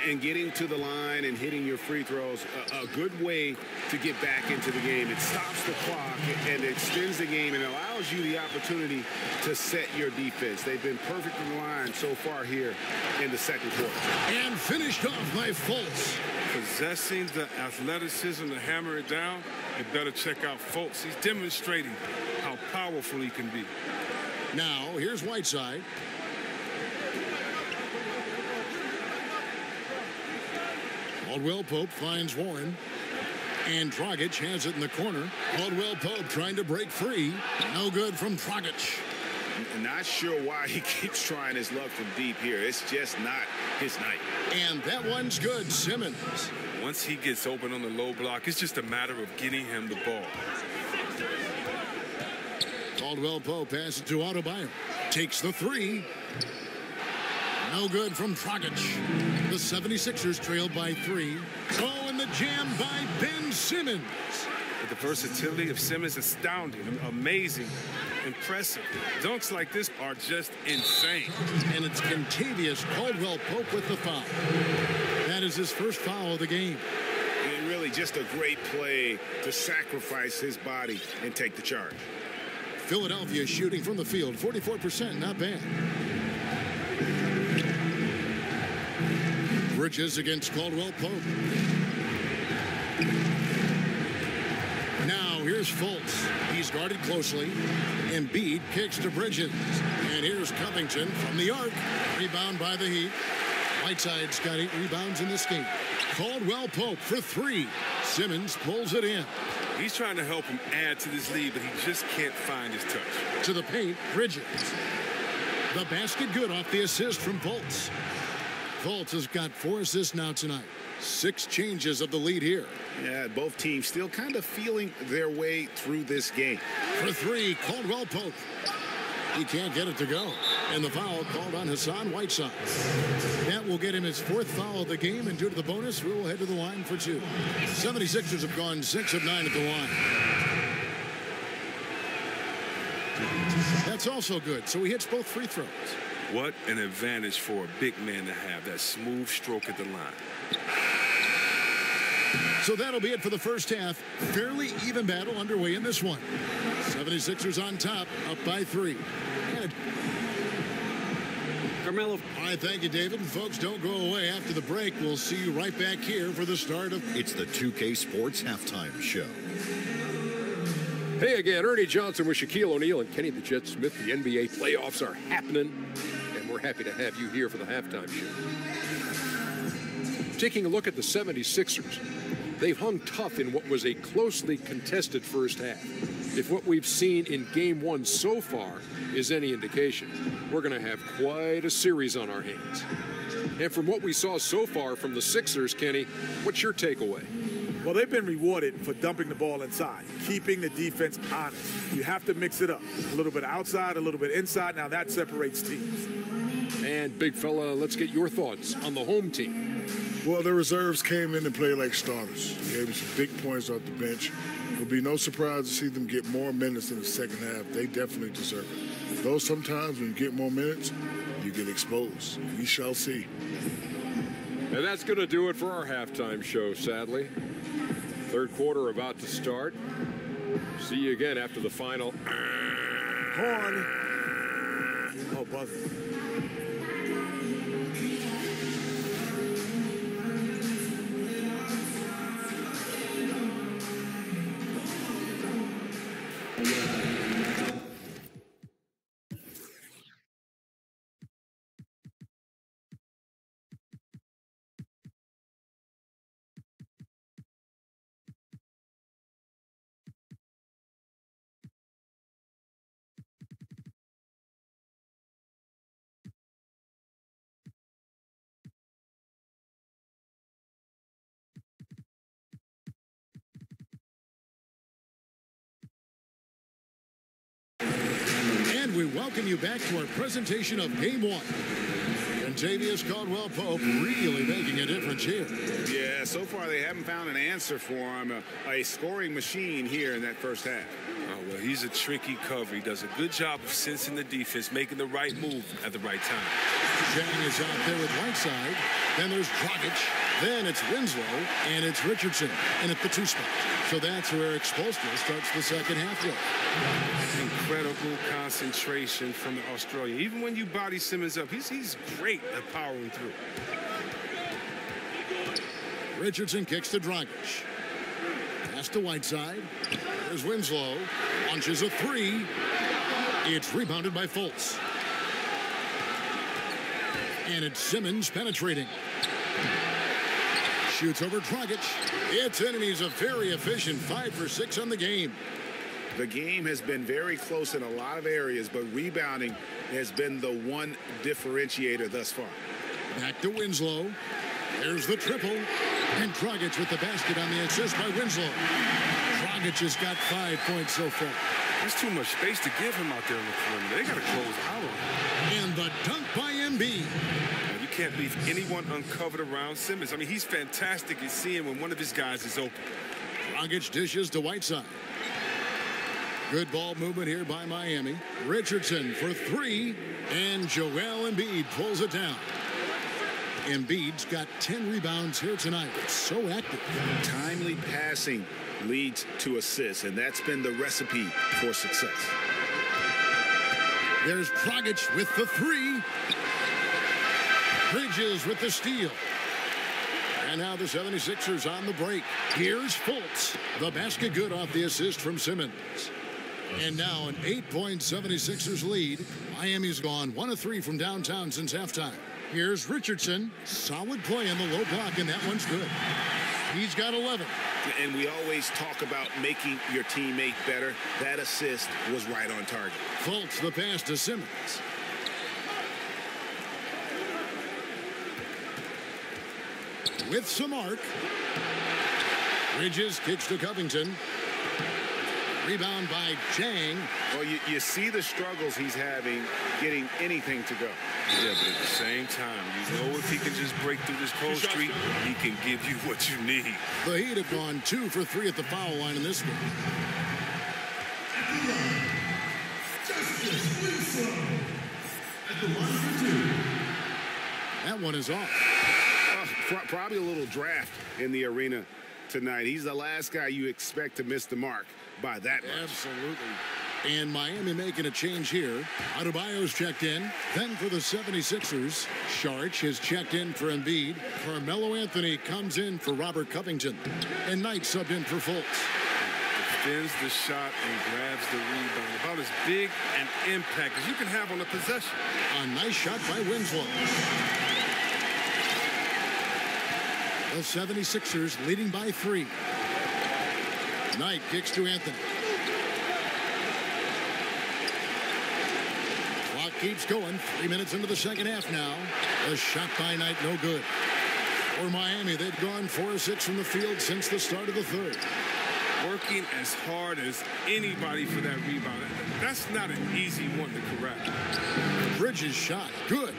And getting to the line and hitting your free throws, a good way to get back into the game. It stops the clock and extends the game and allows you the opportunity to set your defense. They've been perfect in the line so far here in the second quarter. And finished off by Fultz. Possessing the athleticism to hammer it down, you better check out Fultz. He's demonstrating how powerful he can be. Now, here's Whiteside. Caldwell Pope finds Warren. And Dragic has it in the corner. Caldwell Pope trying to break free. No good from Dragic. Not sure why he keeps trying his luck from deep here. It's just not his night. And that one's good. Simmons. Once he gets open on the low block, it's just a matter of getting him the ball. Caldwell Pope passes to Adebayo. Takes the three. No good from Dragic. The 76ers trailed by 3. Oh, and the jam by Ben Simmons. But the versatility of Simmons is astounding, amazing, impressive. Dunks like this are just insane. And it's Kentavious Caldwell Pope with the foul. That is his first foul of the game. And really just a great play to sacrifice his body and take the charge. Philadelphia shooting from the field, 44%, not bad. Bridges against Caldwell Pope. Now here's Fultz. He's guarded closely. Embiid kicks to Bridges. And here's Covington from the arc. Rebound by the Heat. Whiteside's got 8 rebounds in this game. Caldwell Pope for 3. Simmons pulls it in. He's trying to help him add to this lead, but he just can't find his touch. To the paint, Bridges. The basket good off the assist from Fultz. Fultz has got 4 assists now tonight. 6 changes of the lead here. Yeah, both teams still kind of feeling their way through this game. For 3, Caldwell Pope. He can't get it to go. And the foul called on Hassan Whiteside. That will get him his 4th foul of the game, and due to the bonus, we will head to the line for 2. 76ers have gone 6 of 9 at the line. That's also good, so he hits both free throws. What an advantage for a big man to have, that smooth stroke at the line. So that'll be it for the first half. Fairly even battle underway in this one. 76ers on top, up by 3. And Carmelo. All right, thank you, David. And folks, don't go away. After the break, we'll see you right back here for the start of... It's the 2K Sports Halftime Show. Hey again, Ernie Johnson with Shaquille O'Neal and Kenny the Jet Smith. The NBA playoffs are happening, and we're happy to have you here for the halftime show. Taking a look at the 76ers, they've hung tough in what was a closely contested first half. If what we've seen in Game 1 so far is any indication, we're going to have quite a series on our hands. And from what we saw so far from the Sixers, Kenny, what's your takeaway? Well, they've been rewarded for dumping the ball inside, keeping the defense honest. You have to mix it up. A little bit outside, a little bit inside. Now that separates teams. And, big fella, let's get your thoughts on the home team. Well, the reserves came in and played like starters. Gave them some big points off the bench. It'll be no surprise to see them get more minutes in the second half. They definitely deserve it. Though sometimes when you get more minutes, you get exposed. We shall see. And that's going to do it for our halftime show, sadly. Third quarter about to start. See you again after the final. Horn. Oh, buzzer. And we welcome you back to our presentation of Game 1. Kentavious Caldwell Pope really making a difference here. Yeah, so far they haven't found an answer for him. A scoring machine here in that first half. Oh, well, he's a tricky cover. He does a good job of sensing the defense, making the right move at the right time. Chang is out there with Whiteside. Then there's Dragic. Then it's Winslow. And it's Richardson in at the 2 spot. So that's where Eric Spoelstra starts the second half with. Incredible concentration from the Australian. Even when you body Simmons up, he's great at powering through. Richardson kicks to Dragic. Pass to Whiteside. There's Winslow. Launches a 3. It's rebounded by Fultz. And it's Simmons penetrating. Shoots over Dragic. It's in, and he's a very efficient 5 for 6 on the game. The game has been very close in a lot of areas, but rebounding has been the one differentiator thus far. Back to Winslow. There's the triple. And Dragic with the basket on the assist by Winslow. Dragic has got 5 points so far. There's too much space to give him out there in the perimeter. They got to close out on him. And the dunk by Embiid. Now, you can't leave anyone uncovered around Simmons. I mean, he's fantastic at seeing when one of his guys is open. Dragic dishes to Whiteside. Good ball movement here by Miami. Richardson for 3, and Joel Embiid pulls it down. Embiid's got 10 rebounds here tonight. So active. Timely passing leads to assists, and that's been the recipe for success. There's Dragic with the 3. Bridges with the steal. And now the 76ers on the break. Here's Fultz. The basket good off the assist from Simmons. And now an 8-point 76ers lead. Miami's gone 1 of 3 from downtown since halftime. Here's Richardson. Solid play in the low block, and that one's good. He's got 11. And we always talk about making your teammate better. That assist was right on target. Fultz the pass to Simmons. With some arc. Bridges kicks to Covington. Rebound by Chang. Well, you see the struggles he's having getting anything to go. Yeah, but at the same time, you know if he can just break through this cold streak, he can give you what you need. The Heat have gone 2 for 3 at the foul line in this game. That one is off. Probably a little draft in the arena tonight. He's the last guy you expect to miss the mark by that much. Absolutely. And Miami making a change here. Adebayo's checked in. Then for the 76ers, Saric has checked in for Embiid. Carmelo Anthony comes in for Robert Covington. And Knight subbed in for Fultz. Defends the shot and grabs the rebound. About as big an impact as you can have on a possession. A nice shot by Winslow. The 76ers leading by 3. Knight kicks to Anthony. Clock keeps going. 3 minutes into the second half now. A shot by Knight, no good. For Miami, they've gone 4 of 6 from the field since the start of the third. Working as hard as anybody for that rebound. That's not an easy one to correct. Bridges shot, good.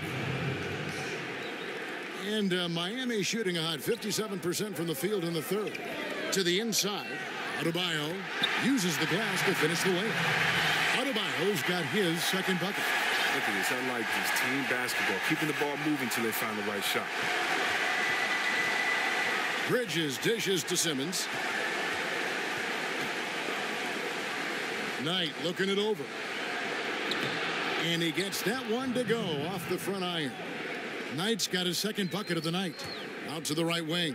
And Miami shooting a hot 57% from the field in the third. To the inside, Adebayo uses the glass to finish the layup. Adebayo's got his second bucket. Look at this. I like this team basketball. Keeping the ball moving till they find the right shot. Bridges dishes to Simmons. Knight looking it over. And he gets that one to go off the front iron. Knight's got his second bucket of the night. Out to the right wing.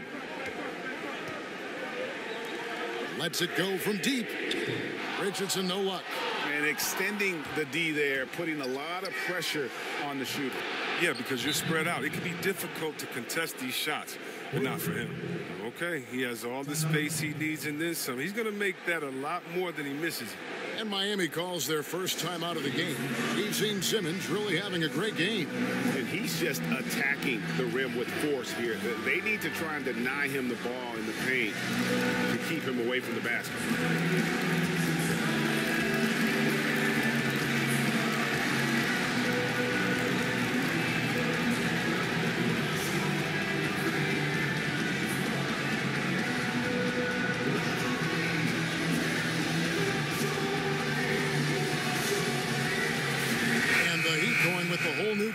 Lets it go from deep. Richardson, no luck. And extending the D there, putting a lot of pressure on the shooter. Yeah, because you're spread out. It can be difficult to contest these shots, but not for him. Okay, he has all the space he needs in this. So he's going to make that a lot more than he misses. And Miami calls their first time out of the game. We've seen Simmons really having a great game. And he's just attacking the rim with force here. They need to try and deny him the ball in the paint to keep him away from the basket.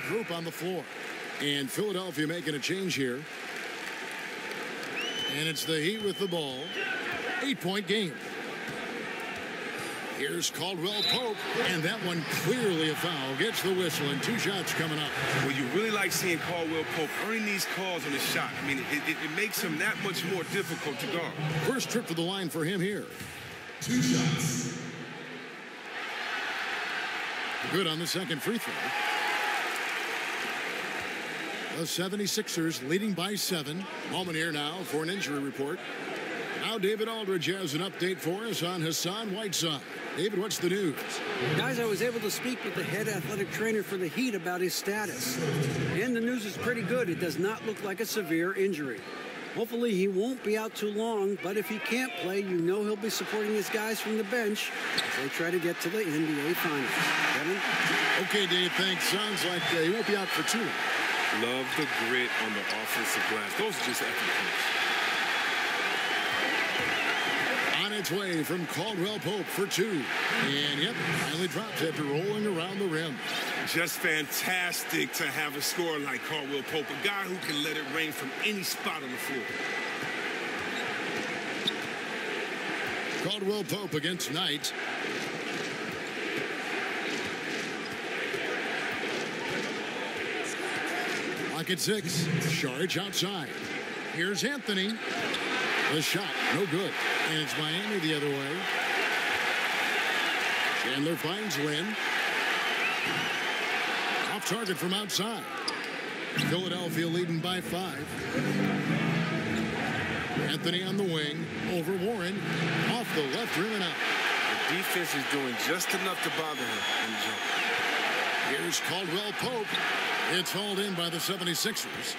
Group on the floor. And Philadelphia making a change here. And it's the Heat with the ball. 8-point game. Here's Caldwell Pope. And that one clearly a foul. Gets the whistle and 2 shots coming up. Well, you really like seeing Caldwell Pope earning these calls on his shot. I mean, it makes him that much more difficult to guard. First trip to the line for him here. 2 shots. Good on the second free throw. The 76ers leading by 7. Moment here now for an injury report. Now David Aldridge has an update for us on Hassan Whiteside. David, what's the news? Guys, I was able to speak with the head athletic trainer for the Heat about his status. And the news is pretty good. It does not look like a severe injury. Hopefully he won't be out too long, but if he can't play, you know he'll be supporting his guys from the bench as they try to get to the NBA Finals. Kevin? Okay, Dave, thanks. Sounds like he won't be out for too long. Love the grit on the offensive glass. Those are just epic points. On its way from Caldwell Pope for 2. And, yep, finally drops after rolling around the rim. Just fantastic to have a scorer like Caldwell Pope, a guy who can let it rain from any spot on the floor. Caldwell Pope against Knight. Lock at 6. Saric outside. Here's Anthony. The shot, no good. And it's Miami the other way. Chandler finds Lynn. Off target from outside. Philadelphia leading by 5. Anthony on the wing. Over Warren. Off the left rim and out. The defense is doing just enough to bother him in the jump. Here's Caldwell Pope. It's hauled in by the 76ers.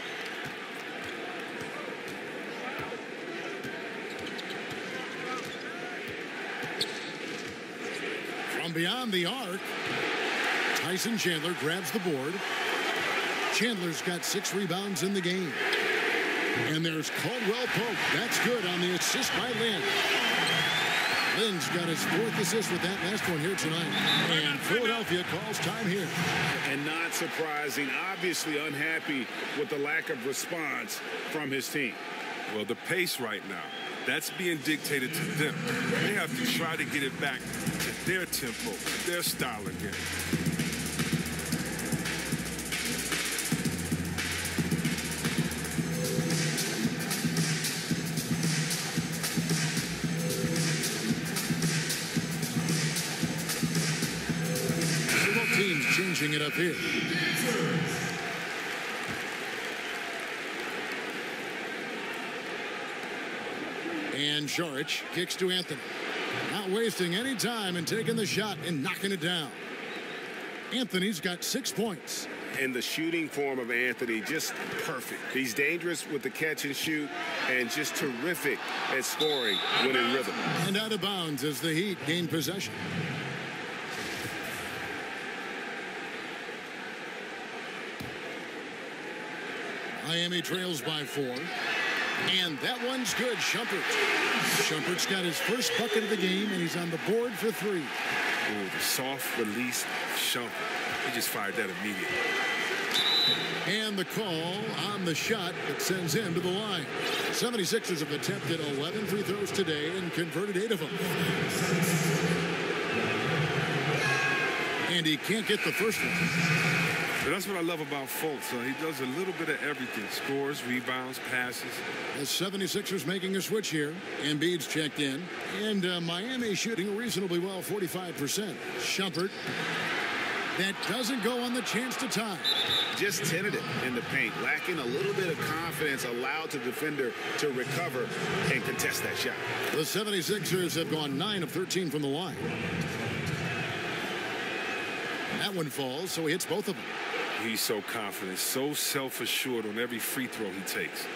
From beyond the arc, Tyson Chandler grabs the board. Chandler's got 6 rebounds in the game. And there's Caldwell Pope. That's good on the assist by Lynn. Lynn's got his 4th assist with that last one here tonight. And Philadelphia calls time here. And not surprising, obviously unhappy with the lack of response from his team. Well, the pace right now, that's being dictated to them. They have to try to get it back to their tempo, their style again. Teams changing it up here. And Saric kicks to Anthony. Not wasting any time and taking the shot and knocking it down. Anthony's got 6 points. And the shooting form of Anthony, just perfect. He's dangerous with the catch and shoot and just terrific at scoring when in rhythm. And out of bounds as the Heat gain possession. Miami trails by 4. And that one's good. Shumpert. Shumpert's got his first bucket of the game, and he's on the board for 3. Ooh, the soft release Shumpert. He just fired that immediately. And the call on the shot that sends him to the line. 76ers have attempted 11 free throws today and converted 8 of them. And he can't get the first one. But that's what I love about Fultz. He does a little bit of everything. Scores, rebounds, passes. The 76ers making a switch here. Embiid's checked in. And Miami shooting reasonably well, 45%. Shumpert. That doesn't go on the chance to tie. Just tentative in the paint. Lacking a little bit of confidence. Allowed the defender to recover and contest that shot. The 76ers have gone 9 of 13 from the line. That one falls, so he hits both of them. He's so confident, so self-assured on every free throw he takes.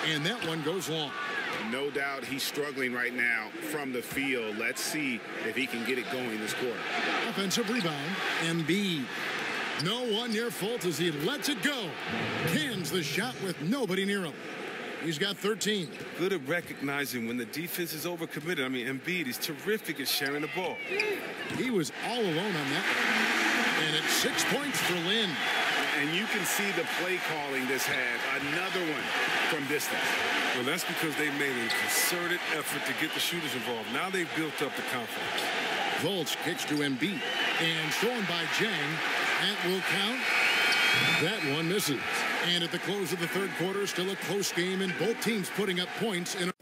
And that one goes long. No doubt he's struggling right now from the field. Let's see if he can get it going this quarter. Offensive rebound. Embiid. No one near Fultz as he lets it go. Cans the shot with nobody near him. He's got 13. Good at recognizing when the defense is overcommitted. I mean, Embiid is terrific at sharing the ball. He was all alone on that one. And it's 6 points for Lynn. And you can see the play calling this half. Another one from distance. Well, that's because they made a concerted effort to get the shooters involved. Now they've built up the confidence. Fultz kicks to Embiid. And thrown by Jang. That will count. That one misses. And at the close of the third quarter, still a close game, and both teams putting up points in a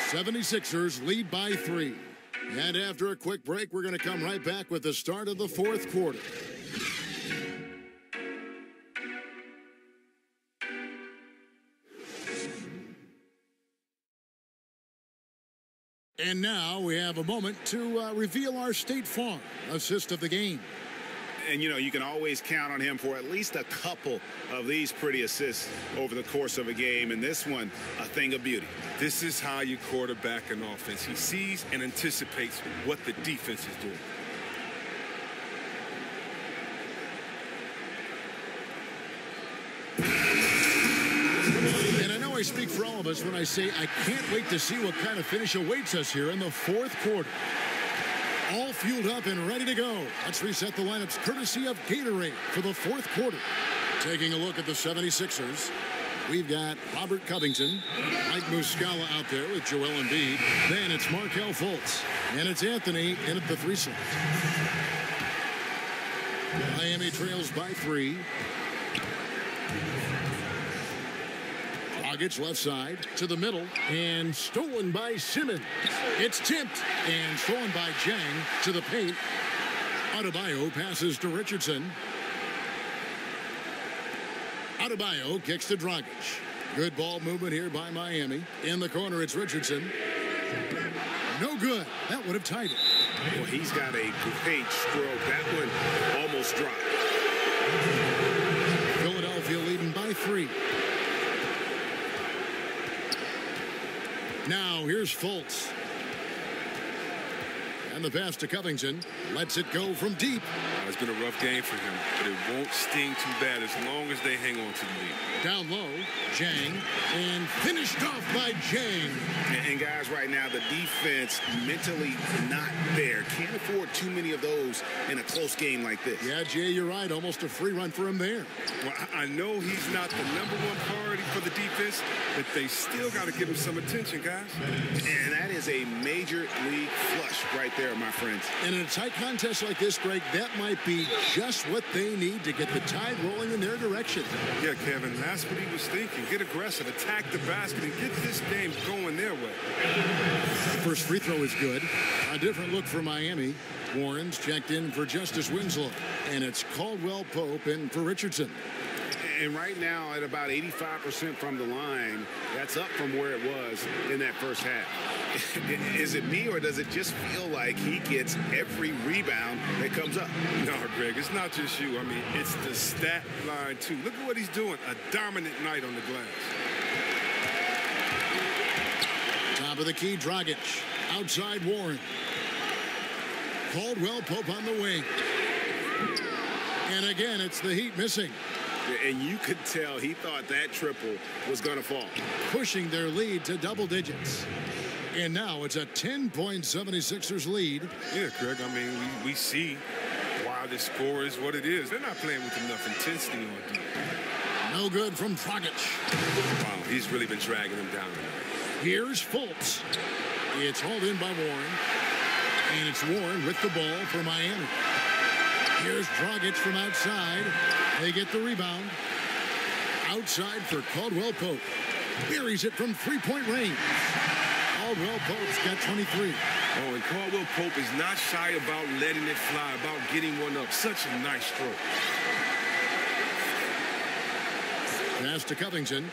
76ers lead by 3. And after a quick break, we're going to come right back with the start of the fourth quarter. And now we have a moment to reveal our State Farm assist of the game. And, you know, you can always count on him for at least a couple of these pretty assists over the course of a game. And this one, a thing of beauty. This is how you quarterback an offense. He sees and anticipates what the defense is doing. And I know I speak for all of us when I say I can't wait to see what kind of finish awaits us here in the fourth quarter. All fueled up and ready to go. Let's reset the lineups courtesy of Gatorade for the fourth quarter. Taking a look at the 76ers, we've got Robert Covington, Mike Muscala out there with Joel Embiid. Then it's Markelle Fultz, and it's Anthony in at the 3 slot. Miami trails by 3. Dragic left side to the middle and stolen by Simmons. It's tipped and thrown by Jang to the paint. Adebayo passes to Richardson. Adebayo kicks to Dragic. Good ball movement here by Miami. In the corner, it's Richardson. No good. That would have tied it. Well, he's got a great stroke. That one almost dropped. Philadelphia leading by 3. Now, here's Fultz. And the pass to Covington. Lets it go from deep. It's been a rough game for him, but it won't sting too bad as long as they hang on to the lead. Down low, Jang, and finished off by Jang. And guys, right now, the defense mentally not there. Can't afford too many of those in a close game like this. Yeah, Jay, you're right. Almost a free run for him there. Well, I know he's not the #1 priority for the defense, but they still got to give him some attention, guys. And that is a major league flush right there, my friends. And in a tight contest like this, Greg, that might be just what they need to get the tide rolling in their direction. Yeah, Kevin, that's what he was thinking. Get aggressive, attack the basket, and get this game going their way. The first free throw is good. A different look for Miami. Warren's checked in for Justice Winslow. And it's Caldwell Pope in for Richardson. And right now, at about 85% from the line, that's up from where it was in that first half. Is it me, or does it just feel like he gets every rebound that comes up? No, Greg, it's not just you. I mean, it's the stat line, too. Look at what he's doing. A dominant night on the glass. Top of the key, Dragic. Outside, Warren. Caldwell Pope on the wing. And again, it's the Heat missing. And you could tell he thought that triple was going to fall. Pushing their lead to double digits. And now it's a 10-point 76ers lead. Yeah, Greg, I mean, we see why the score is what it is. They're not playing with enough intensity on defense. No good from Dragic. Wow, he's really been dragging them down. Here's Fultz. It's hauled in by Warren. And it's Warren with the ball for Miami. Here's Dragic from outside. They get the rebound. Outside for Caldwell Pope. Buries it from three-point range. Caldwell Pope's got 23. Oh, and Caldwell Pope is not shy about letting it fly, about getting one up. Such a nice stroke. Pass to Covington.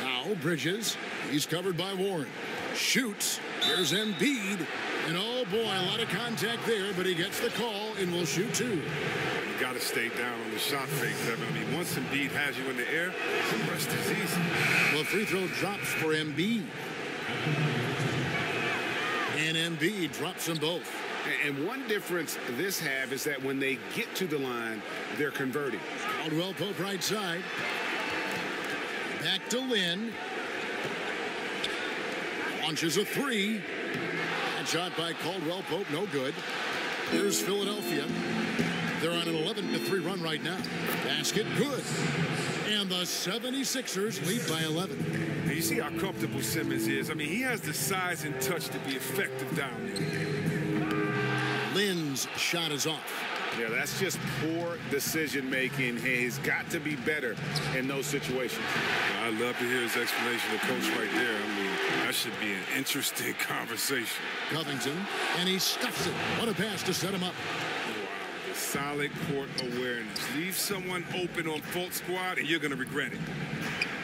Now Bridges. He's covered by Warren. Shoots. Here's Embiid. And oh boy, a lot of contact there, but he gets the call and will shoot 2. You got to stay down on the shot fake, Kevin. I mean, once Embiid has you in the air, the rest is easy. Well, free throw drops for Embiid. And Embiid drops them both. And one difference this half is that when they get to the line, they're converting. Caldwell Pope right side. Back to Lynn. Launches a 3. That shot by Caldwell Pope, no good. Here's Philadelphia. They're on an 11-3 run right now. Basket good. And the 76ers lead by 11. And you see how comfortable Simmons is. I mean, he has the size and touch to be effective down there. Lynn's shot is off. Yeah, that's just poor decision-making. He's got to be better in those situations. I'd love to hear his explanation of coach right there. I mean, that should be an interesting conversation. Covington, and he stuffs it. What a pass to set him up. Wow, the solid court awareness. Leave someone open on fault squad, and you're going to regret it.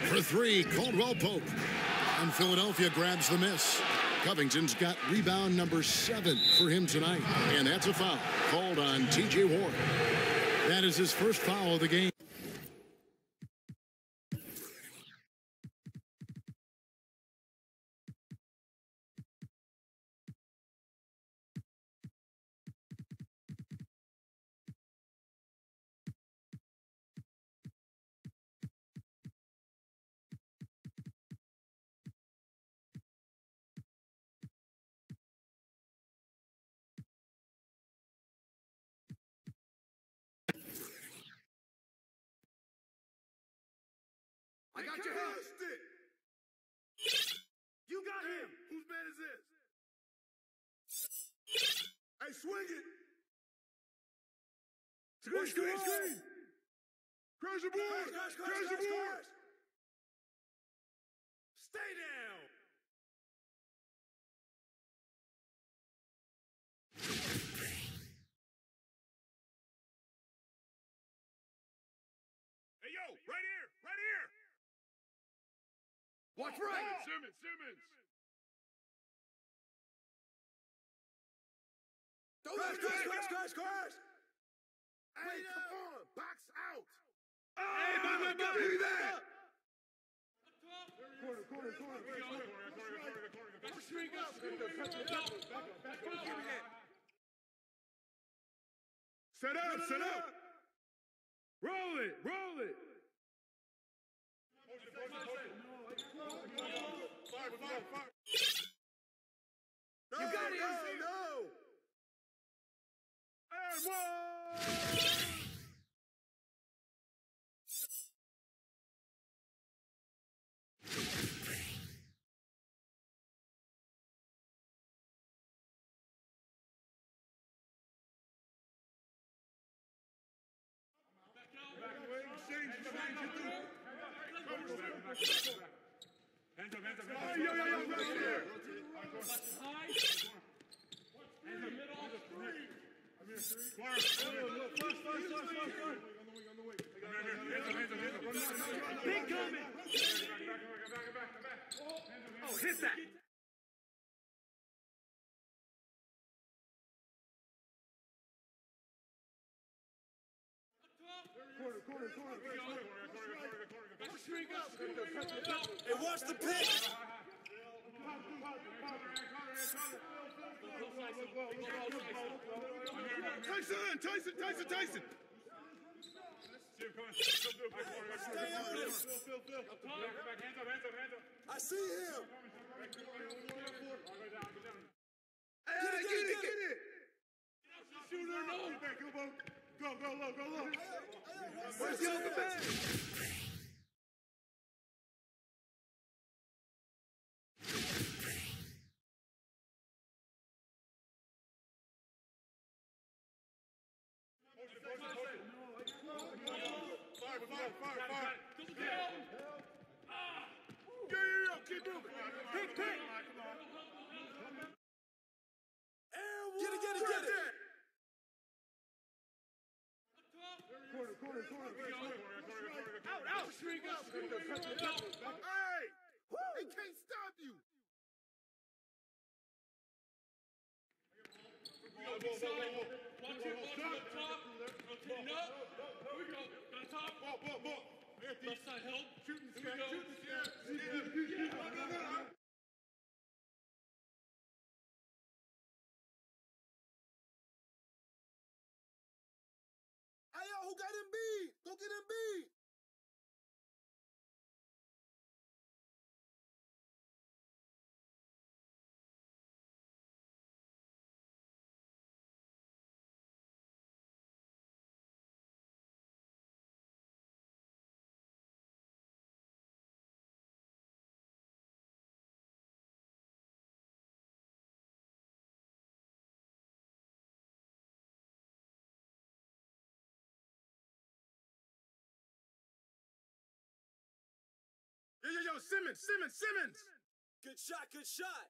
For three, Caldwell Pope. And Philadelphia grabs the miss. Covington's got rebound number 7 for him tonight. And that's a foul called on T.J. Ward. That is his first foul of the game. I got your hand. You got him. Whose man is this? Hey, swing it. Screen. Crash the board. Crash the board. Stay down. Hey, yo, right here. Watch right. Simmons. Crash. Hey, come on. Box out. Hey, give me that. Corner. String up. Set up. Roll it. You got it. No. And one. Hands up, yo, right there. Big coming. Oh, hit that. Corner. Hey, watch the pitch. Tyson. Stay on him. I see him. Get it. Shooter, no. Go low. Where's the open man? Fire. Yeah. Keep moving. Pick. Get it. Corner. Out. String up. Hey! They can't stop you. Watch it on the top. Rotating up. Here we go. On top. Ball. Left side help. Shooting. Yeah. Hey, yo, who got Embiid? Go get Embiid. yo, Simmons. Good shot, good shot.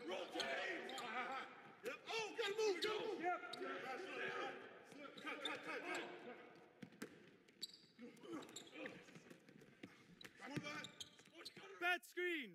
Rotate. Yep. Oh, gotta move. Yep. Cut. Bad screen.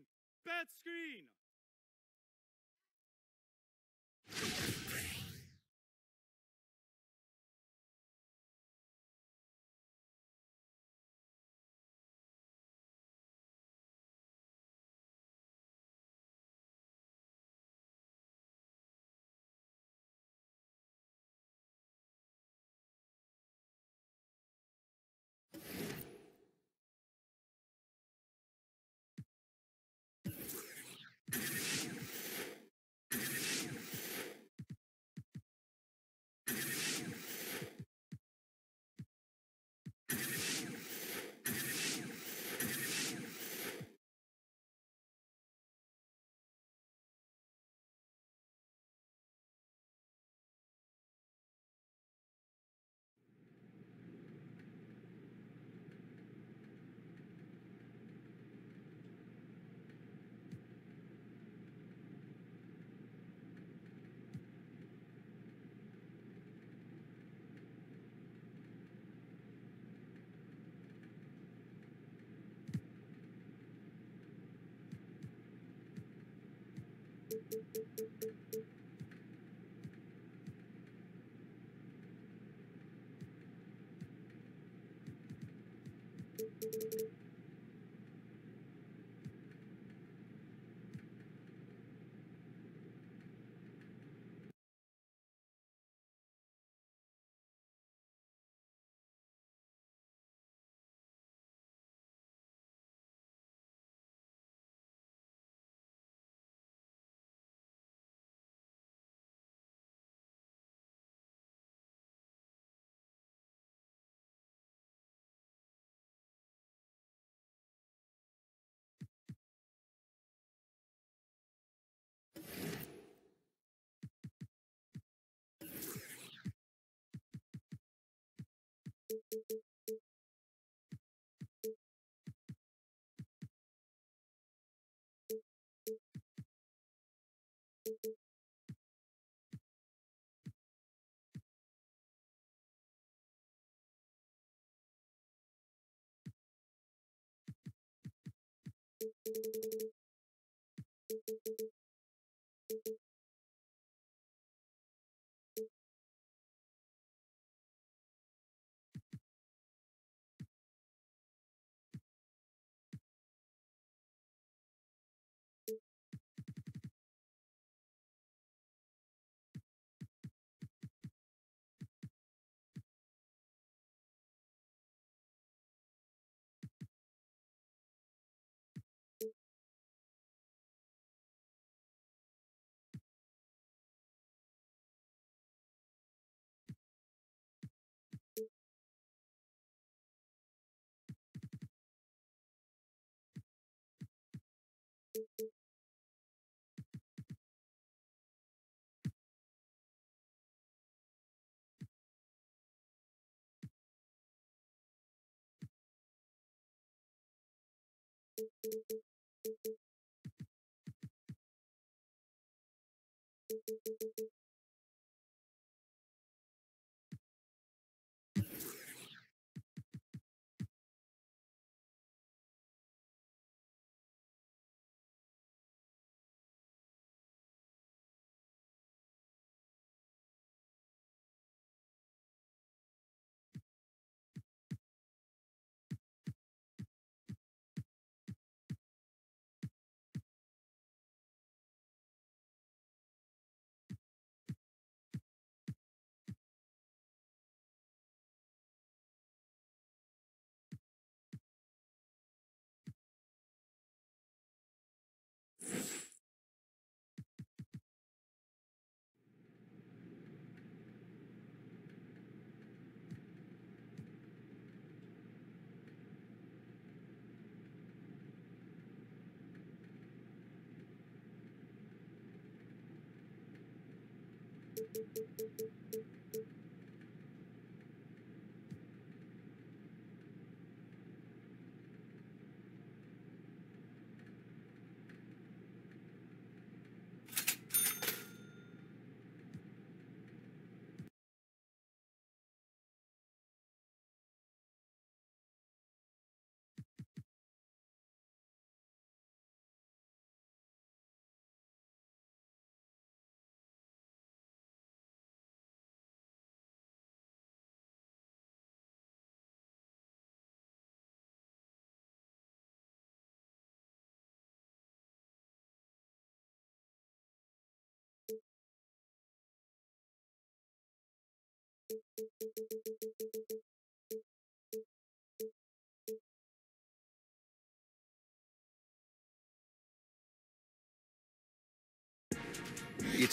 It's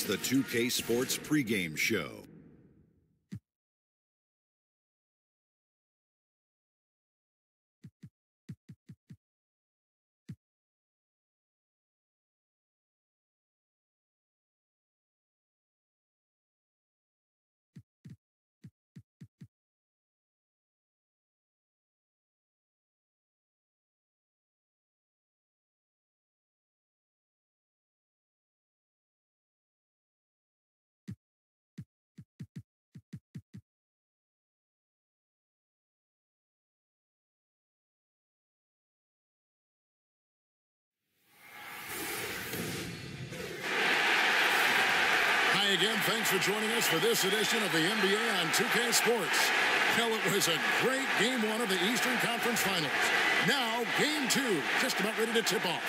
the 2K Sports pregame show. Again, thanks for joining us for this edition of the NBA on 2K Sports. Well, it was a great Game 1 of the Eastern Conference Finals. Now, Game 2, just about ready to tip off.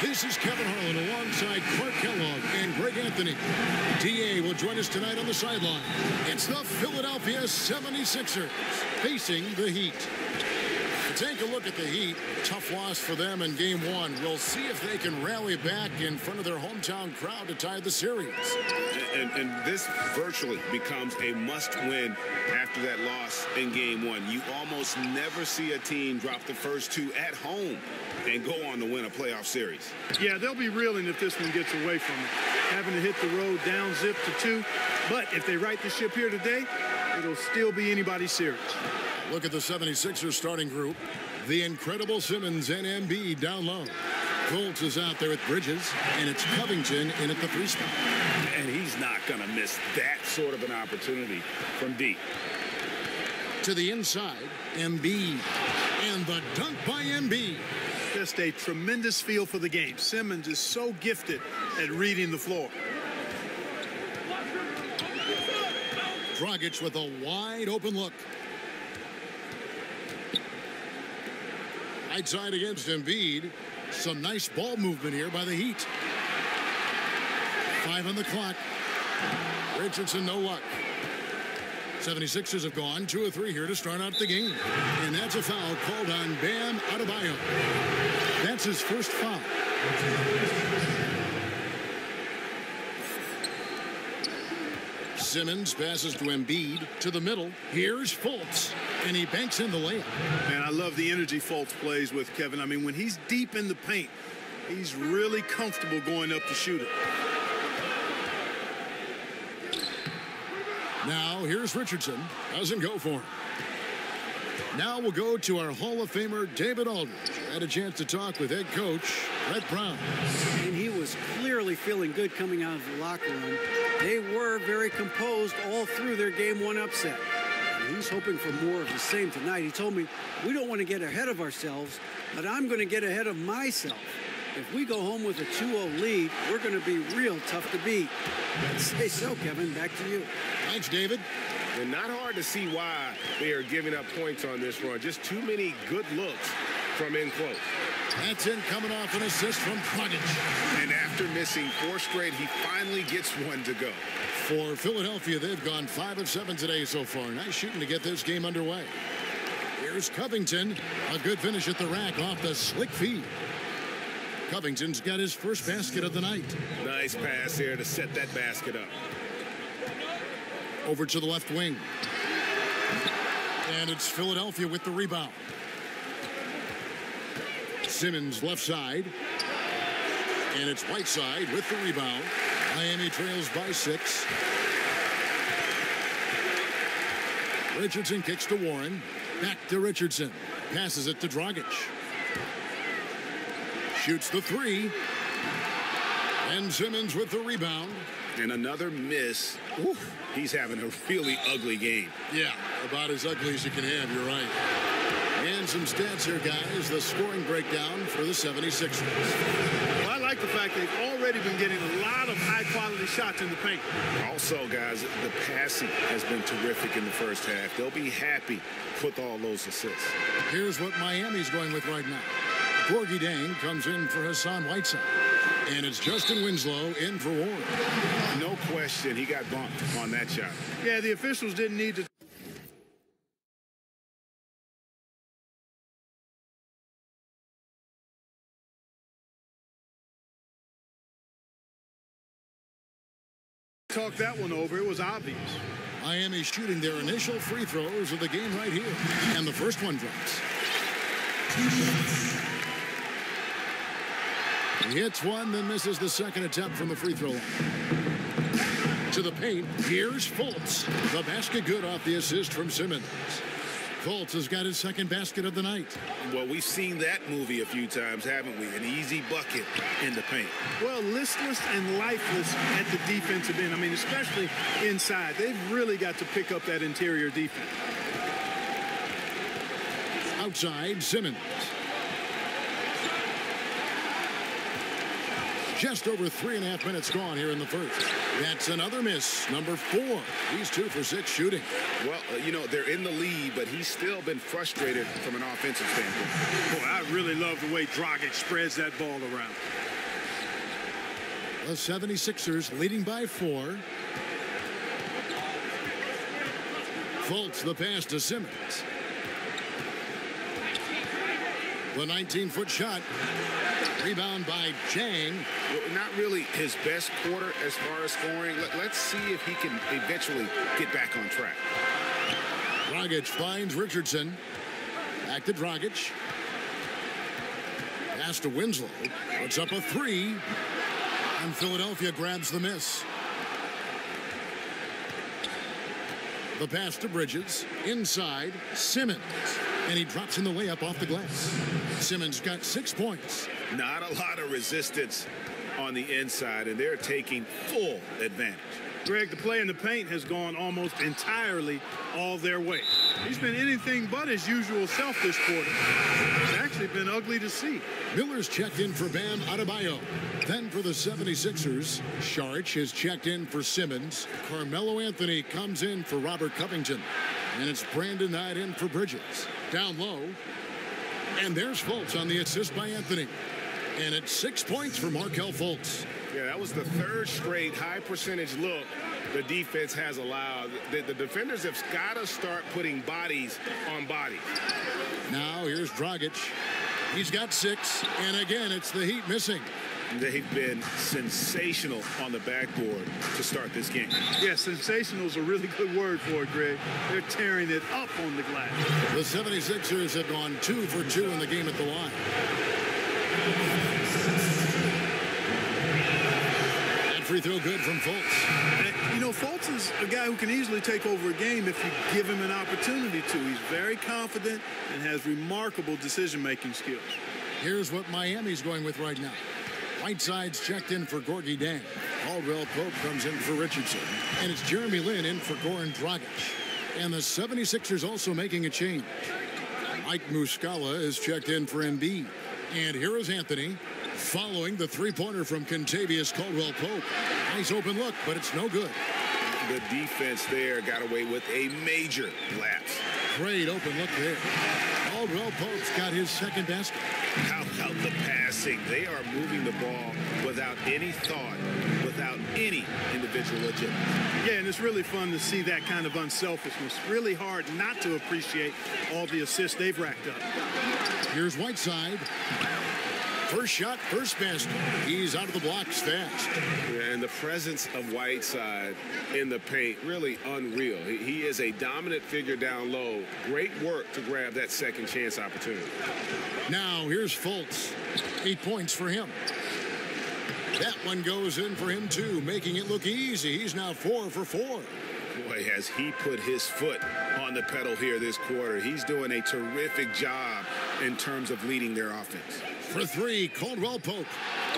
This is Kevin Harlan alongside Clark Kellogg and Greg Anthony. DA will join us tonight on the sideline. It's the Philadelphia 76ers facing the Heat. To take a look at the Heat, tough loss for them in Game 1. We'll see if they can rally back in front of their hometown crowd to tie the series. And this virtually becomes a must-win after that loss in Game 1. You almost never see a team drop the first two at home and go on to win a playoff series. Yeah, they'll be reeling if this one gets away from them, having to hit the road down zip to 2. But if they right the ship here today, it'll still be anybody's series. Look at the 76ers starting group. The incredible Simmons and Embiid down low. Colts is out there with Bridges, and it's Covington in at the 3 spot. And he's not going to miss that sort of an opportunity from deep. To the inside, Embiid. And the dunk by Embiid. Just a tremendous feel for the game. Simmons is so gifted at reading the floor. Dragic with a wide open look. Right side against Embiid. Some nice ball movement here by the Heat. 5 on the clock. Richardson, no luck. 76ers have gone 2 of 3 here to start out the game. And that's a foul called on Bam Adebayo. That's his first foul. Simmons passes to Embiid to the middle. Here's Fultz, and he banks in the layup. Man, I love the energy Fultz plays with, Kevin. I mean, when he's deep in the paint, he's really comfortable going up to shoot it. Now, here's Richardson. Doesn't go for him. Now we'll go to our Hall of Famer, David Aldridge. Had a chance to talk with head coach Brett Brown. And he was clearly feeling good coming out of the locker room. They were very composed all through their Game 1 upset. And he's hoping for more of the same tonight. He told me, we don't want to get ahead of ourselves, but I'm going to get ahead of myself. If we go home with a 2-0 lead, we're going to be real tough to beat. Say so, Kevin. Back to you. Thanks, David. And not hard to see why they are giving up points on this run. Just too many good looks from in close. That's in coming off an assist from Dragic. And after missing 4 straight, he finally gets one to go. For Philadelphia, they've gone 5 of 7 today so far. Nice shooting to get this game underway. Here's Covington. A good finish at the rack off the slick feed. Covington's got his first basket of the night. Nice pass here to set that basket up. Over to the left wing. And it's Philadelphia with the rebound. Simmons left side. And it's Whiteside with the rebound. Miami trails by 6. Richardson kicks to Warren. Back to Richardson. Passes it to Dragic. Shoots the 3. And Simmons with the rebound. And another miss. Oof. He's having a really ugly game. Yeah, about as ugly as you can have, you're right. And some stats here, guys. The scoring breakdown for the 76ers. Well, I like the fact they've already been getting a lot of high-quality shots in the paint. Also, guys, the passing has been terrific in the first half. They'll be happy with all those assists. Here's what Miami's going with right now. Gorgie Dang comes in for Hassan Whiteside. And it's Justin Winslow in for Warren. No question, he got bumped on that shot. Yeah, the officials didn't need to. Talk that one over. It was obvious. Miami shooting their initial free throws of the game right here. And the first one drops. He hits one, then misses the second attempt from the free throw line. To the paint, here's Fultz. The basket good off the assist from Simmons. Fultz has got his second basket of the night. Well, we've seen that movie a few times, haven't we? An easy bucket in the paint. Well, listless and lifeless at the defensive end. I mean, especially inside. They've really got to pick up that interior defense. Outside, Simmons. Just over 3.5 minutes gone here in the first. That's another miss, number 4. He's 2 for 6 shooting. Well, you know, they're in the lead, but he's still been frustrated from an offensive standpoint. Boy, I really love the way Dragic spreads that ball around. The 76ers leading by 4. Fultz the pass to Simmons. The 19-foot shot. Rebound by Jang. Well, not really his best quarter as far as scoring. Let's see if he can eventually get back on track. Dragic finds Richardson. Back to Dragic. Pass to Winslow. Puts up a 3. And Philadelphia grabs the miss. The pass to Bridges. Inside, Simmons. And he drops in the layup off the glass. Simmons got 6 points. Not a lot of resistance on the inside, and they're taking full advantage. Greg, the play in the paint has gone almost entirely all their way. He's been anything but his usual self this quarter. It's actually been ugly to see. Miller's checked in for Bam Adebayo. Then for the 76ers, Saric has checked in for Simmons. Carmelo Anthony comes in for Robert Covington. And it's Brandon Knight in for Bridges. Down low. And there's Fultz on the assist by Anthony. And it's 6 points for Markelle Fultz. Yeah, that was the third straight high percentage look the defense has allowed. The defenders have got to start putting bodies on bodies. Now here's Dragic. He's got 6, and again, it's the Heat missing. They've been sensational on the backboard to start this game. Yeah, sensational is a really good word for it, Greg. They're tearing it up on the glass. The 76ers have gone 2 for 2 in the game at the line. That free throw good from Fultz. And, you know, Fultz is a guy who can easily take over a game if you give him an opportunity to. He's very confident and has remarkable decision-making skills. Here's what Miami's going with right now. Whiteside's checked in for Gorgui Dieng. Caldwell Pope comes in for Richardson. And it's Jeremy Lin in for Goran Dragic. And the 76ers also making a change. Mike Muscala is checked in for Embiid. And here is Anthony following the three-pointer from Kentavious Caldwell-Pope. Nice open look, but it's no good. The defense there got away with a major lapse. Great open look there. Caldwell-Pope's got his second basket. How about the passing? They are moving the ball without any thought, without any individual agenda. Yeah, and it's really fun to see that kind of unselfishness. Really hard not to appreciate all the assists they've racked up. Here's Whiteside. First shot, first basket. He's out of the blocks fast. Yeah, and the presence of Whiteside in the paint, really unreal. He is a dominant figure down low. Great work to grab that second chance opportunity. Now here's Fultz. 8 points for him. That one goes in for him too, making it look easy. He's now 4 for 4. Boy, has he put his foot on the pedal here this quarter. He's doing a terrific job in terms of leading their offense. For 3, Caldwell-Pope.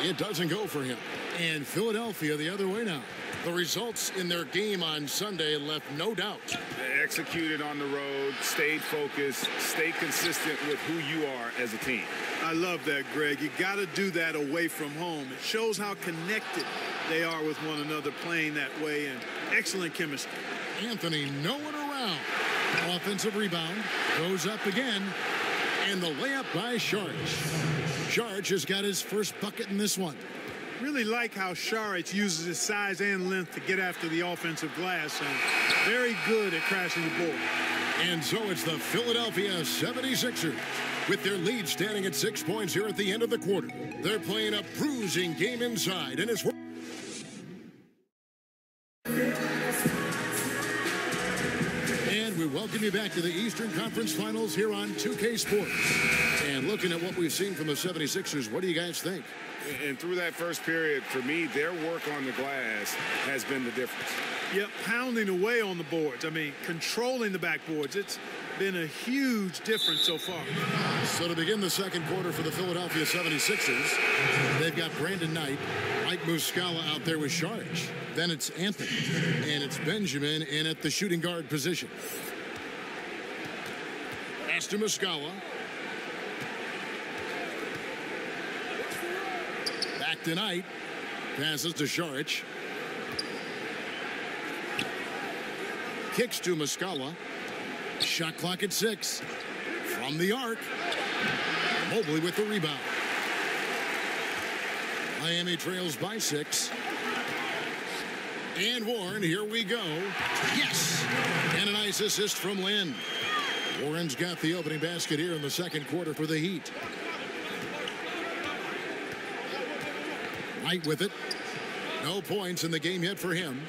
It doesn't go for him. And Philadelphia the other way now. The results in their game on Sunday left no doubt. They executed on the road, stayed focused, stayed consistent with who you are as a team. I love that, Greg. You got to do that away from home. It shows how connected they are with one another playing that way, and excellent chemistry. Anthony nowhere around. Offensive rebound goes up again, and the layup by Saric. Saric has got his first bucket in this one. Really like how Saric uses his size and length to get after the offensive glass, and very good at crashing the board. And so it's the Philadelphia 76ers with their lead standing at 6 points here at the end of the quarter. They're playing a bruising game inside, and it's we welcome you back to the Eastern Conference Finals here on 2K Sports. And looking at what we've seen from the 76ers, what do you guys think? And through that first period, for me, their work on the glass has been the difference. Yep, pounding away on the boards. I mean, controlling the backboards. It's been a huge difference so far. So to begin the second quarter for the Philadelphia 76ers, they've got Brandon Knight, Mike Muscala out there with Saric. Then it's Anthony, and it's Benjamin in at the shooting guard position. Pass to Muscala. Back to Knight. Passes to Saric. Kicks to Muscala. Shot clock at 6. From the arc. Mobley with the rebound. Miami trails by 6. And Warren, here we go. Yes! And a nice assist from Lin. Warren's got the opening basket here in the second quarter for the Heat. Knight with it. No points in the game yet for him.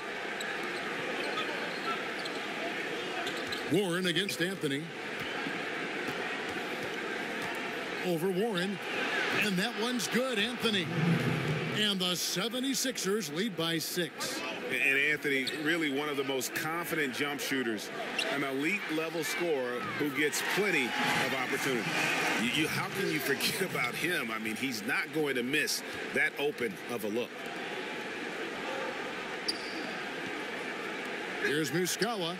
Warren against Anthony. Over Warren. And that one's good, Anthony. And the 76ers lead by 6. And Anthony, really one of the most confident jump shooters, an elite level scorer who gets plenty of opportunity. How can you forget about him? I mean, he's not going to miss that open of a look. Here's Muscala.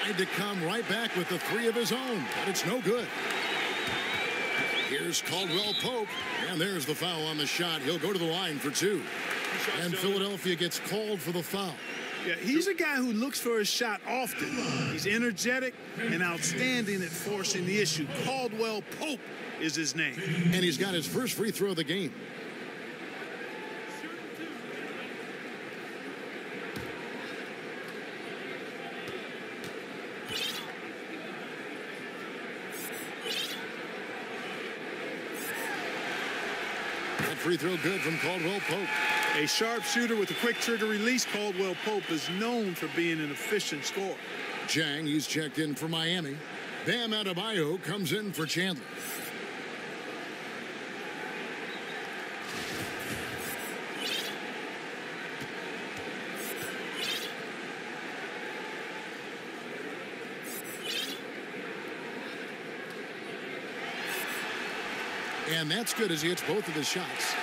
Tried to come right back with the 3 of his own, but it's no good. Here's Caldwell-Pope, and there's the foul on the shot. He'll go to the line for 2. And Philadelphia gets called for the foul. Yeah, he's a guy who looks for his shot often. He's energetic and outstanding at forcing the issue. Caldwell Pope is his name. And he's got his first free throw of the game. That free throw good from Caldwell Pope. A sharp shooter with a quick trigger release, Caldwell Pope is known for being an efficient scorer. Jang, he's checked in for Miami. Bam Adebayo comes in for Chandler. And that's good as he hits both of his shots.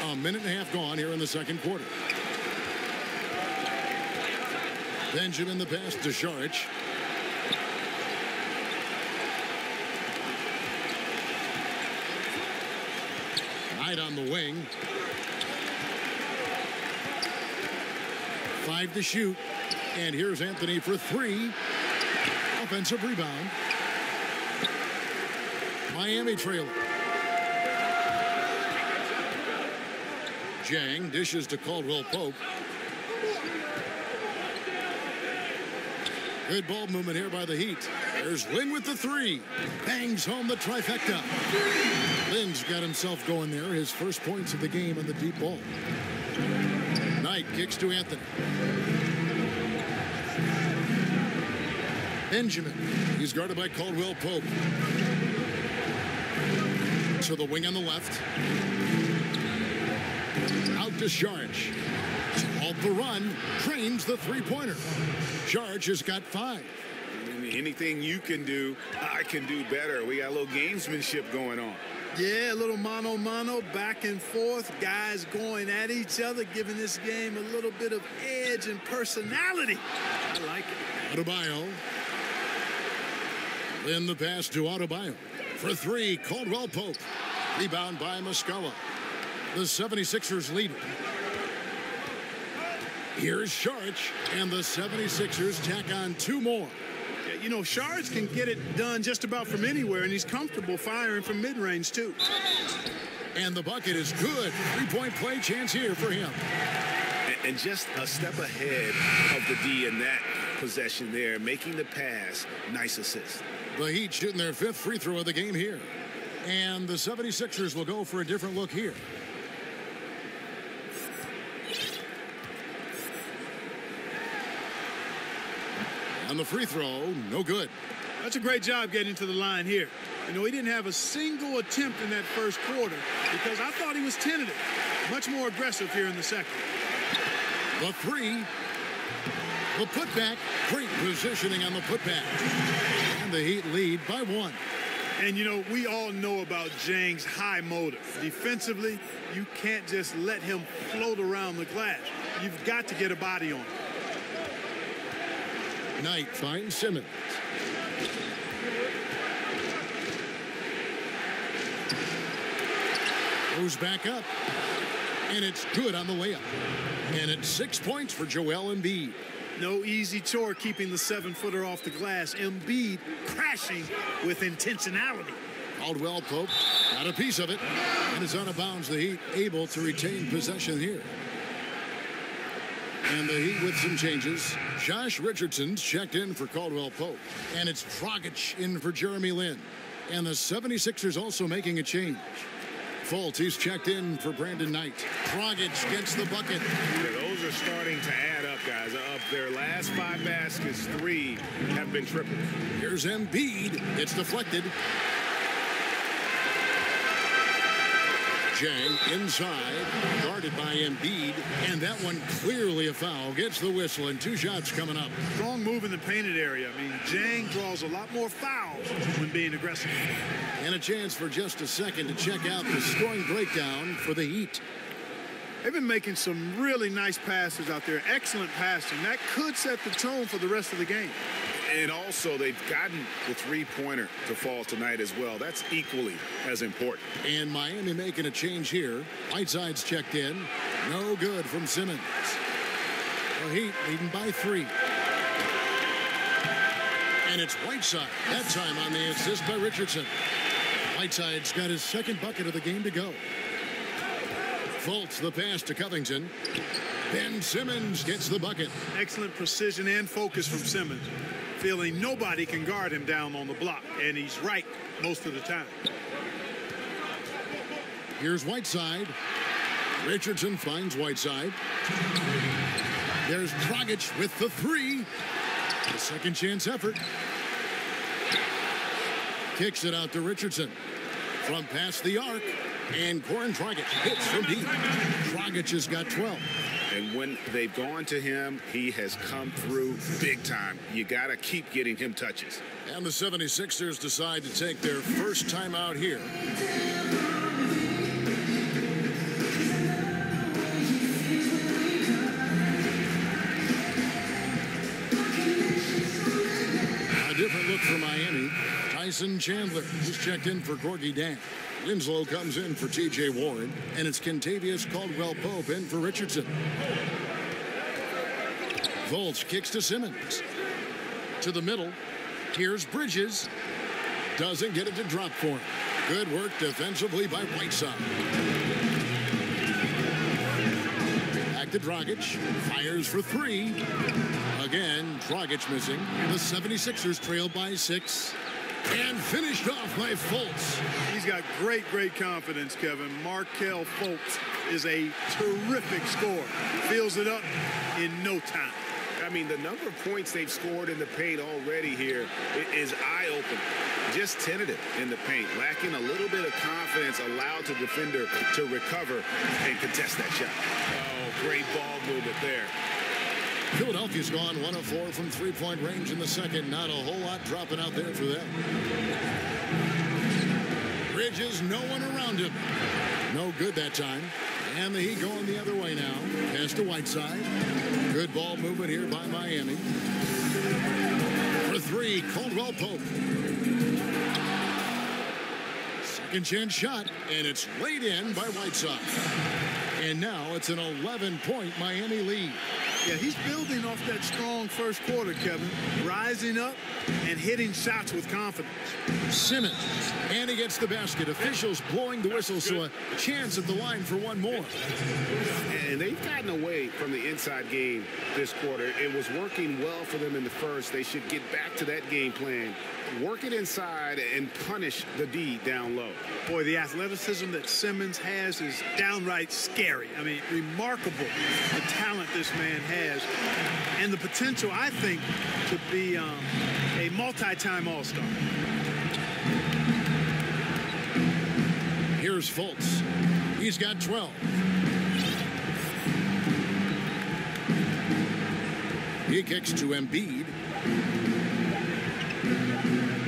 A minute and a half gone here in the second quarter. Benjamin the pass to Saric. Knight on the wing. 5 to shoot. And here's Anthony for 3. Offensive rebound. Miami trailer. Jang dishes to Caldwell Pope. Good ball movement here by the Heat. There's Lin with the 3. Bangs home the trifecta. Lin's got himself going there. His first points of the game on the deep ball. Knight kicks to Anthony. Benjamin. He's guarded by Caldwell Pope. To the wing on the left. Out to Saric. Off the run, trains the three-pointer. Saric has got 5. Anything you can do, I can do better. We got a little gamesmanship going on. Yeah, a little mano-mano, back and forth. Guys going at each other, giving this game a little bit of edge and personality. I like it. Adebayo. Lin the pass to Adebayo. For 3, Caldwell Pope. Rebound by Muscala. The 76ers lead. Here's Saric, and the 76ers tack on 2 more. Yeah, you know, Saric can get it done just about from anywhere, and he's comfortable firing from mid-range, too. And the bucket is good. 3-point play chance here for him. And just a step ahead of the D in that possession there, making the pass. Nice assist. The Heat shooting their 5th free throw of the game here. And the 76ers will go for a different look here. On the free throw, no good. That's a great job getting to the line here. You know, he didn't have a single attempt in that first quarter because I thought he was tentative. Much more aggressive here in the second. The 3. The putback. Great positioning on the putback. And the Heat lead by 1. And, you know, we all know about Jang's high motor. Defensively, you can't just let him float around the glass. You've got to get a body on him. Knight finds Simmons. Goes back up. And it's good on the layup. And it's 6 points for Joel Embiid. No easy chore keeping the 7-footer off the glass. Embiid crashing with intentionality. Caldwell Pope got a piece of it and is out of bounds. The Heat able to retain possession here. And the Heat with some changes. Josh Richardson's checked in for Caldwell Pope. And it's Dragic in for Jeremy Lin. And the 76ers also making a change. Fultz, he's checked in for Brandon Knight. Dragic gets the bucket. Yeah, those are starting to add up, guys. Of their last 5 baskets, 3 have been tripled. Here's Embiid. It's deflected. Jang inside, guarded by Embiid, and that one clearly a foul. Gets the whistle, and 2 shots coming up. Strong move in the painted area. I mean, Jang draws a lot more fouls when being aggressive. And a chance for just a second to check out the scoring breakdown for the Heat. They've been making some really nice passes out there. Excellent passing. That could set the tone for the rest of the game. And also, they've gotten the three-pointer to fall tonight as well. That's equally as important. And Miami making a change here. Whiteside's checked in. No good from Simmons. The Heat leading by 3. And it's Whiteside. That time on the assist by Richardson. Whiteside's got his second bucket of the game to go. Fultz the pass to Covington. Ben Simmons gets the bucket. Excellent precision and focus from Simmons. Feeling nobody can guard him down on the block, and he's right most of the time. Here's Whiteside. Richardson finds Whiteside. There's Dragic with the 3. A second chance effort. Kicks it out to Richardson. From past the arc. And Goran Dragic hits from deep. Dragic has got 12. And when they've gone to him, he has come through big time. You got to keep getting him touches. And the 76ers decide to take their first time out here. A different look for Miami. Tyson Chandler, who's checked in for Gorgie Dang. Winslow comes in for T.J. Warren, and it's Kentavious Caldwell-Pope in for Richardson. Fultz kicks to Simmons. To the middle. Here's Bridges. Doesn't get it to drop for him. Good work defensively by Whiteside. Back to Dragic. Fires for 3. Again, Dragic missing. The 76ers trail by 6. And finished off by Fultz. He's got great confidence, Kevin. Markelle Fultz is a terrific scorer. Fills it up in no time. I mean, the number of points they've scored in the paint already here is eye-opening. Just tentative in the paint, lacking a little bit of confidence, allowed the defender to recover and contest that shot. Oh, great ball movement there. Philadelphia's gone 1 of 4 from three-point range in the second. Not a whole lot dropping out there for them. Bridges, no one around him. No good that time. And the Heat going the other way now. Pass to Whiteside. Good ball movement here by Miami. For 3, Caldwell-Pope. Second chance shot, and it's laid in by Whiteside. And now it's an 11-point Miami lead. Yeah, he's building off that strong first quarter, Kevin. Rising up and hitting shots with confidence. Simmons, and he gets the basket. Officials blowing the whistle, so a chance at the line for one more. And they've gotten away from the inside game this quarter. It was working well for them in the first. They should get back to that game plan. Work it inside and punish the D down low. Boy, the athleticism that Simmons has is downright scary. I mean, remarkable the talent this man has. And the potential, I think, to be a multi-time All-Star. Here's Fultz. He's got 12. He kicks to Embiid.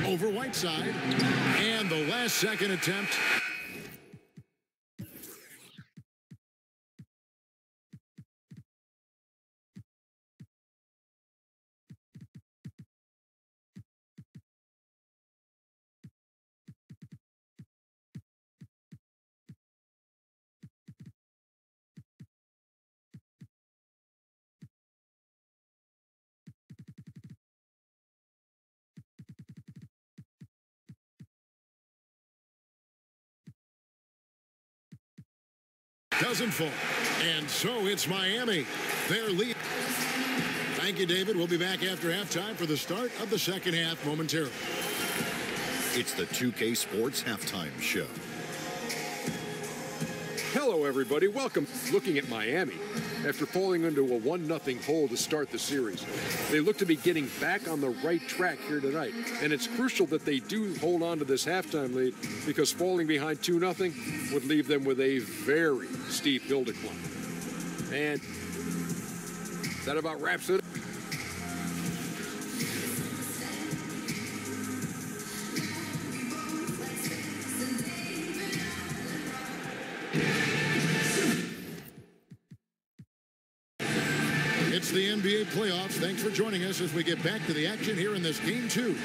Over Whiteside. And the last second attempt. Doesn't fall. And so it's Miami. Their lead. Thank you, David. We'll be back after halftime for the start of the second half momentarily. It's the 2K Sports Halftime Show. Hello, everybody. Welcome. Looking at Miami. After falling into a 1-0 hole to start the series, they look to be getting back on the right track here tonight. And it's crucial that they do hold on to this halftime lead, because falling behind 2-0 would leave them with a very steep hill to climb. And that about wraps it up. It's the NBA playoffs. Thanks for joining us as we get back to the action here in this Game 2.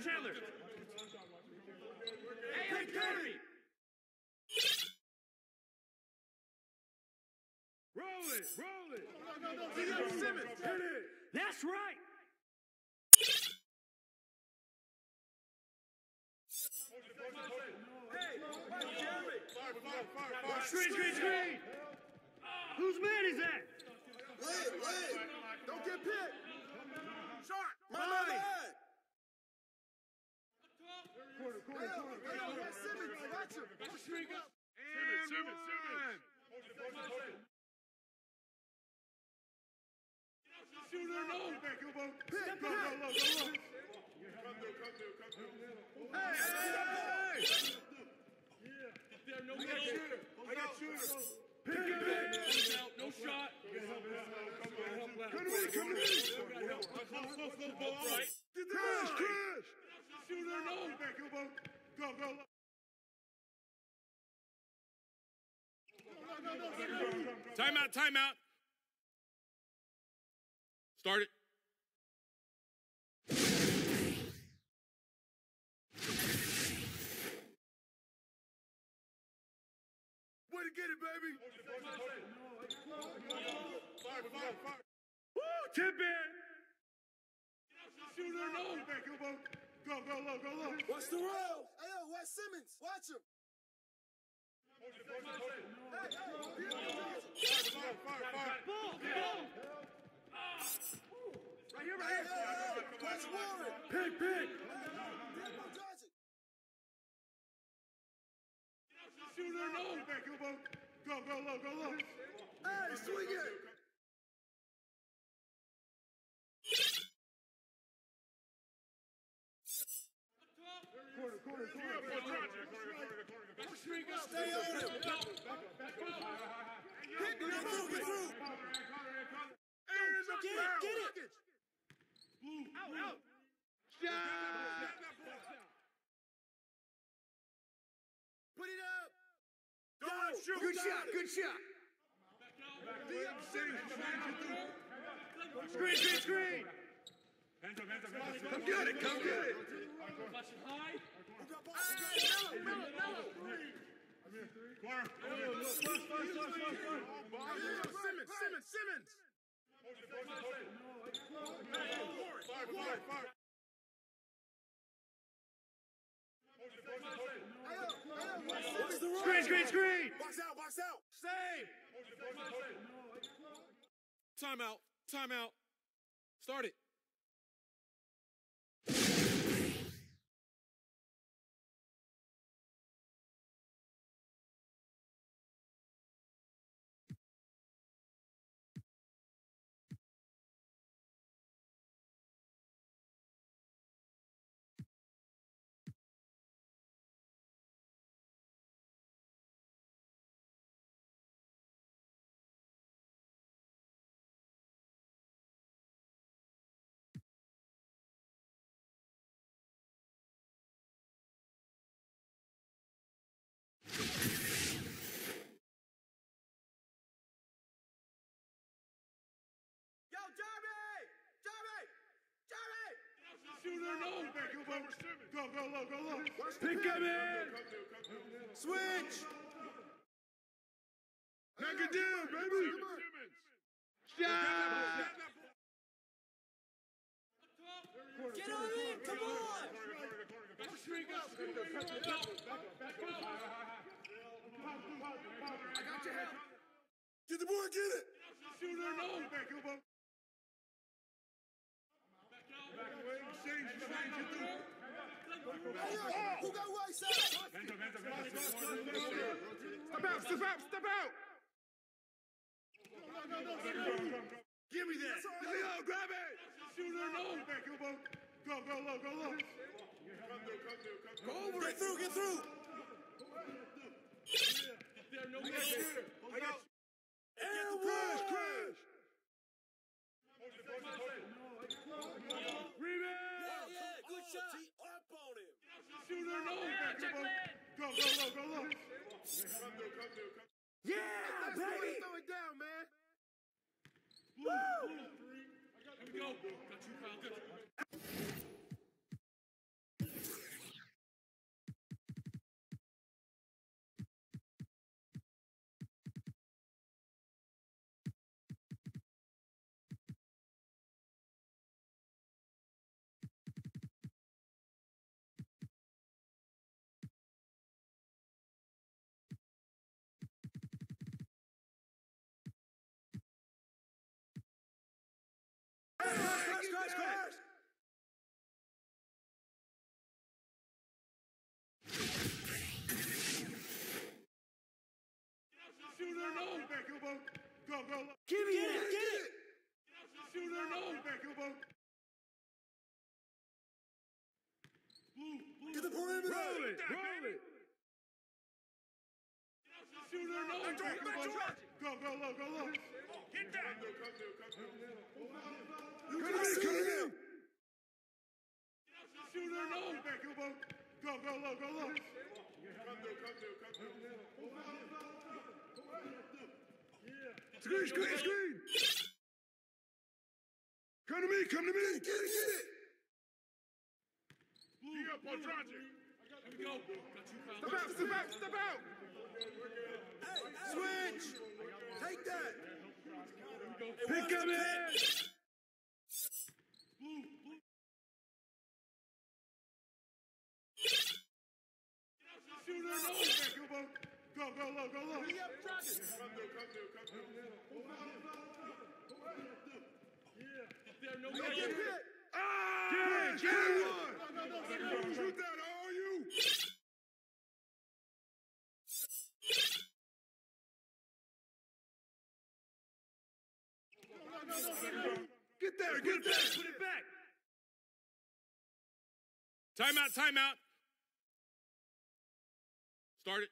Chandler. Hey, Curry. Roll it. Simmons, hit it. That's right. Screen. Whose man is that? Lay. Don't get picked. Sharp. My man. Corner. Simmons, watch him. String up. Simmons. Shooter, no. Pick. Go. Hey. No I got shooter. Pick it. No shot. Come in. Right. Crash. Shooter, no. Go. Timeout. Start it. Way to get it, baby. Fire. Woo, tip in. Shooter, no. Go low. Watch the roll. Hey, watch Simmons. Watch him. Ball. Right here. Watch Warren. Pick. Shooter, no. Go low. Hey, swing it. Corner. Stay on him. Get through. Get it. Out. Put it up. Go. Good shot. Screen. Come get it. Flashing high. Mellow. Simmons. Screen. Box out. Save. Timeout. Start it. Shooter, no. Go low. Pick him in. Switch. Knock it down, baby. Shot. Get on in. Come on. I got your head. Get the board. Get it. Shooter, no. Who got right side? Step out. Give me that. Yo, grab it. Shooter, no. Go low. Go over. Get through. There, no way. I got crash. Rebound. Yeah, good shot. Yeah, baby! Throw it down, man. Woo! Here we go. Got you, Kyle. Good. Crash! Shooter, no! Go. Give me that! Get it! Shooter, no! Blue. Get the perimeter! Roll it! Shooter, no! Back go low! Get that! Come in! Shooter, no! Go low! Screen! Come to me! Get it! Blue up on Dragic. Here we go. Got you, Kyle. Step out! Switch! Take that! Pick him in! Blue. Shooter, no! Go low! There, no Get way. hit! Get one! Shoot that, all you! Get there! Put it back! Timeout. Start it.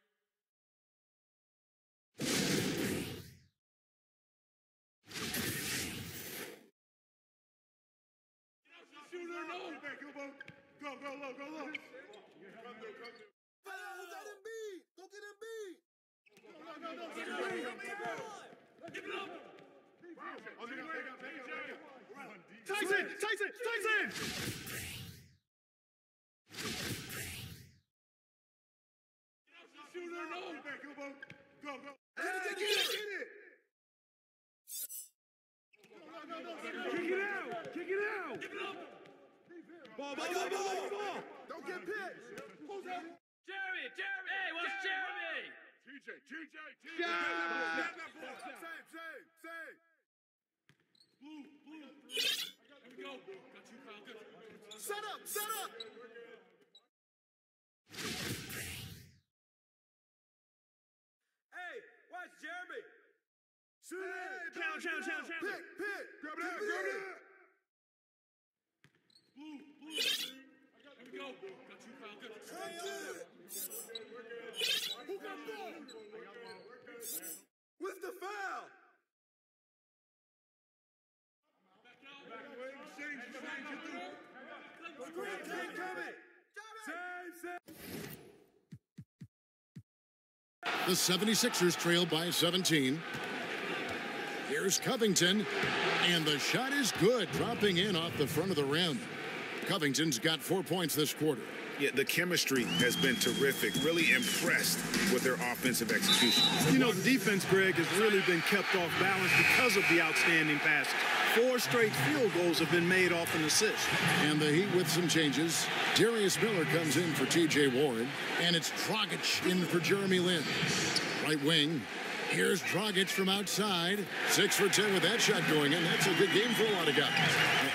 Shooter, no! Go low! Let him be! Go get him beat! Give it up! Tyson! Shooter, no! Go! Get it! Kick it out! Give it up! Ball! Don't get pitched! Jeremy! Hey, what's Jeremy? TJ! Save! Blue. Here we go. Got you, Kyle. Good. Set up! Hey, watch Jeremy. Shoot it! Challenge. Pick! Grab it out! Blue. Here we go. Got you, Kyle. Good. Who got ball? With the foul! Screen coming! Save! The 76ers trail by 17. Here's Covington, and the shot is good, dropping in off the front of the rim. Covington's got 4 points this quarter. Yeah, the chemistry has been terrific. Really impressed with their offensive execution. You know, the defense, Greg, has really been kept off balance because of the outstanding passes. 4 straight field goals have been made off an assist. And the Heat with some changes. Darius Miller comes in for T.J. Warren, and it's Dragic in for Jeremy Lin. Right wing. Here's Dragic from outside. 6 for 10 with that shot going in. That's a good game for a lot of guys.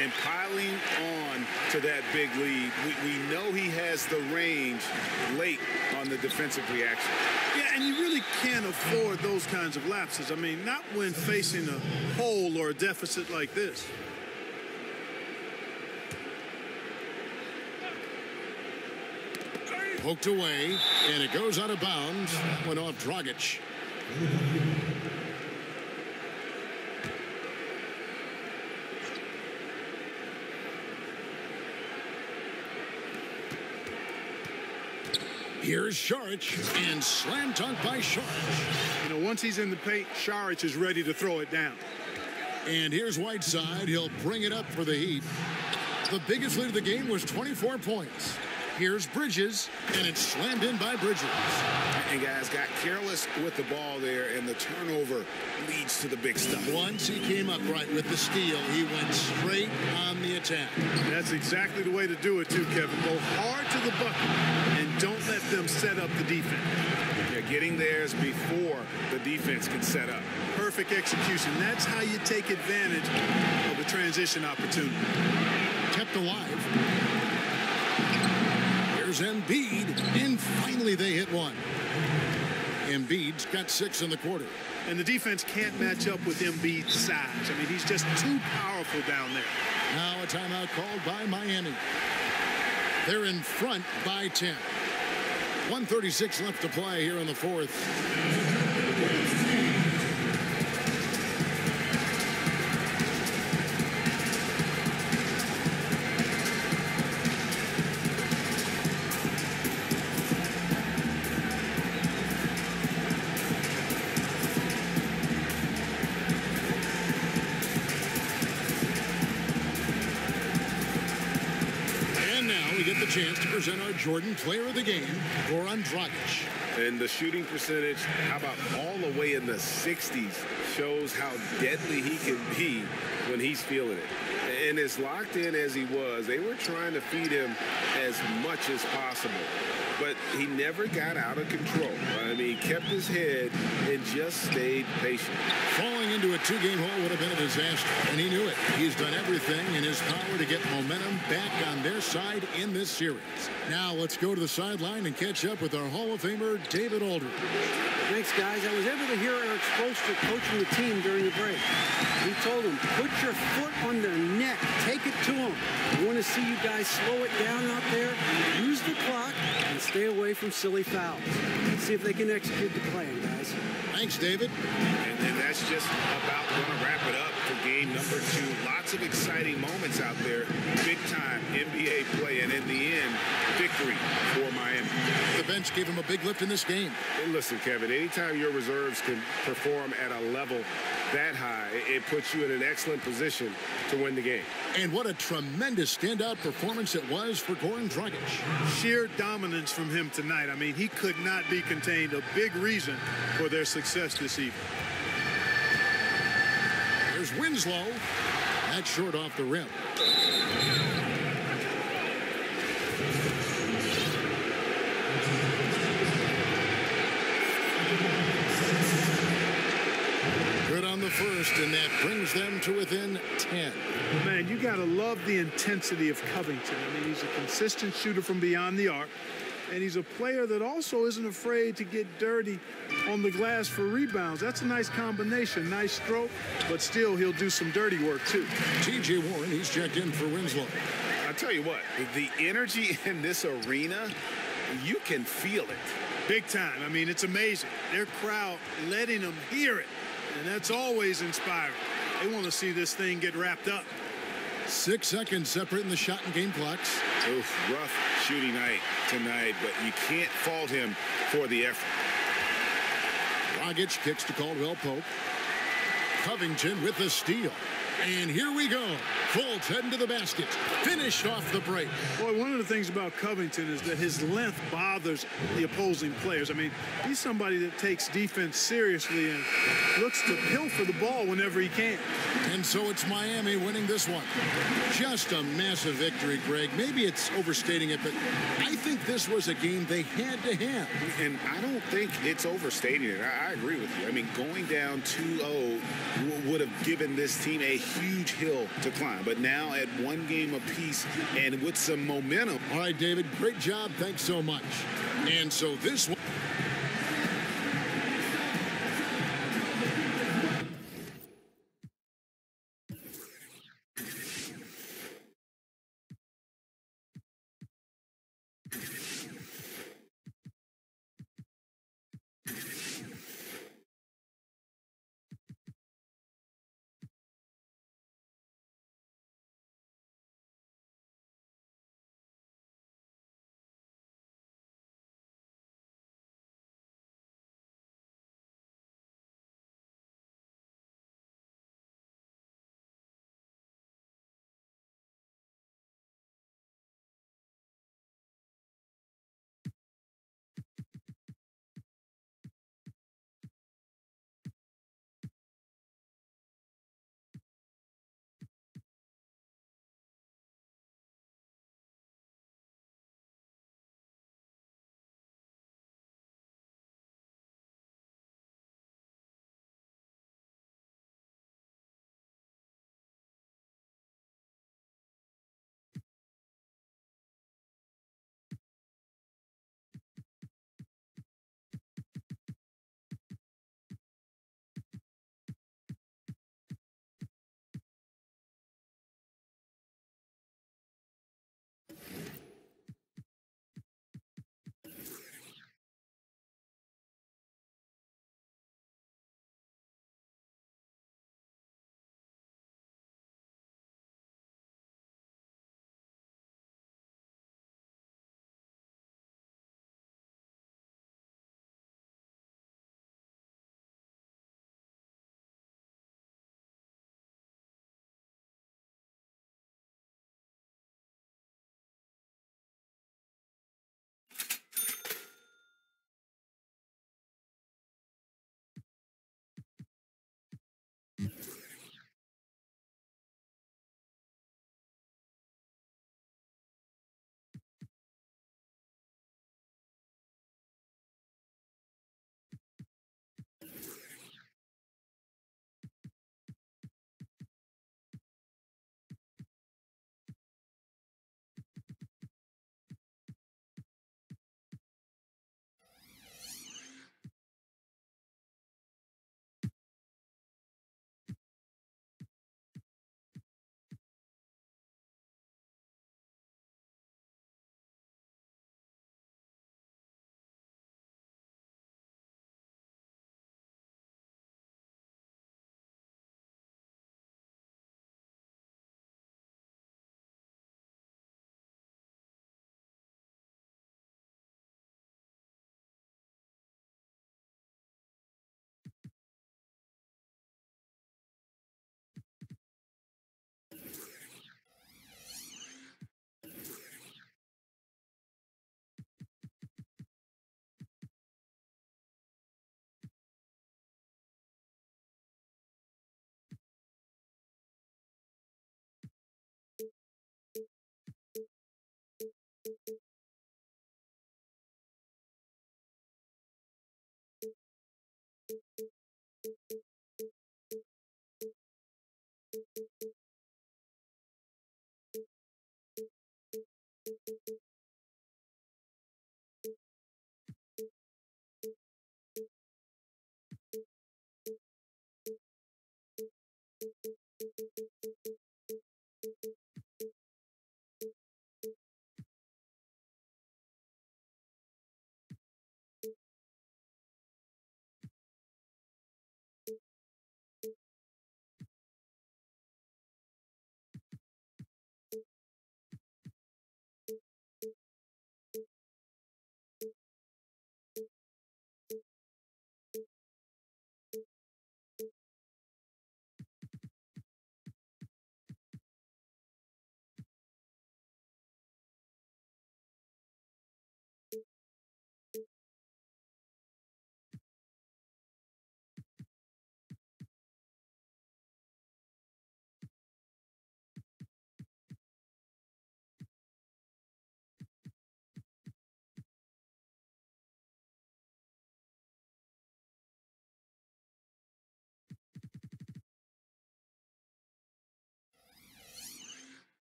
And piling on to that big lead, we know he has the range late on the defensive reaction. Yeah, and you really can't afford those kinds of lapses. I mean, not when facing a hole or a deficit like this. Poked away, and it goes out of bounds. That went off Dragic. Here's Saric, and slam dunk by Saric. You know, once he's in the paint, Saric is ready to throw it down. And here's Whiteside. He'll bring it up for the Heat. The biggest lead of the game was 24 points. Here's Bridges, and it's slammed in by Bridges. And guys got careless with the ball there, and the turnover leads to the big stuff. Once he came up right with the steal, he went straight on the attack. That's exactly the way to do it, too, Kevin. Go hard to the bucket and don't let them set up the defense. Yeah, getting theirs before the defense can set up. Perfect execution. That's how you take advantage of a transition opportunity. Kept alive. There's Embiid, and finally they hit one. Embiid's got 6 in the quarter. And the defense can't match up with Embiid's size. I mean, he's just too powerful down there. Now a timeout called by Miami. They're in front by 10. 1:36 left to play here in the fourth. Chance to present our Jordan Player of the Game, Goran Dragic. And the shooting percentage, how about all the way in the 60s, shows how deadly he can be when he's feeling it. And as locked in as he was, they were trying to feed him as much as possible. But he never got out of control. I mean, he kept his head and just stayed patient. Falling into a 2-game hole would have been a disaster, and he knew it. He's done everything in his power to get momentum back on their side in this series. Now let's go to the sideline and catch up with our Hall of Famer, David Aldridge. Thanks, guys. I was able to hear Eric Spoelstra coaching the team during the break. He told them, put your foot on their neck. Take it to them. I want to see you guys slow it down out there. Use the clock and stay away from silly fouls. Let's see if they can execute the plan, guys. Thanks, David. And that's just about going to wrap it up for game number 2. Lots of exciting moments out there. Big-time NBA play, and in the end, victory for Miami. The bench gave him a big lift in this game. And listen, Kevin, anytime your reserves can perform at a level that high, it puts you in an excellent position to win the game. And what a tremendous standout performance it was for Goran Dragic. Sheer dominance from him tonight. I mean, he could not be contained. A big reason for their success this evening. There's Winslow. That's short off the rim. Good on the first, and that brings them to within 10. Man, you got to love the intensity of Covington. I mean, he's a consistent shooter from beyond the arc, and he's a player that also isn't afraid to get dirty on the glass for rebounds. That's a nice combination, nice stroke, but still he'll do some dirty work too. T.J. Warren, he's checked in for Winslow. I'll tell you what, the energy in this arena, you can feel it. Big time. I mean, it's amazing. Their crowd letting them hear it, and that's always inspiring. They want to see this thing get wrapped up. 6 seconds separating the shot and game clocks. Oof, rough shooting night tonight, but you can't fault him for the effort. Dragic kicks to Caldwell Pope. Covington with the steal. And here we go. Fultz heading to the basket. Finished off the break. Boy, one of the things about Covington is that his length bothers the opposing players. I mean, he's somebody that takes defense seriously and looks to pilfer the ball whenever he can. And so it's Miami winning this one. Just a massive victory, Greg. Maybe it's overstating it, but I think this was a game they had to have. And I don't think it's overstating it. I agree with you. I mean, going down 2-0 would have given this team a huge hill to climb. But now at 1 game apiece and with some momentum. All right, David, great job. Thanks so much. And so this one.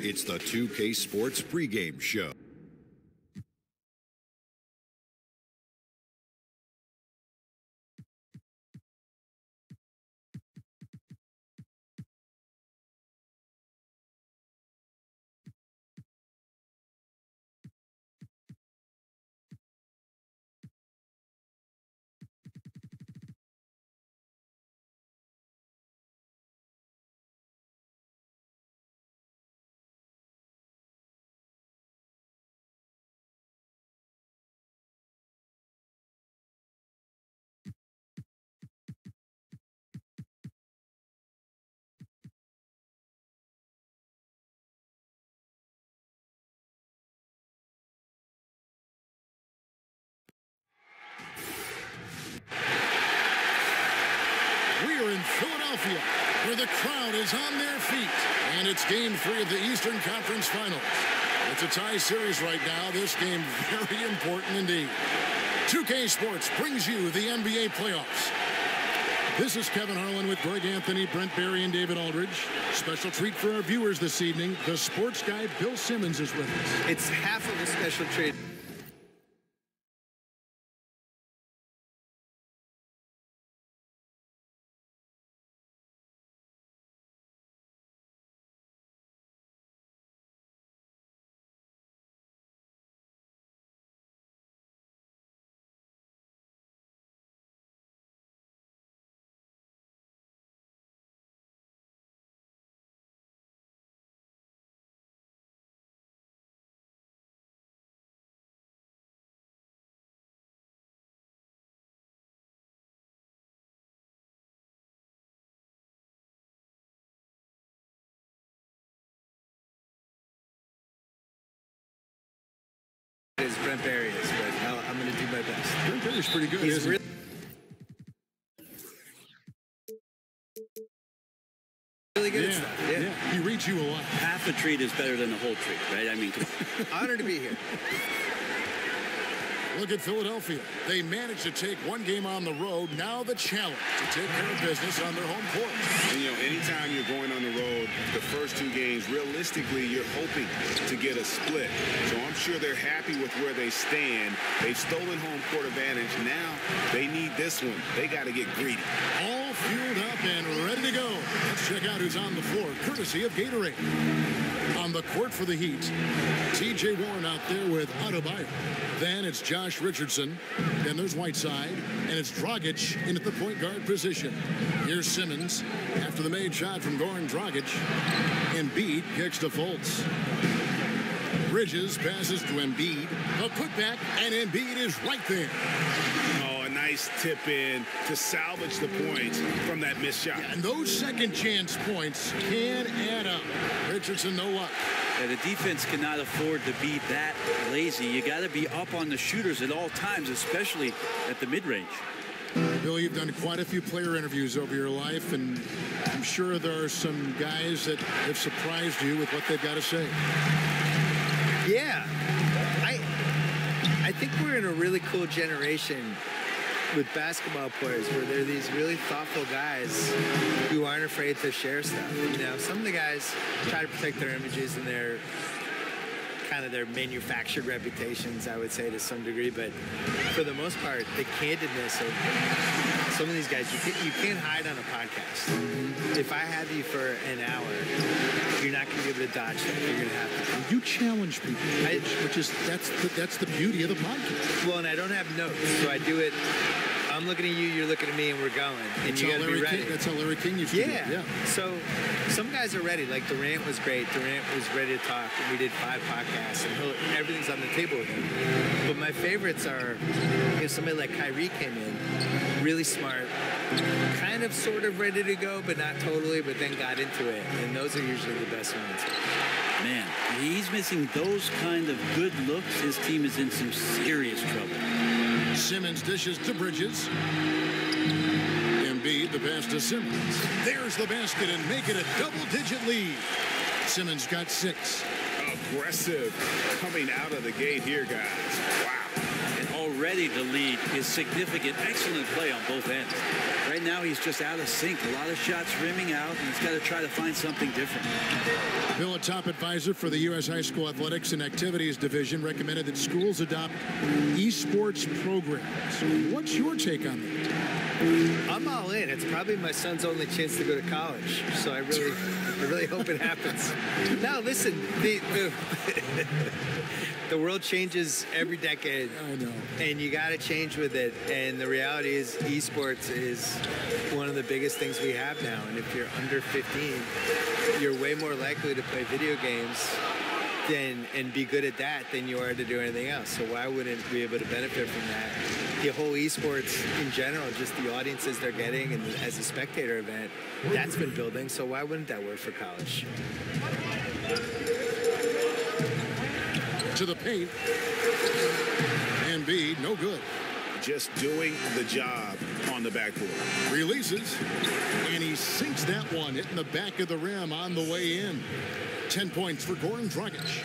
It's the 2K Sports pregame show. In Philadelphia, where the crowd is on their feet, and it's Game 3 of the Eastern Conference Finals. It's a tie series right now. This game very important indeed. 2K Sports brings you the NBA playoffs. This is Kevin Harlan with Greg Anthony, Brent Barry, and David Aldridge. Special treat for our viewers this evening. The sports guy Bill Simmons is with us. It's half of a special treat. As Brent Barry is, but I'm going to do my best. Brent Barry's pretty good. He's really good at stuff. Yeah. He reads you a lot. Half a treat is better than a whole treat, right? I mean, honored to be here. Look at Philadelphia. They managed to take one game on the road. Now the challenge to take care of business on their home court. And, you know, anytime you're going on the road, the first two games, realistically, you're hoping to get a split. So I'm sure they're happy with where they stand. They've stolen home court advantage. Now they need this one. They got to get greedy. All fueled up and ready to go. Let's check out who's on the floor, courtesy of Gatorade. On the court for the Heat, T.J. Warren out there with Adebayo. Then it's Josh Richardson. Then there's Whiteside. And it's Dragic in at the point guard position. Here's Simmons after the made shot from Goran Dragic. Embiid kicks to Fultz. Bridges passes to Embiid. A putback, and Embiid is right there. Oh, a nice tip in to salvage the points from that missed shot. Yeah, and those second chance points can add up. Richardson, no luck. Yeah, the defense cannot afford to be that lazy. You got to be up on the shooters at all times, especially at the mid-range. Bill, you've done quite a few player interviews over your life, and I'm sure there are some guys that have surprised you with what they've got to say. Yeah. I think we're in a really cool generation with basketball players where they're these really thoughtful guys who aren't afraid to share stuff. You know, some of the guys try to protect their images and their kind of their manufactured reputations, I would say, to some degree, but for the most part, the candidness of some of these guys, you can't hide on a podcast. If I have you for an hour, you're not going to be able to dodge that. You're going to have to. You challenge people, which is that's the beauty of the podcast. Well, and I don't have notes, so I do it. I'm looking at you, you're looking at me, and we're going. And you got to be ready. That's how Larry King used to do it. Yeah. So some guys are ready. Like Durant was great. Durant was ready to talk, and we did 5 podcasts, and everything's on the table with him. But my favorites are if somebody like Kyrie came in, really smart, kind of sort of ready to go, but not totally, but then got into it. And those are usually the best ones. Man, he's missing those kind of good looks. His team is in some serious trouble. Simmons dishes to Bridges. Embiid, the pass to Simmons. There's the basket and make it a double-digit lead. Simmons got 6. Aggressive coming out of the gate here, guys. Wow. And already the lead is significant. Excellent play on both ends. Right now, he's just out of sync. A lot of shots rimming out, and he's got to try to find something different. Bill, a top advisor for the U.S. High School Athletics and Activities Division, recommended that schools adopt esports programs. What's your take on that? I'm all in. It's probably my son's only chance to go to college, so I really hope it happens. Now, listen, the world changes every decade. I know. And you got to change with it. And the reality is esports is one of the biggest things we have now. And if you're under 15, you're way more likely to play video games and be good at that than you are to do anything else. So why wouldn't we be able to benefit from that? The whole esports in general, just the audiences they're getting and as a spectator event, that's been building. So why wouldn't that work for college? To the paint. Embiid, no good. Just doing the job on the backboard. Releases, and he sinks that one, hitting the back of the rim on the way in. 10 points for Goran Dragic.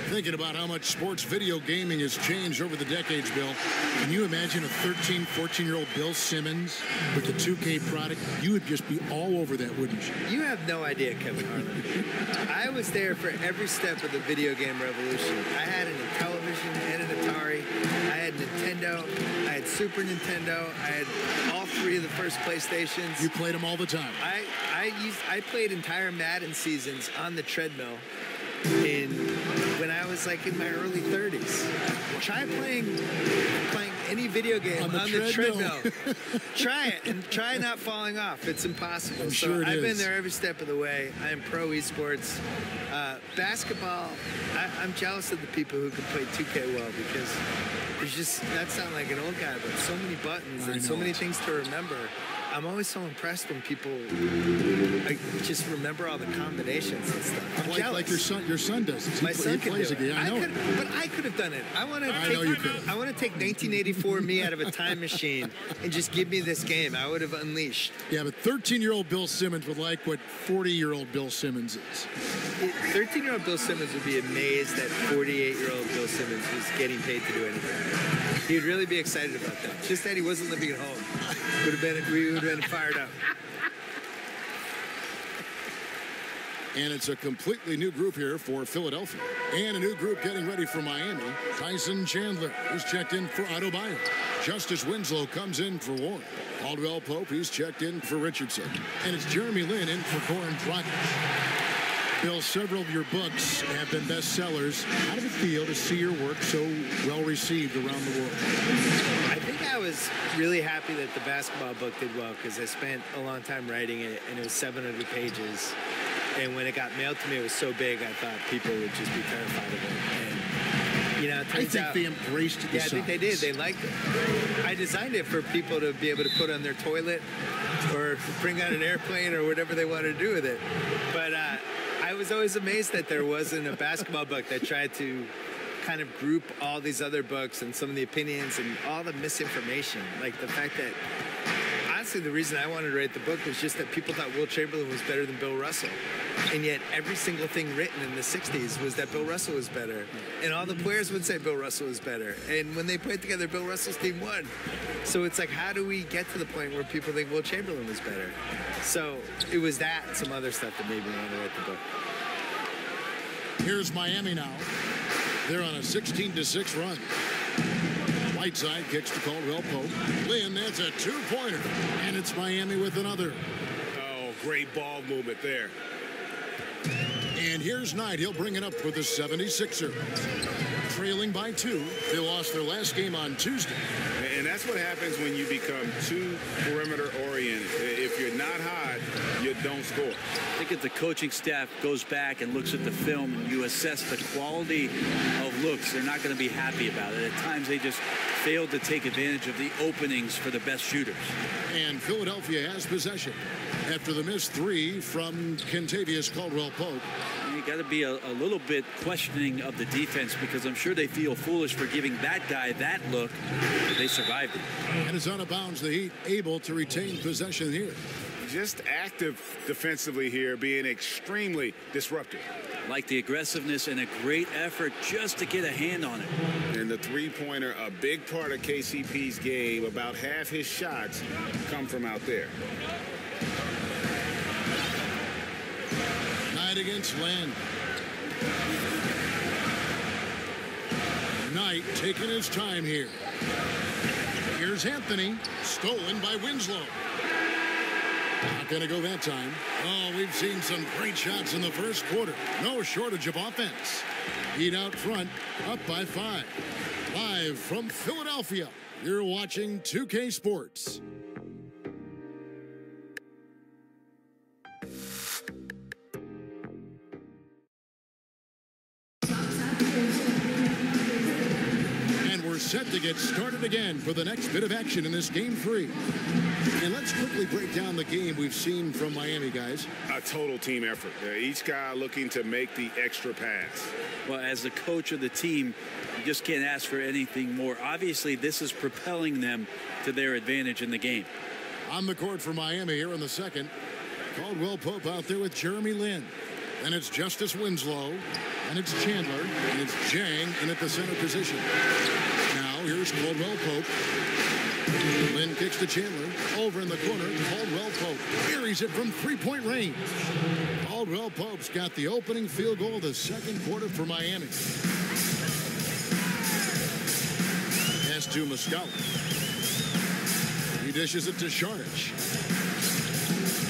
Thinking about how much sports video gaming has changed over the decades, Bill. Can you imagine a 13, 14-year-old Bill Simmons with the 2K product? You would just be all over that, wouldn't you? You have no idea, Kevin Harlan. I was there for every step of the video game revolution. I had a television and an Atari. I had Nintendo. I had Super Nintendo. I had all three of the first PlayStations. You played them all the time. I played entire Madden seasons on the treadmill when I was like in my early 30s. Try playing any video game on the treadmill. Try it and try not falling off. It's impossible. I'm sure I've been there every step of the way. I am pro esports. Basketball, I'm jealous of the people who can play 2K well because there's just, that sounds like an old guy, but so many buttons and so many things to remember. I'm always so impressed when people just remember all the combinations and stuff. I'm jealous. Like your son does. My son can do it. I know. But I could have done it. I want to take 1984 me out of a time machine and just give me this game. I would have unleashed. Yeah, but 13-year-old Bill Simmons would like what 40-year-old Bill Simmons is. 13-year-old Bill Simmons would be amazed that 48-year-old Bill Simmons was getting paid to do anything. He would really be excited about that. Just that he wasn't living at home. We would have been fired up. And it's a completely new group here for Philadelphia. And a new group getting ready for Miami. Tyson Chandler is checked in for Adebayo. Justice Winslow comes in for Warren. Caldwell Pope, he's checked in for Richardson. And it's Jeremy Lin in for Goran Dragic. Bill, several of your books have been bestsellers. How did it feel to see your work so well received around the world? I think I was really happy that the basketball book did well because I spent a long time writing it, and it was 700 pages. And when it got mailed to me, it was so big, I thought people would just be terrified of it. And, I think they embraced the I think they did. They liked it. I designed it for people to be able to put on their toilet or bring on an airplane or whatever they wanted to do with it. But I was always amazed that there wasn't a basketball book that tried to kind of group all these other books and some of the opinions and all the misinformation. Like the fact that, honestly, the reason I wanted to write the book was just that people thought Will Chamberlain was better than Bill Russell. And yet every single thing written in the 60s was that Bill Russell was better. And all the players would say Bill Russell was better. And when they played together, Bill Russell's team won. So it's like, how do we get to the point where people think Will Chamberlain was better? So it was that and some other stuff that made me want to write the book. Here's Miami now. They're on a 16-6 run. Whiteside kicks to Caldwell Pope. Lin, that's a two-pointer. And it's Miami with another. Oh, great ball movement there. And here's Knight. He'll bring it up for the 76ers. Trailing by 2. They lost their last game on Tuesday. And that's what happens when you become too perimeter-oriented. If you're not hot, you don't score. I think if the coaching staff goes back and looks at the film and you assess the quality of looks, they're not going to be happy about it. At times, they just failed to take advantage of the openings for the best shooters. And Philadelphia has possession after the missed 3 from Kentavious Caldwell-Pope. You got to be a little bit questioning of the defense because I'm sure they feel foolish for giving that guy that look. They survived it. And it's out of bounds. The Heat able to retain possession here. just active defensively here, being extremely disruptive. Like the aggressiveness and a great effort just to get a hand on it. And the three-pointer, a big part of KCP's game. About half his shots come from out there. Knight against Lynn. Knight taking his time here. Here's Anthony, stolen by Winslow. Not going to go that time. Oh, we've seen some great shots in the first quarter. No shortage of offense. Heat out front, up by 5. Live from Philadelphia, you're watching 2K Sports. Set to get started again for the next bit of action in this game 3. And let's quickly break down the game we've seen from Miami, guys. A total team effort. Each guy looking to make the extra pass. Well, as the coach of the team, you just can't ask for anything more. Obviously, this is propelling them to their advantage in the game. On the court for Miami here in the second. Caldwell Pope out there with Jeremy Lin. Then it's Justice Winslow. And it's Chandler. And it's Jang in at the center position. Now here's Caldwell Pope. Lynn kicks to Chandler. Over in the corner, Caldwell Pope buries it from three-point range. Caldwell Pope's got the opening field goal of the second quarter for Miami. Pass to Muscala. He dishes it to Šarić.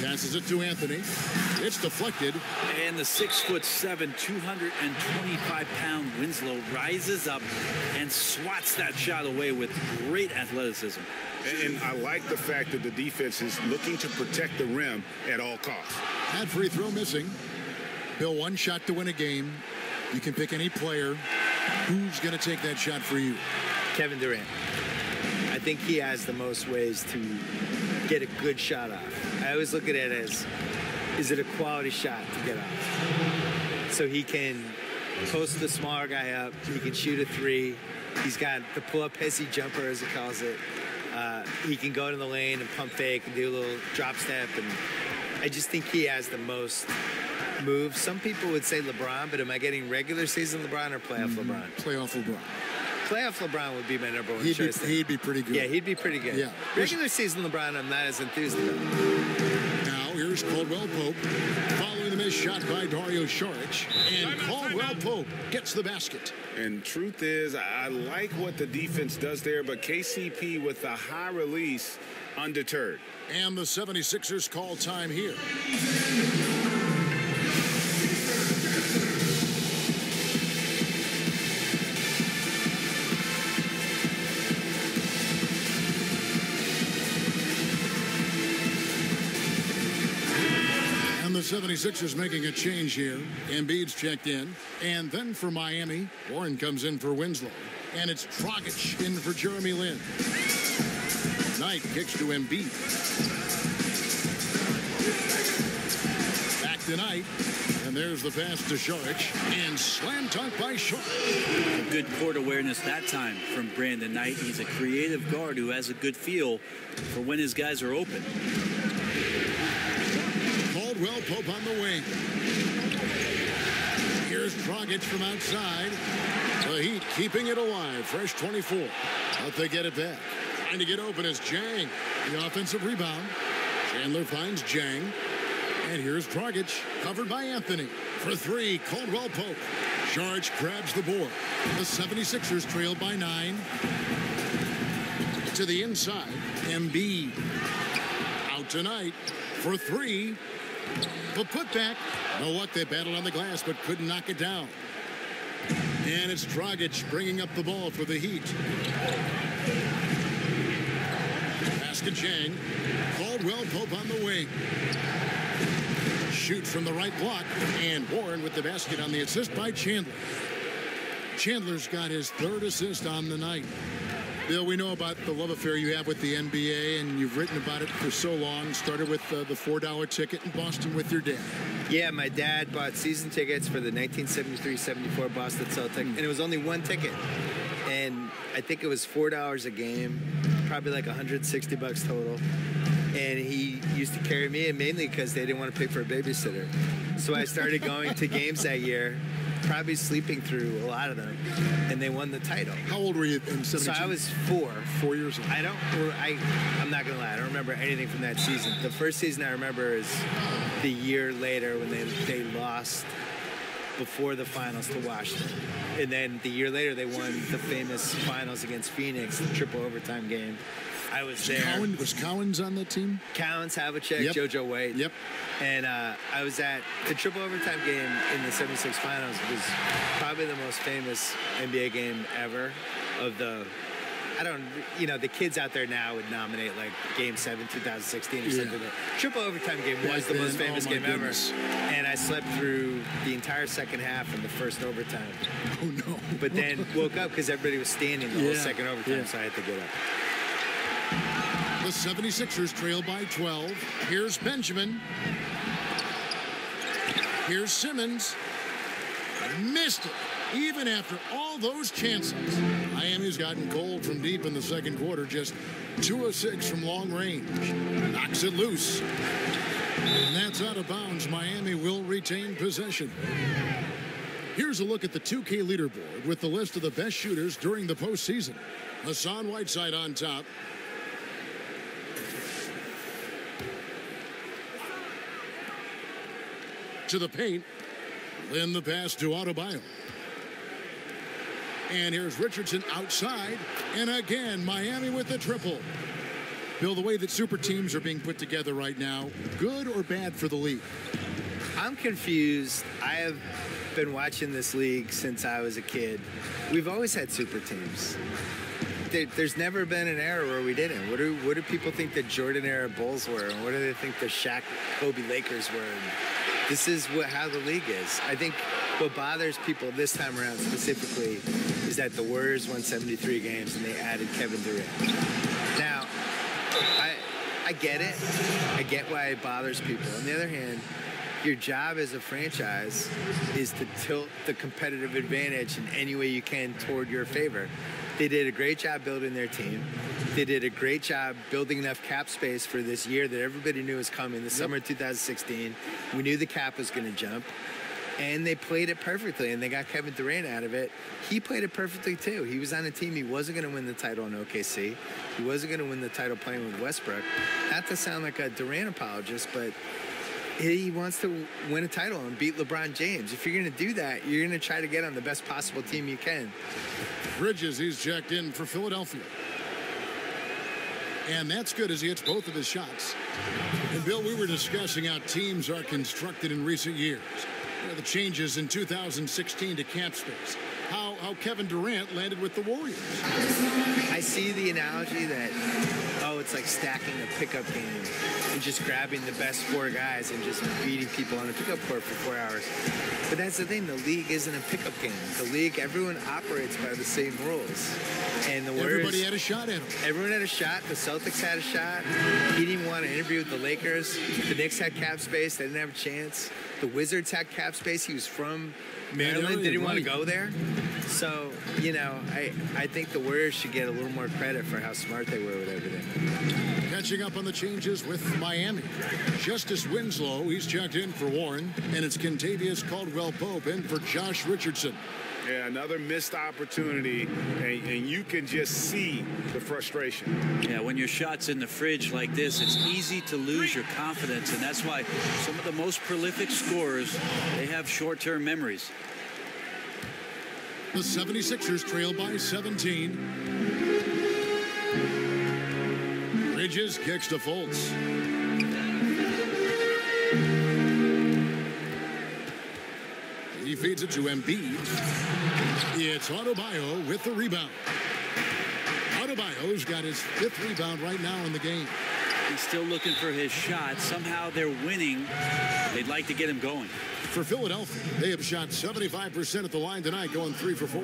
Passes it to Anthony. It's deflected. And the 6'7", 225-pound Winslow rises up and swats that shot away with great athleticism. And I like the fact that the defense is looking to protect the rim at all costs. That free throw missing. Bill, one shot to win a game. You can pick any player. Who's going to take that shot for you? Kevin Durant. I think he has the most ways to get a good shot off. I always look at it as, is it a quality shot to get off? So he can post the smaller guy up. He can shoot a three. He's got the pull-up hissy jumper, as he calls it. He can go to the lane and pump fake and do a little drop step. And I just think he has the most moves. Some people would say LeBron, but am I getting regular season LeBron or playoff LeBron? Playoff LeBron. Playoff LeBron would be my number one choice. He'd be pretty good. Yeah, he'd be pretty good. Yeah. Regular season LeBron, I'm not as enthused about. Now here's Caldwell Pope following the missed shot by Dario Šarić. And Caldwell Pope gets the basket. And truth is, I like what the defense does there, but KCP with the high release, undeterred. And the 76ers call time here. The 76ers making a change here. Embiid's checked in. And then for Miami, Warren comes in for Winslow. And it's Dragic in for Jeremy Lin. Knight kicks to Embiid. Back to Knight. And there's the pass to Šarić. And slam dunk by Šarić. Good court awareness that time from Brandon Knight. He's a creative guard who has a good feel for when his guys are open. Caldwell Pope on the wing. Here's Dragic from outside. The Heat keeping it alive. Fresh 24. But they get it back. Trying to get open is Jang. The offensive rebound. Chandler finds Jang. And here's Dragic, covered by Anthony. For three, Caldwell Pope. Šarić grabs the board. The 76ers trail by 9. To the inside. Embiid. Out tonight. For three. The putback. Know what? They battled on the glass, but couldn't knock it down. And it's Dragic bringing up the ball for the Heat. Basket Jang. Caldwell Pope on the wing. Shoot from the right block. And Warren with the basket on the assist by Chandler. Chandler's got his third assist on the night. Bill, we know about the love affair you have with the NBA, and you've written about it for so long. Started with the $4 ticket in Boston with your dad. Yeah, my dad bought season tickets for the 1973-74 Boston Celtics, and it was only one ticket. And I think it was $4 a game, probably like $160 total. And he used to carry me, and mainly because they didn't want to pay for a babysitter. So I started going to games that year, probably sleeping through a lot of them, and they won the title. How old were you in 17? So I was 4. 4 years old. I'm not gonna lie, I don't remember anything from that season. The first season I remember is the year later when they lost before the finals to Washington. And then the year later they won the famous finals against Phoenix, the triple overtime game. I was there. Was Cowens on that team? Cowens, Havlicek, Yep. JoJo White. Yep. And I was at the triple overtime game in the 76 finals. It was probably the most famous NBA game ever of the, the kids out there now would nominate like Game 7, 2016 or something. Triple overtime game was the most famous game ever. And I slept through the entire second half and the first overtime. Oh, no. But then woke up because everybody was standing the whole second overtime, so I had to get up. The 76ers trail by 12. Here's Benjamin. Here's Simmons. Missed it, even after all those chances. Miami's gotten cold from deep in the second quarter, just 2 of 6 from long range. Knocks it loose. And that's out of bounds. Miami will retain possession. Here's a look at the 2K leaderboard with the list of the best shooters during the postseason. Hassan Whiteside on top. To the paint. Then the pass to Adebayo. And here's Richardson outside. And again, Miami with the triple. Bill, the way that super teams are being put together right now, good or bad for the league? I'm confused. I have been watching this league since I was a kid. We've always had super teams. There's never been an era where we didn't. What do people think the Jordan era Bulls were? And what do they think the Shaq, Kobe Lakers were? And this is how the league is. I think what bothers people this time around specifically is that the Warriors won 73 games and they added Kevin Durant. Now, I get it. I get why it bothers people. On the other hand, your job as a franchise is to tilt the competitive advantage in any way you can toward your favor. They did a great job building their team. They did a great job building enough cap space for this year that everybody knew was coming. The summer of 2016, we knew the cap was going to jump. And they played it perfectly, and they got Kevin Durant out of it. He played it perfectly, too. He was on a team. He wasn't going to win the title in OKC. He wasn't going to win the title playing with Westbrook. Not to sound like a Durant apologist, but he wants to win a title and beat LeBron James. If you're going to do that, you're going to try to get on the best possible team you can. Bridges, he's checked in for Philadelphia. And that's good as he hits both of his shots. And, Bill, we were discussing how teams are constructed in recent years. The changes in 2016 to cap space. How Kevin Durant landed with the Warriors. I see the analogy that, it's like stacking a pickup game and just grabbing the best 4 guys and just beating people on a pickup court for 4 hours. But that's the thing. The league isn't a pickup game. The league, everyone operates by the same rules. And the Warriors, everybody had a shot at him. Everyone had a shot. The Celtics had a shot. He didn't want to interview with the Lakers. The Knicks had cap space. They didn't have a chance. The Wizards had cap space. He was from Maryland, didn't want to go there. So, I think the Warriors should get a little more credit for how smart they were with everything. Catching up on the changes with Miami. Justice Winslow, he's checked in for Warren, and it's Kentavious Caldwell-Pope in for Josh Richardson. Yeah, another missed opportunity, and you can just see the frustration. Yeah, when your shot's in the fridge like this, it's easy to lose your confidence, and that's why some of the most prolific scorers, they have short-term memories. The 76ers trail by 17. Bridges kicks to Fultz. He feeds it to Embiid. It's Adebayo with the rebound. Adebayo's got his 5th rebound right now in the game. He's still looking for his shot. Somehow they're winning. They'd like to get him going. For Philadelphia, they have shot 75% at the line tonight, going 3 for 4.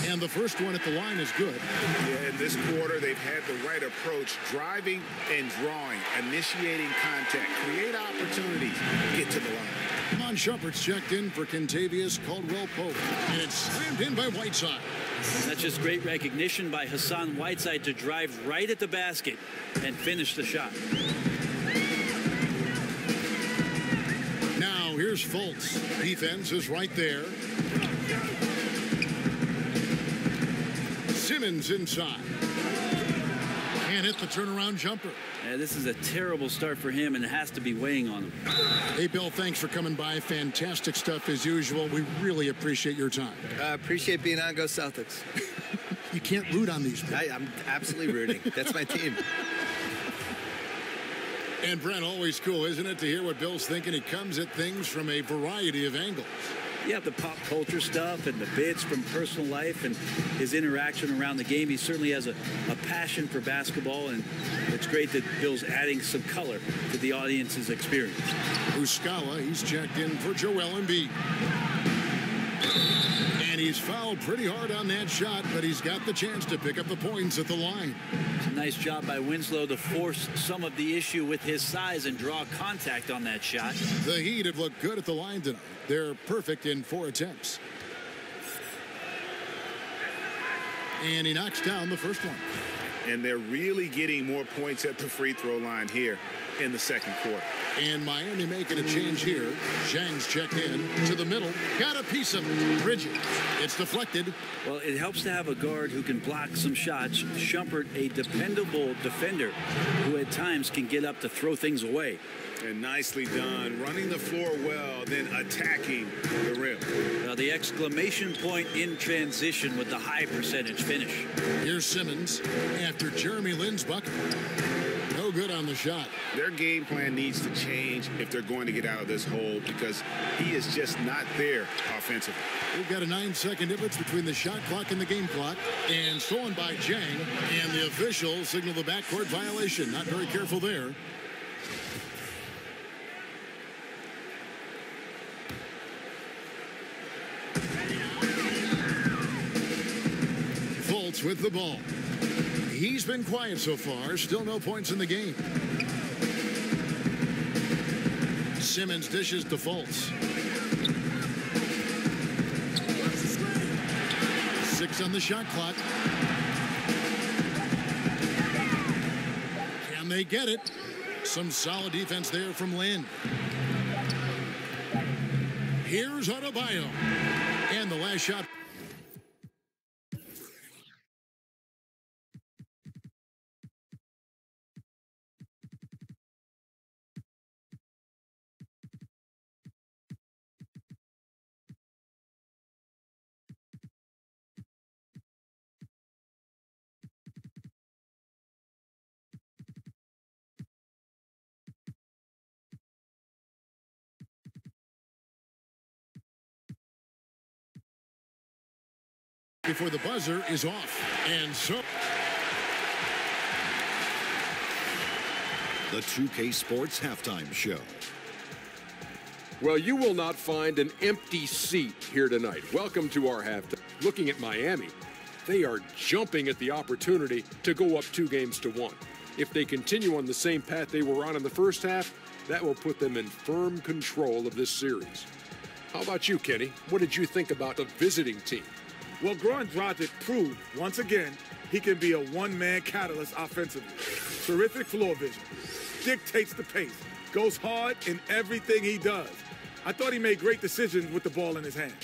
And the first one at the line is good. Yeah, in this quarter, they've had the right approach, driving and drawing, initiating contact, create opportunities, get to the line. Amon Shumpert's checked in for Kentavious Caldwell-Pope, and it's slammed in by Whiteside. That's just great recognition by Hassan Whiteside to drive right at the basket and finish the shot. Now here's Fultz. Defense is right there. Simmons inside. Can't hit the turnaround jumper. Yeah, this is a terrible start for him, and it has to be weighing on him. Hey, Bill, thanks for coming by. Fantastic stuff as usual. We really appreciate your time. Appreciate being on. Go Celtics. You can't root on these people. I'm absolutely rooting. That's my team. And Brent, always cool, isn't it, to hear what Bill's thinking? He comes at things from a variety of angles. Yeah, the pop culture stuff and the bits from personal life and his interaction around the game. He certainly has a passion for basketball, and it's great that Bill's adding some color to the audience's experience. Muscala, he's checked in for Joel Embiid. And he's fouled pretty hard on that shot, but he's got the chance to pick up the points at the line. It's a nice job by Winslow to force some of the issue with his size and draw contact on that shot. The Heat have looked good at the line tonight. They're perfect in 4 attempts. And he knocks down the first one. And they're really getting more points at the free throw line here in the second quarter. And Miami making a change here. Zhang's checked in to the middle. Got a piece of it. Bridges. It's deflected. Well, it helps to have a guard who can block some shots. Shumpert, a dependable defender who at times can get up to throw things away. And nicely done. Running the floor well, then attacking the rim. The exclamation point in transition with the high percentage finish. Here's Simmons after Jeremy Lin's bucket. No good on the shot. Their game plan needs to change if they're going to get out of this hole, because he is just not there offensively. We've got a 9-second difference between the shot clock and the game clock. And stolen by Zhang. And the officials signal the backcourt violation. Not very careful there. Fultz with the ball. He's been quiet so far. Still no points in the game. Simmons dishes to Fultz. 6 on the shot clock. Can they get it? Some solid defense there from Lin. Here's Adebayo. And the last shot. Before the buzzer is off. And so the 2K Sports Halftime Show. Well, you will not find an empty seat here tonight. Welcome to our halftime. Looking at Miami, they are jumping at the opportunity to go up 2-1. If they continue on the same path they were on in the first half, that will put them in firm control of this series. How about you, Kenny? What did you think about the visiting team? Well, Goran Dragic proved, once again, he can be a one-man catalyst offensively. Terrific floor vision. Dictates the pace. Goes hard in everything he does. I thought he made great decisions with the ball in his hand.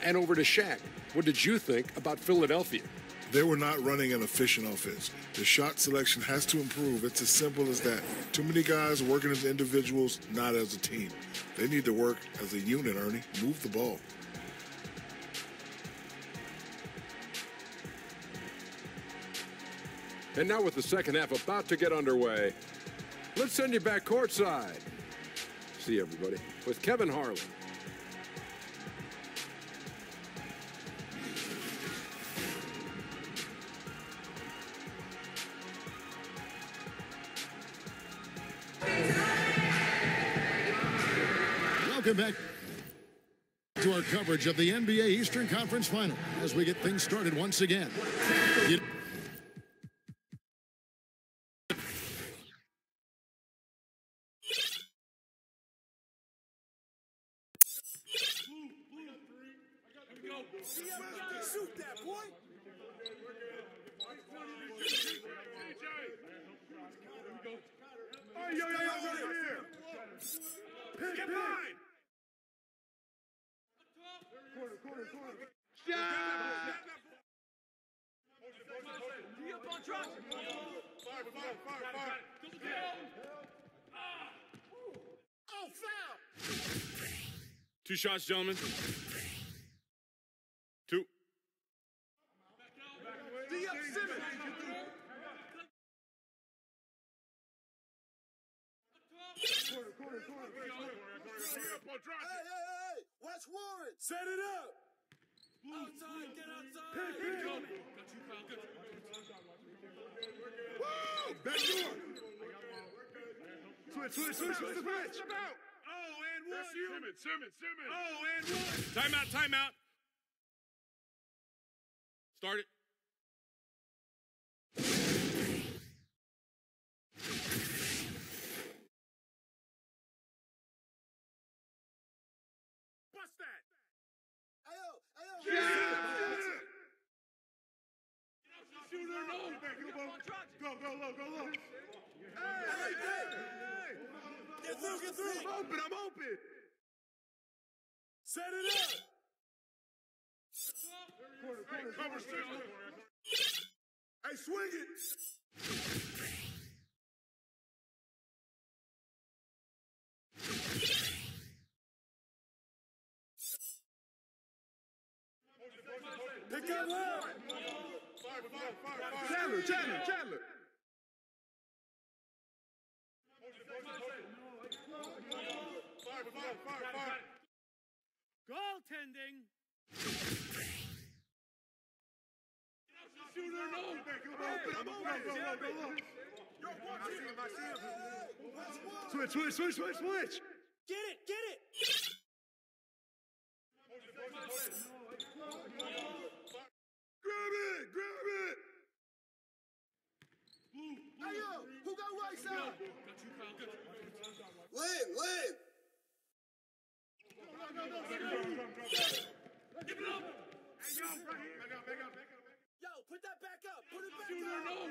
And over to Shaq. What did you think about Philadelphia? They were not running an efficient offense. The shot selection has to improve. It's as simple as that. Too many guys working as individuals, not as a team. They need to work as a unit, Ernie. Move the ball. And now with the second half about to get underway, let's send you back courtside. See everybody with Kevin Harlan. Welcome back to our coverage of the NBA Eastern Conference Final as we get things started once again. Shoot that, boy. Hey, yo, right here. Get mine. Corner. Yeah. Fire. Oh, foul. 2 shots, gentlemen. 2. D.F. Simmons. Corner. Hey. Watch Warren. Set it up. Outside, get outside. Pick. Woo! Back door. Switch. Oh, and one. Simmons. Oh, and one. Timeout. Start it. Bust that. Ayo. Yeah. Shooter, no. Go low. Hey. Get through. I'm open. Set it up. Corner. Cover 6. Hey, swing it. Pick that one. Chandler. Fire. Goaltending. Shooter, no. I'm open. I see him. Switch. Get it. Grab it. Hey, yo, who got right side? Lynn. Give it up. Hey, yo, right here. Back up. Yo, put that back up. Put it back Shooter, up. no.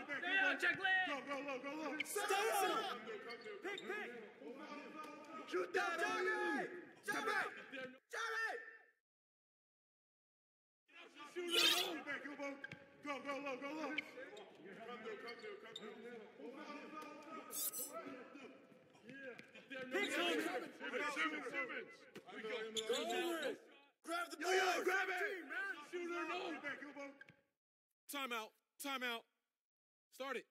Check Lynn. Go low. Stay up. Pick. Shoot that on you. Jerry. Shooter, no. Go low. Come through. Pick Simmons. Grab the ball. Yo, grab it. Shooter, no. Timeout. Start it.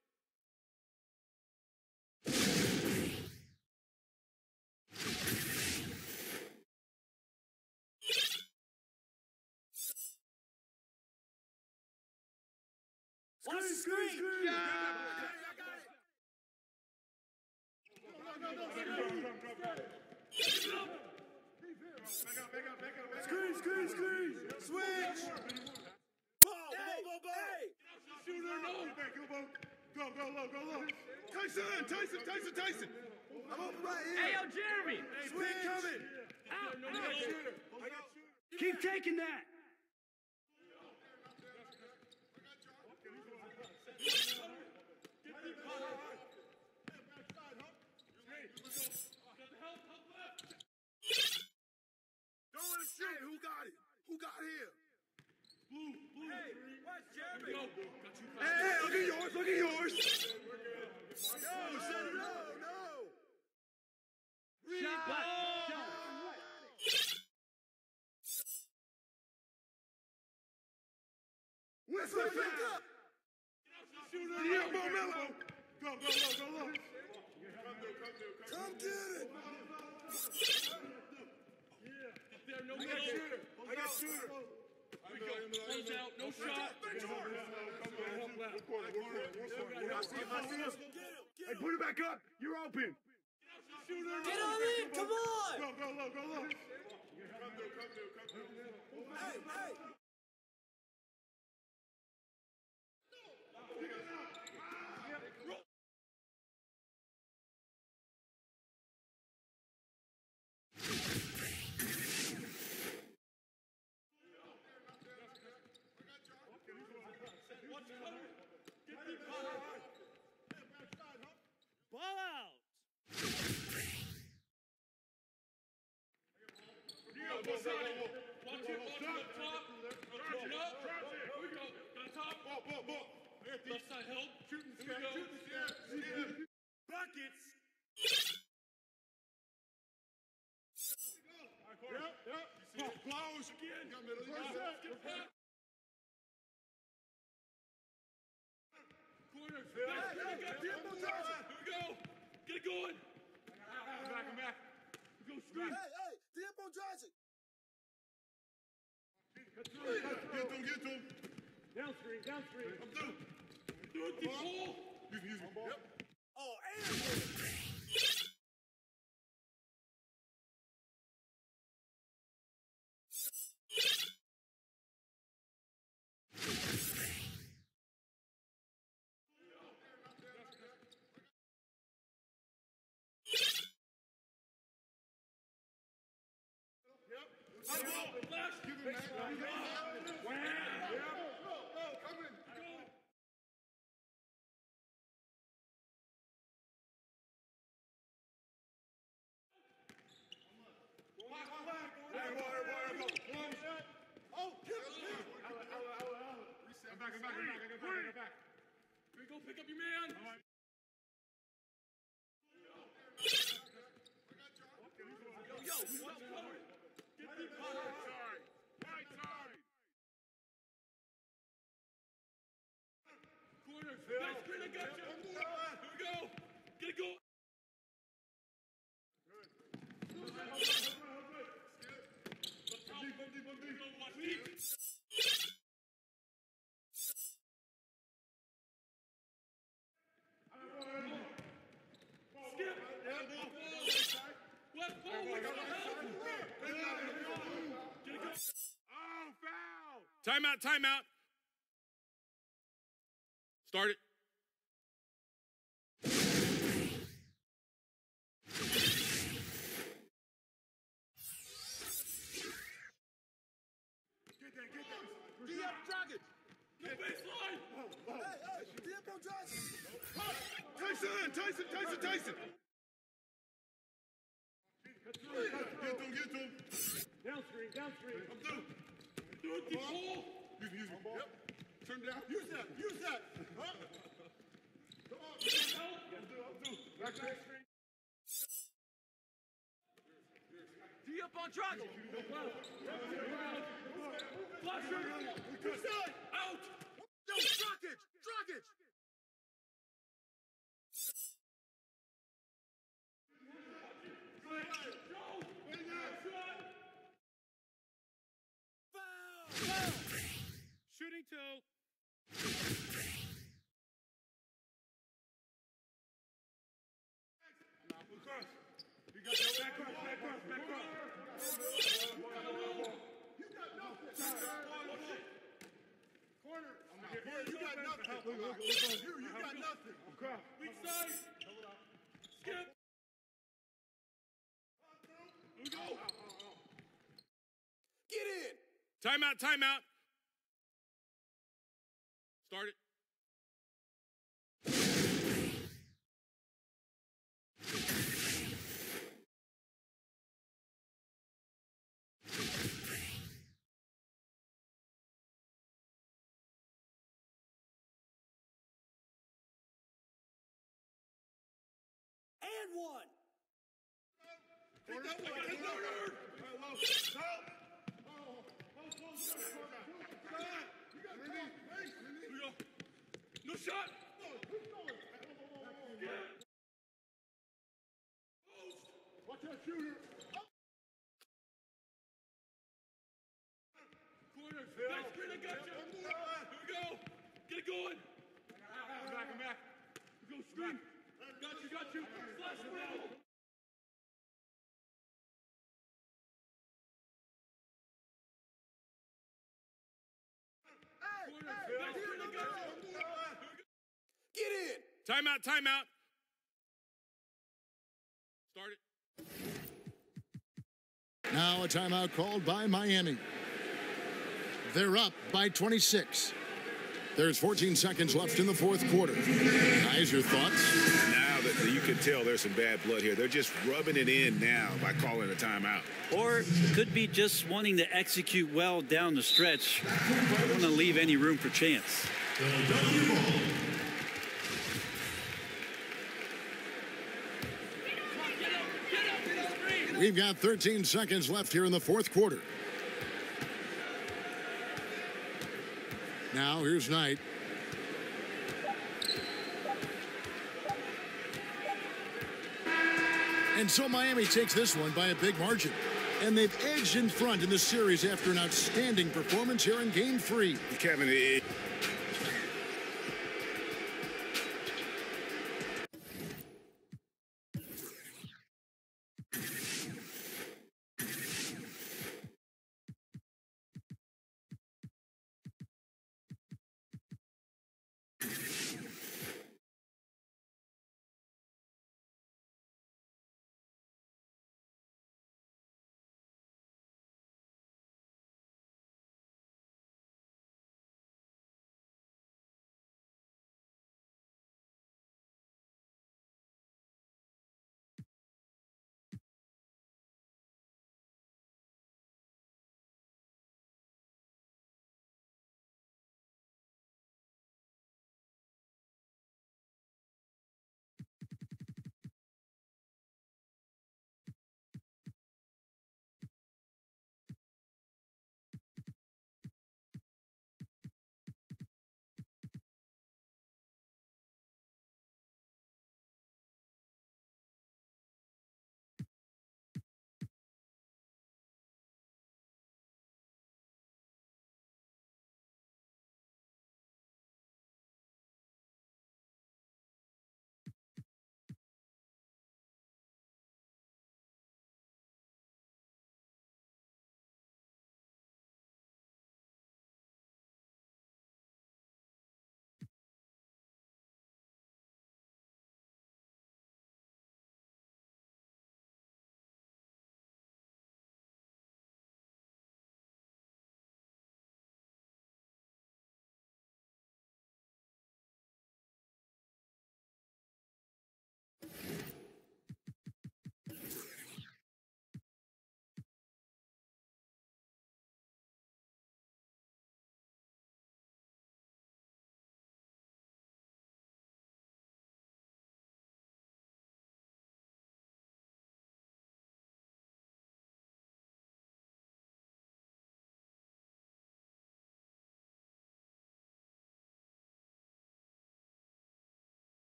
Watch the screen. Yeah. Screen. Switch. Ball. Hey. Shooter, no. Go low. Tyson. I'm open right here. Hey, yo, Jeremy. Switch coming. Out. I got shooter. Keep taking that. Don't let him shoot. Who got here? Blue. Hey, watch Jeremy. Hey, look at yours. No. Shot. Whistle back up. Shooter, yeah, Mello. Go low. Come get it. I got shooter. Close out. No shot. I see him. Hey, put it back up. You're open. Get on in. Come on. Go low. Hey. Watch it up top. Rotate up. Here we go. Got top. Left side help. Shooting. Here we go. Buckets. Yep. Flowers again. Skip back. Corner. Here we go. Get it going. I'm back. We go screen. Hey, Diego drives it. Get to him. Down screen. I'm through. Do it, deep hole. Use me. Yep. Oh, and I'm back. Here we go, pick up your man. Yo, who's up forward? Get deep forward. Right side. Corner. Nice screen, I got you. Here we go. Get it going. Watch deep. Timeout. Start it. Get that. Diego Dragic. No baseline. Hey, Diego Dragic. Tyson. Get to him. Down screen. I'm through. Do it, deep hole. Use me. Yep. Turn down. Use that. Huh? Come on. I'm through. Back screen. D up on Dragic. Flasher. Out. Yo, Dragic. Shooting toe. You got no back cross. You got nothing. Corner. You got nothing. You got nothing. Weak side. Skip. Here we go. Get in. Timeout. Start it. And one. Take that one. Take corner. No shot. Watch that shooter. Corner. Nice screen, I got you. Here we go. Get it going. I'm back. We go screen. Got you. Flash it now. Get in. Timeout. Start it. Now a timeout called by Miami. They're up by 26. There's 14 seconds left in the fourth quarter. Guys, your thoughts? Now that you can tell there's some bad blood here. They're just rubbing it in now by calling a timeout. Or could be just wanting to execute well down the stretch. Don't want to leave any room for chance. We've got 13 seconds left here in the fourth quarter. Now, here's Knight. And so Miami takes this one by a big margin. And they've edged in front in the series after an outstanding performance here in Game 3. Kevin,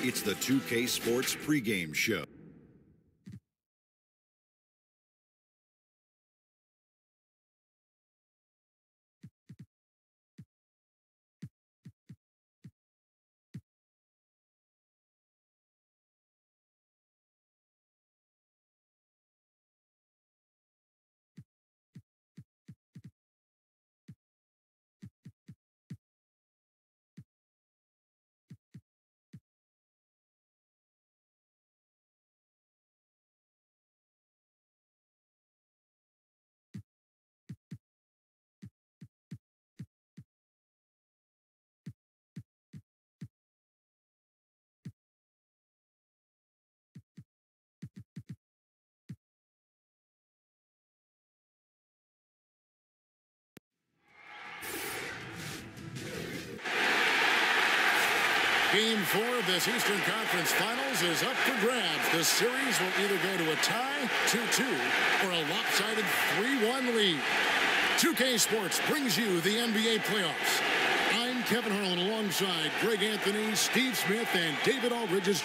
It's the 2K Sports pregame show. Game 4 of this Eastern Conference Finals is up for grabs. The series will either go to a tie, 2-2, or a lopsided 3-1 lead. 2K Sports brings you the NBA playoffs. I'm Kevin Harlan alongside Greg Anthony, Steve Smith, and David Aldridge's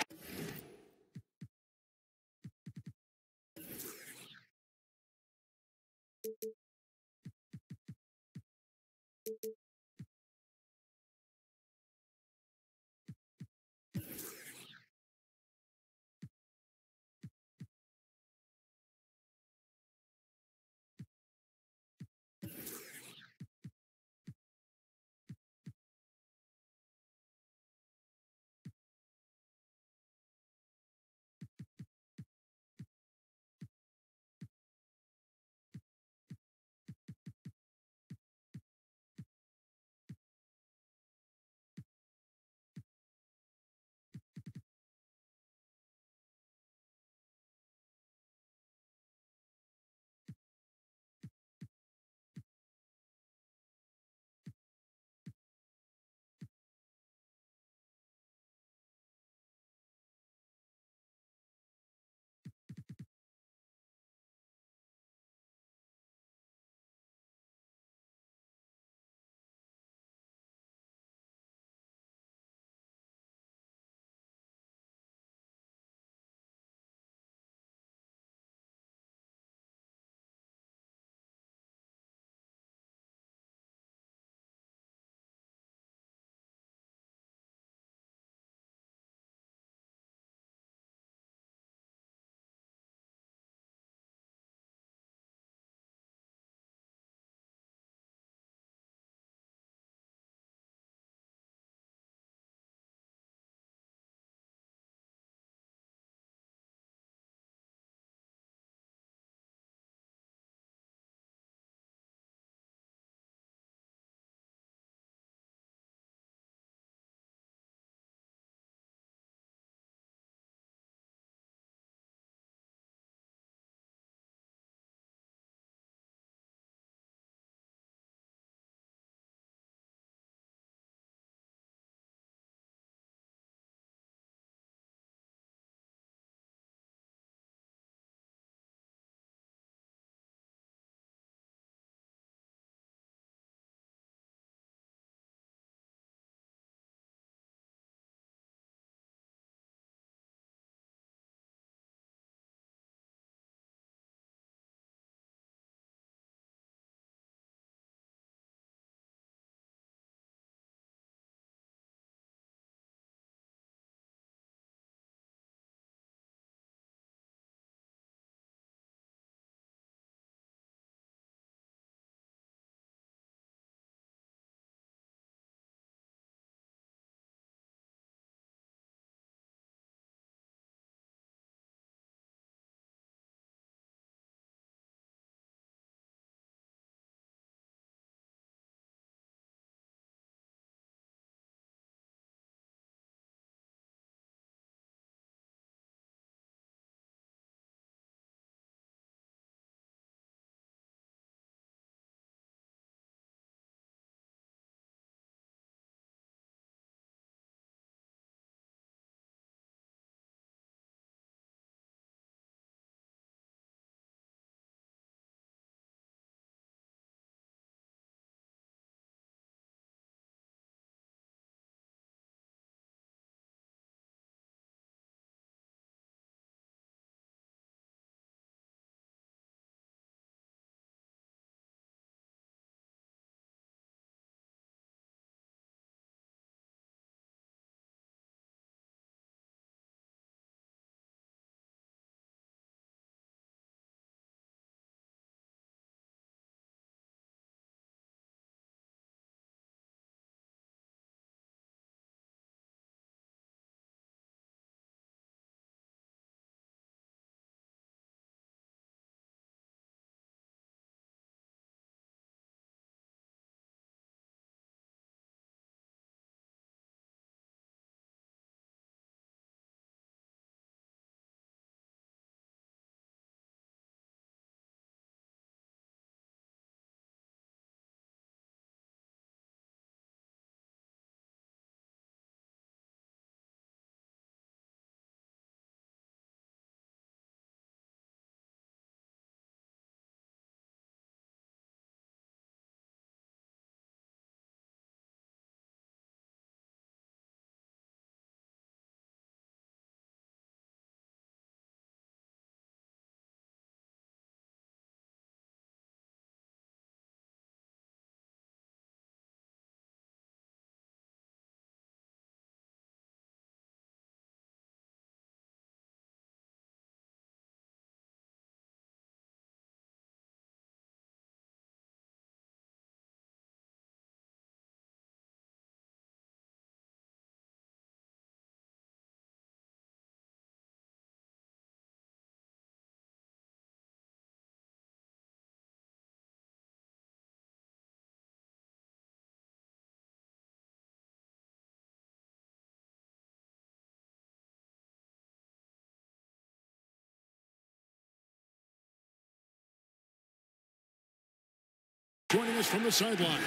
Joining us from the sideline,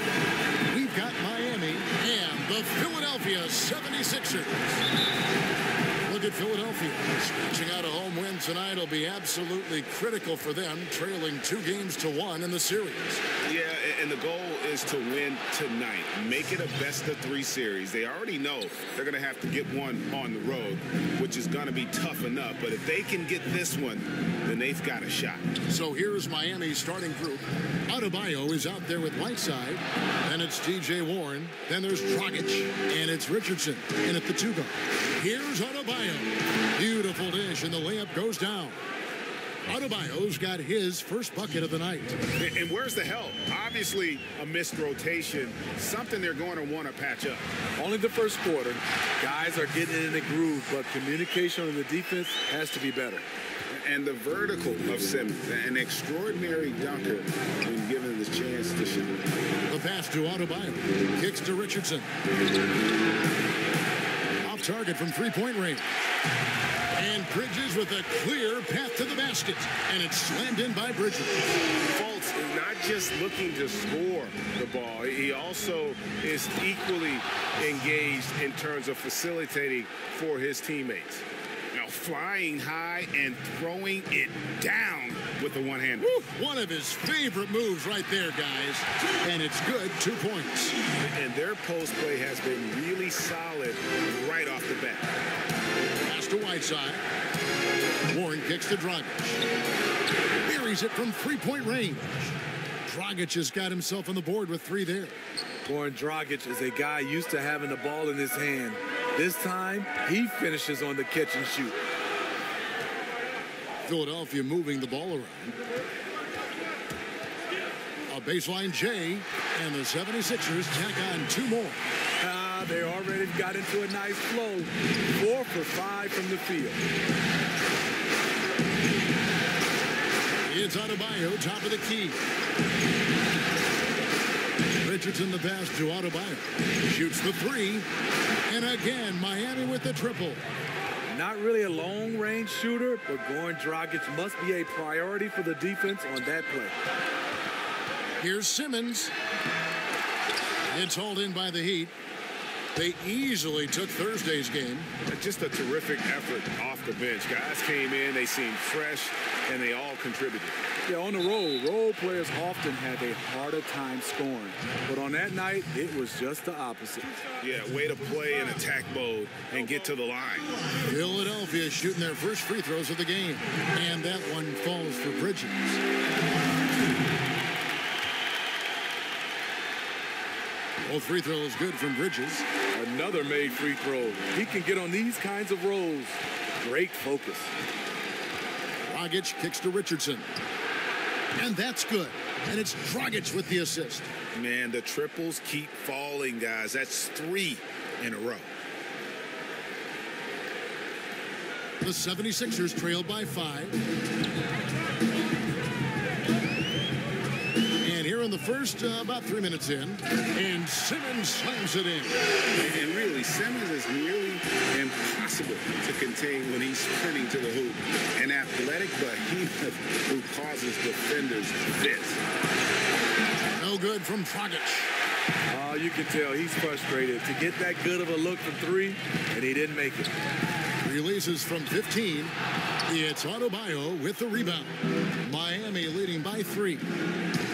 we've got Miami and the Philadelphia 76ers. Look at Philadelphia. Scratching out a home win tonight will be absolutely critical for them, trailing 2-1 in the series. Yeah, and the goal is to win tonight. Make it a best-of-3 series. They already know they're going to have to get one on the road, which is going to be tough enough. But if they can get this one, then they've got a shot. So here's Miami's starting group. Adebayo is out there with Whiteside. Then it's T.J. Warren. Then there's Dragic. And it's Richardson in at the 2 guard. Here's Adebayo. Beautiful dish, and the layup goes down. Adebayo's got his first bucket of the night. And where's the help? Obviously, a missed rotation, something they're going to want to patch up. Only the first quarter. Guys are getting in the groove, but communication on the defense has to be better. And the vertical of Simmons, an extraordinary dunker when given the chance to shoot. The pass to Adebayo. Kicks to Richardson. Off target from three-point range. And Bridges with a clear path to the basket. And it's slammed in by Bridges. Fultz is not just looking to score the ball. He also is equally engaged in terms of facilitating for his teammates. Now flying high and throwing it down with the one hand. One of his favorite moves right there, guys. And it's good, 2 points. And their post play has been really solid right off the bat. Pass to Whiteside. Warren kicks to Dragic. Buries it from three-point range. Dragic has got himself on the board with 3 there. Goran Dragic is a guy used to having the ball in his hand. This time, he finishes on the catch and shoot. Philadelphia moving the ball around. A baseline J, and the 76ers tack on 2 more. They already got into a nice flow. 4 for 5 from the field. It's Adebayo, top of the key. Richardson the pass to Adebayo. Shoots the 3. And again, Miami with the triple. Not really a long-range shooter, but Goran Dragic must be a priority for the defense on that play. Here's Simmons. It's hauled in by the Heat. They easily took Thursday's game. Just a terrific effort off the bench. Guys came in, they seemed fresh, and they all contributed. Yeah, on the road, role players often have a harder time scoring. But on that night, it was just the opposite. Yeah, way to play in attack mode and get to the line. Philadelphia shooting their first free throws of the game. And that one falls for Bridges. Both free throws good from Bridges. Another made free throw. He can get on these kinds of rolls. Great focus. Dragic kicks to Richardson. And that's good. And it's Dragic with the assist. Man, the triples keep falling, guys. That's 3 in a row. The 76ers trailed by 5. And here in the first, about 3 minutes in, and Simmons slams it in. And really, Simmons is nearly impossible to contain when he's sprinting to the hoop. An athletic behemoth who causes defenders fits. No good from Dragic. You can tell he's frustrated to get that good of a look from 3, and he didn't make it. Releases from 15. It's Adebayo with the rebound. Miami leading by 3.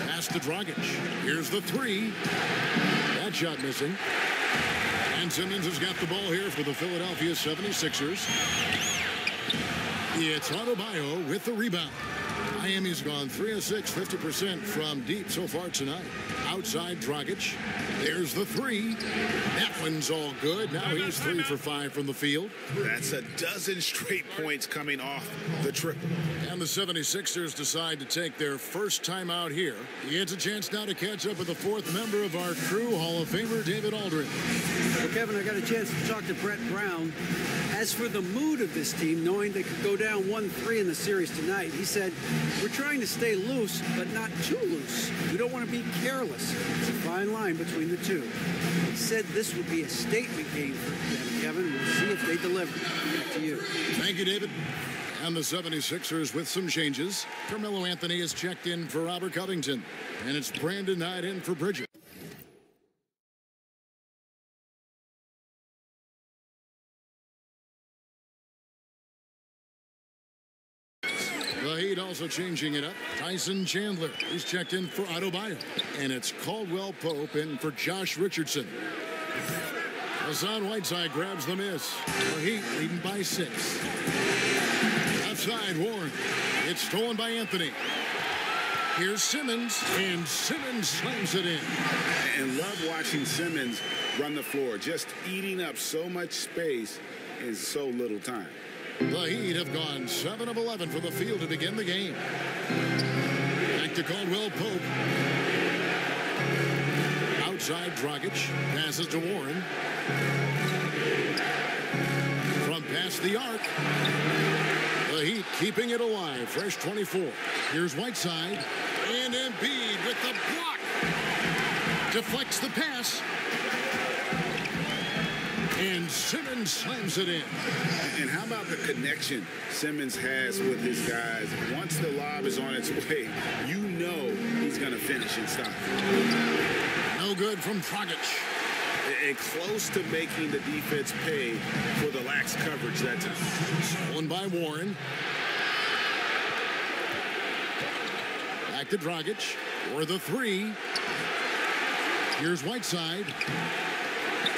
Pass to Dragic. Here's the 3. That shot missing. And Simmons has got the ball here for the Philadelphia 76ers. It's Adebayo with the rebound. Miami's gone 3 of 6, 50% from deep so far tonight. Outside Dragic. There's the 3. That one's all good. Now he's 3 for 5 from the field. That's a dozen straight points coming off the triple. And the 76ers decide to take their first time out here. He gets a chance now to catch up with the 4th member of our crew, Hall of Famer David Aldridge. Well, Kevin, I got a chance to talk to Brett Brown. As for the mood of this team, knowing they could go down 1-3 in the series tonight, he said, we're trying to stay loose, but not too loose. We don't want to be careless. It's a fine line between the two. He said this would be a statement game for them, Kevin. We'll see if they deliver. Back to you. Thank you, David. And the 76ers with some changes. Carmelo Anthony is checked in for Robert Covington. And it's Brandon Knight in for Bridges. The Heat also changing it up. Tyson Chandler is checked in for Adebayo. And it's Caldwell Pope in for Josh Richardson. Hassan Whiteside grabs the miss. The Heat leading by 6. Outside Warren. It's stolen by Anthony. Here's Simmons, and Simmons slams it in. And love watching Simmons run the floor, just eating up so much space in so little time. The Heat have gone 7 of 11 from the field to begin the game. Back to Caldwell Pope. Outside Dragic. Passes to Warren. From past the arc. The Heat keeping it alive. Fresh 24. Here's Whiteside. And Embiid with the block. Deflects the pass. And Simmons slams it in. And how about the connection Simmons has with his guys? Once the lob is on its way, you know he's going to finish and stop. No good from Dragic. And close to making the defense pay for the lax coverage that time. Stolen by Warren. Back to Dragic for the 3. Here's Whiteside.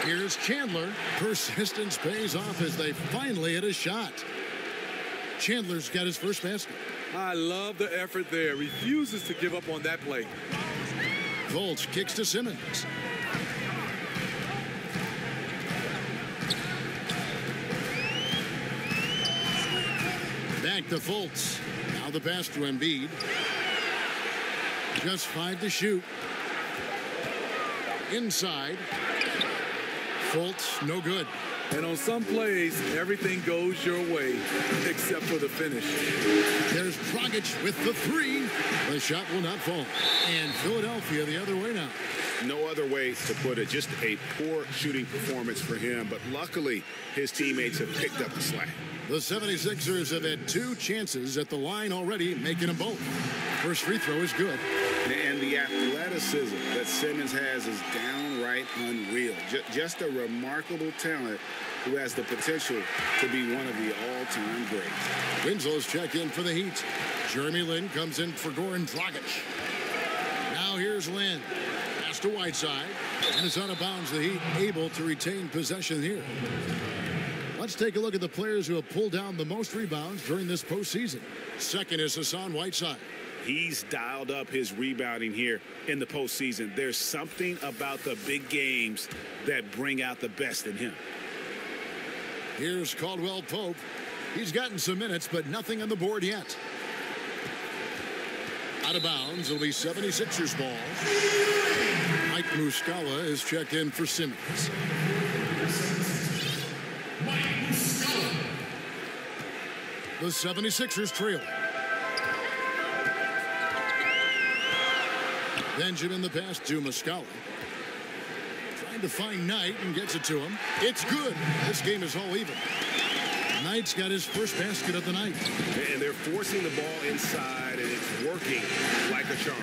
Here's Chandler. Persistence pays off as they finally hit a shot. Chandler's got his first basket. I love the effort there. Refuses to give up on that play. Fultz kicks to Simmons. Back to Fultz. Now the pass to Embiid. Just 5 to shoot. Inside. Fultz, no good. And on some plays, everything goes your way, except for the finish. There's Dragic with the 3. The shot will not fall. And Philadelphia the other way now. No other way to put it. Just a poor shooting performance for him. But luckily, his teammates have picked up the slack. The 76ers have had 2 chances at the line already, making them both. First free throw is good. And the athleticism that Simmons has is downright unreal. Just a remarkable talent who has the potential to be one of the all-time greats. Winslow's checked in for the Heat. Jeremy Lin comes in for Goran Dragic. Now here's Lin. Pass to Whiteside. And it's out of bounds. The Heat able to retain possession here. Let's take a look at the players who have pulled down the most rebounds during this postseason. Second is Hassan Whiteside. He's dialed up his rebounding here in the postseason. There's something about the big games that bring out the best in him. Here's Caldwell Pope. He's gotten some minutes, but nothing on the board yet. Out of bounds, it'll be 76ers ball. Mike Muscala is checked in for Simmons. The 76ers trail. Benjamin the pass to Muscala. Trying to find Knight and gets it to him. It's good. This game is all even. Knight's got his first basket of the night. And they're forcing the ball inside, and it's working like a charm.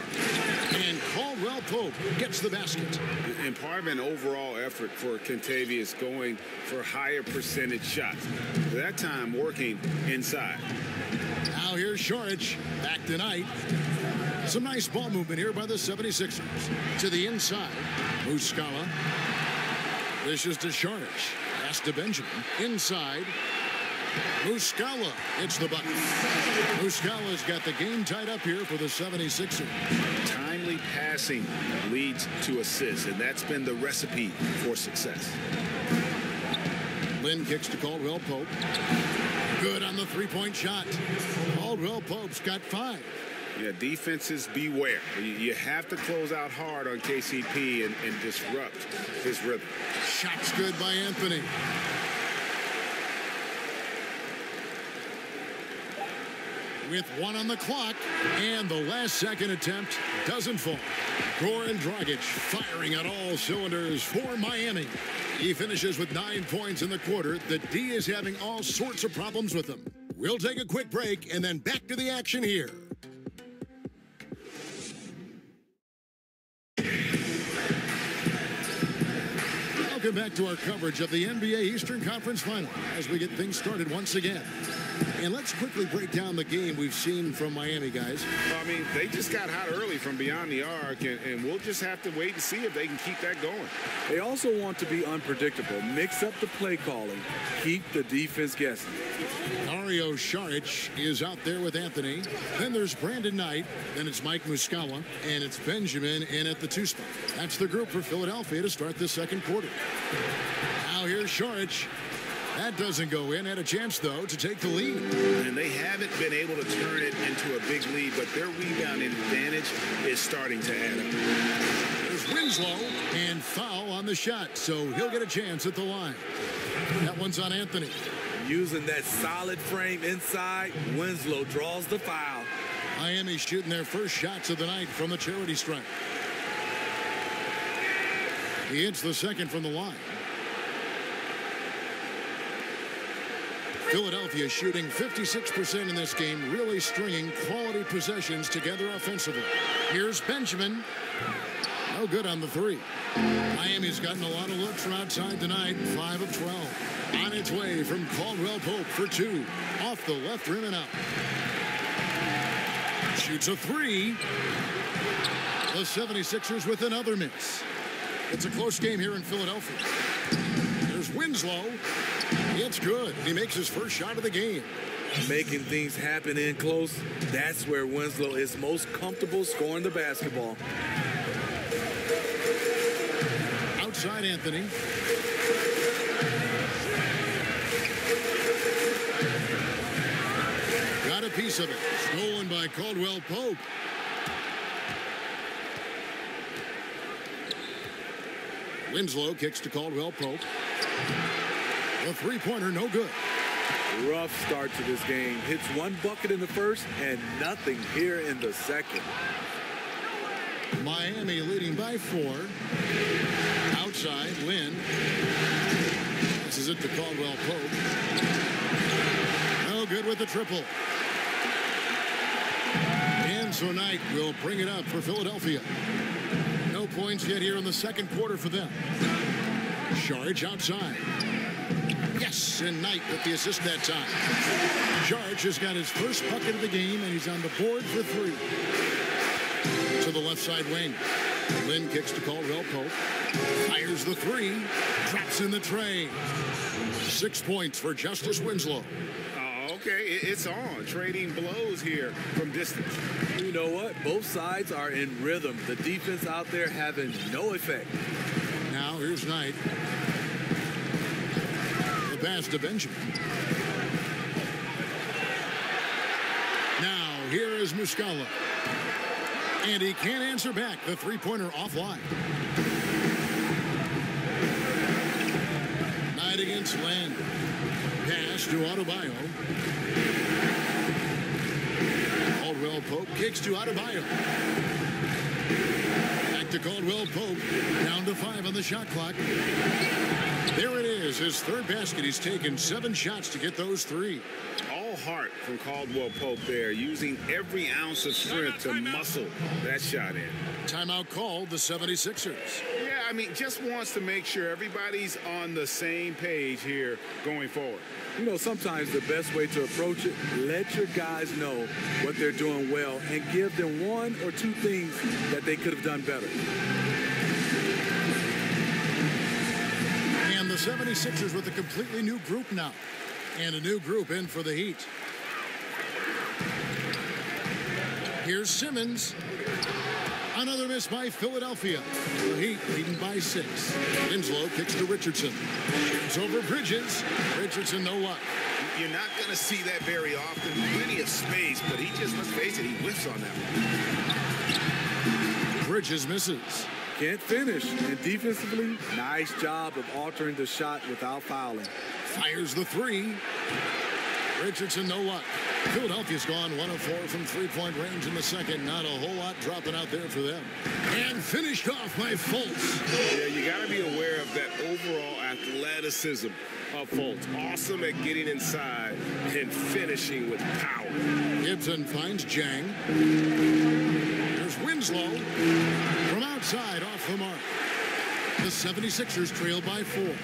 And Caldwell Pope gets the basket. And part of an overall effort for Kentavious going for higher percentage shots. That time working inside. Now here's Šarić. Back to Knight. Some nice ball movement here by the 76ers. To the inside. Muscala. This is to Šarić. Pass to Benjamin. Inside. Muscala hits the bucket. Muscala's got the game tied up here for the 76ers. Timely passing leads to assists, and that's been the recipe for success. Lin kicks to Caldwell Pope. Good on the three-point shot. Caldwell Pope's got 5. Yeah, defenses beware. You have to close out hard on KCP and disrupt his rhythm. Shot's good by Anthony. With 1 on the clock, and the last second attempt doesn't fall. Goran Dragic firing on all cylinders for Miami. He finishes with 9 points in the quarter. The D is having all sorts of problems with him. We'll take a quick break and then back to the action here. Welcome back to our coverage of the NBA Eastern Conference Final as we get things started once again. And let's quickly break down the game we've seen from Miami, guys. Well, I mean, they just got hot early from beyond the arc, and we'll just have to wait and see if they can keep that going. They also want to be unpredictable. Mix up the play calling. Keep the defense guessing. Dario Saric is out there with Anthony. Then there's Brandon Knight. Then it's Mike Muscala. And it's Benjamin in at the 2 spot. That's the group for Philadelphia to start the second quarter. Now here's Saric. That doesn't go in. Had a chance, though, to take the lead. And they haven't been able to turn it into a big lead, but their rebounding advantage is starting to add up. There's Winslow, and foul on the shot, so he'll get a chance at the line. That one's on Anthony. Using that solid frame inside, Winslow draws the foul. Miami shooting their first shots of the night from the charity stripe. He hits the second from the line. Philadelphia shooting 56% in this game, really stringing quality possessions together offensively. Here's Benjamin. No good on the 3. Miami's gotten a lot of looks from outside tonight, 5 of 12. On its way from Caldwell Pope for 2. Off the left rim and out. Shoots a 3. The 76ers with another miss. It's a close game here in Philadelphia. There's Winslow. It's good. He makes his first shot of the game. Making things happen in close, that's where Winslow is most comfortable scoring the basketball. Outside Anthony. Got a piece of it. Stolen by Caldwell Pope. Winslow kicks to Caldwell Pope. The three-pointer, no good. Rough start to this game. Hits one bucket in the first and nothing here in the second. Miami leading by 4. Outside, Lynn. This is it to Caldwell Pope. No good with the triple. And so Knight will bring it up for Philadelphia. No points yet here in the second quarter for them. Saric outside. Yes, and Knight with the assist that time. Saric has got his first bucket of the game, and he's on the board for 3. To the left side wing. Lynn kicks to Caldwell Pope. Fires the 3. Drops in the tray. 6 points for Justice Winslow. Okay, it's on. Trading blows here from distance. You know what? Both sides are in rhythm. The defense out there having no effect. Now here's Knight. The pass to Benjamin. Now here is Muscala. And he can't answer back. The three-pointer offline. Knight against Lynn. Pass to Adebayo. Caldwell Pope kicks to Adebayo. Back to Caldwell Pope. Down to 5 on the shot clock. There it is, his third basket. He's taken 7 shots to get those 3. All heart from Caldwell Pope there, using every ounce of strength to muscle that shot in. Timeout called, the 76ers. Yeah, I mean, just wants to make sure everybody's on the same page here going forward. You know, sometimes the best way to approach it, let your guys know what they're doing well and give them 1 or 2 things that they could have done better. And the 76ers with a completely new group now. And a new group in for the Heat. Here's Simmons. Another miss by Philadelphia. The Heat leading by 6. Winslow kicks to Richardson. Shoots over Bridges. Richardson, no luck. You're not going to see that very often. Plenty of space, but he just, let's face it, he whiffs on that one. Bridges misses. Can't finish. And defensively, nice job of altering the shot without fouling. Fires the 3. Richardson, no luck. Philadelphia's gone 1 of 4 from three-point range in the second. Not a whole lot dropping out there for them. And finished off by Fultz. Yeah, you got to be aware of that overall athleticism of Fultz. Awesome at getting inside and finishing with power. Gibson finds Jang. There's Winslow from outside off the mark. The 76ers trail by 4.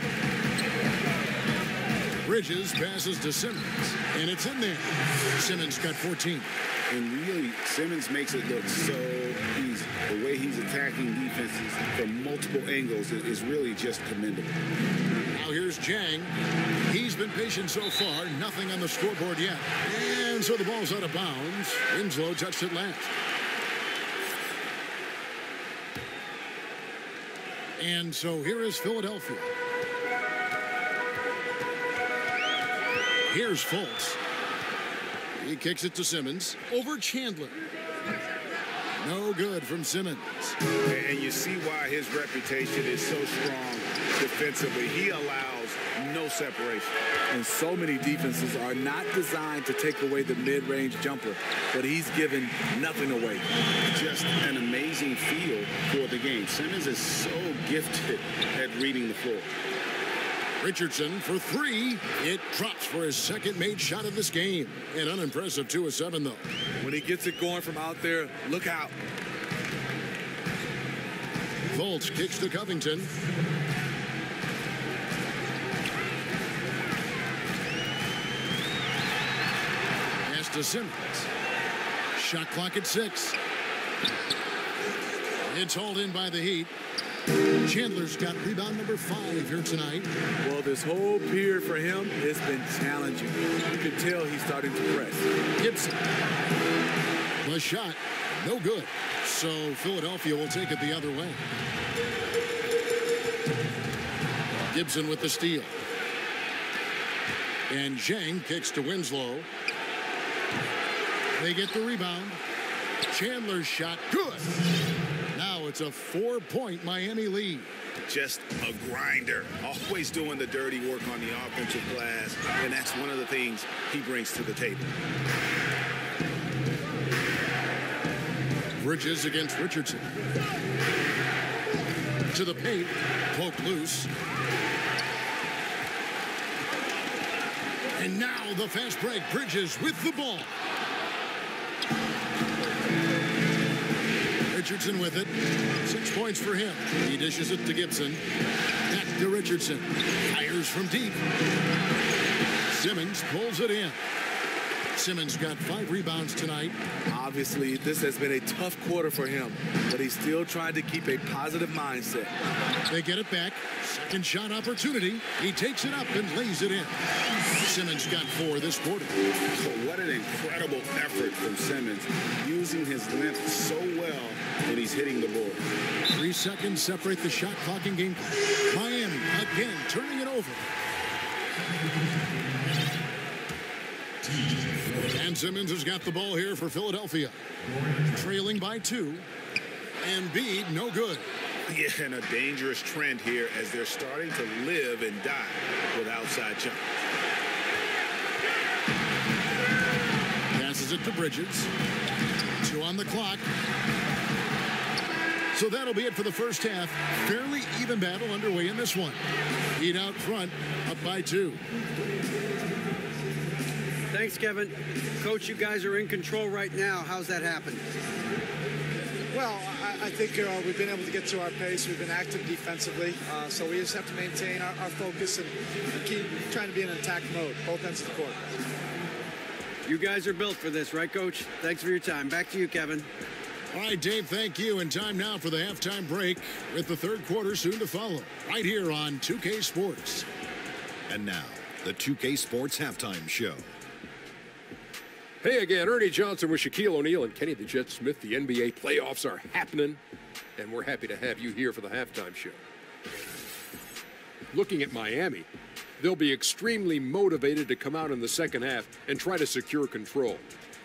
Bridges passes to Simmons, and it's in there. Simmons got 14. And really, Simmons makes it look so easy. The way he's attacking defenses from multiple angles is really just commendable. Now here's Jang. He's been patient so far. Nothing on the scoreboard yet. And so the ball's out of bounds. Winslow touched it last. And so here is Philadelphia. Here's Fultz. He kicks it to Simmons over Chandler. No good from Simmons. And you see why his reputation is so strong defensively. He allows no separation. And so many defenses are not designed to take away the mid-range jumper, but he's given nothing away. Just an amazing feel for the game. Simmons is so gifted at reading the floor. Richardson for 3. It drops for his second made shot of this game. An unimpressive 2 of 7, though. When he gets it going from out there, look out. Fultz kicks to Covington. Pass to Simmons. Shot clock at 6. It's hauled in by the Heat. Chandler's got rebound number 5 here tonight. Well, this whole period for him has been challenging. You can tell he's starting to press. Gibson. The shot, no good. So Philadelphia will take it the other way. Gibson with the steal. And Zhang kicks to Winslow. They get the rebound. Chandler's shot, good. Now it's a 4-point Miami lead. Just a grinder, always doing the dirty work on the offensive glass, and that's one of the things he brings to the table. Bridges against Richardson. To the paint, poke loose. And now the fast break. Bridges with the ball. Richardson with it. 6 points for him. He dishes it to Gibson. Back to Richardson. Fires from deep. Simmons pulls it in. Simmons got 5 rebounds tonight. Obviously, this has been a tough quarter for him, but he's still trying to keep a positive mindset. They get it back. Second shot opportunity. He takes it up and lays it in. Simmons got 4 this quarter. So what an incredible effort from Simmons, using his length so well when he's hitting the board. 3 seconds separate the shot clock in game. Miami again turning it over. And Simmons has got the ball here for Philadelphia. Trailing by 2. Embiid, no good. Yeah, and a dangerous trend here as they're starting to live and die with outside jump. Passes it to Bridges. 2 on the clock. So that'll be it for the first half. Fairly even battle underway in this one. Heat out front, up by 2. Thanks, Kevin. Coach, you guys are in control right now. How's that happen? Well, I think we've been able to get to our pace. We've been active defensively, so we just have to maintain our focus and keep trying to be in an attack mode, both ends of the court. You guys are built for this, right, Coach? Thanks for your time. Back to you, Kevin. All right, Dave, thank you. And time now for the halftime break with the third quarter soon to follow, right here on 2K Sports. And now, the 2K Sports Halftime Show. Hey again, Ernie Johnson with Shaquille O'Neal and Kenny the Jet Smith. The NBA playoffs are happening, and we're happy to have you here for the halftime show. Looking at Miami, they'll be extremely motivated to come out in the second half and try to secure control,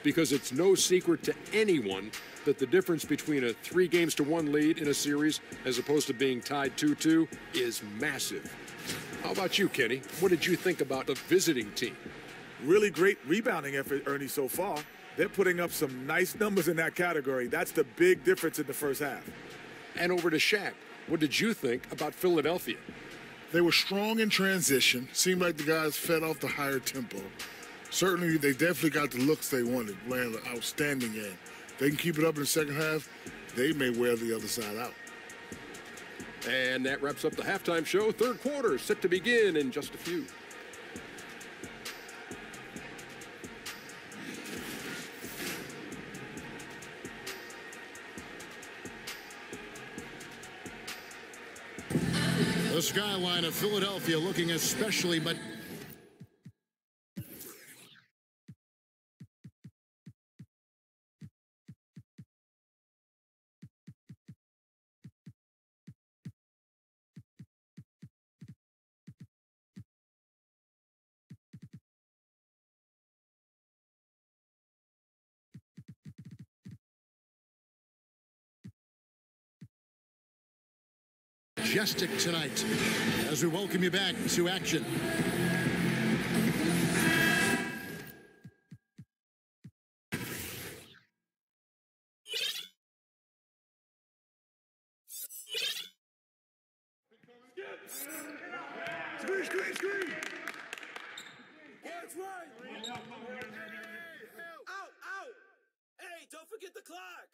because it's no secret to anyone that the difference between a 3-1 lead in a series as opposed to being tied 2-2 is massive. How about you, Kenny? What did you think about the visiting team? really great rebounding effort, Ernie, so far. They're putting up some nice numbers in that category. That's the big difference in the first half. And over to Shaq. What did you think about Philadelphia? They were strong in transition. Seemed like the guys fed off the higher tempo. Certainly, they definitely got the looks they wanted, playing an outstanding game. They can keep it up in the second half, they may wear the other side out. And that wraps up the halftime show. Third quarter set to begin in just a few. The skyline of Philadelphia looking especially, but majestic tonight as we welcome you back to action. Screen! That's right! Out! Hey, don't forget the clock!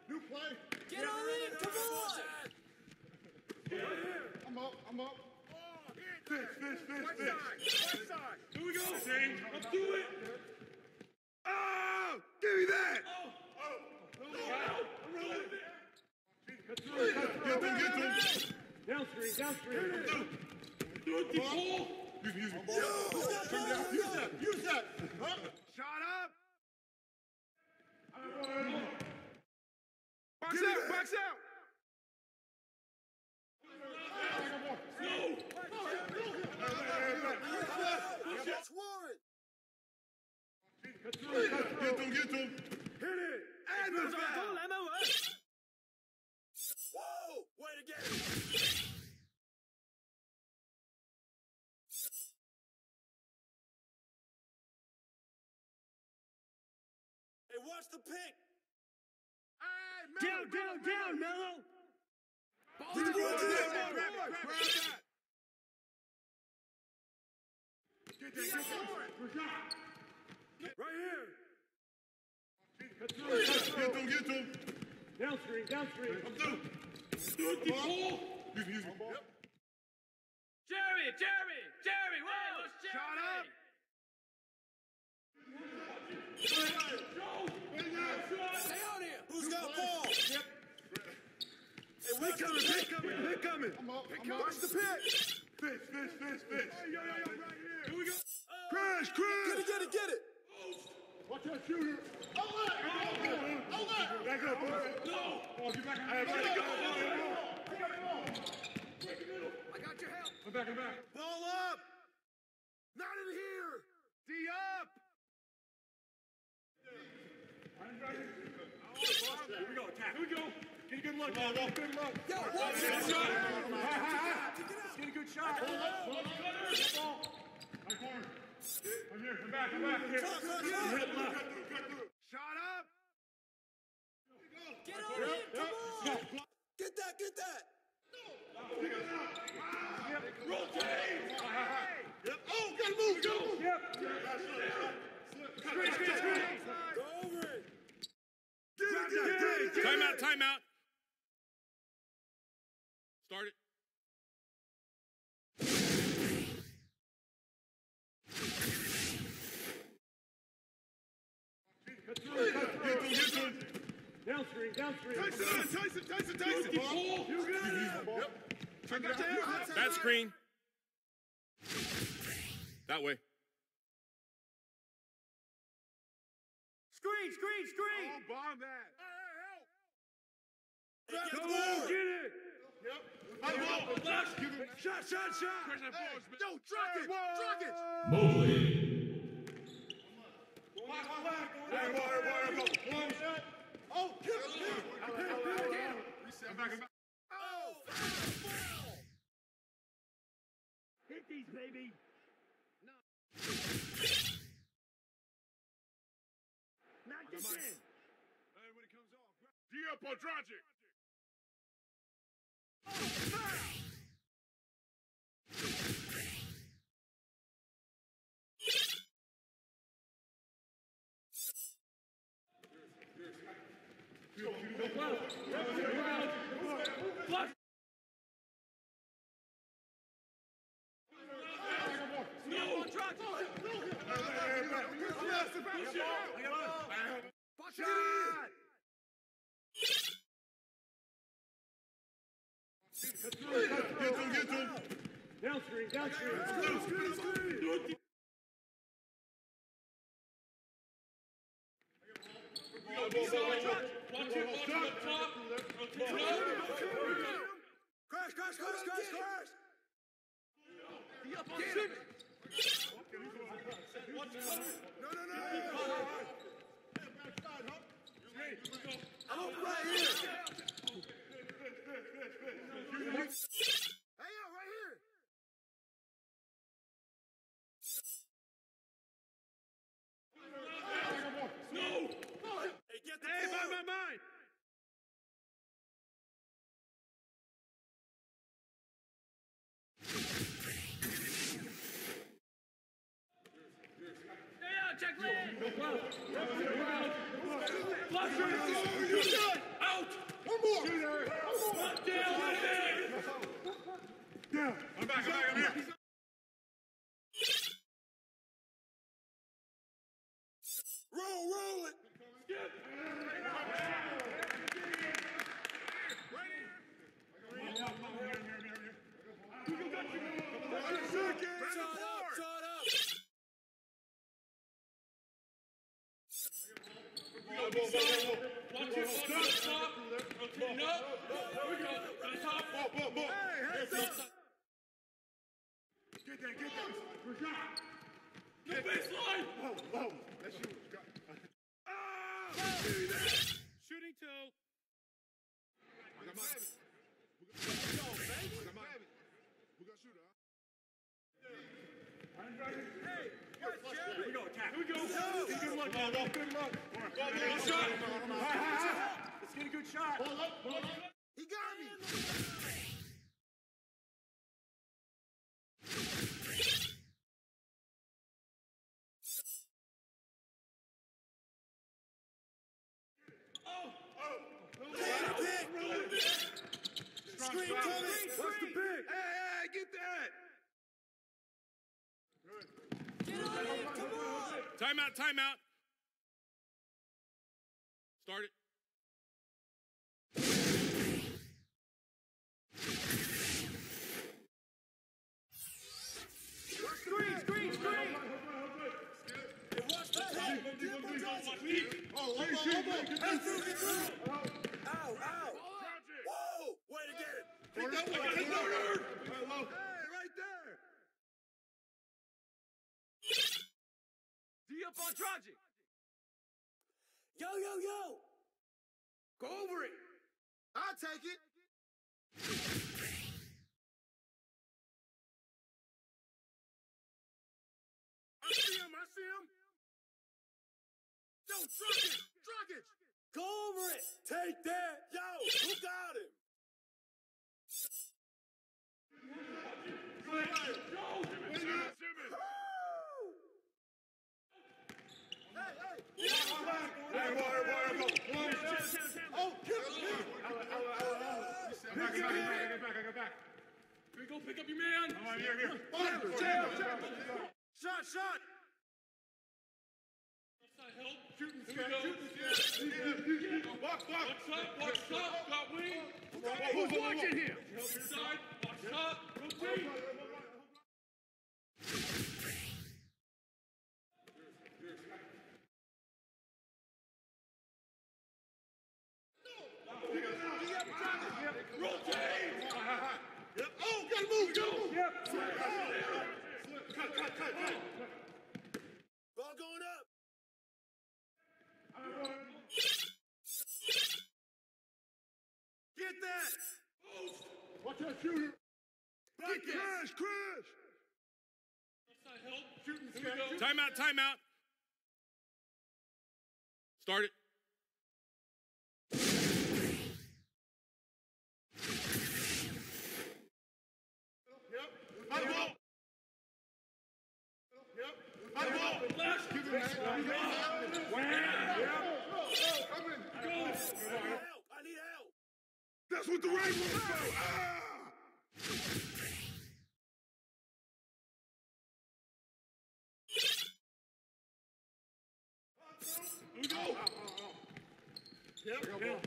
New play. Get on in, come on! I'm up. Fish. Right side. Here we go. Let's do it. Oh, give me that. Get to him. Down screen. Do it, ball. Use me. Use that. Huh? Shot up. Box out. That's Warren. Get to him. Hit it. And the foul. Whoa, way to get it. Hey, watch the pick. Down, Mello. Grab that. Get right here. Get to him. Down screen. I'm through. Do it, ball. Use me. Yep. Jerry, whoa. Shot up. Stay on here. Who's got ball? Yep. Hey, we're coming. I'm up. Watch the pitch. Fish. Hey, yo, right here. Here we go. Crash. Get it. Watch that shooter. Outlet. Back up, boy. No. Oh, get back. I got your help. I'm back. Ball up. Not in here. D up. Here we go. Attack. Here we go. Get a good look. Good luck. Yo, watch Get it. a good shot. Ball. Right corner. I'm here. I'm back. Here. Hit it left. Shot up. Get on in. Come on. Get that. Rotate. Yep. Oh, gotta move. Yep. Screen. Go over it. Get it. Timeout. Start it. Get to him. Down screen. Tyson. You got it. Yep. That screen. That way. Screen. Oh, bomb that. Hey, Come help. on, get it. Yep. Shot. Yo, truck it. Mobley. Oh, give it. I'm back. freeze, baby. Knock this in. Hey, when it comes off, D up on Dragic. Plus. No! Shot! Get him. Down screen, down screen. Watch it up top. Crash! The up on Jimmy. No. I'm right here. Hey, yo, right here. No! Hey, get the ball! Mine! Check lane! Out! One more! Down! I'm back, I'm here. Roll it! Skip! Get that. No baseline! Whoa. That shit was good. Shooting two. We got shooter, huh? Hey, here we go, attack. Here we go. Good luck. Good luck. Good shot. Let's get a good shot. Ball up. He got me. Screen coming. What's the pick? Hey, get that. Get on it. Come on. Timeout. Start it. Screen. Watch the play. Ow. Whoa! Way to get it. Hey, right there. D up on Dragic. Yo. Go over it. I'll take it. I see him. Yo, Dragic. Go over it. Take that. Yo, who got him? Back. Here we go, pick up your man. Here. Shot. Help. Shooting Here we go. Box. Watch top. Got wing. Who's watching here? Help your side. Watch top. Rotate. Rotate. Yep. Oh, gotta move. Yep. Cut. Ball going up. Get that. Watch that shooter. Get that. Crash. Timeout, timeout. Start it. That's what the right ones do.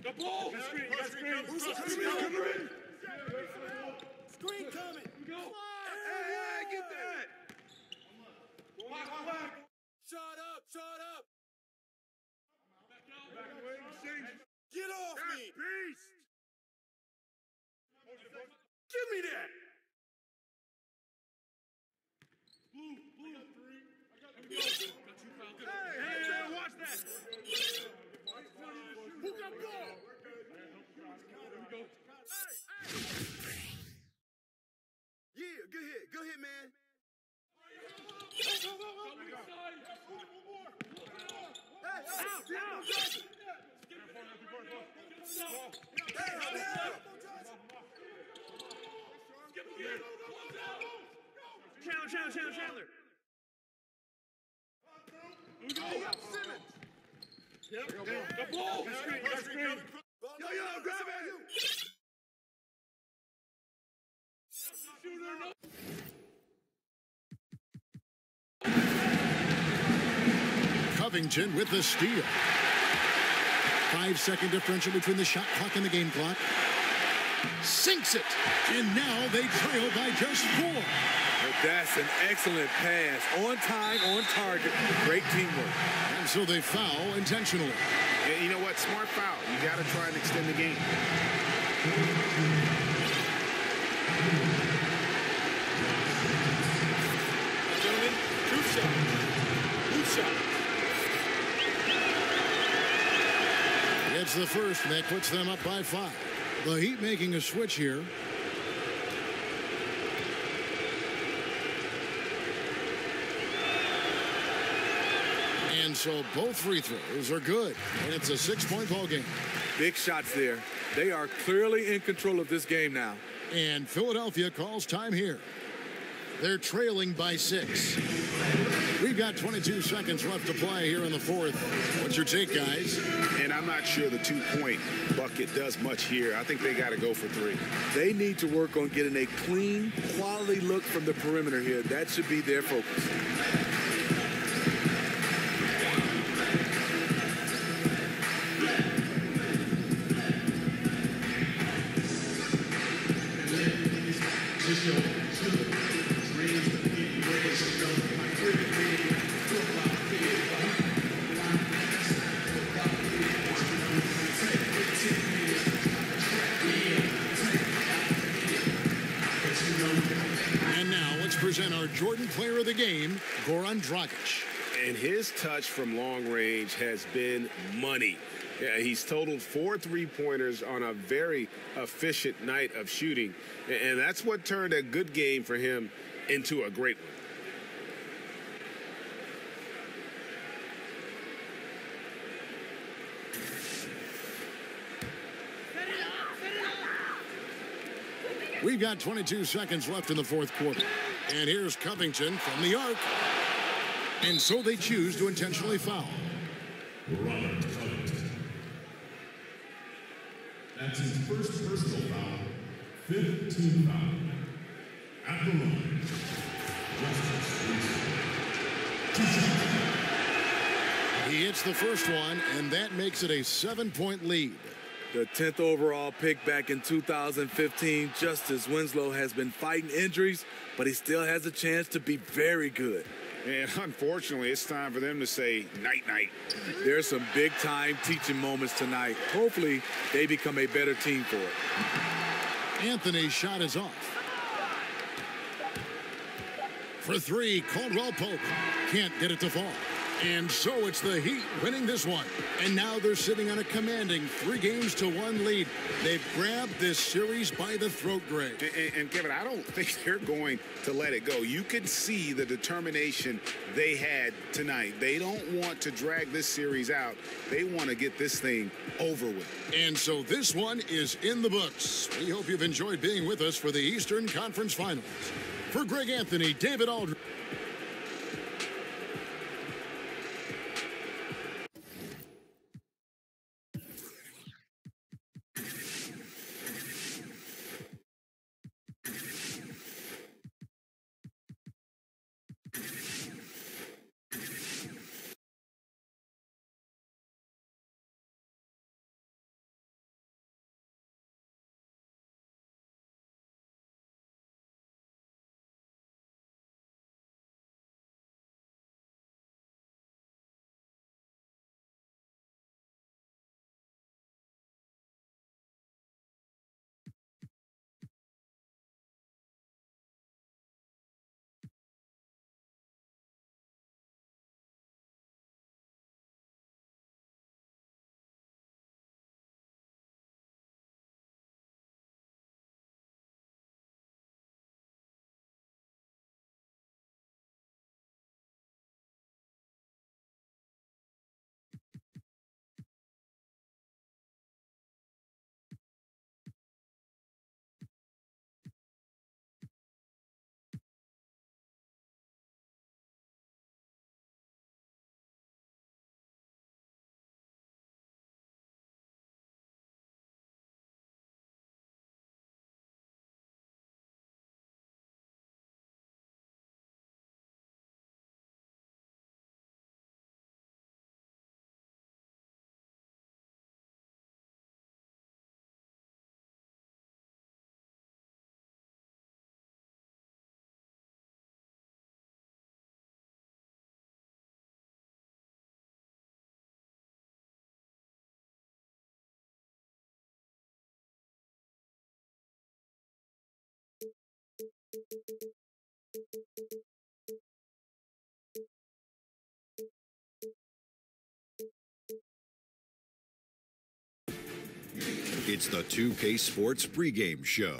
The ball! Screen coming! Hey, get that! Shut up! Get off me! Beast! Give me that! Blue, three. Hey, watch that! Who got ball? Yeah, good hit, man. Chandler. The ball! Yo, grab it! Covington with the steal. 5-second differential between the shot clock and the game clock. Sinks it. And now they trail by just 4. But that's an excellent pass. On time, on target. Great teamwork. And so they foul intentionally. And you know what? Smart foul. You got to try and extend the game. Gentlemen, two shot. It's the first, and that puts them up by 5. The Heat making a switch here. And so both free throws are good, and it's a 6-point ball game. Big shots there. They are clearly in control of this game now. And Philadelphia calls time here. They're trailing by 6. We've got 22 seconds left to play here in the fourth. What's your take, guys? And I'm not sure the 2-point bucket does much here. I think they got to go for 3. They need to work on getting a clean, quality look from the perimeter here. That should be their focus. And now let's present our Jordan Player of the Game, Goran Dragic. And his touch from long range has been money. Yeah, he's totaled 4 3-pointers on a very efficient night of shooting. And that's what turned a good game for him into a great one. We've got 22 seconds left in the fourth quarter. And here's Covington from the arc. And so they choose to intentionally foul. Robert Covington. That's his first personal foul. 5th team foul. At the line, Justice Winslow. He hits the first one, and that makes it a 7-point lead. The 10th overall pick back in 2015, Justice Winslow has been fighting injuries, but he still has a chance to be very good. And unfortunately, it's time for them to say night-night. There's some big-time teaching moments tonight. Hopefully, they become a better team for it. Anthony's shot is off. For 3, Caldwell Pope can't get it to fall. And so it's the Heat winning this one. And now they're sitting on a commanding 3-1 lead. They've grabbed this series by the throat, Greg. And Kevin, I don't think they're going to let it go. You can see the determination they had tonight. They don't want to drag this series out. They want to get this thing over with. And so this one is in the books. We hope you've enjoyed being with us for the Eastern Conference Finals. For Greg Anthony, David Aldridge. It's the 2K Sports pregame show.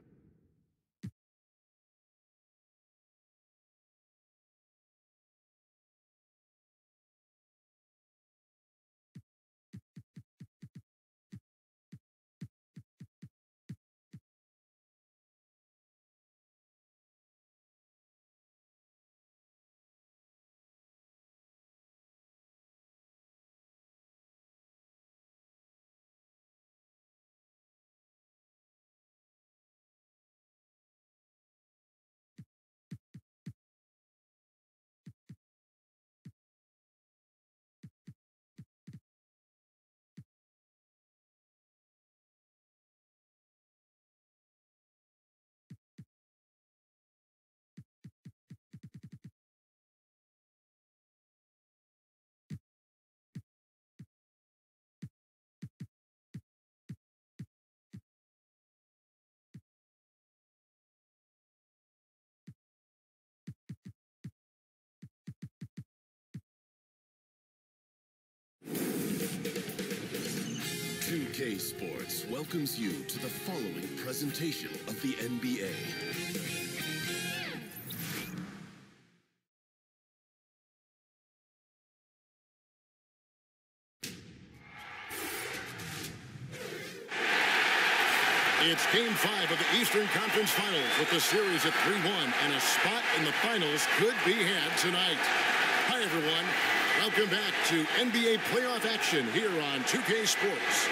K Sports welcomes you to the following presentation of the NBA. It's Game 5 of the Eastern Conference Finals with the series at 3-1, and a spot in the finals could be had tonight. Hi, everyone. Welcome back to NBA playoff action here on 2K Sports.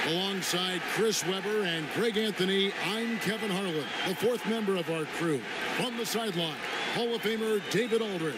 Alongside Chris Webber and Greg Anthony, I'm Kevin Harlan, the fourth member of our crew. From the sideline, Hall of Famer David Aldridge.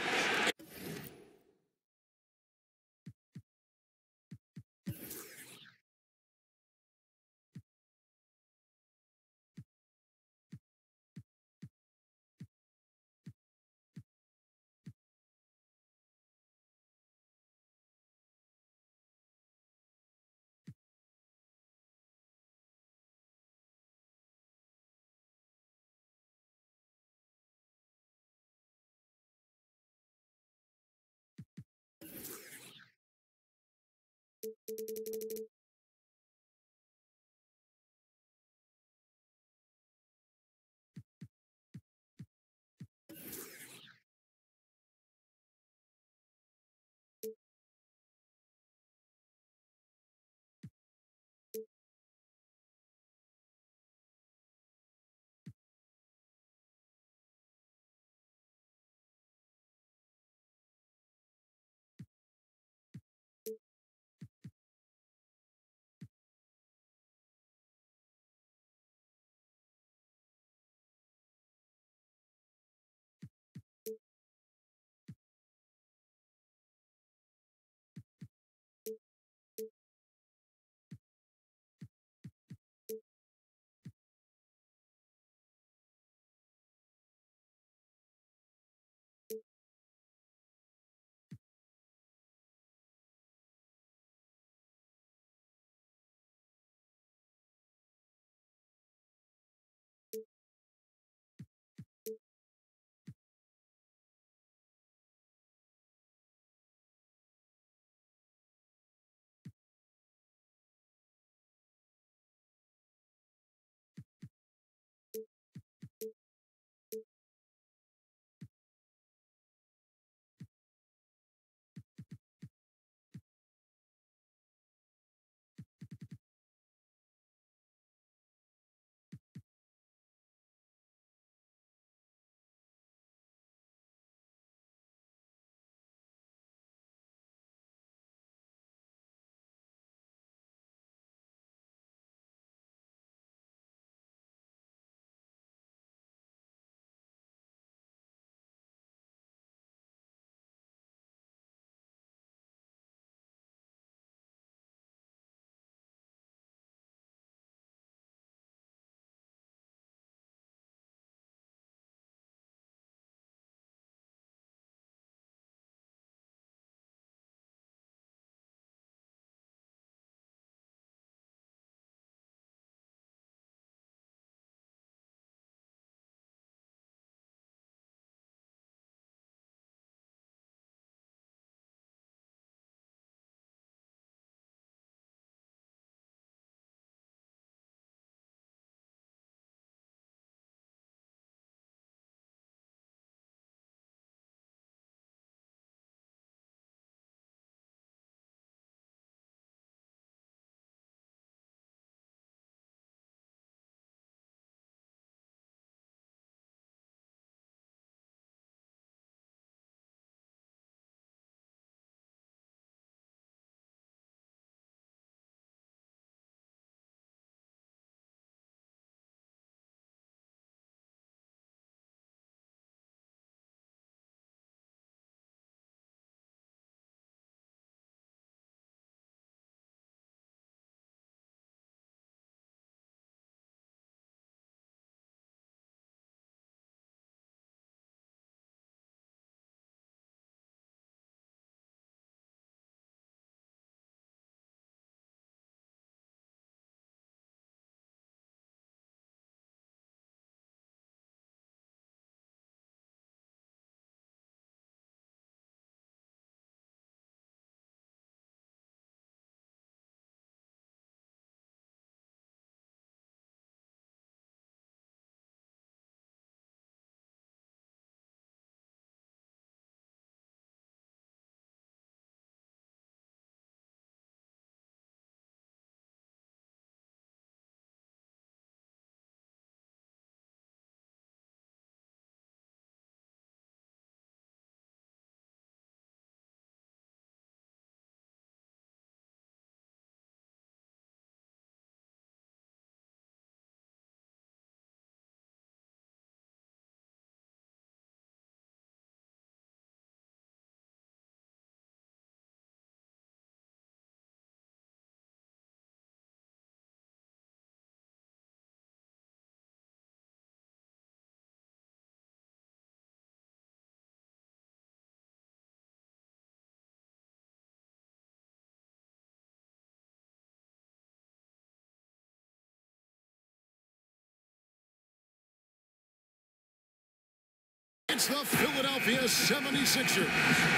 It's the Philadelphia 76ers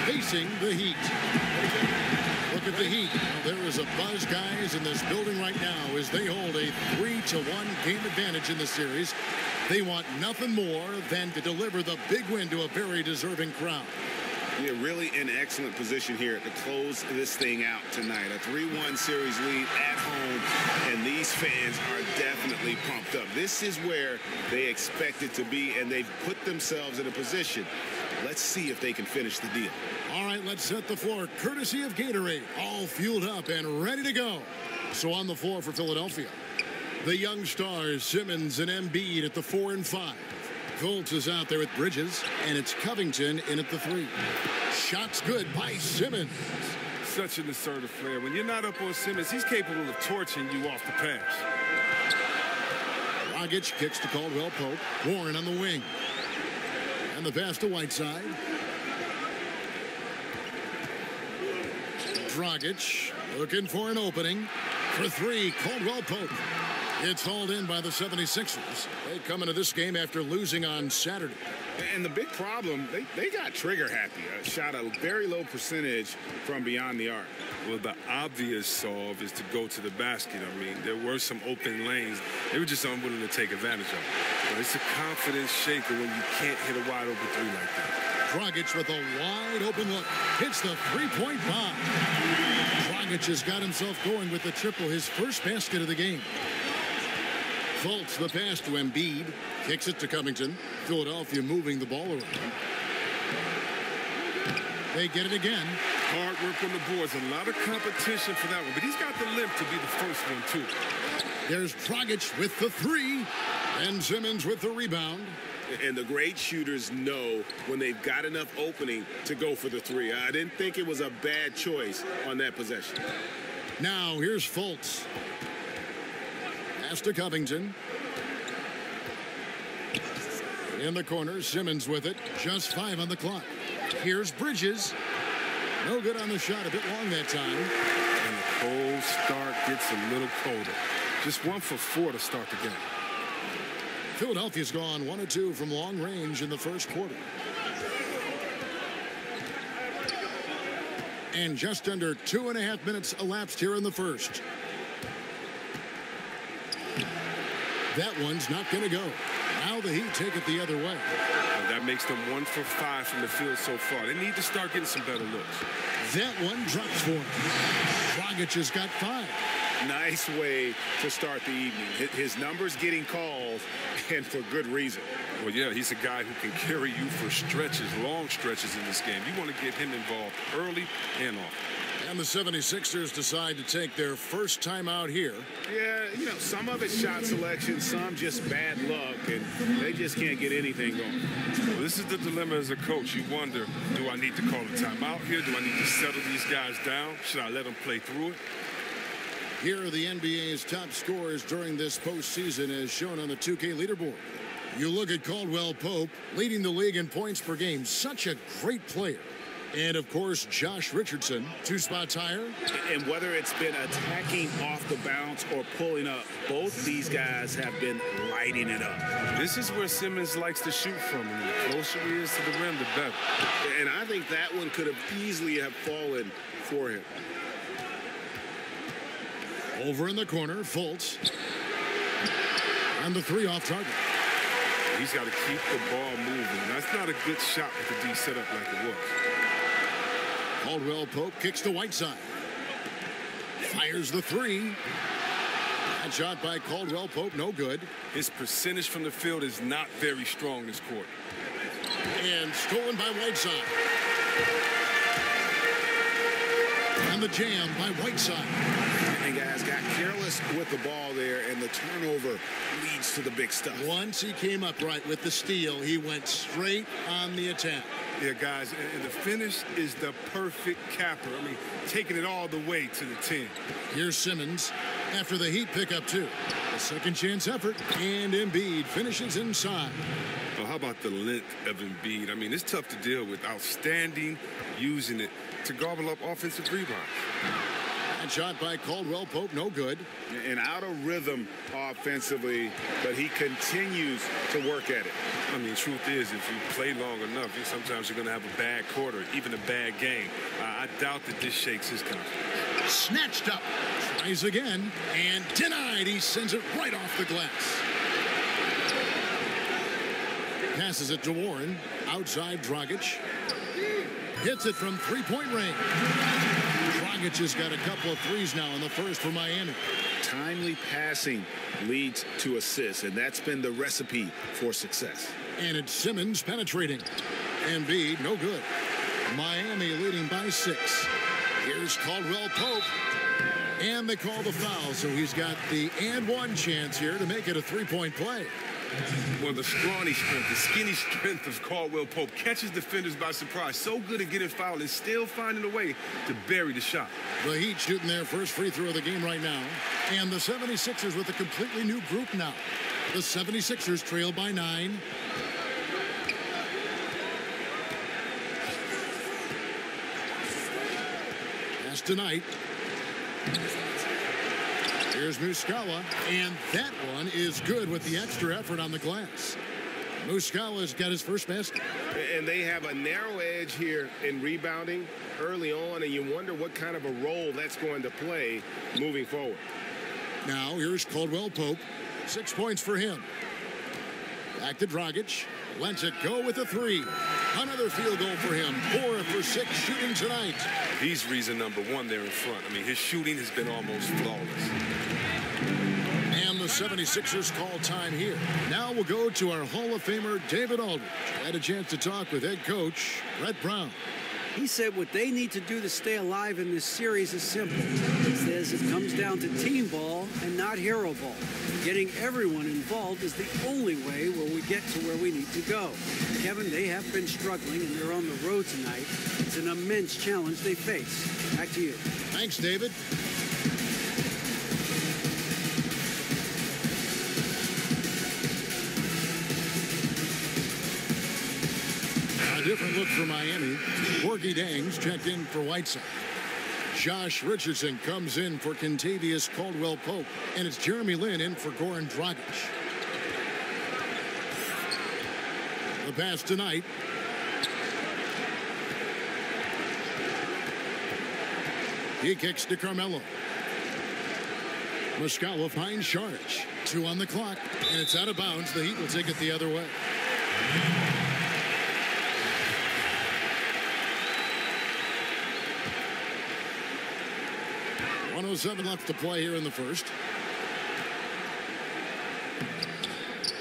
facing the Heat. The look at the Heat. Well, there is a buzz, guys, in this building right now as they hold a 3-1 game advantage in the series. They want nothing more than to deliver the big win to a very deserving crowd. Yeah, really in excellent position here to close this thing out tonight. A 3-1 series lead at home, and these fans are definitely pumped up. This is where they expect it to be, and they've put themselves in a position. Let's see if they can finish the deal. All right, let's set the floor courtesy of Gatorade. All fueled up and ready to go. So on the floor for Philadelphia, the young stars Simmons and Embiid at the 4 and 5. Fultz is out there with Bridges, and it's Covington in at the 3. Shots good by Simmons. Such an assertive player. When you're not up on Simmons, he's capable of torching you off the pass. Dragic kicks to Caldwell Pope. Warren on the wing. And the pass to Whiteside. Dragic looking for an opening. For 3, Caldwell Pope. It's hauled in by the 76ers. They come into this game after losing on Saturday. And the big problem, they got trigger happy. Shot a very low percentage from beyond the arc. Well, the obvious solve is to go to the basket. I mean, there were some open lanes. They were just unwilling to take advantage of it. But it's a confidence shaker when you can't hit a wide open 3 like that. Dragic with a wide open look. Hits the 3-point bomb. Dragic has got himself going with the triple, his first basket of the game. Fultz the pass to Embiid. Kicks it to Covington. Philadelphia moving the ball around. They get it again. Hard work on the boards. A lot of competition for that one. But he's got the limp to be the first one, too. There's Dragic with the 3. And Simmons with the rebound. And the great shooters know when they've got enough opening to go for the 3. I didn't think it was a bad choice on that possession. Now here's Fultz. Pass to Covington. In the corner, Simmons with it. Just 5 on the clock. Here's Bridges. No good on the shot. A bit long that time. And the cold start gets a little colder. Just 1 for 4 to start the game. Philadelphia's gone 1 of 2 from long range in the first quarter. And just under 2.5 minutes elapsed here in the first. That one's not going to go. Now the Heat take it the other way. Well, that makes them 1 for 5 from the field so far. They need to start getting some better looks. That one drops for him. Dragic has got 5. Nice way to start the evening. His numbers getting called, and for good reason. Well, yeah, he's a guy who can carry you for stretches, long stretches in this game. You want to get him involved early and often. And the 76ers decide to take their first time out here. Yeah, you know, some of it's shot selection, some just bad luck, and they just can't get anything going. Well, this is the dilemma as a coach. You wonder, do I need to call a timeout here? Do I need to settle these guys down? Should I let them play through it? Here are the NBA's top scorers during this postseason as shown on the 2K leaderboard. You look at Caldwell Pope, leading the league in points per game. Such a great player. And, of course, Josh Richardson, 2 spots higher. And whether it's been attacking off the bounce or pulling up, both these guys have been lighting it up. This is where Simmons likes to shoot from. And the closer he is to the rim, the better. And I think that one could have easily have fallen for him. Over in the corner, Fultz. And the 3 off target. He's got to keep the ball moving. That's not a good shot with the D set up like it was. Caldwell Pope kicks to Whiteside. Fires the 3. That shot by Caldwell Pope, no good. His percentage from the field is not very strong this quarter. And stolen by Whiteside. And the jam by Whiteside. And guys got careless with the ball there, and the turnover leads to the big stuff. Once he came upright with the steal, he went straight on the attack. Yeah, guys, and the finish is the perfect capper. I mean, taking it all the way to the 10. Here's Simmons after the Heat pick up 2. A second chance effort, and Embiid finishes inside. Well, how about the length of Embiid? I mean, it's tough to deal with. Outstanding, using it to gobble up offensive rebounds. That shot by Caldwell Pope, no good. And out of rhythm offensively, but he continues to work at it. I mean, truth is, if you play long enough, sometimes you're going to have a bad quarter, even a bad game. I doubt that this shakes his confidence. Snatched up. Tries again and denied. He sends it right off the glass. Passes it to Warren. Outside Dragic. Hits it from three-point range. Dragic has got a couple of threes now in the first for Miami. Timely passing leads to assists, and that's been the recipe for success. And it's Simmons penetrating. Embiid, no good. Miami leading by 6. Here's Caldwell Pope. And they call the foul, so he's got the and one chance here to make it a three-point play. Well, the scrawny strength, the skinny strength of Caldwell Pope catches defenders by surprise. So good at getting fouled and still finding a way to bury the shot. The Heat shooting their first free throw of the game right now. And the 76ers with a completely new group now. The 76ers trail by 9. Pass tonight. Here's Muscala, and that one is good with the extra effort on the glass. Muscala's got his first basket. And they have a narrow edge here in rebounding early on, and you wonder what kind of a role that's going to play moving forward. Now, here's Caldwell Pope. 6 points for him. Back to Dragic. Lets it go with a 3. Another field goal for him. 4 for 6 shooting tonight. He's reason number 1 there in front. I mean, his shooting has been almost flawless. And the 76ers call time here. Now we'll go to our Hall of Famer, David Aldridge. Had a chance to talk with head coach Brett Brown. He said what they need to do to stay alive in this series is simple. He says it comes down to team ball and not hero ball. Getting everyone involved is the only way where we get to where we need to go. Kevin, they have been struggling, and they're on the road tonight. It's an immense challenge they face. Back to you. Thanks, David. A different look for Miami. Gorgui Dieng's checked in for Whiteside. Josh Richardson comes in for Kentavious Caldwell-Pope. And it's Jeremy Lin in for Goran Dragic. The pass tonight. He kicks to Carmelo. Muscala finds Šarić. 2 on the clock, and it's out of bounds. The Heat will take it the other way. .107 left to play here in the first.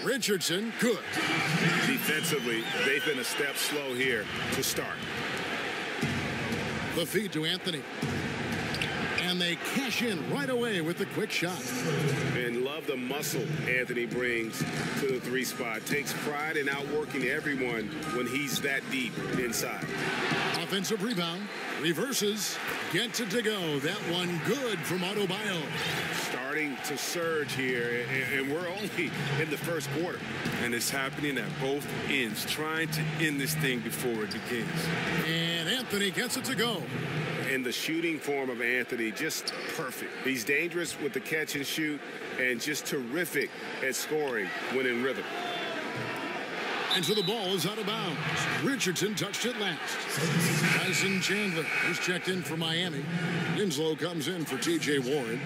Richardson, good. Defensively, they've been a step slow here to start. The feed to Anthony. And they cash in right away with the quick shot. And love the muscle Anthony brings to the 3 spot. Takes pride in outworking everyone when he's that deep inside. Offensive rebound. Reverses. Gets it to go. That one good from Adebayo. Starting to surge here, and we're only in the first quarter. And it's happening at both ends, trying to end this thing before it begins. And Anthony gets it to go. And the shooting form of Anthony, just perfect. He's dangerous with the catch and shoot, and just terrific at scoring when in rhythm. And so the ball is out of bounds. Richardson touched it last. Tyson Chandler is checked in for Miami. Winslow comes in for T.J. Warren.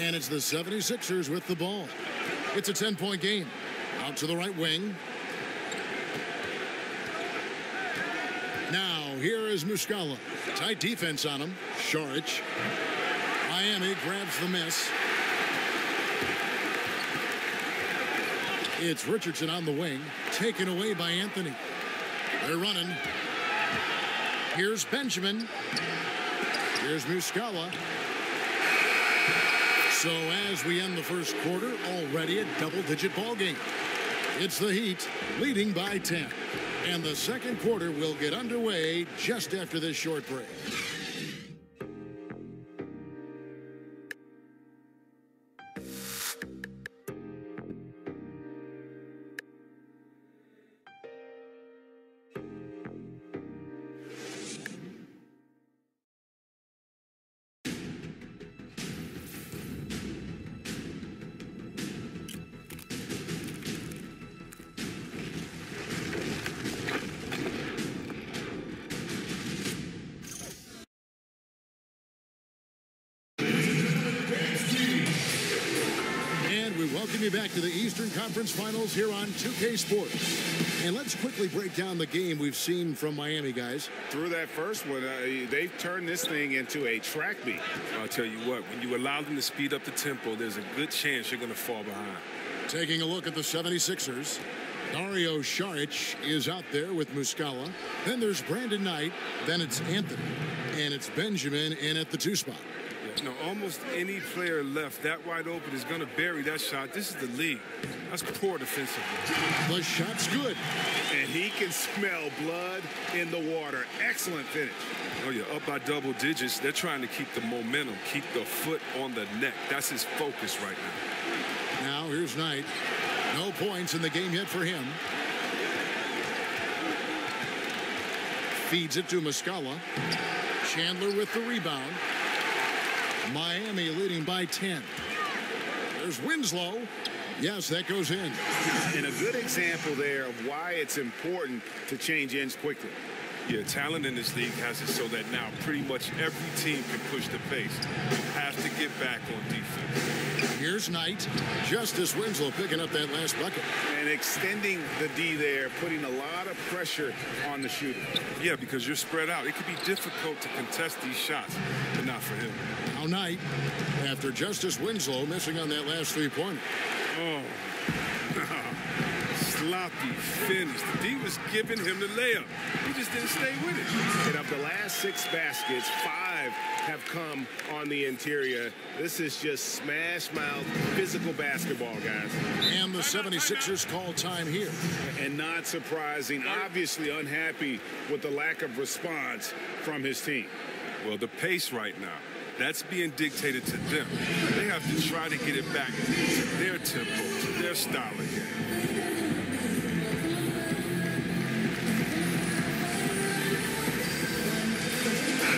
And it's the 76ers with the ball. It's a 10-point game. Out to the right wing. Now, here is Muscala. Tight defense on him. Šarić. Miami grabs the miss. It's Richardson on the wing. Taken away by Anthony. They're running. Here's Benjamin. Here's Muscala. So as we end the first quarter, already a double-digit ball game. It's the Heat leading by 10. And the second quarter will get underway just after this short break. welcome you back to the Eastern Conference Finals here on 2K Sports. And let's quickly break down the game we've seen from Miami, guys. Through that first one, they've turned this thing into a track meet. I'll tell you what, when you allow them to speed up the tempo, there's a good chance you're going to fall behind. Taking a look at the 76ers, Dario Saric is out there with Muscala. Then there's Brandon Knight. Then it's Anthony. And it's Benjamin in at the 2 spot. You know, almost any player left that wide open is going to bury that shot. This is the league. That's poor defensively. The shot's good. And he can smell blood in the water. Excellent finish. Oh, you're up by double digits. They're trying to keep the momentum, keep the foot on the neck. That's his focus right now. Now here's Knight. No points in the game yet for him. Feeds it to Muscala. Chandler with the rebound. Miami leading by 10. There's Winslow. Yes, that goes in. And a good example there of why it's important to change ends quickly. Yeah, talent in this league has it so that now pretty much every team can push the pace. You have to get back on defense. Here's Knight. Justice Winslow picking up that last bucket. And extending the D there, putting a lot of pressure on the shooter. Yeah, because you're spread out. It could be difficult to contest these shots, but not for him. Now Knight, after Justice Winslow missing on that last three-pointer. Oh, sloppy finish. The D was giving him the layup. He just didn't stay with it. And of the last 6 baskets, 5 have come on the interior. This is just smash-mouth physical basketball, guys. And the 76ers call time here. And not surprising, obviously unhappy with the lack of response from his team. Well, the pace right now, that's being dictated to them. They have to try to get it back to their tempo, to their style again.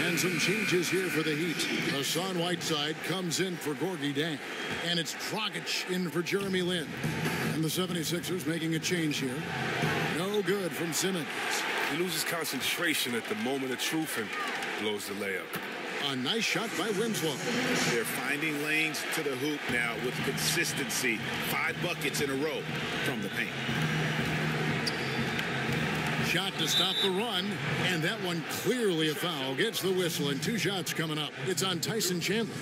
And some changes here for the Heat. Hassan Whiteside comes in for Gorgui Dieng. And it's Dragic in for Jeremy Lin. And the 76ers making a change here. No good from Simmons. He loses concentration at the moment of truth and blows the layup. A nice shot by Winslow. They're finding lanes to the hoop now with consistency. 5 buckets in a row from the paint. Shot to stop the run, and that one clearly a foul. Gets the whistle, and 2 shots coming up. It's on Tyson Chandler.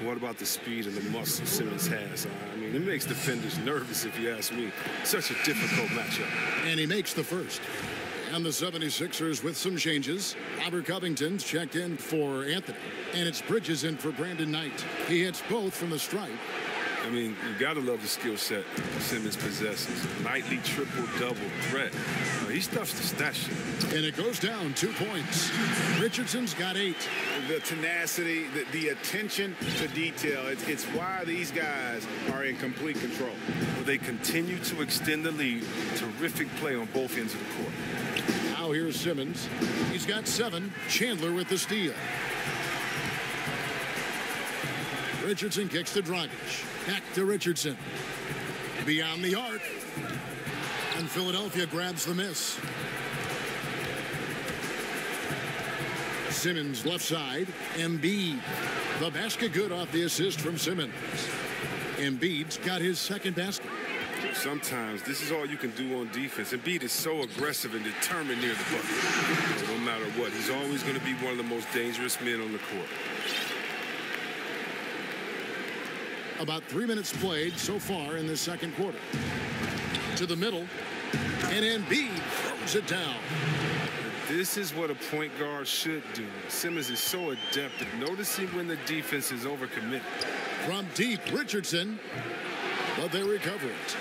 What about the speed and the muscle Simmons has? I mean, it makes defenders nervous, if you ask me. Such a difficult matchup. And he makes the first. And the 76ers with some changes. Robert Covington's checked in for Anthony. And it's Bridges in for Brandon Knight. He hits both from the stripe. I mean, you got to love the skill set Simmons possesses. Nightly triple-double threat. He stuffs the stat sheet. And it goes down 2 points. Richardson's got 8. The tenacity, the attention to detail, it's why these guys are in complete control. Well, they continue to extend the lead. Terrific play on both ends of the court. Now here's Simmons. He's got 7. Chandler with the steal. Richardson kicks to Dragic. Back to Richardson. Beyond the arc. And Philadelphia grabs the miss. Simmons left side. Embiid. The basket good off the assist from Simmons. Embiid's got his second basket. Sometimes this is all you can do on defense. Embiid is so aggressive and determined near the bucket. No matter what, he's always going to be one of the most dangerous men on the court. About 3 minutes played so far in the second quarter. To the middle, and Embiid throws it down. This is what a point guard should do. Simmons is so adept at noticing when the defense is overcommitted. From deep, Richardson, but they recover it.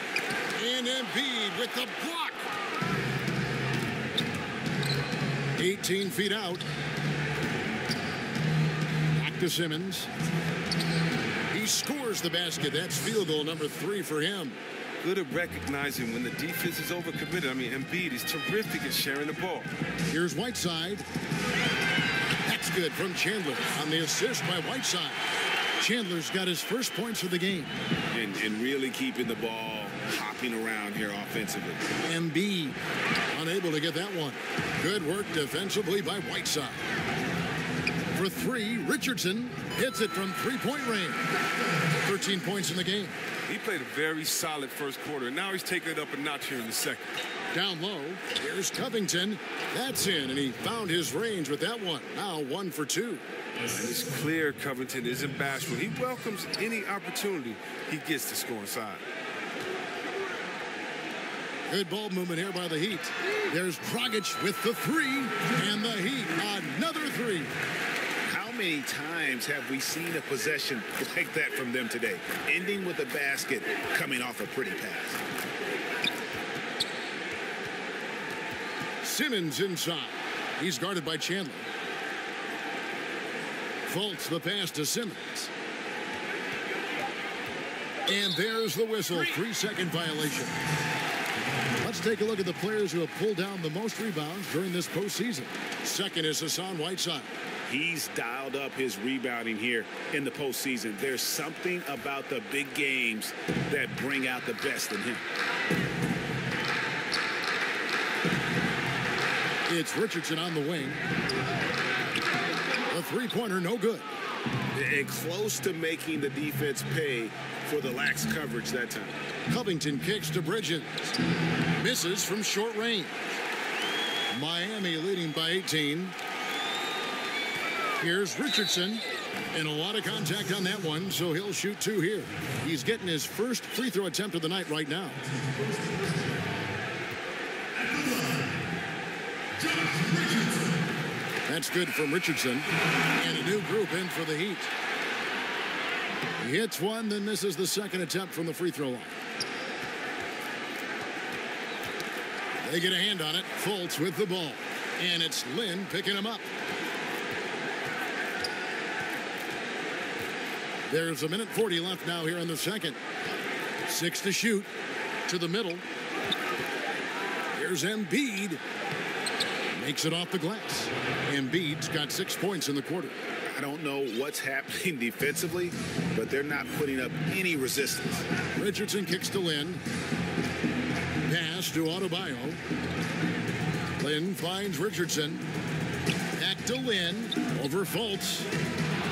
And Embiid with the block. 18 feet out. Back to Simmons. He scores the basket. That's field goal number 3 for him. Good at recognizing when the defense is overcommitted. I mean, Embiid is terrific at sharing the ball. Here's Whiteside. That's good from Chandler on the assist by Whiteside. Chandler's got his first points of the game. And really keeping the ball hopping around here offensively. Embiid unable to get that one. Good work defensively by Whiteside. For for three. Richardson hits it from three-point range. 13 points in the game. He played a very solid first quarter, and now he's taking it up a notch here in the second. Down low, here's Covington. That's in, and he found his range with that one. Now 1 for 2. And it's clear Covington isn't bashful. He welcomes any opportunity he gets to score inside. Good ball movement here by the Heat. There's Dragic with the three, and the Heat another three. How many times have we seen a possession like that from them today? Ending with a basket, coming off a pretty pass. Simmons inside. He's guarded by Chandler. Fultz the pass to Simmons. And there's the whistle. 3-second violation. Let's take a look at the players who have pulled down the most rebounds during this postseason. Second is Hassan Whiteside. He's dialed up his rebounding here in the postseason. There's something about the big games that bring out the best in him. It's Richardson on the wing. A three-pointer, no good. And close to making the defense pay for the lax coverage that time. Covington kicks to Bridges. Misses from short range. Miami leading by 18. Here's Richardson. And a lot of contact on that one, so he'll shoot 2 here. He's getting his first free throw attempt of the night right now. That's good from Richardson. And a new group in for the Heat. He hits one, then misses the second attempt from the free throw line. They get a hand on it. Fultz with the ball. And it's Lynn picking him up. There's 1:40 left now here in the second. 6 to shoot. To the middle. Here's Embiid. Makes it off the glass. Embiid's got 6 points in the quarter. I don't know what's happening defensively, but they're not putting up any resistance. Richardson kicks to Lynn. Pass to Adebayo. Lynn finds Richardson. Back to Lynn. Over Fultz.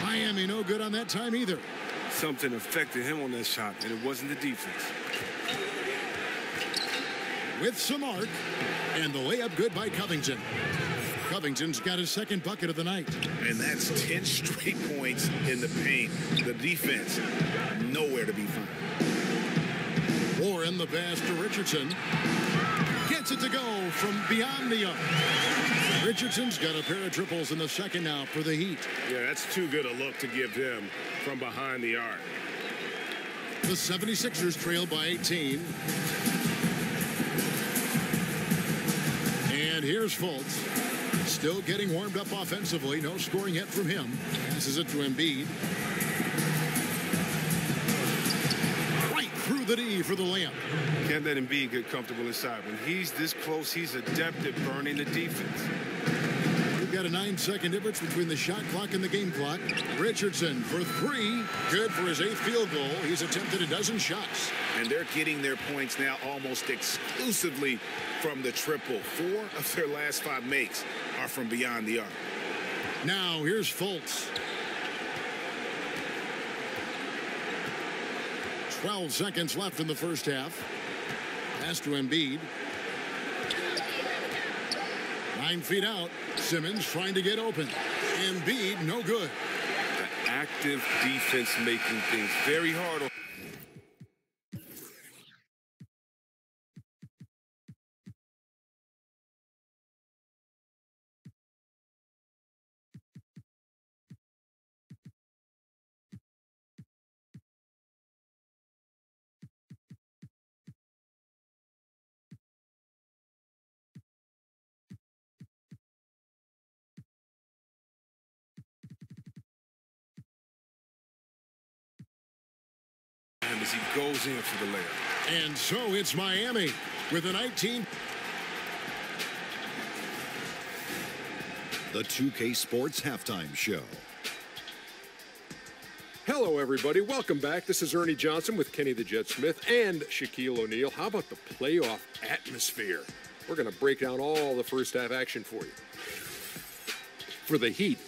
Miami no good on that time either. Something affected him on that shot, and it wasn't the defense. With some arc, and the layup good by Covington. Covington's got his second bucket of the night. And that's 10 straight points in the paint. The defense, nowhere to be found. Warren the pass to Richardson. Gets it to go from beyond the arc. Richardson's got a pair of triples in the second now for the Heat. Yeah, that's too good a look to give him from behind the arc. The 76ers trail by 18. And here's Fultz. Still getting warmed up offensively. No scoring yet from him. Passes it to Embiid. Right through the D for the layup. Can't let Embiid get comfortable inside. When he's this close, he's adept at burning the defense. We've got a 9-second difference between the shot clock and the game clock. Richardson for 3. Good for his 8th field goal. He's attempted a dozen shots. And they're getting their points now almost exclusively from the triple. 4 of their last 5 makes are from beyond the arc. Now here's Fultz. 12 seconds left in the first half. Pass to Embiid. 9 feet out. Simmons trying to get open. Embiid, no good. The active defense making things very hard. As he goes in for the layup. And so it's Miami with a 19. The 2K Sports Halftime Show. Hello, everybody. Welcome back. This is Ernie Johnson with Kenny the Jet Smith and Shaquille O'Neal. How about the playoff atmosphere? We're going to break down all the first half action for you. For the Heat,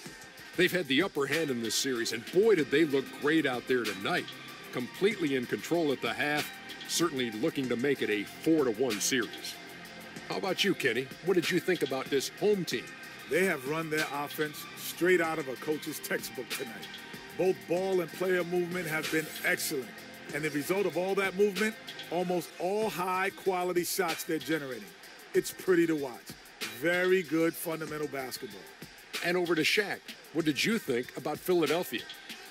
They've had the upper hand in this series, and boy, did they look great out there tonight. Completely in control at the half, certainly looking to make it a 4-1 series. How about you, Kenny? What did you think about this home team? They have run their offense straight out of a coach's textbook tonight. Both ball and player movement have been excellent. And the result of all that movement, almost all high-quality shots they're generating. It's pretty to watch. Very good fundamental basketball. And over to Shaq. What did you think about Philadelphia?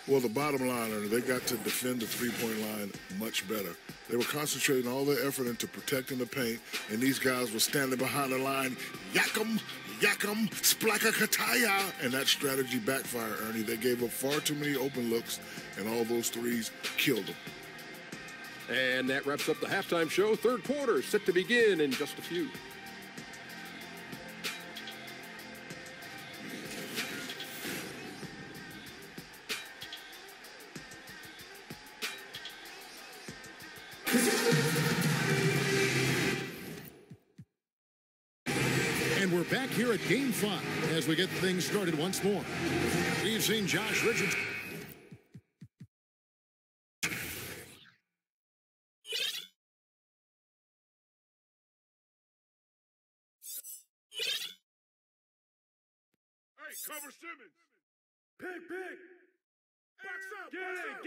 Well, the bottom line, they got to defend the three-point line much better. They were concentrating all their effort into protecting the paint, and these guys were standing behind the line, yak'em, splaka kataya, and that strategy backfired, Ernie. They gave up far too many open looks, and all those threes killed them. And that wraps up the halftime show. Third quarter set to begin in just a few. And we're back here at Game 5 as we get things started once more. We've seen Josh Richardson. Cover Simmons. Pick. Box up. Get it.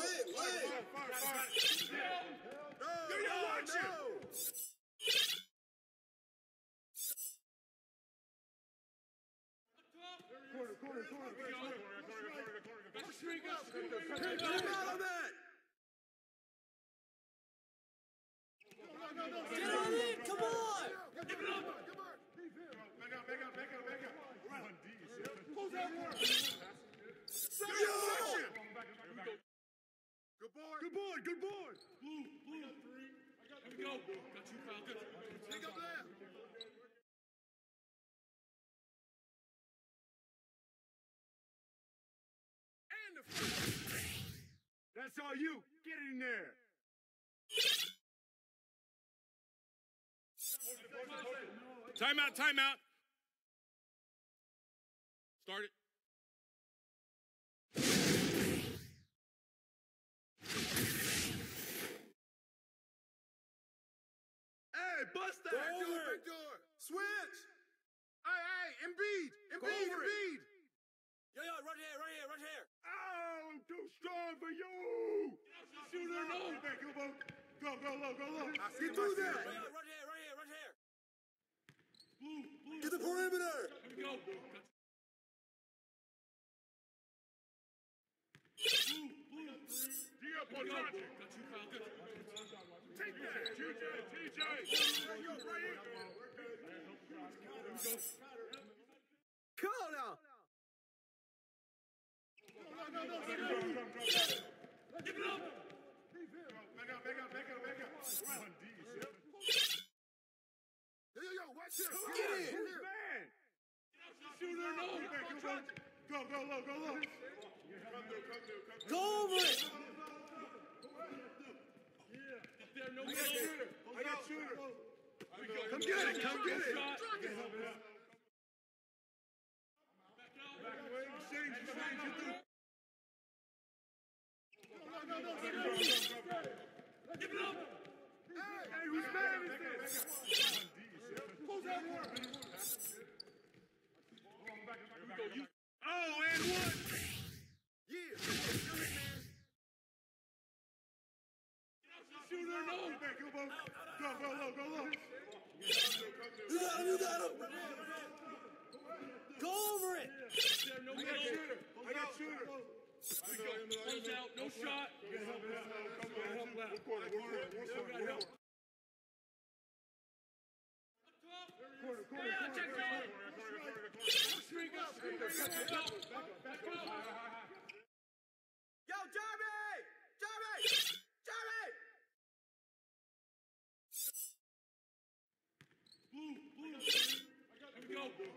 Wait. Yo, watch it. Corner. Get on it. Come on. Give it up. Back up. Run, D. Close that work. Good board. Blue. Here we go. Got you, pal. Good. Take up there. And the that's all you. Get it in there. Timeout. Start it. Hey, bust that. Back door. Switch. Hey, Embiid. Yo, right here. Oh, too strong for you. Shooter, no. Go low. Get through that. Right here. Blue. Get the perimeter. Here we go. Blue. D up on Roger. Got you, pal. Good. Take that. TJ. Call now. No. Give it up. Back up. Run, D. Yo, watch this. Get in. Man. Shooter, no. Go low. Go over it. I got shooter. Come get it. Back away. Exchange. Give it up. Hey, who's mad is this? Close that work. Oh, and one. Yeah. Shooter, no. Go low. You got him. Go over it. I got shooter. Close out. No shot. Help left. Corner. Check that. Yo, Jeremy! Blue. Here we go. Pick.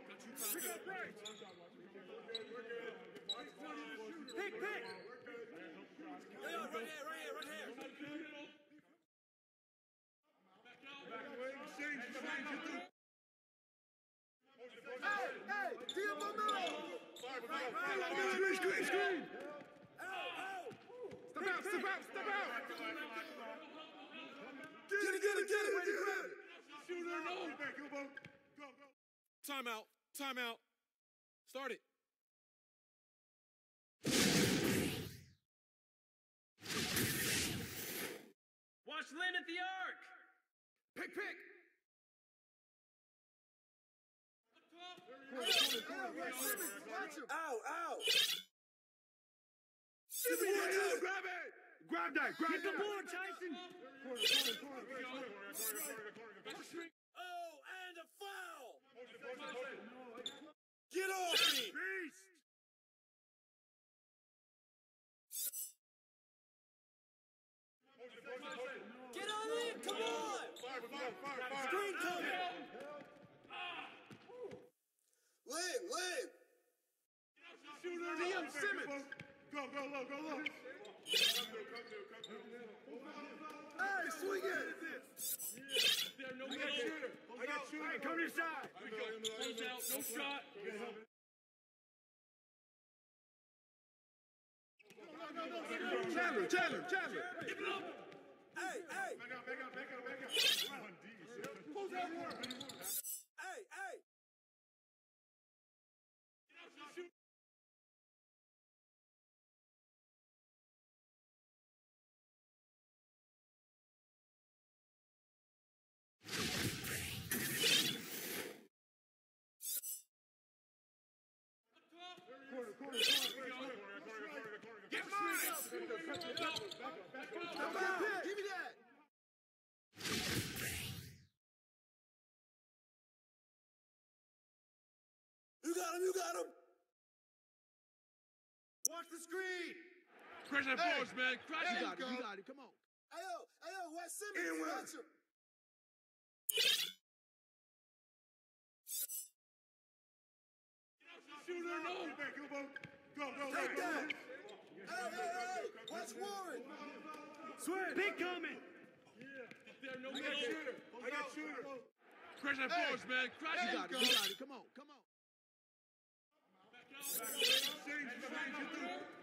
Yo, right here. Back away. Exchange. Hey! Screen. Out. Step out. Get it. Shooter, no. Timeout. Start it. Watch Lynn at the arc. Pick. Out. Grab that. Get the board, Tyson. Oh, and a foul. Get off me. Get on in. Come on. Screen coming. Lynn. Shooter, DM Simmons. Go low. Hey, swing it. I got shooter. Hey, come inside. Close out. No shot. Chandler. Give it up. Hey. Back up. Close that one. Hey. Corner. Get mine. Give me that. You got him. Watch the screen. Crash that force, man. Crash You it. got it. Come on. Hey, yo, Wes Simmons. Watch him. Shooter, no. Go. Take that. Hey. Watch Warren. Swing. Big coming. I got shooter. Crash that force, man. Crash it. You got it. Come on.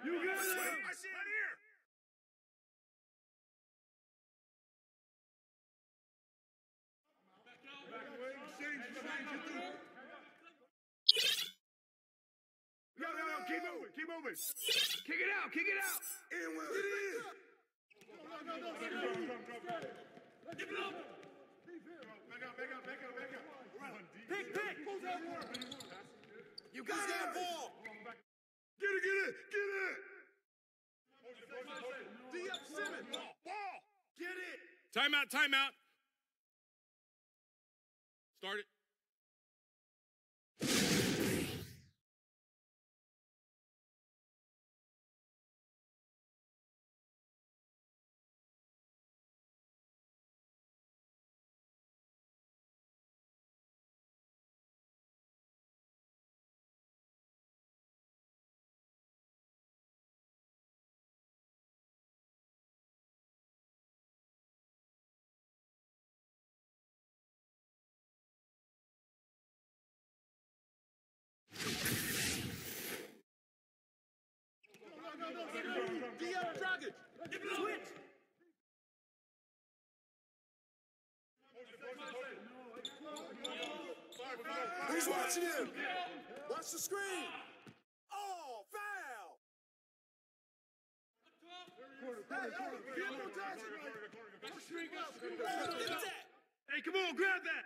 You got it. I see it here. Yo, keep moving. Kick it out. In well. Get it in. Give it up. Back up. Pick. You got that ball. Get it. DM Simmons. Ball. Get it. Timeout. Start it. DM Dragic. Switch. Who's watching him? Watch the screen. Oh, foul. Get that. Hey, come on, grab that.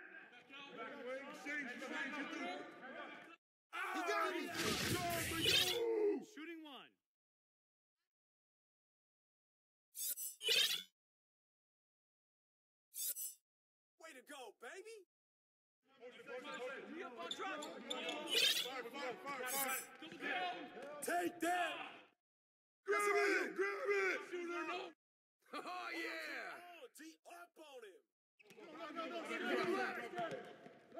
He got it. Shooting one. Way to go, baby. Take that. Grab it. Shooter, no. Oh, yeah. Oh, D-up on him.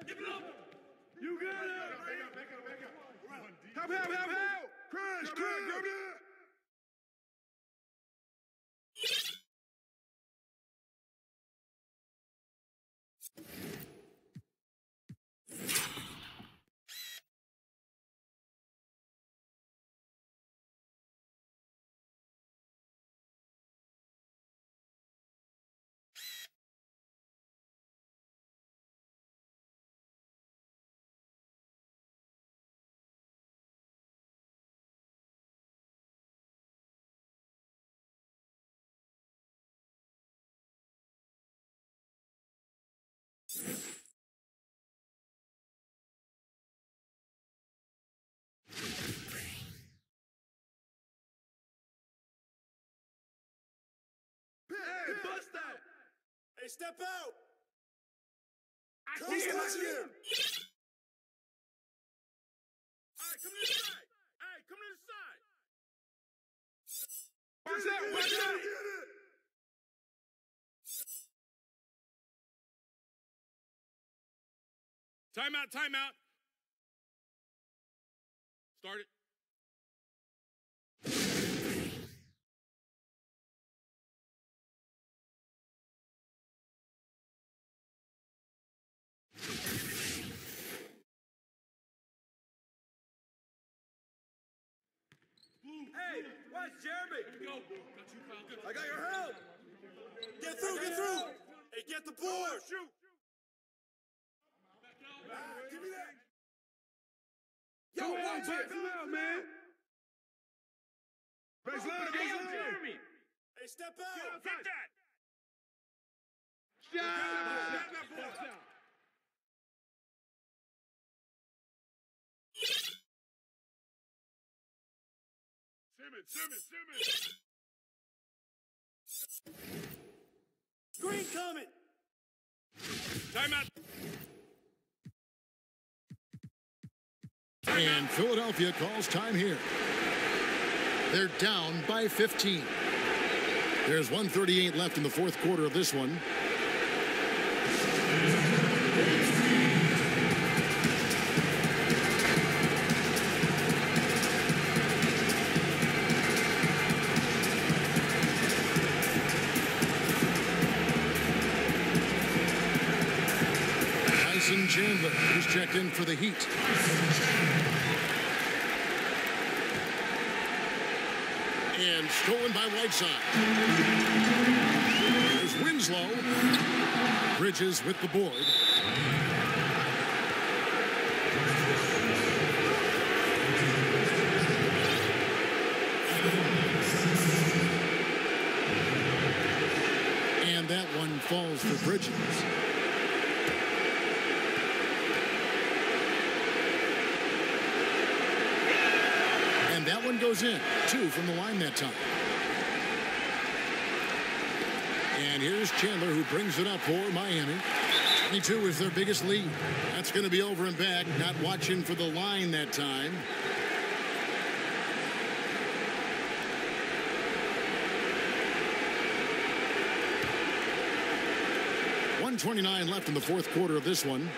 Give it up. You got it. Help. Crash. Grab it. Hey, bust that. Hey, step out. I Come see him. here. All right, come to the side. All right, come to the side. Watch out, watch out. Timeout, timeout. Start it. Hey, watch Jeremy. Here we go. Got you, Kyle. Good. I got your help. Get through, get through. Hey, get the board. Shoot. Give me that. Yo, Come on, watch it. come out, man. Baseline, baseline. Jeremy. Hey, step out. Get that. Shot. Simmons. Screen coming. Timeout. And Philadelphia calls time here. They're down by 15. There's 1:38 left in the fourth quarter of this one. Tyson Chandler, who's checked in for the Heat. And stolen by Whiteside. There's Winslow. Bridges with the board. And that one falls for Bridges. And that one goes in. 2 from the line that time. And here's Chandler, who brings it up for Miami. 22 is their biggest lead. That's going to be over and back. Not watching for the line that time. .129 left in the fourth quarter of this one.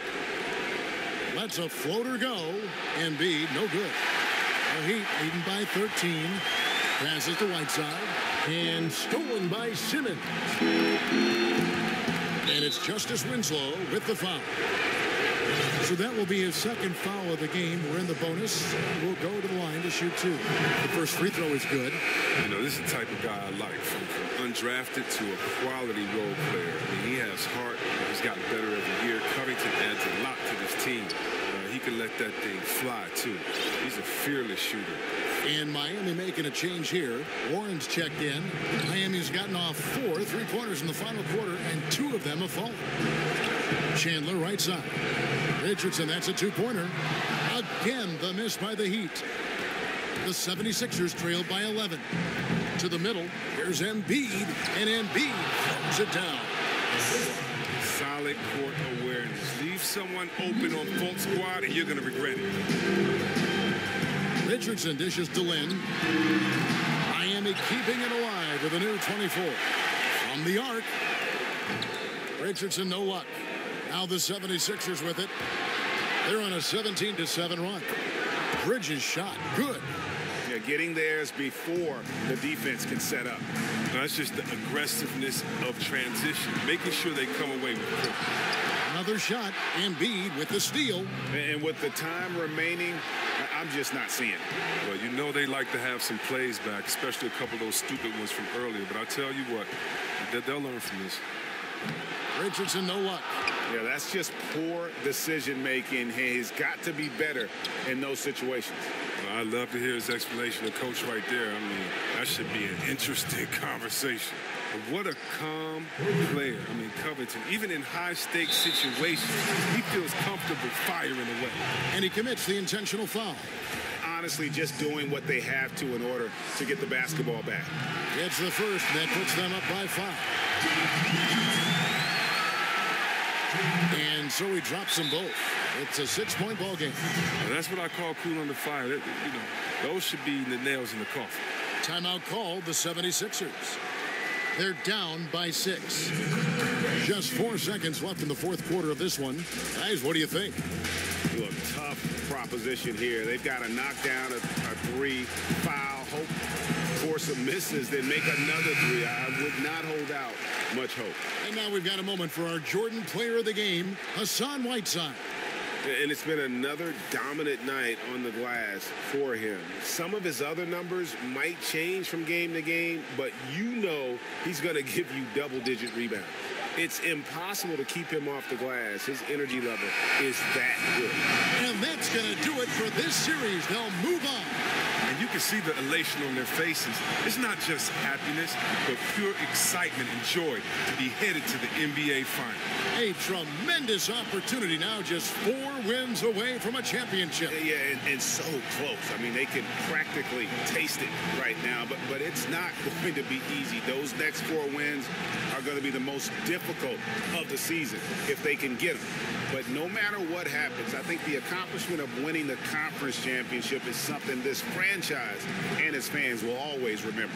Lets a floater go. Embiid, no good. The Heat leading by 13. Passes to Whiteside. And stolen by Simmons. And it's Justice Winslow with the foul. So that will be his second foul of the game. We're in the bonus. We'll go to the line to shoot 2. The first free throw is good. You know, this is the type of guy I like. From undrafted to a quality role player. I mean, he has heart. He's gotten better every year. Covington adds a lot to this team. He can let that thing fly, too. He's a fearless shooter. And Miami making a change here. Warren's checked in. Miami's gotten off 4 3-pointers in the final quarter, and 2 of them have fallen. Chandler right side. Richardson, that's a 2-pointer. Again, the miss by the Heat. The 76ers trailed by 11. To the middle, here's Embiid, and Embiid throws it down. Solid court awareness. Leave someone open on full squad, and you're going to regret it. Richardson dishes to Lynn. Miami keeping it alive with a new 24. From the arc. Richardson, no luck. Now the 76ers with it. They're on a 17-7 run. Bridges shot. Good. Yeah, getting theirs before the defense can set up. That's just the aggressiveness of transition, making sure they come away with it. Another shot. Embiid with the steal. And with the time remaining, I'm just not seeing it. Well, you know they like to have some plays back, especially a couple of those stupid ones from earlier. But I tell you what, they'll learn from this. Richardson, no luck. Yeah, that's just poor decision-making. He's got to be better in those situations. Well, I'd love to hear his explanation of Coach right there. I mean, that should be an interesting conversation. But what a calm player. I mean, Covington, even in high-stakes situations, he feels comfortable firing away. And he commits the intentional foul. Honestly, just doing what they have to in order to get the basketball back. It's the first, and that puts them up by 5. And so he drops them both. It's a 6-point ball game. Well, that's what I call cool under fire. Those should be the nails in the coffin. Timeout called the 76ers. They're down by 6. Just 4 seconds left in the fourth quarter of this one. Guys, what do you think? Look, tough proposition here. They've got to knock down a 3, foul, hope for some misses, then make another 3. I would not hold out much hope. And now we've got a moment for our Jordan player of the game, Hassan Whiteside. And it's been another dominant night on the glass for him. Some of his other numbers might change from game to game, but you know he's going to give you double-digit rebounds. It's impossible to keep him off the glass. His energy level is that good. And that's going to do it for this series. They'll move on. And you can see the elation on their faces. It's not just happiness, but pure excitement and joy to be headed to the NBA Finals. A tremendous opportunity now, just 4 wins away from a championship. Yeah, and so close. I mean, they can practically taste it right now, but it's not going to be easy. Those next 4 wins are going to be the most difficult of the season if they can get them. But no matter what happens, I think the accomplishment of winning the conference championship is something this franchise and its fans will always remember.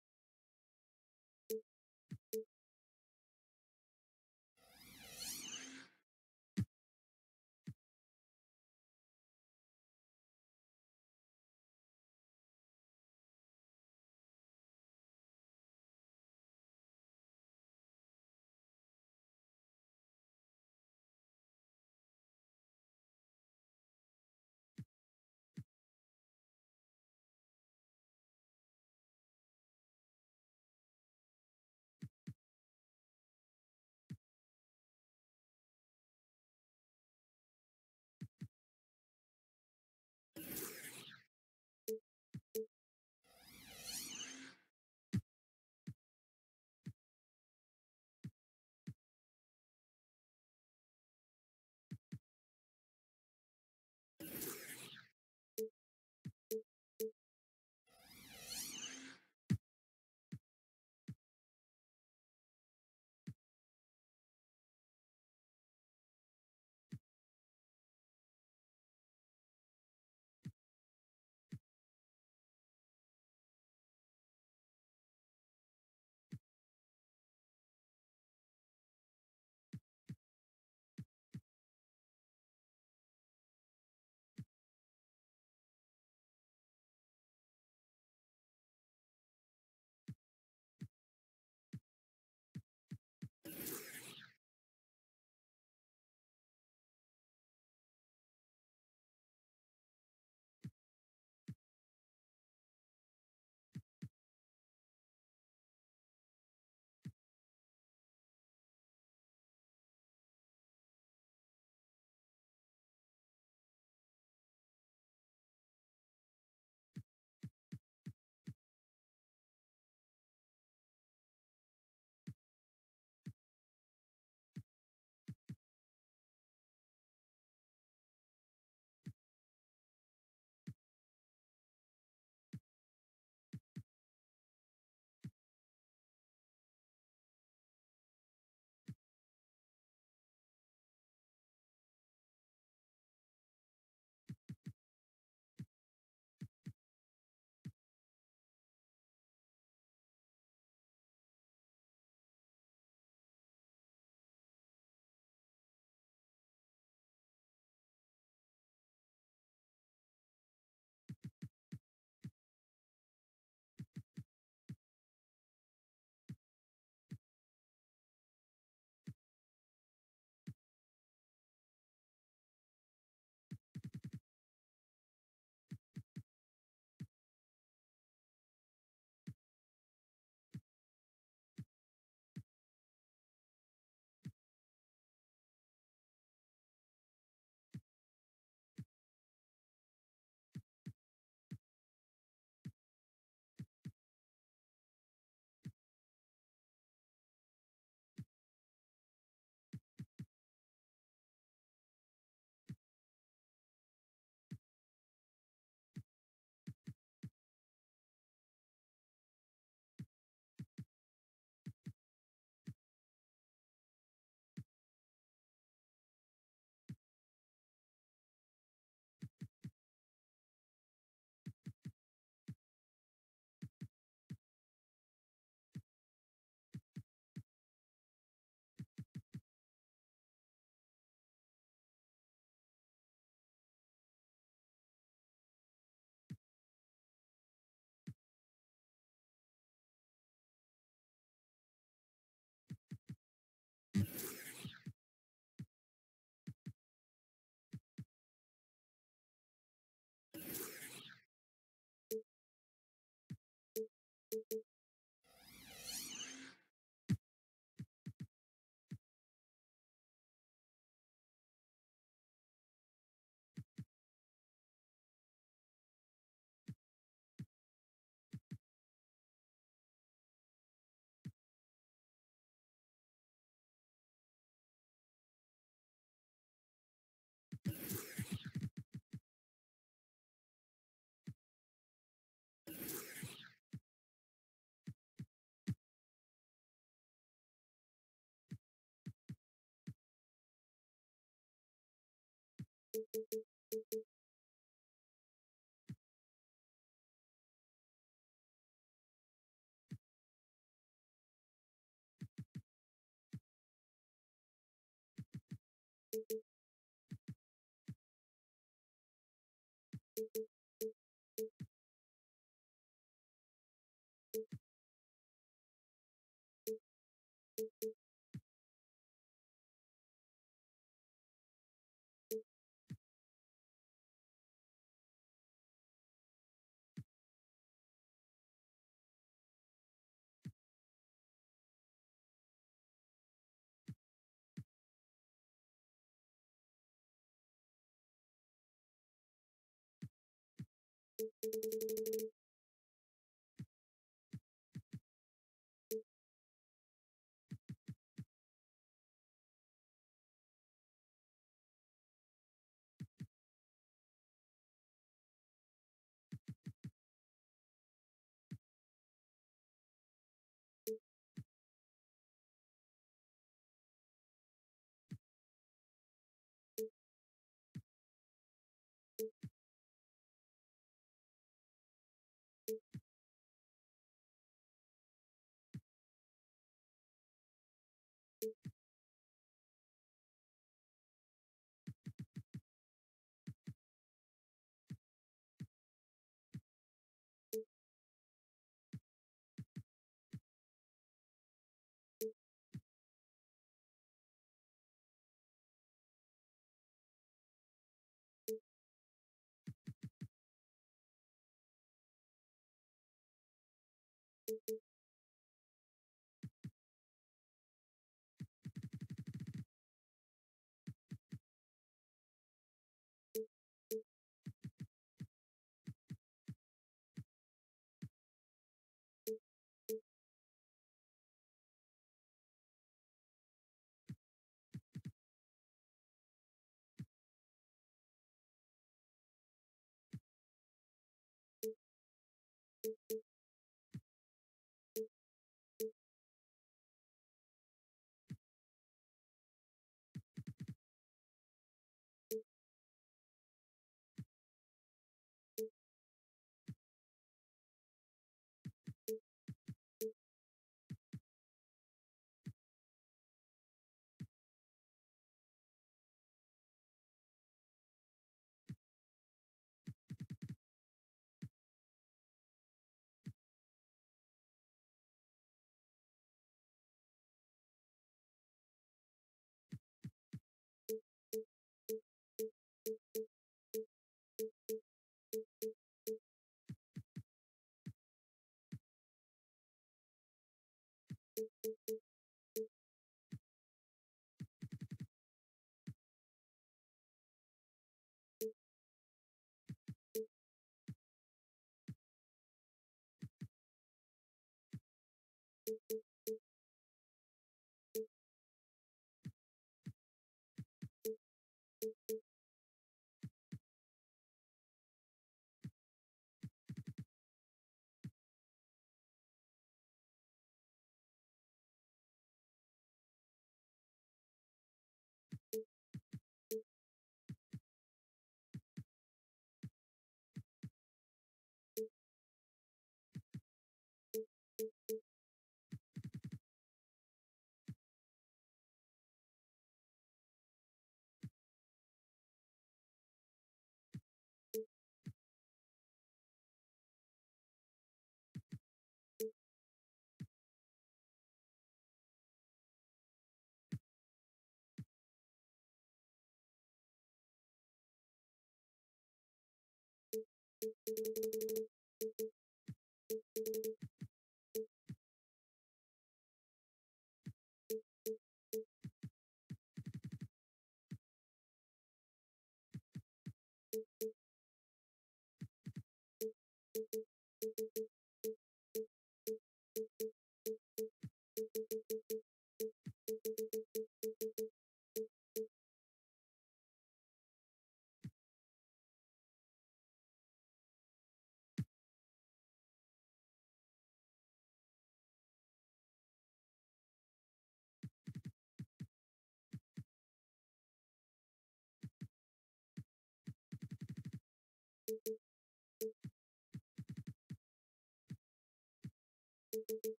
Bye.